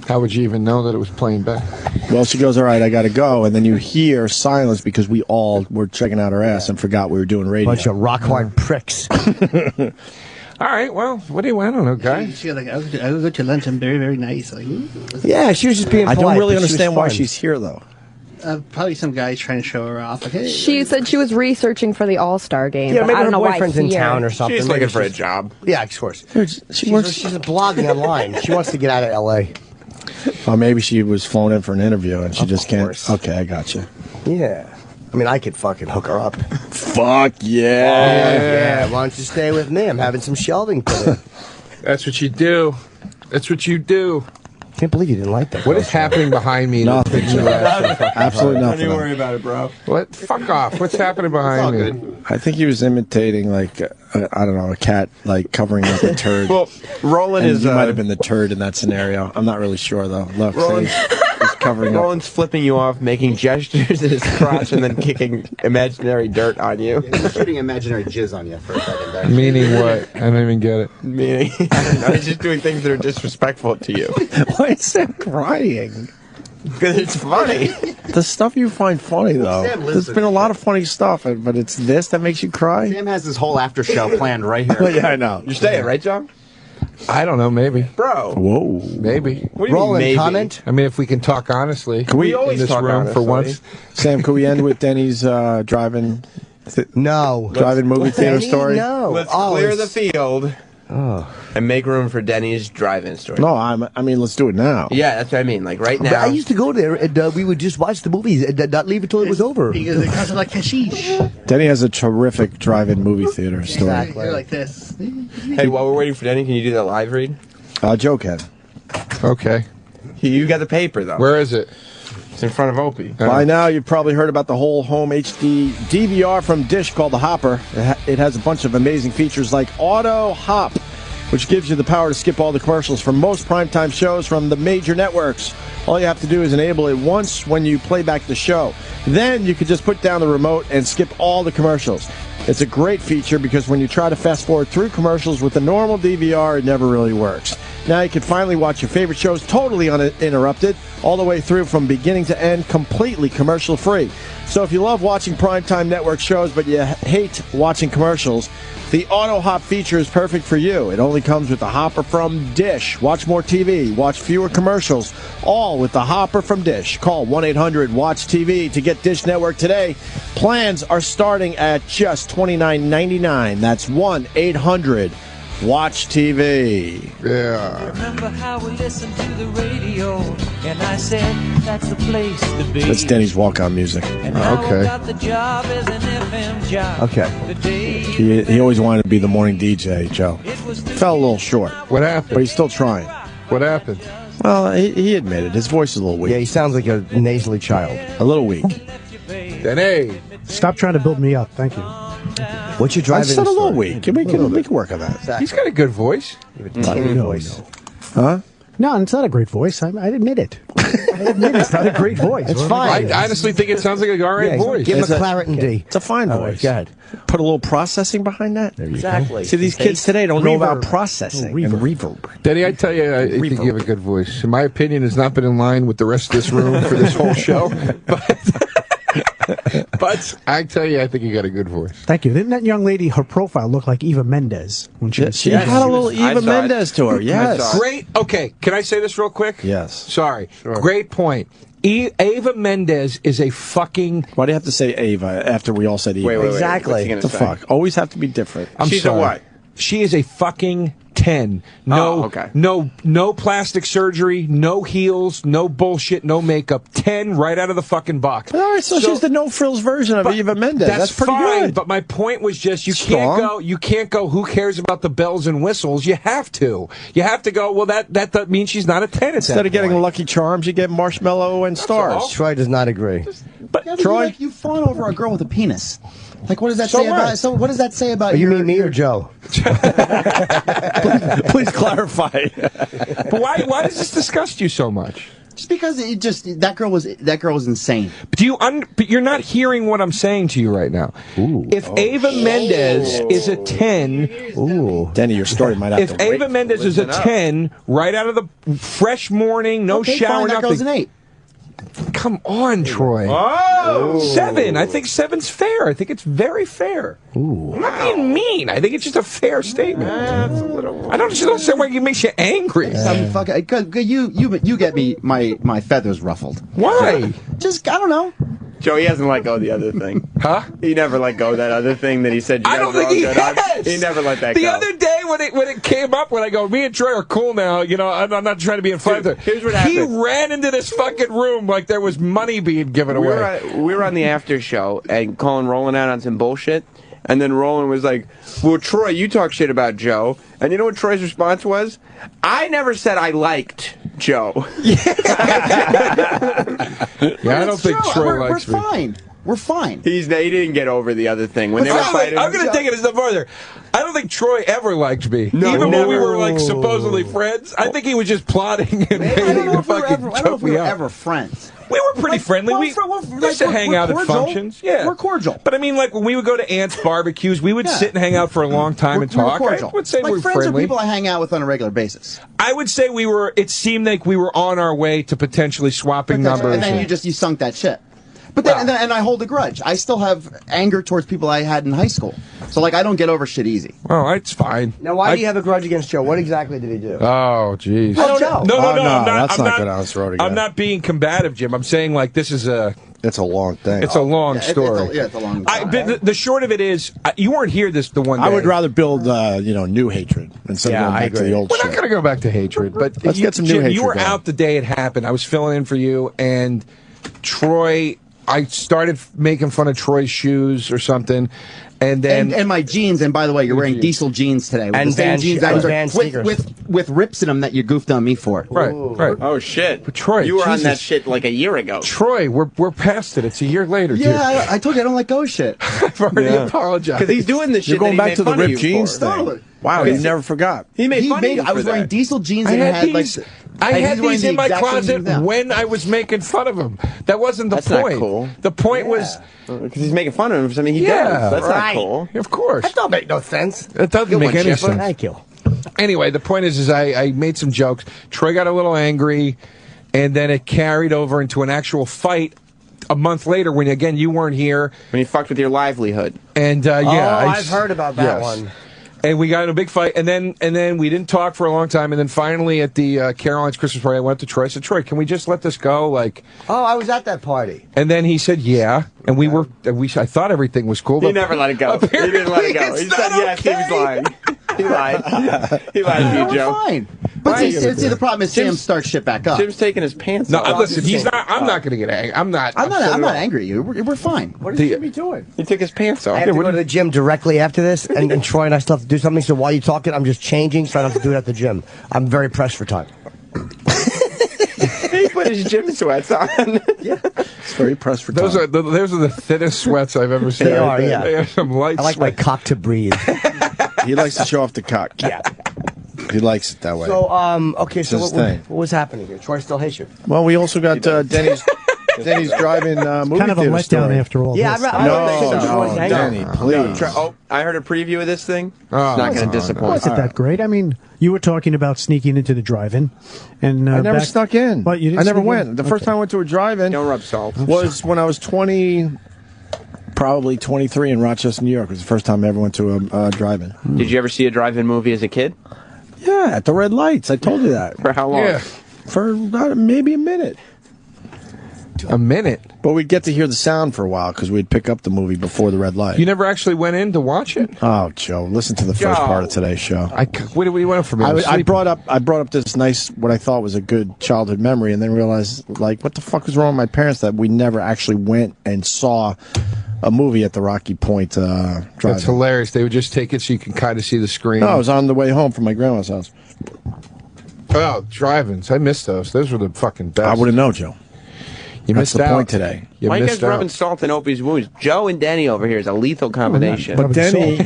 How would you even know that it was playing back? Well, she goes, all right, I got to go. And then you hear silence because we all were checking out her ass and forgot we were doing radio. Bunch of rock hard pricks. All right. Well, what do you? I don't know, guys. She was like, I would go to lunch. I'm very, very nice. Like, Yeah, she was just being I polite. don't really but she was understand why fun. she's here, though. probably some guy trying to show her off. Like, hey, She said she was researching for the All-Star game. Yeah, but maybe I her don't know why boyfriend's in here. town or something. She's Maybe looking for a job. Yeah, of course. She works. She's blogging online. She wants to get out of L.A. Oh, maybe she was flown in for an interview and she just can't. Okay, I got you. Yeah. I mean, I could fucking hook her up. Fuck yeah. Yeah. Why don't you stay with me? I'm having some shelving put in. That's what you do. That's what you do. Can't believe you didn't like that. What is happening behind me? Nothing. Absolutely nothing. Don't even worry about it, bro. What? Fuck off. What's happening behind me? I think he was imitating, like, I don't know, a cat, like, covering up a turd. Well, Roland And is. you might have been the turd in that scenario. I'm not really sure, though. Look, Roland- he's covering up. Roland's flipping you off, making gestures at his crotch, and then kicking imaginary dirt on you. He's shooting imaginary jizz on you for a second there. Meaning what? I don't even get it. Meaning, I was just doing things that are disrespectful to you. Why is Sam crying? Because it's funny. The stuff you find funny, though. Sam lives There's in been a lot of funny stuff, but it's this that makes you cry? Sam has this whole after show planned right here. Yeah, I know. You're staying, right, John? I don't know. Maybe. Bro. Whoa. Maybe. What do you mean, Roland, maybe? comment? I mean, if we can talk honestly. Can we in always this talk room for honestly. once? Sam, could we end with Denny's driving No. movie theater Denny? story? No. Let's Oh, clear the it's- field and make room for Denny's drive-in story. No, I mean, let's do it now. Yeah, that's what I mean. Like right But now. I used to go there and we would just watch the movies and not leave until it was over. because it costs like hashish. Denny has a terrific drive-in movie theater story. They're like this. Hey, while we're waiting for Denny, can you do that live read? Joe can. Okay. You got the paper though. Where is it? It's in front of Opie. By now, you've probably heard about the whole home HD DVR from Dish called the Hopper. It has a bunch of amazing features like Auto Hop, which gives you the power to skip all the commercials from most primetime shows from the major networks. All you have to do is enable it once when you play back the show. Then you can just put down the remote and skip all the commercials. It's a great feature because when you try to fast forward through commercials with the normal DVR, it never really works. Now you can finally watch your favorite shows totally uninterrupted, all the way through from beginning to end, completely commercial free. So if you love watching primetime network shows but you hate watching commercials, the Auto Hop feature is perfect for you. It only comes with the Hopper from Dish. Watch more TV, watch fewer commercials, all with the Hopper from Dish. Call 1-800-WATCH-TV to get Dish Network today. Plans are starting at just $29.99. That's 1-800-WATCH TV. Yeah. Remember how we listened to the radio, and I said that's the place to be. That's Denny's walk-on music. And now I got the job as an FM job. Okay. Today, He always wanted to be the morning DJ, Joe. Fell a little short. What happened? But he's still trying. What happened? Well, he admitted his voice is a little weak. Yeah, he sounds like a nasally child. A little weak. Denny. Stop trying to build me up. Thank you. What's your I driving said a little story? weak. We can work on that. He's got a good voice. No. Huh? No, it's not a great voice. I admit it. I admit it's not a great voice. It's fine. I honestly think it sounds like a all right voice. Give him a claret and D. It's a fine voice. Go ahead. Put a little processing behind that. There you Exactly. go. See, these kids today don't know about processing and reverb. Danny, I tell you, I think you have a good voice. In my opinion, has not been in line with the rest of this room for this whole show. But I tell you, I think you got a good voice. Thank you. Didn't that young lady, her profile looked like Eva Mendes when she was She had a little Eva Mendes to her, yes. Great. Okay, can I say this real quick? Yes. Sorry. Sure. Great point. Eva Mendes is a fucking... Why do you have to say Ava after we all said Eva? Wait. Exactly. What the fuck? Always have to be different. She's a what? She is a fucking 10. No plastic surgery, no heels, no bullshit, no makeup. 10 right out of the fucking box. All right, so she's the no frills version of Eva Mendes. That's pretty fine, good. But my point was just you can't go. Who cares about the bells and whistles? You have to. You have to go. Well, that means she's not a 10. Instead of getting Lucky Charms, you get marshmallow and stars. Troy does not agree. But Troy, you fawn over a girl with a penis. Like, what does that say about? So, what does that say about you? Mean me or Joe? Please clarify. But why does this disgust you so much? Just because that girl was insane. But you're not hearing what I'm saying to you right now. If Eva Mendes is a 10, Denny, your story might have if Eva Mendes is a 10, right out of the fresh morning, no shower, fine, that nothing. girl's an 8. Come on, Troy. Oh! 7. I think 7's fair. I think it's very fair. I'm not being mean. I think it's just a fair statement. I don't understand why it makes you angry. You get me my feathers ruffled. Why? Just I don't know. Joe, he hasn't let go of the other thing. Huh? He never let go of that other thing that he said you guys I don't were think all he good has. on. He never let that go. The other day when it came up, when I go, me and Troy are cool now, I'm not trying to be in fight. Here's what happened. He ran into this fucking room like there was money being given away. We were on the after show, and Colin rolling out on some bullshit, and then Roland was like, well, Troy, you talk shit about Joe. And you know what Troy's response was? I never said I liked Joe. I don't think Troy likes me. We're fine. We're fine. He didn't get over the other thing. When they were fighting. I'm going to take it a step further. I don't think Troy ever liked me. No, even when we were supposedly friends. I think he was just plotting and waiting to fucking choke me out. Ever friends. We were pretty friendly. We used to hang out at functions. Yeah, we're cordial. But I mean, like when we would go to Aunt's barbecues, we would sit and hang out for a long time and talk. We're cordial. I would say like we're friends friendly. Are people I hang out with on a regular basis. I would say we were. It seemed like we were on our way to potentially swapping numbers. And then you sunk that shit. But then, and I hold a grudge. I still have anger towards people I had in high school. So, I don't get over shit easy. Oh, it's fine. Now, why do you have a grudge against Joe? What exactly did he do? Oh, jeez. I don't know. No. That's not good on this road again. I'm not being combative, Jim. I'm saying, this is a... It's a long thing. It's a long story. It's a long story. But the short of it is, you weren't here the one day. I would rather build, new hatred instead of going back to the old shit. We're not going to go back to hatred, but let's get some new hatred You were going. out the day it happened. I was filling in for you, and Troy... I started making fun of Troy's shoes or something, and then and my jeans. And by the way, you're wearing diesel jeans today, with and the same jeans I was wearing, sneakers with rips in them that you goofed on me for. Right. Oh shit, but Troy, you were on that shit like a year ago. Troy, we're past it. It's a year later. Yeah, I told you I don't let go of shit. I've already apologized because he's doing this shit. You're going that back to the ripped jeans thing. Totally. Wow, he never forgot. He made fun of you. I was wearing diesel jeans and I had these in my closet when I was making fun of him. That wasn't the point. That's not cool. The point was because he's making fun of him for something he does. That's not cool. Of course. That don't make no sense. It doesn't make any sense. Thank you. Anyway, the point is I made some jokes. Troy got a little angry, and then it carried over into an actual fight a month later when, again, you weren't here. When he fucked with your livelihood. And, I've heard about that one. And we got in a big fight, and then we didn't talk for a long time, and then finally at the Caroline's Christmas party, I went to Troy. I said, Troy, can we just let this go? I was at that party. And then he said, yeah, and I thought everything was cool. He never let it go. He didn't let it go. He said yes, he was lying. He lied. He lied to you, Joe. Fine. But see, the problem is Sam starts shit back up. Jim's taking his pants off. No, listen, he's not. I'm not going to get angry. I'm not angry at you. We're fine. What is Jimmy doing? He took his pants off. I have to go to the gym directly after this, and Troy and I still have to do something. So while you're talking, I'm just changing, so I don't have to do it at the gym. I'm very pressed for time. He put his gym sweats on. Yeah, it's very pressed for time. Those are the thinnest sweats I've ever seen. They are, yeah. They have some light. I like my cock to breathe. He likes to show off the cock. Yeah. He likes it that way. So, okay, It's so his what thing. was happening here? Troy still hates you. Well, we also got Denny's driving movie Kind of a theater letdown story. after all Yeah, this. No, Danny, please. Oh, I heard a preview of this thing. It's not going to disappoint. Wasn't that great? I mean, you were talking about sneaking into the drive-in, and I never snuck in. But you didn't I never sneak went. in? The first time I went to a drive-in Don't rub salt. was when I was 20, probably 23 in Rochester, New York. It was the first time I ever went to a drive-in. Did you ever see a drive-in movie as a kid? Yeah, at the red lights. I told you that. For how long? Yeah. For maybe a minute. A minute? But we'd get to hear the sound for a while because we'd pick up the movie before the red light. You never actually went in to watch it? Oh, Joe, listen to the first Joe. part of today's show. What do we want from me? I brought up this nice, what I thought was a good childhood memory, and then realized, like, what the fuck was wrong with my parents that we never actually went and saw a movie at the Rocky Point drive-in. That's hilarious. They would just take it so you can kind of see the screen. No, I was on the way home from my grandma's house. Oh, drive-ins. I missed those. Those were the fucking best. I wouldn't know, Joe. You That's missed the out. point today. You Why are you guys missed out. rubbing salt in Opie's wounds? Joe and Denny over here is a lethal combination. But Denny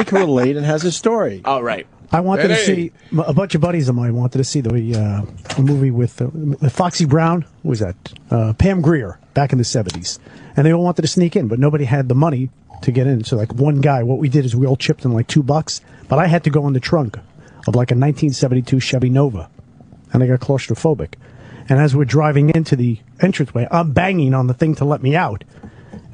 can relate and has a story. Oh, right. I wanted to see a bunch of buddies of mine wanted to see the a movie with Foxy Brown. What was that? Pam Grier back in the 70s, and they all wanted to sneak in, but nobody had the money to get in. So like one guy, what we did is we all chipped in like $2, but I had to go in the trunk of like a 1972 Chevy Nova, and I got claustrophobic. And as we're driving into the entranceway, I'm banging on the thing to let me out,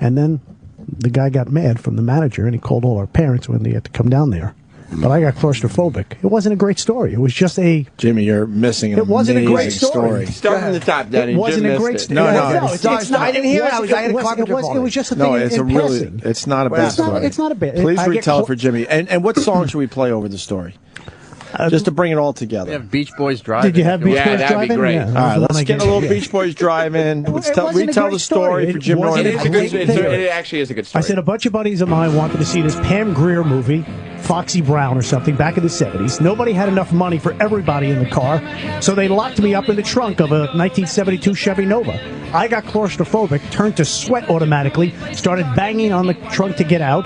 and then the guy got mad from the manager, and he called all our parents when they had to come down there. But I got claustrophobic. It wasn't a great story. It was just a... Jimmy, you're missing an It wasn't a great amazing story. Start from the top, Denny. It wasn't Jim a great missed it. story. No, it's not. I didn't hear it. I had a carpenter It was just a thing No, it's in passing. it's not a bad story. It's not a bad. Please I get retell it for Jimmy. And what song should we play over the story? Just to bring it all together. We have Beach Boys Drive-In. Did you have Beach Boys that'd be Drive-In? great. Yeah, All right, let's get a little Yeah. Beach Boys Drive-In. Let's It wasn't a retell great the story for Jim wasn't Norton. It is a good. thing. It actually is a good story. I said a bunch of buddies of mine wanted to see this Pam Grier movie, Foxy Brown or something, back in the 70s. Nobody had enough money for everybody in the car, so they locked me up in the trunk of a 1972 Chevy Nova. I got claustrophobic, turned to sweat automatically, started banging on the trunk to get out.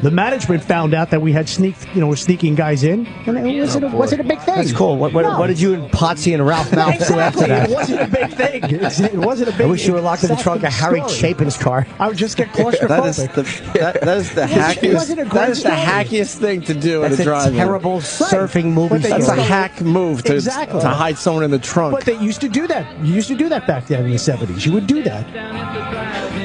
The management found out that we had were sneaking guys in, and it wasn't a big thing. That's cool. What did you and Potsy and Ralph Malph do after Exactly. that? It wasn't a big thing. It wasn't a big I wish you were locked in the trunk of Harry story. Chapin's car. I would just get claustrophobic. That is the It wasn't a hackiest. great That is the story. hackiest thing to do That's at a a drive-in. terrible surfing movie. But That's a story. hack move to Exactly. hide someone in the trunk. But they used to do that. You used to do that back then in the 70s. You would do that.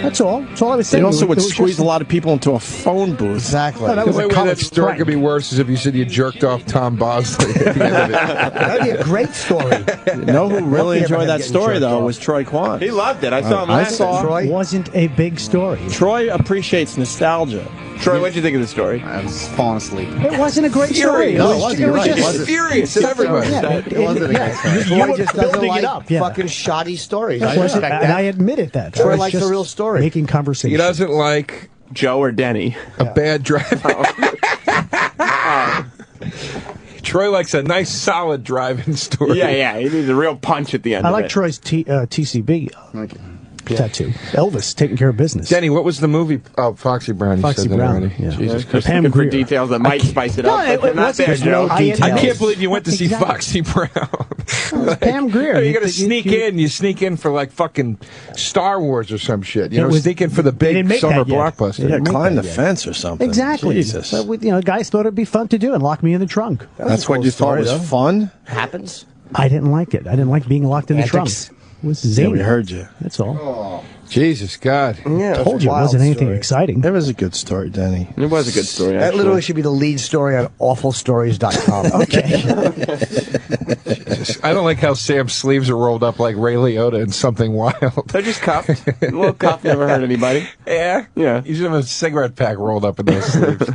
That's all. That's all I was They saying. also It would was squeeze just- a lot of people into a phone booth. Exactly. No, that The was a only way that college story prank. could be worse is if you said you jerked off Tom Bosley at the end of it. That'd be a great story. You know who really Hope you ever enjoyed that getting story, jerked though, off. was Troy Kwan. He loved it. I saw him I last saw night. It wasn't a big story. Troy appreciates nostalgia. Troy, what'd you think of the story? I was falling asleep. It wasn't a great story. Furious. No, it wasn't. You're right. just- It wasn't. Furious at everybody. Yeah, It wasn't a great story. You Troy were just doesn't building like it up. Yeah. fucking shoddy stories. I It wasn't- respect and that. I admitted that. Troy I was likes the just real story. Making conversation. He doesn't like Joe or Denny. a bad drive. Troy likes a nice, solid drive-in story. Yeah. He needs a real punch at the end I of like it. Troy's TCB tattoo. Elvis taking care of business. Denny, what was the movie? Oh, Foxy Brown. You Foxy said that Brown, already. yeah. Jesus Yeah. Christ. Pam Good for Grier. details that might spice it No, up, it but they're not wasn't- there, Joe. no I details. can't believe you went to see Exactly. Foxy Brown. Pam Grier. You gotta You- sneak you- in. You sneak in for like fucking Star Wars or some shit. You It know, was- sneak in for the they didn't big make summer that yet. blockbuster. Yeah, Make climb that the yet. fence or something. Exactly. Jesus. But guys thought it'd be fun to do and lock me in the trunk. That's what you thought was fun? Happens. I didn't like it. I didn't like being locked in the trunk. Antics. It was Yeah, zany. we heard you. That's all. Jesus God. Yeah, I told you it wasn't anything exciting. It was a good story, Denny. It was a good story, That actually. literally should be the lead story on awfulstories.com. Okay. I don't like how Sam's sleeves are rolled up like Ray Liotta in Something Wild. They're just cuffed. A little cuff never hurt anybody. Yeah? Yeah. You should have a cigarette pack rolled up in those sleeves.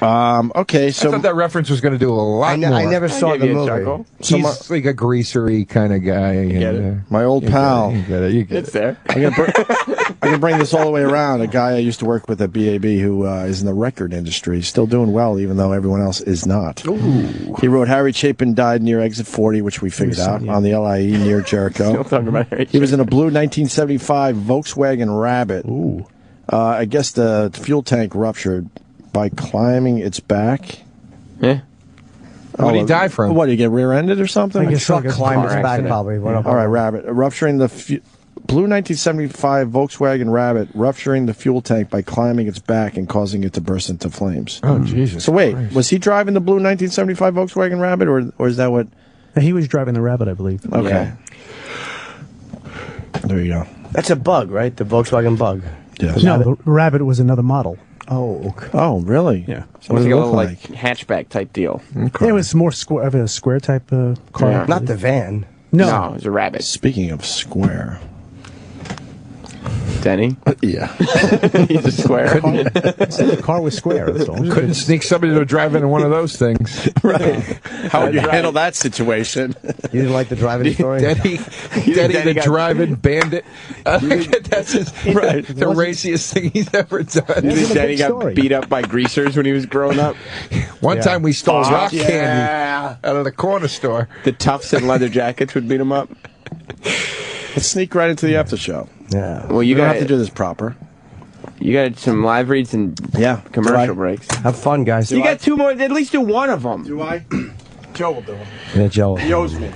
Okay, I so thought that reference was going to do a lot more. I never saw the movie. He's like a greasery kind of guy. get it? my old pal. You get it. You get It's it. there. I'm gonna bring this all the way around. A guy I used to work with at BAB who is in the record industry, still doing well, even though everyone else is not. Ooh. He wrote Harry Chapin died near exit 40, which we figured out, on the LIE near Jericho. Still talking about Harry He was in a blue 1975 Volkswagen Rabbit. Ooh. I guess the fuel tank ruptured by climbing its back. Yeah. What did he die from? What, did he get rear-ended or something? I guess truck climbed his back, probably. All right, Rabbit. Rupturing the blue 1975 Volkswagen Rabbit, rupturing the fuel tank by climbing its back and causing it to burst into flames. Oh, Jesus. So wait, Christ. was he driving the blue 1975 Volkswagen Rabbit, or is that what? He was driving the Rabbit, I believe. Okay. Yeah. There you go. That's a Bug, right? The Volkswagen Bug. Yes. No, the Rabbit was another model. Oh, okay. Oh, really? Yeah. So what does it look like like? hatchback type deal. Yeah, it was more square, of a square type car. Yeah. Not the van. No. It was a Rabbit. Speaking of square. Denny? Yeah. He's a square. The car was square. That's all. Couldn't sneak somebody to drive into one of those things. Right. How would you handle that situation? You didn't like the driving story? Denny the driving bandit. That's the raciest thing he's ever done. You think Denny got beat up by greasers when he was growing up? One time we stole rock Yeah. candy out of the corner store. The toughs in leather jackets would beat him up. Let's sneak right into the after show. Yeah. Well, You don't have to do this proper. You got some live reads and commercial breaks. Have fun, guys. You got two more. At least do one of them. Do I? Joe will do them. Yeah, Joe. He owes me.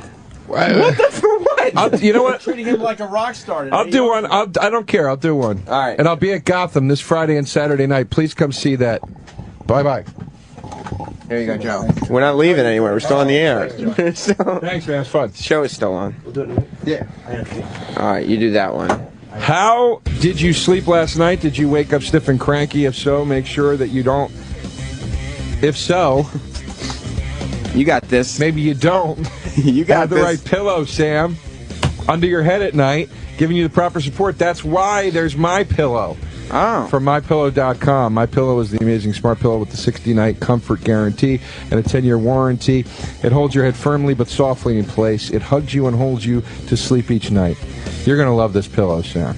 What the for what? You know what? Treating him like a rock star. I'll do one. I don't care. I'll do one. All right. And I'll be at Gotham this Friday and Saturday night. Please come see that. Bye-bye. There you go, Joe. We're not leaving anywhere. We're still on the air. Thanks, man. It's fun. The show is still on. We'll do it. Yeah. All right, you do that one. How did you sleep last night? Did you wake up stiff and cranky? If so, make sure that you don't. If so, you got this. Maybe you don't. You got have the this. right pillow, Sam, under your head at night, giving you the proper support. That's why there's My Pillow. Oh. From MyPillow.com. My Pillow is the amazing smart pillow with the 60-night comfort guarantee and a 10-year warranty. It holds your head firmly but softly in place. It hugs you and holds you to sleep each night. You're going to love this pillow, Sam.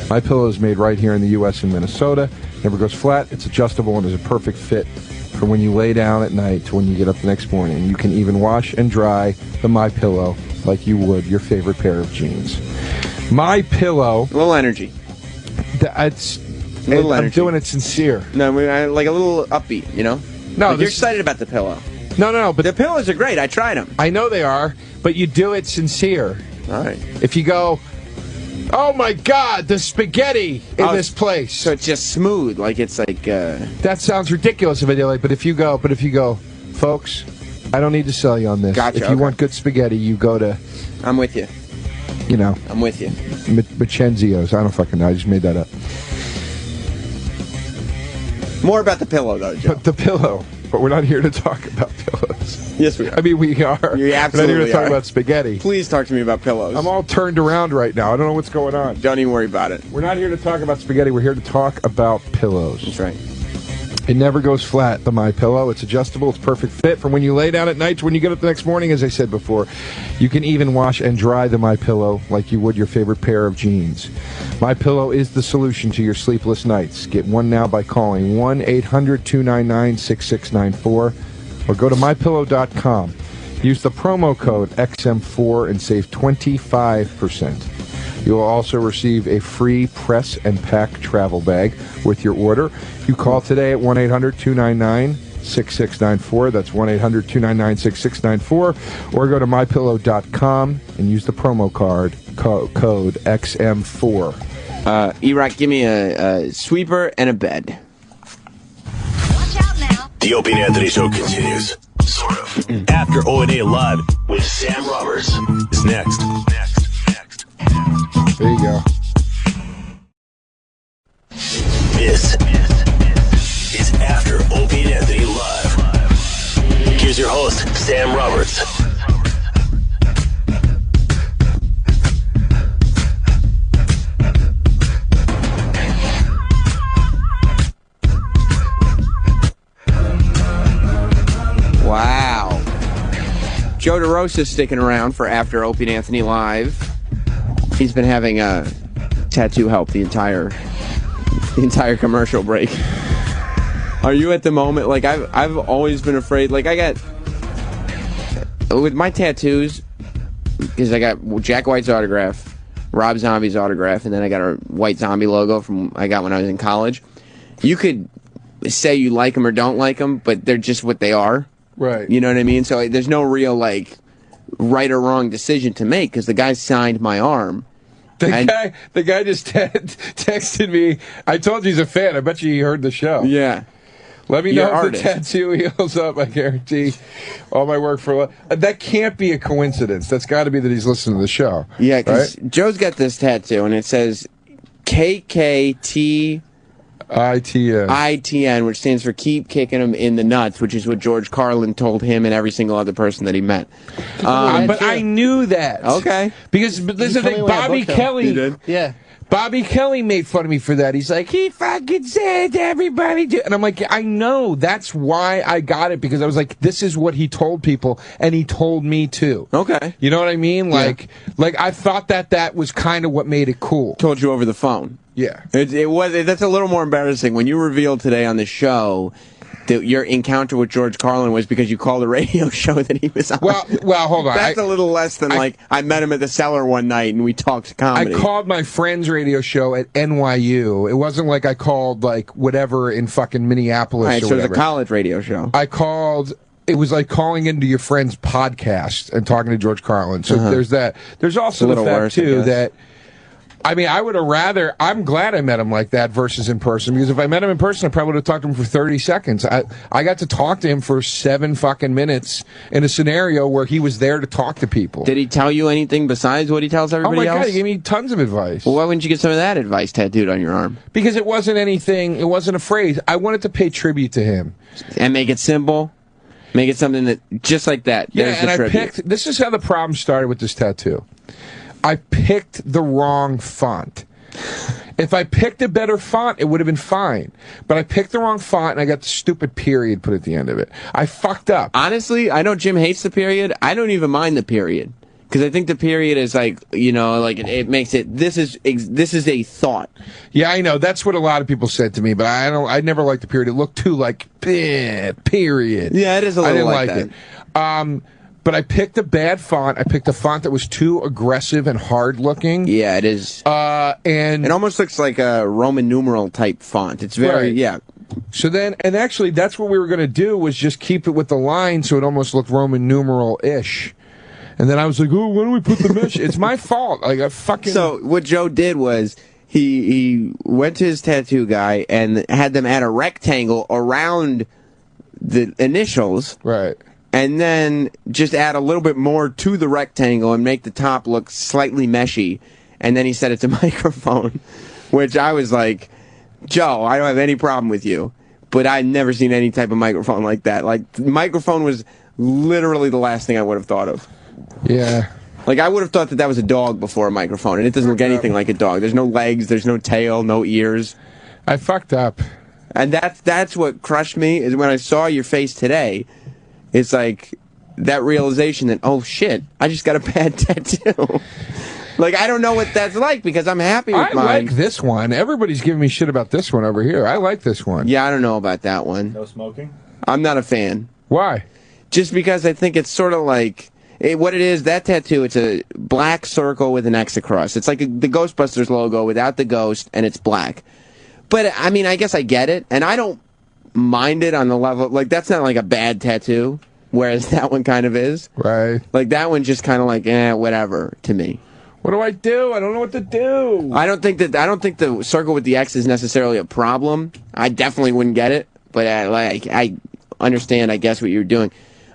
My Pillow is made right here in the U.S. in Minnesota. Never goes flat. It's adjustable and is a perfect fit for when you lay down at night to when you get up the next morning. You can even wash and dry the My Pillow like you would your favorite pair of jeans. My Pillow. A little energy. I'm doing it sincere. No, like a little upbeat, you know? No, like you're excited about the pillow. No, but the pillows are great. I tried them. I know they are, but you do it sincere. All right. If you go, oh my God, the spaghetti in this place. So it's just smooth, like it's like. That sounds ridiculous if I do like, but if you go, folks, I don't need to sell you on this. Gotcha, If you want good spaghetti, you go to. I'm with you. You know. I'm with you. Macenzio's. I don't fucking know. I just made that up. More about the pillow, though, Joe. But the pillow. But we're not here to talk about pillows. Yes, we are. I mean, we are. You absolutely We're not here to talk are. about spaghetti. Please talk to me about pillows. I'm all turned around right now. I don't know what's going on. Don't even worry about it. We're not here to talk about spaghetti. We're here to talk about pillows. That's right. It never goes flat, the My Pillow. It's adjustable. It's perfect fit from when you lay down at night to when you get up the next morning, as I said before. You can even wash and dry the My Pillow like you would your favorite pair of jeans. My Pillow is the solution to your sleepless nights. Get one now by calling 1-800-299-6694 or go to mypillow.com. Use the promo code XM4 and save 25%. You will also receive a free press and pack travel bag with your order. You call today at 1-800-299-6694. That's 1-800-299-6694. Or go to mypillow.com and use the promo code XM4. E-Rock, give me a sweeper and a bed. The Opie and Anthony Show continues. Sort of. After O&A Live with Sam Roberts is next. There you go. This is After Opie and Anthony Live. Here's your host, Sam Roberts. Wow. Joe DeRosa sticking around for After Opie and Anthony Live. He's been having tattoo help the entire commercial break. Are you at the moment? Like I've always been afraid. Like I got with my tattoos because I got Jack White's autograph, Rob Zombie's autograph, and then I got a White Zombie logo from I got when I was in college. You could say you like them or don't like them, but they're just what they are. Right. You know what I mean? So there's no real, like, right or wrong decision to make because the guy signed my arm. The guy just texted me. I told you he's a fan. I bet you he heard the show. Yeah. Let me You're know if artist. the tattoo heals up. I guarantee all my work for that can't be a coincidence. That's got to be that he's listening to the show. Yeah, because right? Joe's got this tattoo, and it says KKTITN, which stands for Keep Kicking Him in the Nuts, which is what George Carlin told him and every single other person that he met. But I knew that. Okay. Because this is the thing, Bobby Kelly. You did? Yeah. Bobby Kelly made fun of me for that. He's like, he fucking said everybody do. And I'm like, I know. That's why I got it, because I was like, this is what he told people, and he told me too. Okay. You know what I mean? Like I thought that was kind of what made it cool. Told you over the phone. Yeah. That's a little more embarrassing. When you revealed today on the show that your encounter with George Carlin was because you called a radio show that he was on. Well, hold on. That's a little less than I met him at the Cellar one night and we talked comedy. I called my friend's radio show at NYU. It wasn't like I called like whatever in fucking Minneapolis Right, or so whatever. it was a college radio show. I called. It was like calling into your friend's podcast and talking to George Carlin. So there's that. There's also the fact too that. I mean, I would have rather. I'm glad I met him like that versus in person, because if I met him in person, I probably would have talked to him for 30 seconds. I got to talk to him for 7 fucking minutes in a scenario where he was there to talk to people. Did he tell you anything besides what he tells everybody else? Oh my God, he gave me tons of advice. Well, why wouldn't you get some of that advice tattooed on your arm? Because it wasn't anything. It wasn't a phrase. I wanted to pay tribute to him and make it simple. Make it something that just like that. Yeah, and I picked. This is how the problem started with this tattoo. I picked the wrong font. If I picked a better font, it would have been fine. But I picked the wrong font, and I got the stupid period put at the end of it. I fucked up. Honestly, I know Jim hates the period. I don't even mind the period. Because I think the period is like, you know, like it makes it, this is a thought. Yeah, I know. That's what a lot of people said to me, but I never liked the period. It looked too like, period. Yeah, it is a little like that. I didn't like it. But I picked a bad font. I picked a font that was too aggressive and hard looking. Yeah, it is. And it almost looks like a Roman numeral type font. It's very, yeah. So then, and actually, that's what we were going to do, was just keep it with the line so it almost looked Roman numeral-ish. And then I was like, oh, why don't we put the mesh? It's my fault. Like, I fucking... So what Joe did was he went to his tattoo guy and had them add a rectangle around the initials. Right. And then just add a little bit more to the rectangle and make the top look slightly meshy. And then he said it's a microphone, which I was like, Joe, I don't have any problem with you, but I've never seen any type of microphone like that. Like, the microphone was literally the last thing I would have thought of. Yeah. Like, I would have thought that was a dog before a microphone, and it doesn't look anything like a dog. There's no legs, there's no tail, no ears. I fucked up. And that's what crushed me, is when I saw your face today. It's like that realization that, oh shit, I just got a bad tattoo. Like, I don't know what that's like, because I'm happy with mine. I like this one. Everybody's giving me shit about this one over here. I like this one. Yeah, I don't know about that one. No smoking? I'm not a fan. Why? Just because I think it's sort of like, what it is, that tattoo, it's a black circle with an X across. It's like the Ghostbusters logo without the ghost, and it's black. But, I mean, I guess I get it, and I don't mind it on the level, like, that's not like a bad tattoo, whereas that one kind of is. Right. Like, that one just kind of like, whatever, to me. What do I do? I don't know what to do. I don't think the circle with the X is necessarily a problem. I definitely wou't get it, but I understand, I guess, what you're doing.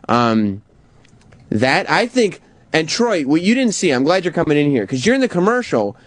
That, I think, and Troy, what you didn't see, I'm glad you're coming in here, because you're in the commercial.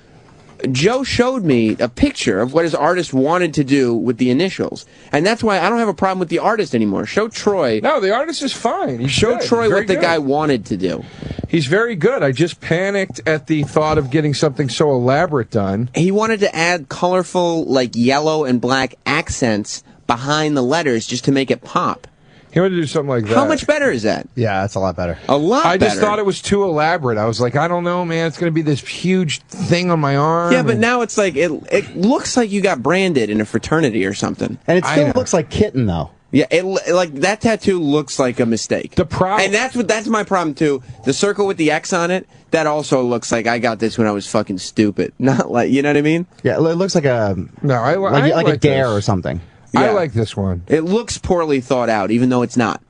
Joe showed me a picture of what his artist wanted to do with the initials. And that's why I don't have a problem with the artist anymore. Show Troy. No, the artist is fine. Show Troy what the guy wanted to do. He's very good. I just panicked at the thought of getting something so elaborate done. He wanted to add colorful, like, yellow and black accents behind the letters just to make it pop. He wanted to do something like that. How much better is that? Yeah, that's a lot better. A lot better. I just thought it was too elaborate. I was like, I don't know, man. It's going to be this huge thing on my arm. Yeah, but now it's like, it looks like you got branded in a fraternity or something. And it still looks like kitten, though. Yeah, like, that tattoo looks like a mistake. The problem, and that's my problem too. The circle with the X on it, that also looks like I got this when I was fucking stupid. Not like, you know what I mean? Yeah, it looks like a like a dare or something. Yeah. I like this one. It looks poorly thought out, even though it's not.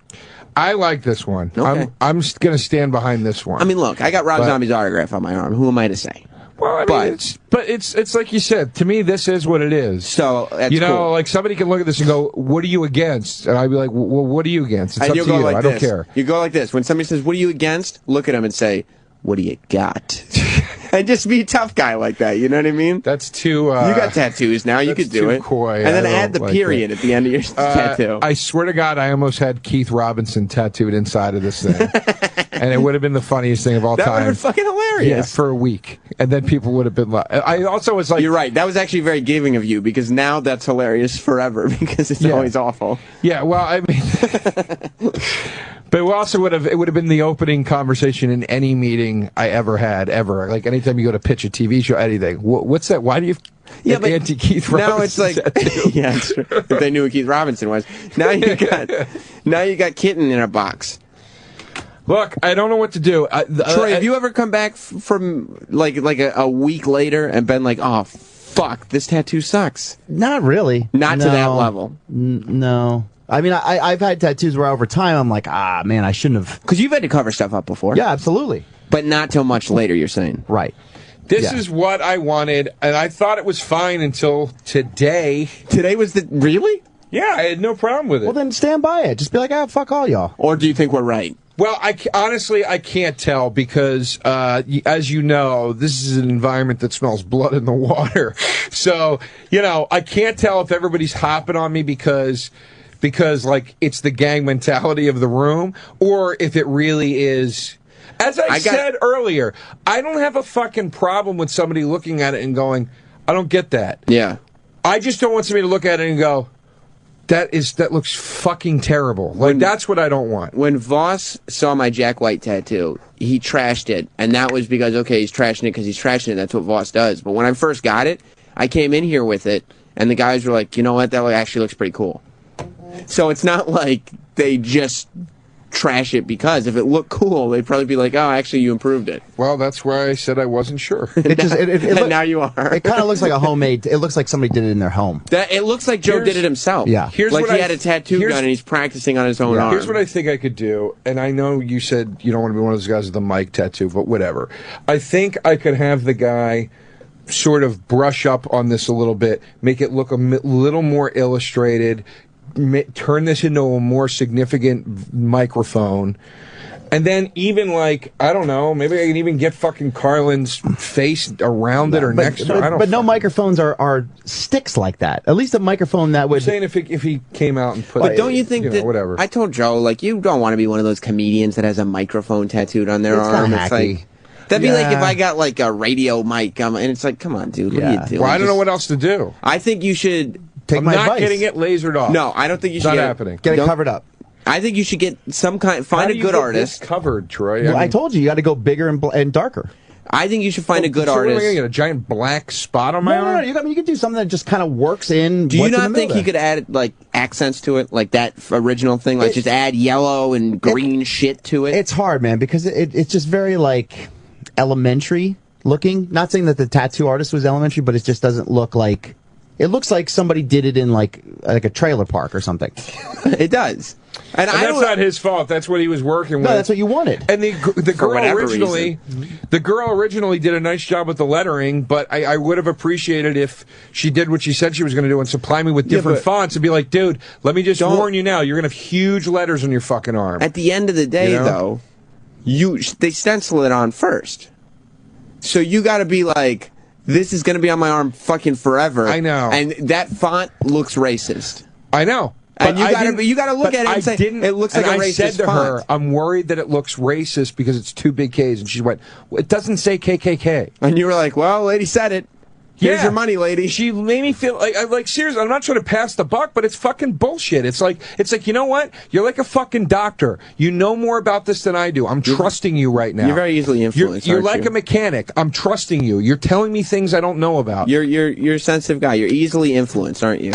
I like this one. Okay. I'm going to stand behind this one. I mean, look, I got Rob Zombie's autograph on my arm. Who am I to say? Well, I mean, it's like you said. To me, this is what it is. So that's cool. Like somebody can look at this and go, "What are you against?" And I'd be like, "Well, what are you against?" It's and up you'll to go you. like I this. don't care. You go like this. When somebody says, "What are you against?" Look at them and say, "What do you got?" And just be a tough guy like that. You know what I mean? That's too. You got tattoos now. You could do it. Coy. And then add the period at the end of your tattoo. I swear to God, I almost had Keith Robinson tattooed inside of this thing. And it would have been the funniest thing of all That time. would have been fucking hilarious. Yeah, for a week. And then people would have been like... I also was like... You're right. That was actually very giving of you, because now that's hilarious forever, because it's always awful. Yeah, well, I mean... But it also would have been the opening conversation in any meeting I ever had, ever. Like, anytime you go to pitch a TV show, anything. What's that? Why do you... Yeah, but anti-Keith Robinson now it's like... yeah, it's true. If they knew who Keith Robinson was. Now you got Kitten in a box. Look, I don't know what to do. Troy, have you ever come back from like a week later and been like, oh, fuck, this tattoo sucks? Not really. Not to that level. No. I mean, I've had tattoos where over time I'm like, man, I shouldn't have. Because you've had to cover stuff up before. Yeah, absolutely. But not till much later, you're saying. Right. This is what I wanted, and I thought it was fine until today. Today was the... Really? Yeah, I had no problem with it. Well, then stand by it. Just be like, fuck all y'all. Or do you think we're right? Well, honestly, I can't tell because, as you know, this is an environment that smells blood in the water. So, I can't tell if everybody's hopping on me because like, it's the gang mentality of the room, or if it really is... As I said earlier, I don't have a fucking problem with somebody looking at it and going, I don't get that. Yeah. I just don't want somebody to look at it and go, that looks fucking terrible. Like, that's what I don't want. When Voss saw my Jack White tattoo, he trashed it. And that was because, okay, he's trashing it because he's trashing it. That's what Voss does. But when I first got it, I came in here with it, and the guys were like, you know what, that actually looks pretty cool. So it's not like they just trash it because if it looked cool, they'd probably be like, oh, actually, you improved it. Well, that's why I said I wasn't sure. And now you are. It kind of looks like a homemade... It looks like somebody did it in their home. It looks like Joe did it himself. Yeah. Like he had a tattoo gun and he's practicing on his own arm. Here's what I think I could do, and I know you said you don't want to be one of those guys with the Mike tattoo, but whatever. I think I could have the guy sort of brush up on this a little bit, make it look a little more illustrated, turn this into a more significant microphone, and then even like, I don't know, maybe I can even get fucking Carlin's face around it or next to it. I don't But no microphones are sticks like that. At least a microphone that would... I'm saying if he came out and put... But don't you think that... whatever. I told Joe, like, you don't want to be one of those comedians that has a microphone tattooed on their arm. It's like... That'd be like if I got like a radio mic, and it's like, come on, dude, what are you doing? Well, I don't know what else to do. I think you should... Take my advice. I'm not getting it lasered off. No, I don't think you should. It's not happening. Get it covered up. I think you should get some kind. Find a good artist. Covered, Troy. Well, I told you, you got to go bigger and darker. I think you should find a good so artist. What am I gonna get, a giant black spot on my arm? No. You can do something that just kind of works in. Do you not think he could add like accents to it, like that original thing, like just add yellow and green shit to it? It's hard, man, because it's just very like elementary looking. Not saying that the tattoo artist was elementary, but it just doesn't look like. It looks like somebody did it in like a trailer park or something. It does. And that's not his fault. That's what he was working with. No, that's what you wanted. And the girl originally did a nice job with the lettering, but I would have appreciated if she did what she said she was going to do and supply me with different fonts and be like, dude, let me just warn you now, you're going to have huge letters on your fucking arm. At the end of the day, though, they stencil it on first. So you got to be like, this is going to be on my arm fucking forever. I know. And that font looks racist. I know. And you got to look at it and say, it looks like a racist I said to font. her, I'm worried that it looks racist because it's two big Ks. And she went, well, it doesn't say KKK. And you were like, well, lady said it. Here's your money, lady. She made me feel like seriously, I'm not trying to pass the buck, but it's fucking bullshit. It's like, you know what? You're like a fucking doctor. You know more about this than I do. I'm trusting you right now. You're very easily influenced. You're like a mechanic. I'm trusting you. You're telling me things I don't know about. You're a sensitive guy. You're easily influenced, aren't you?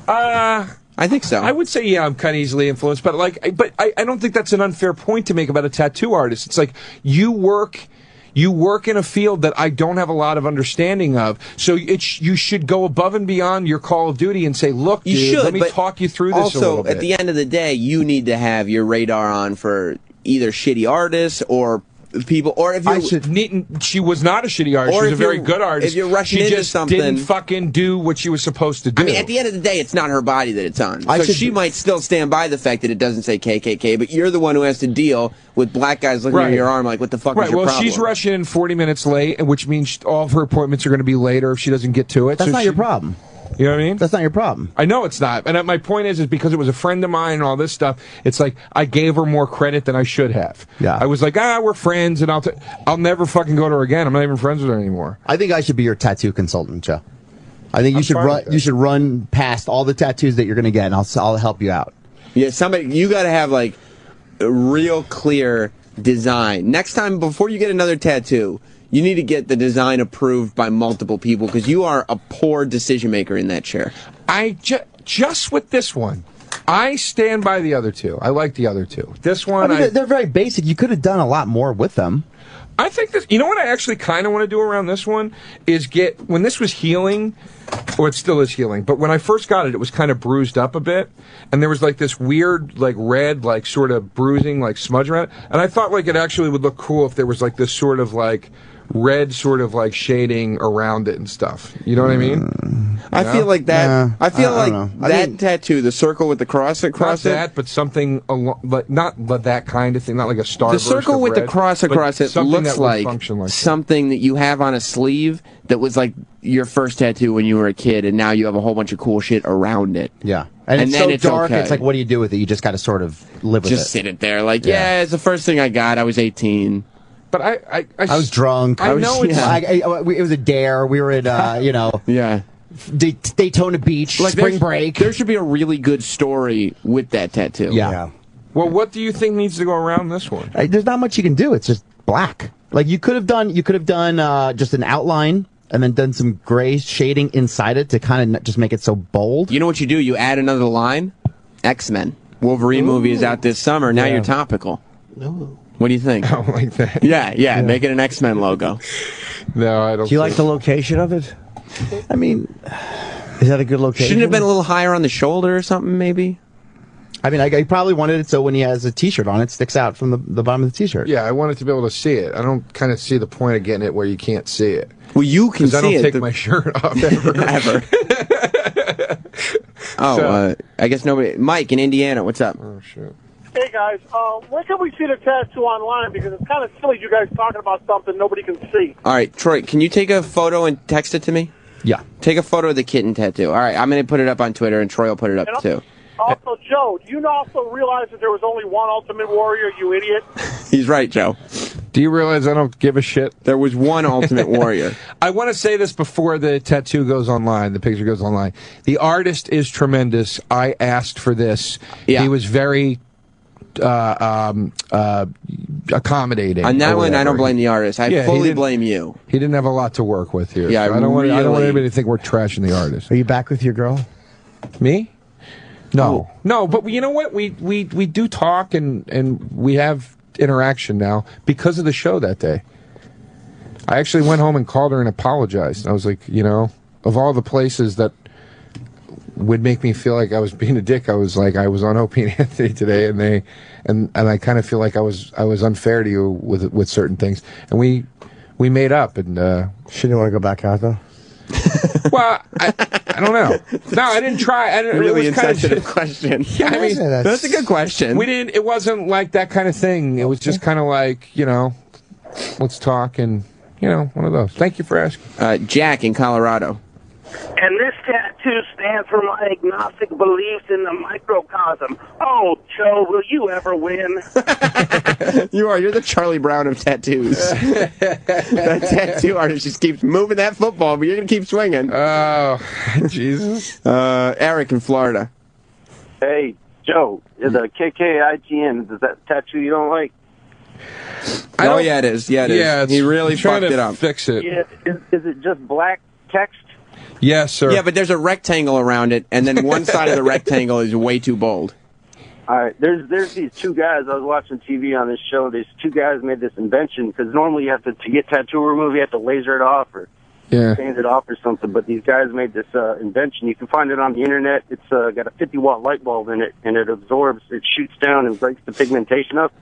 I think so. I would say, yeah, I'm kind of easily influenced, but I don't think that's an unfair point to make about a tattoo artist. It's like you work you work in a field that I don't have a lot of understanding of. So you should go above and beyond your Call of Duty and say, look, dude, let me talk you through this a little bit. Also, at the end of the day, you need to have your radar on for either shitty artists or people, or if she was not a shitty artist. She was a very good artist. If you're rushing she into just something, didn't fucking do what she was supposed to do. I mean, at the end of the day, it's not her body that it's on. So she might still stand by the fact that it doesn't say KKK, but you're the one who has to deal with black guys looking at your arm like, what the fuck is your problem? She's rushing in 40 minutes late, which means all of her appointments are going to be later if she doesn't get to it. That's not your problem. You know what I mean? That's not your problem. I know it's not. And my point is because it was a friend of mine and all this stuff, it's like I gave her more credit than I should have. Yeah. I was like, we're friends, and I'll never fucking go to her again. I'm not even friends with her anymore. I think I should be your tattoo consultant, Joe. I think you should run past all the tattoos that you're going to get, and I'll help you out. Yeah, you got to have like a real clear design. Next time, before you get another tattoo, you need to get the design approved by multiple people because you are a poor decision maker in that chair. Just with this one, I stand by the other two. I like the other two. This one, they're very basic. You could have done a lot more with them. I think this. You know what I actually kind of want to do around this one is when this was healing, or it still is healing. But when I first got it, it was kind of bruised up a bit, and there was like this weird, like red, like sort of bruising, like smudge around it. And I thought like it actually would look cool if there was like this sort of like red sort of like shading around it and stuff. You know what I mean? I feel like that. I feel like that tattoo, the circle with the cross across it. Not that, but something along, like not that kind of thing, not like a star. The circle with the cross across it looks like something that you have on a sleeve that was like your first tattoo when you were a kid, and now you have a whole bunch of cool shit around it. Yeah. And it's then so dark, okay. It's like, what do you do with it? You just got to sort of live with it. Just sit it there. Like, yeah, it's the first thing I got. I was 18. But I was drunk. I know it was a dare. We were in, Daytona Beach, like spring break. There should be a really good story with that tattoo. Yeah. Well, what do you think needs to go around this one? There's not much you can do. It's just black. Like you could have done just an outline and then done some gray shading inside it to kind of just make it so bold. You know what you do? You add another line. X-Men. Wolverine movie is out this summer. Now you're topical. No. What do you think? I don't like that. Yeah. Make it an X-Men logo. No, I don't. Do you like the location of it? I mean, is that a good location? Shouldn't it have been a little higher on the shoulder or something, maybe? I mean, I probably wanted it so when he has a T-shirt on, it sticks out from the bottom of the T-shirt. Yeah, I wanted to be able to see it. I don't kind of see the point of getting it where you can't see it. Well, you can see it. Because I don't take my shirt off ever. I guess nobody. Mike in Indiana, what's up? Oh, shit. Hey, guys. When can we see the tattoo online? Because it's kind of silly you guys talking about something nobody can see. All right, Troy, can you take a photo and text it to me? Yeah. Take a photo of the kitten tattoo. All right, I'm going to put it up on Twitter, and Troy will put it up, too. Also, Joe, do you also realize that there was only one Ultimate Warrior, you idiot? He's right, Joe. Do you realize I don't give a shit? There was one Ultimate Warrior. I want to say this before the tattoo goes online, the picture goes online. The artist is tremendous. I asked for this. Yeah. He was very accommodating. On that one, I don't blame the artist. I fully blame you. He didn't have a lot to work with here. Yeah, so I don't want anybody to think we're trashing the artist. Are you back with your girl? Me? No. No, but you know what? We do talk and we have interaction now because of the show that day. I actually went home and called her and apologized. I was like, of all the places that would make me feel like I was being a dick, I was on Opie and Anthony today, and I kind of feel like I was unfair to you with certain things, and we made up. And she didn't want to go back out though. Well, I don't know. No, I didn't try. Really insensitive question. Yeah, I mean, that's a good question. It wasn't like that kind of thing. It was just kind of like, let's talk and, one of those. Thank you for asking. Jack in Colorado. And this tattoo stands for my agnostic beliefs in the microcosm. Oh, Joe, will you ever win? You're the Charlie Brown of tattoos. That tattoo artist just keeps moving that football, but you're going to keep swinging. Oh, Jesus. Eric in Florida. Hey, Joe, is a KKITN, is that tattoo you don't like? Yeah, it is. Yeah, it is. Yeah, he really fucked it up. Fix it. Yeah, is it just black text? Yes, sir. Yeah, but there's a rectangle around it, and then one side of the rectangle is way too bold. All right, there's these two guys. I was watching TV on this show. These two guys made this invention because normally you have to get tattoo removed, you have to laser it off or sand it off or something. But these guys made this invention. You can find it on the internet. It's got a 50-watt light bulb in it, and it absorbs, it shoots down and breaks the pigmentation up.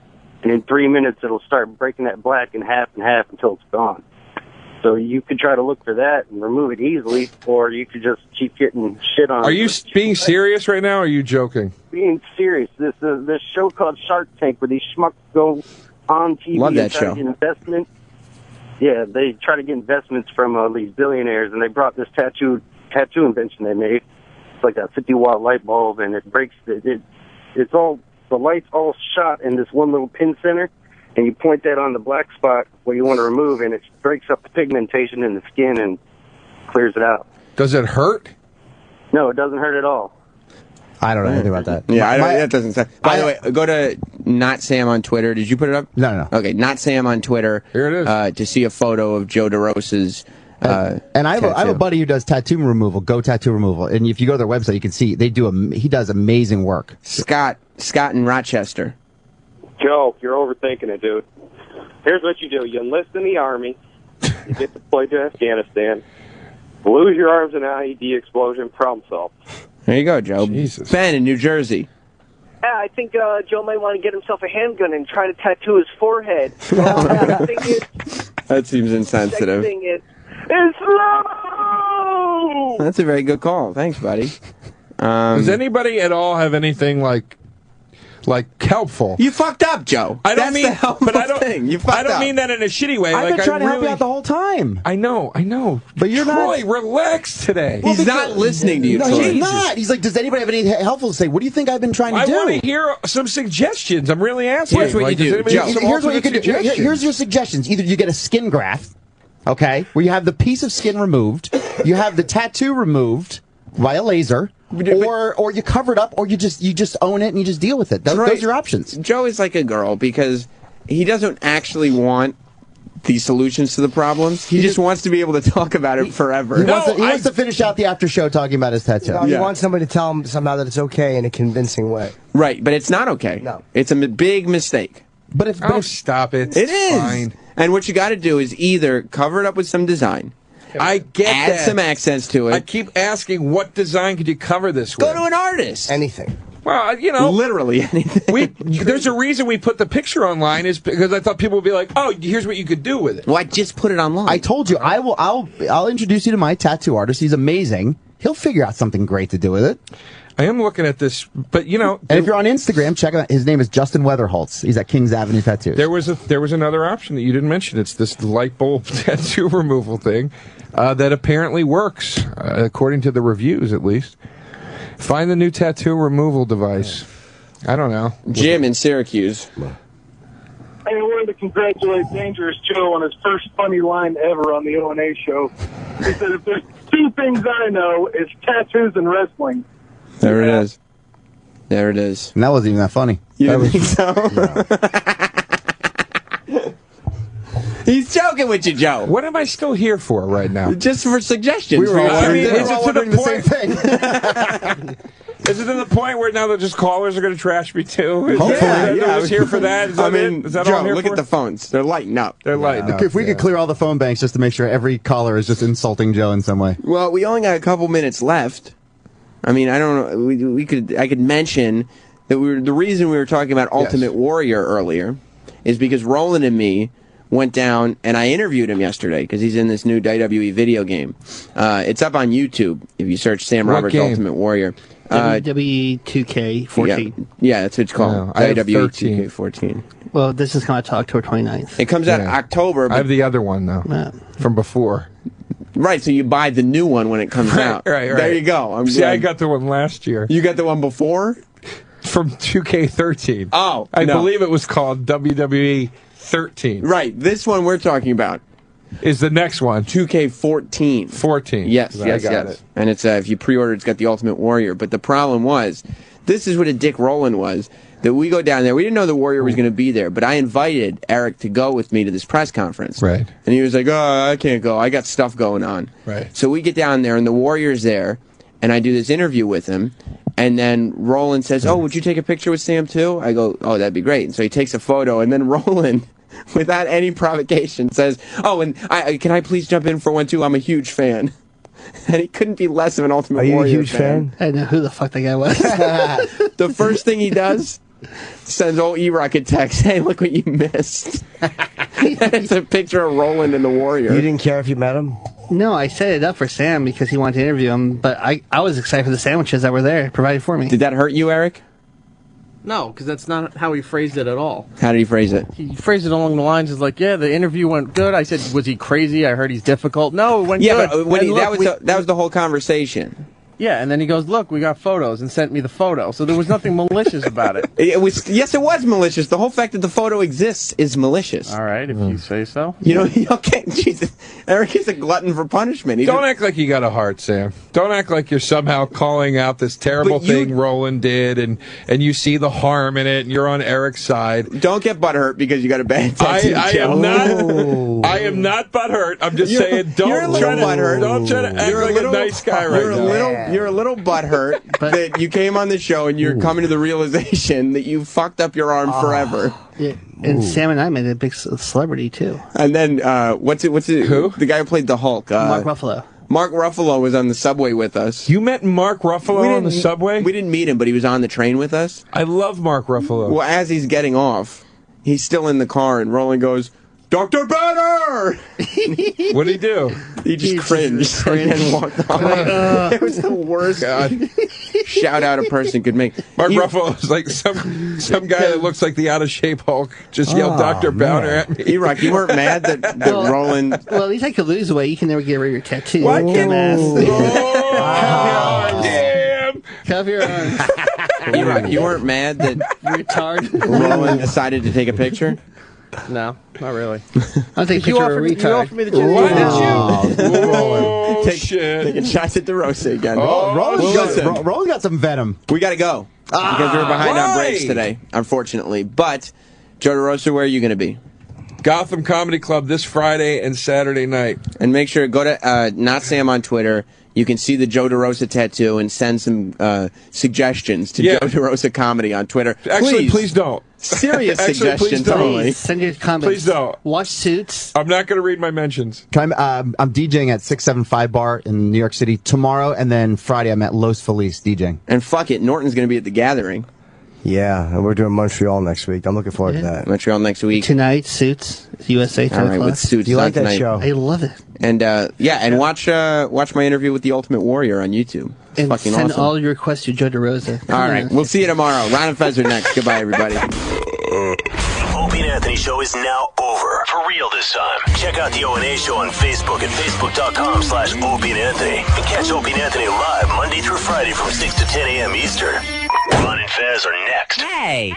And in 3 minutes, it'll start breaking that black in half until it's gone. So you could try to look for that and remove it easily, or you could just keep getting shit on. Are you being serious right now, or are you joking? Being serious. This show called Shark Tank, where these schmucks go on TV Love that and try show. to get investment. Yeah, they try to get investments from these billionaires, and they brought this tattoo invention they made. It's like a 50-watt light bulb, and it breaks it's all, the light's all shot in this one little pin center, and you point that on the black spot where you want to remove, and it breaks up the pigmentation in the skin and clears it out. Does it hurt? No, it doesn't hurt at all. I don't know anything about that. Yeah, that doesn't sound. By the way, go to Not Sam on Twitter. Did you put it up? No. Okay, Not Sam on Twitter. Here it is. To see a photo of Joe DeRosa's. And I have a buddy who does tattoo removal, Go Tattoo Removal, and if you go to their website, you can see he does amazing work. Scott in Rochester. Joe, you're overthinking it, dude. Here's what you do. You enlist in the Army. You get deployed to Afghanistan. Lose your arms in an IED explosion. Problem solved. There you go, Joe. Jesus. Ben in New Jersey. Yeah, I think Joe might want to get himself a handgun and try to tattoo his forehead. The thing is, That seems insensitive. the thing is, it's slow! That's a very good call. Thanks, buddy. Does anybody at all have anything like helpful? You fucked up, Joe. I don't That's mean, the helpful but I don't. thing. You fucked I don't up. mean that in a shitty way. I've like, been trying to help you really- out the whole time. I know. But you're Troy, not. relax today. He's not listening to you, No, Troy. he's not. He's like, does anybody have anything helpful to say? What do you think I've been trying to I do? want to hear some suggestions. I'm really asking. Here's what you do, does anybody Joe. have some Here's what you can do. alternate suggestions? Here's your suggestions. Either you get a skin graft, okay, where you have the piece of skin removed, you have the tattoo removed via laser, or you cover it up, or you just own it and you just deal with it. Those are your options. Joe is like a girl because he doesn't actually want the solutions to the problems. He just wants to be able to talk about it forever. He wants to finish out the after show talking about his tattoo. No, he wants somebody to tell him somehow that it's okay in a convincing way. Right, but it's not okay. No. It's a big mistake. But if stop it. It is. Fine. And what you got to do is either cover it up with some design. I get add that. some accents to it. I keep asking, what design could you cover this Go with? to an artist. Anything. Well, you know, literally anything. There's a reason we put the picture online is because I thought people would be like, "Oh, here's what you could do with it." Well, I just put it online. I told you I'll introduce you to my tattoo artist. He's amazing. He'll figure out something great to do with it. I am looking at this, but you know, and if you're on Instagram, check out his name is Justin Weatherholtz. He's at Kings Avenue Tattoos. there was another option that you didn't mention. It's this light bulb tattoo removal thing that apparently works, according to the reviews at least. Find the new tattoo removal device. I don't know. Jim in Syracuse. I wanted to congratulate Dangerous Joe on his first funny line ever on the O&A show. He said, if there's two things I know, it's tattoos and wrestling. There it is. There it is. And that wasn't even that funny. You didn't think so? He's joking with you, Joe. What am I still here for right now? Just for suggestions. We were all is it to wondering the the same thing. Is it to the point where now that just callers are going to trash me too? Hopefully, I was here for that. Is that it? Is that Joe, all I'm here look for? at the phones. They're lighting up. They're lighting up. If we could clear all the phone banks just to make sure every caller is just insulting Joe in some way. Well, we only got a couple minutes left. I mean, I don't know. I could mention that the reason we were talking about Ultimate Warrior earlier is because Roland and me went down and I interviewed him yesterday because he's in this new WWE video game. It's up on YouTube if you search Sam Roberts Ultimate Warrior. WWE 2K14. Yeah, that's what it's called. I have WWE 13. 2K14. Well, this is coming out to October 29th. It comes out in October. I have the other one though, from before. Right, so you buy the new one when it comes out. Right. There you go. See, I got the one last year. You got the one before? From 2K13. Oh, I believe it was called WWE 13. Right, this one we're talking about is the next one. 2K14. 14. Yes. It. And it's if you pre-order, it's got the Ultimate Warrior. But the problem was, this is what a dick Roland was. That we go down there. We didn't know the Warrior was going to be there, but I invited Eric to go with me to this press conference. Right. And he was like, "Oh, I can't go. I got stuff going on." Right. So we get down there, and the Warrior's there, and I do this interview with him, And then Roland says, "Oh, would you take a picture with Sam too?" I go, "Oh, that'd be great." And so he takes a photo, and then Roland, without any provocation, says, "Oh, and can I please jump in for one too? I'm a huge fan." And he couldn't be less of an Ultimate Warrior Are you a huge fan? I didn't know who the fuck that guy was. The first thing he does, sends old E-Rock a text, "Hey, look what you missed." It's a picture of Roland and the Warrior. You didn't care if you met him? No, I set it up for Sam because he wanted to interview him, but I was excited for the sandwiches that were there provided for me. Did that hurt you, Eric? No, because that's not how he phrased it at all. How did he phrase it? He phrased it along the lines of like, "Yeah, the interview went good." I said, "Was he crazy? I heard he's difficult." No, it went good. Yeah, but And look, that was the whole conversation. Yeah, and then he goes, "Look, we got photos," and sent me the photo. So there was nothing malicious about it. It was malicious. The whole fact that the photo exists is malicious. All right, if you say so. You know, okay, Jesus. Eric is a glutton for punishment. Don't act like you got a heart, Sam. Don't act like you're somehow calling out this terrible thing Roland did, and you see the harm in it, and you're on Eric's side. Don't get butthurt because you got a bad tattoo. I am not butthurt. I'm just saying, don't try to act like a nice guy right now. You're a little butthurt that you came on the show and you're coming to the realization that you fucked up your arm forever. Yeah, and Sam and I made a big celebrity too. And then what's it? Who? The guy who played the Hulk. Mark Ruffalo. Mark Ruffalo was on the subway with us. You met Mark Ruffalo on the subway? We didn't meet him, but he was on the train with us. I love Mark Ruffalo. Well, as he's getting off, he's still in the car, and Roland goes, "Dr. Banner!" What did he do? He just cringed and then walked off. It was the worst shout out a person could make. Mark Ruffalo is like some guy that looks like the out of shape Hulk just yelled Dr. Banner at me. E-Rock, you weren't mad that Roland. Well, at least I could lose weight. You can never get rid of your tattoo. Why can't damn! Cover your arms. E-Rock, you weren't mad that Roland decided to take a picture? No, not really. I'll take a picture of a retard. You offered me the chance. Why did you? Oh, shit. Taking shots at DeRosa again. Roland got some venom. We got to go. Because we're behind on breaks today, unfortunately. But, Joe DeRosa, where are you going to be? Gotham Comedy Club this Friday and Saturday night. And make sure to go to Not Sam on Twitter. You can see the Joe DeRosa tattoo and send some suggestions to Joe DeRosa Comedy on Twitter. Actually, please don't. Serious Actually, suggestions only. Send your comments. Please don't. Watch Suits. I'm not going to read my mentions. I'm DJing at 675 Bar in New York City tomorrow, and then Friday I'm at Los Feliz DJing. And fuck it, Norton's going to be at the Gathering. Yeah, and we're doing Montreal next week. I'm looking forward to that. Montreal next week. Tonight, Suits, USA 10 All right, o'clock. with Suits. You like that tonight. show? I love it. And and watch my interview with the Ultimate Warrior on YouTube. It's And fucking send awesome. all your requests to Joe DeRosa. All right, we'll see you tomorrow. Ron and Fez are next. Goodbye, everybody. Opie and Anthony Show is now over. For real this time. Check out the O&A Show on Facebook at facebook.com/Opie and Anthony. And catch Opie and Anthony live Monday through Friday from 6 to 10 a.m. Eastern. Ron and Fez are next. Hey.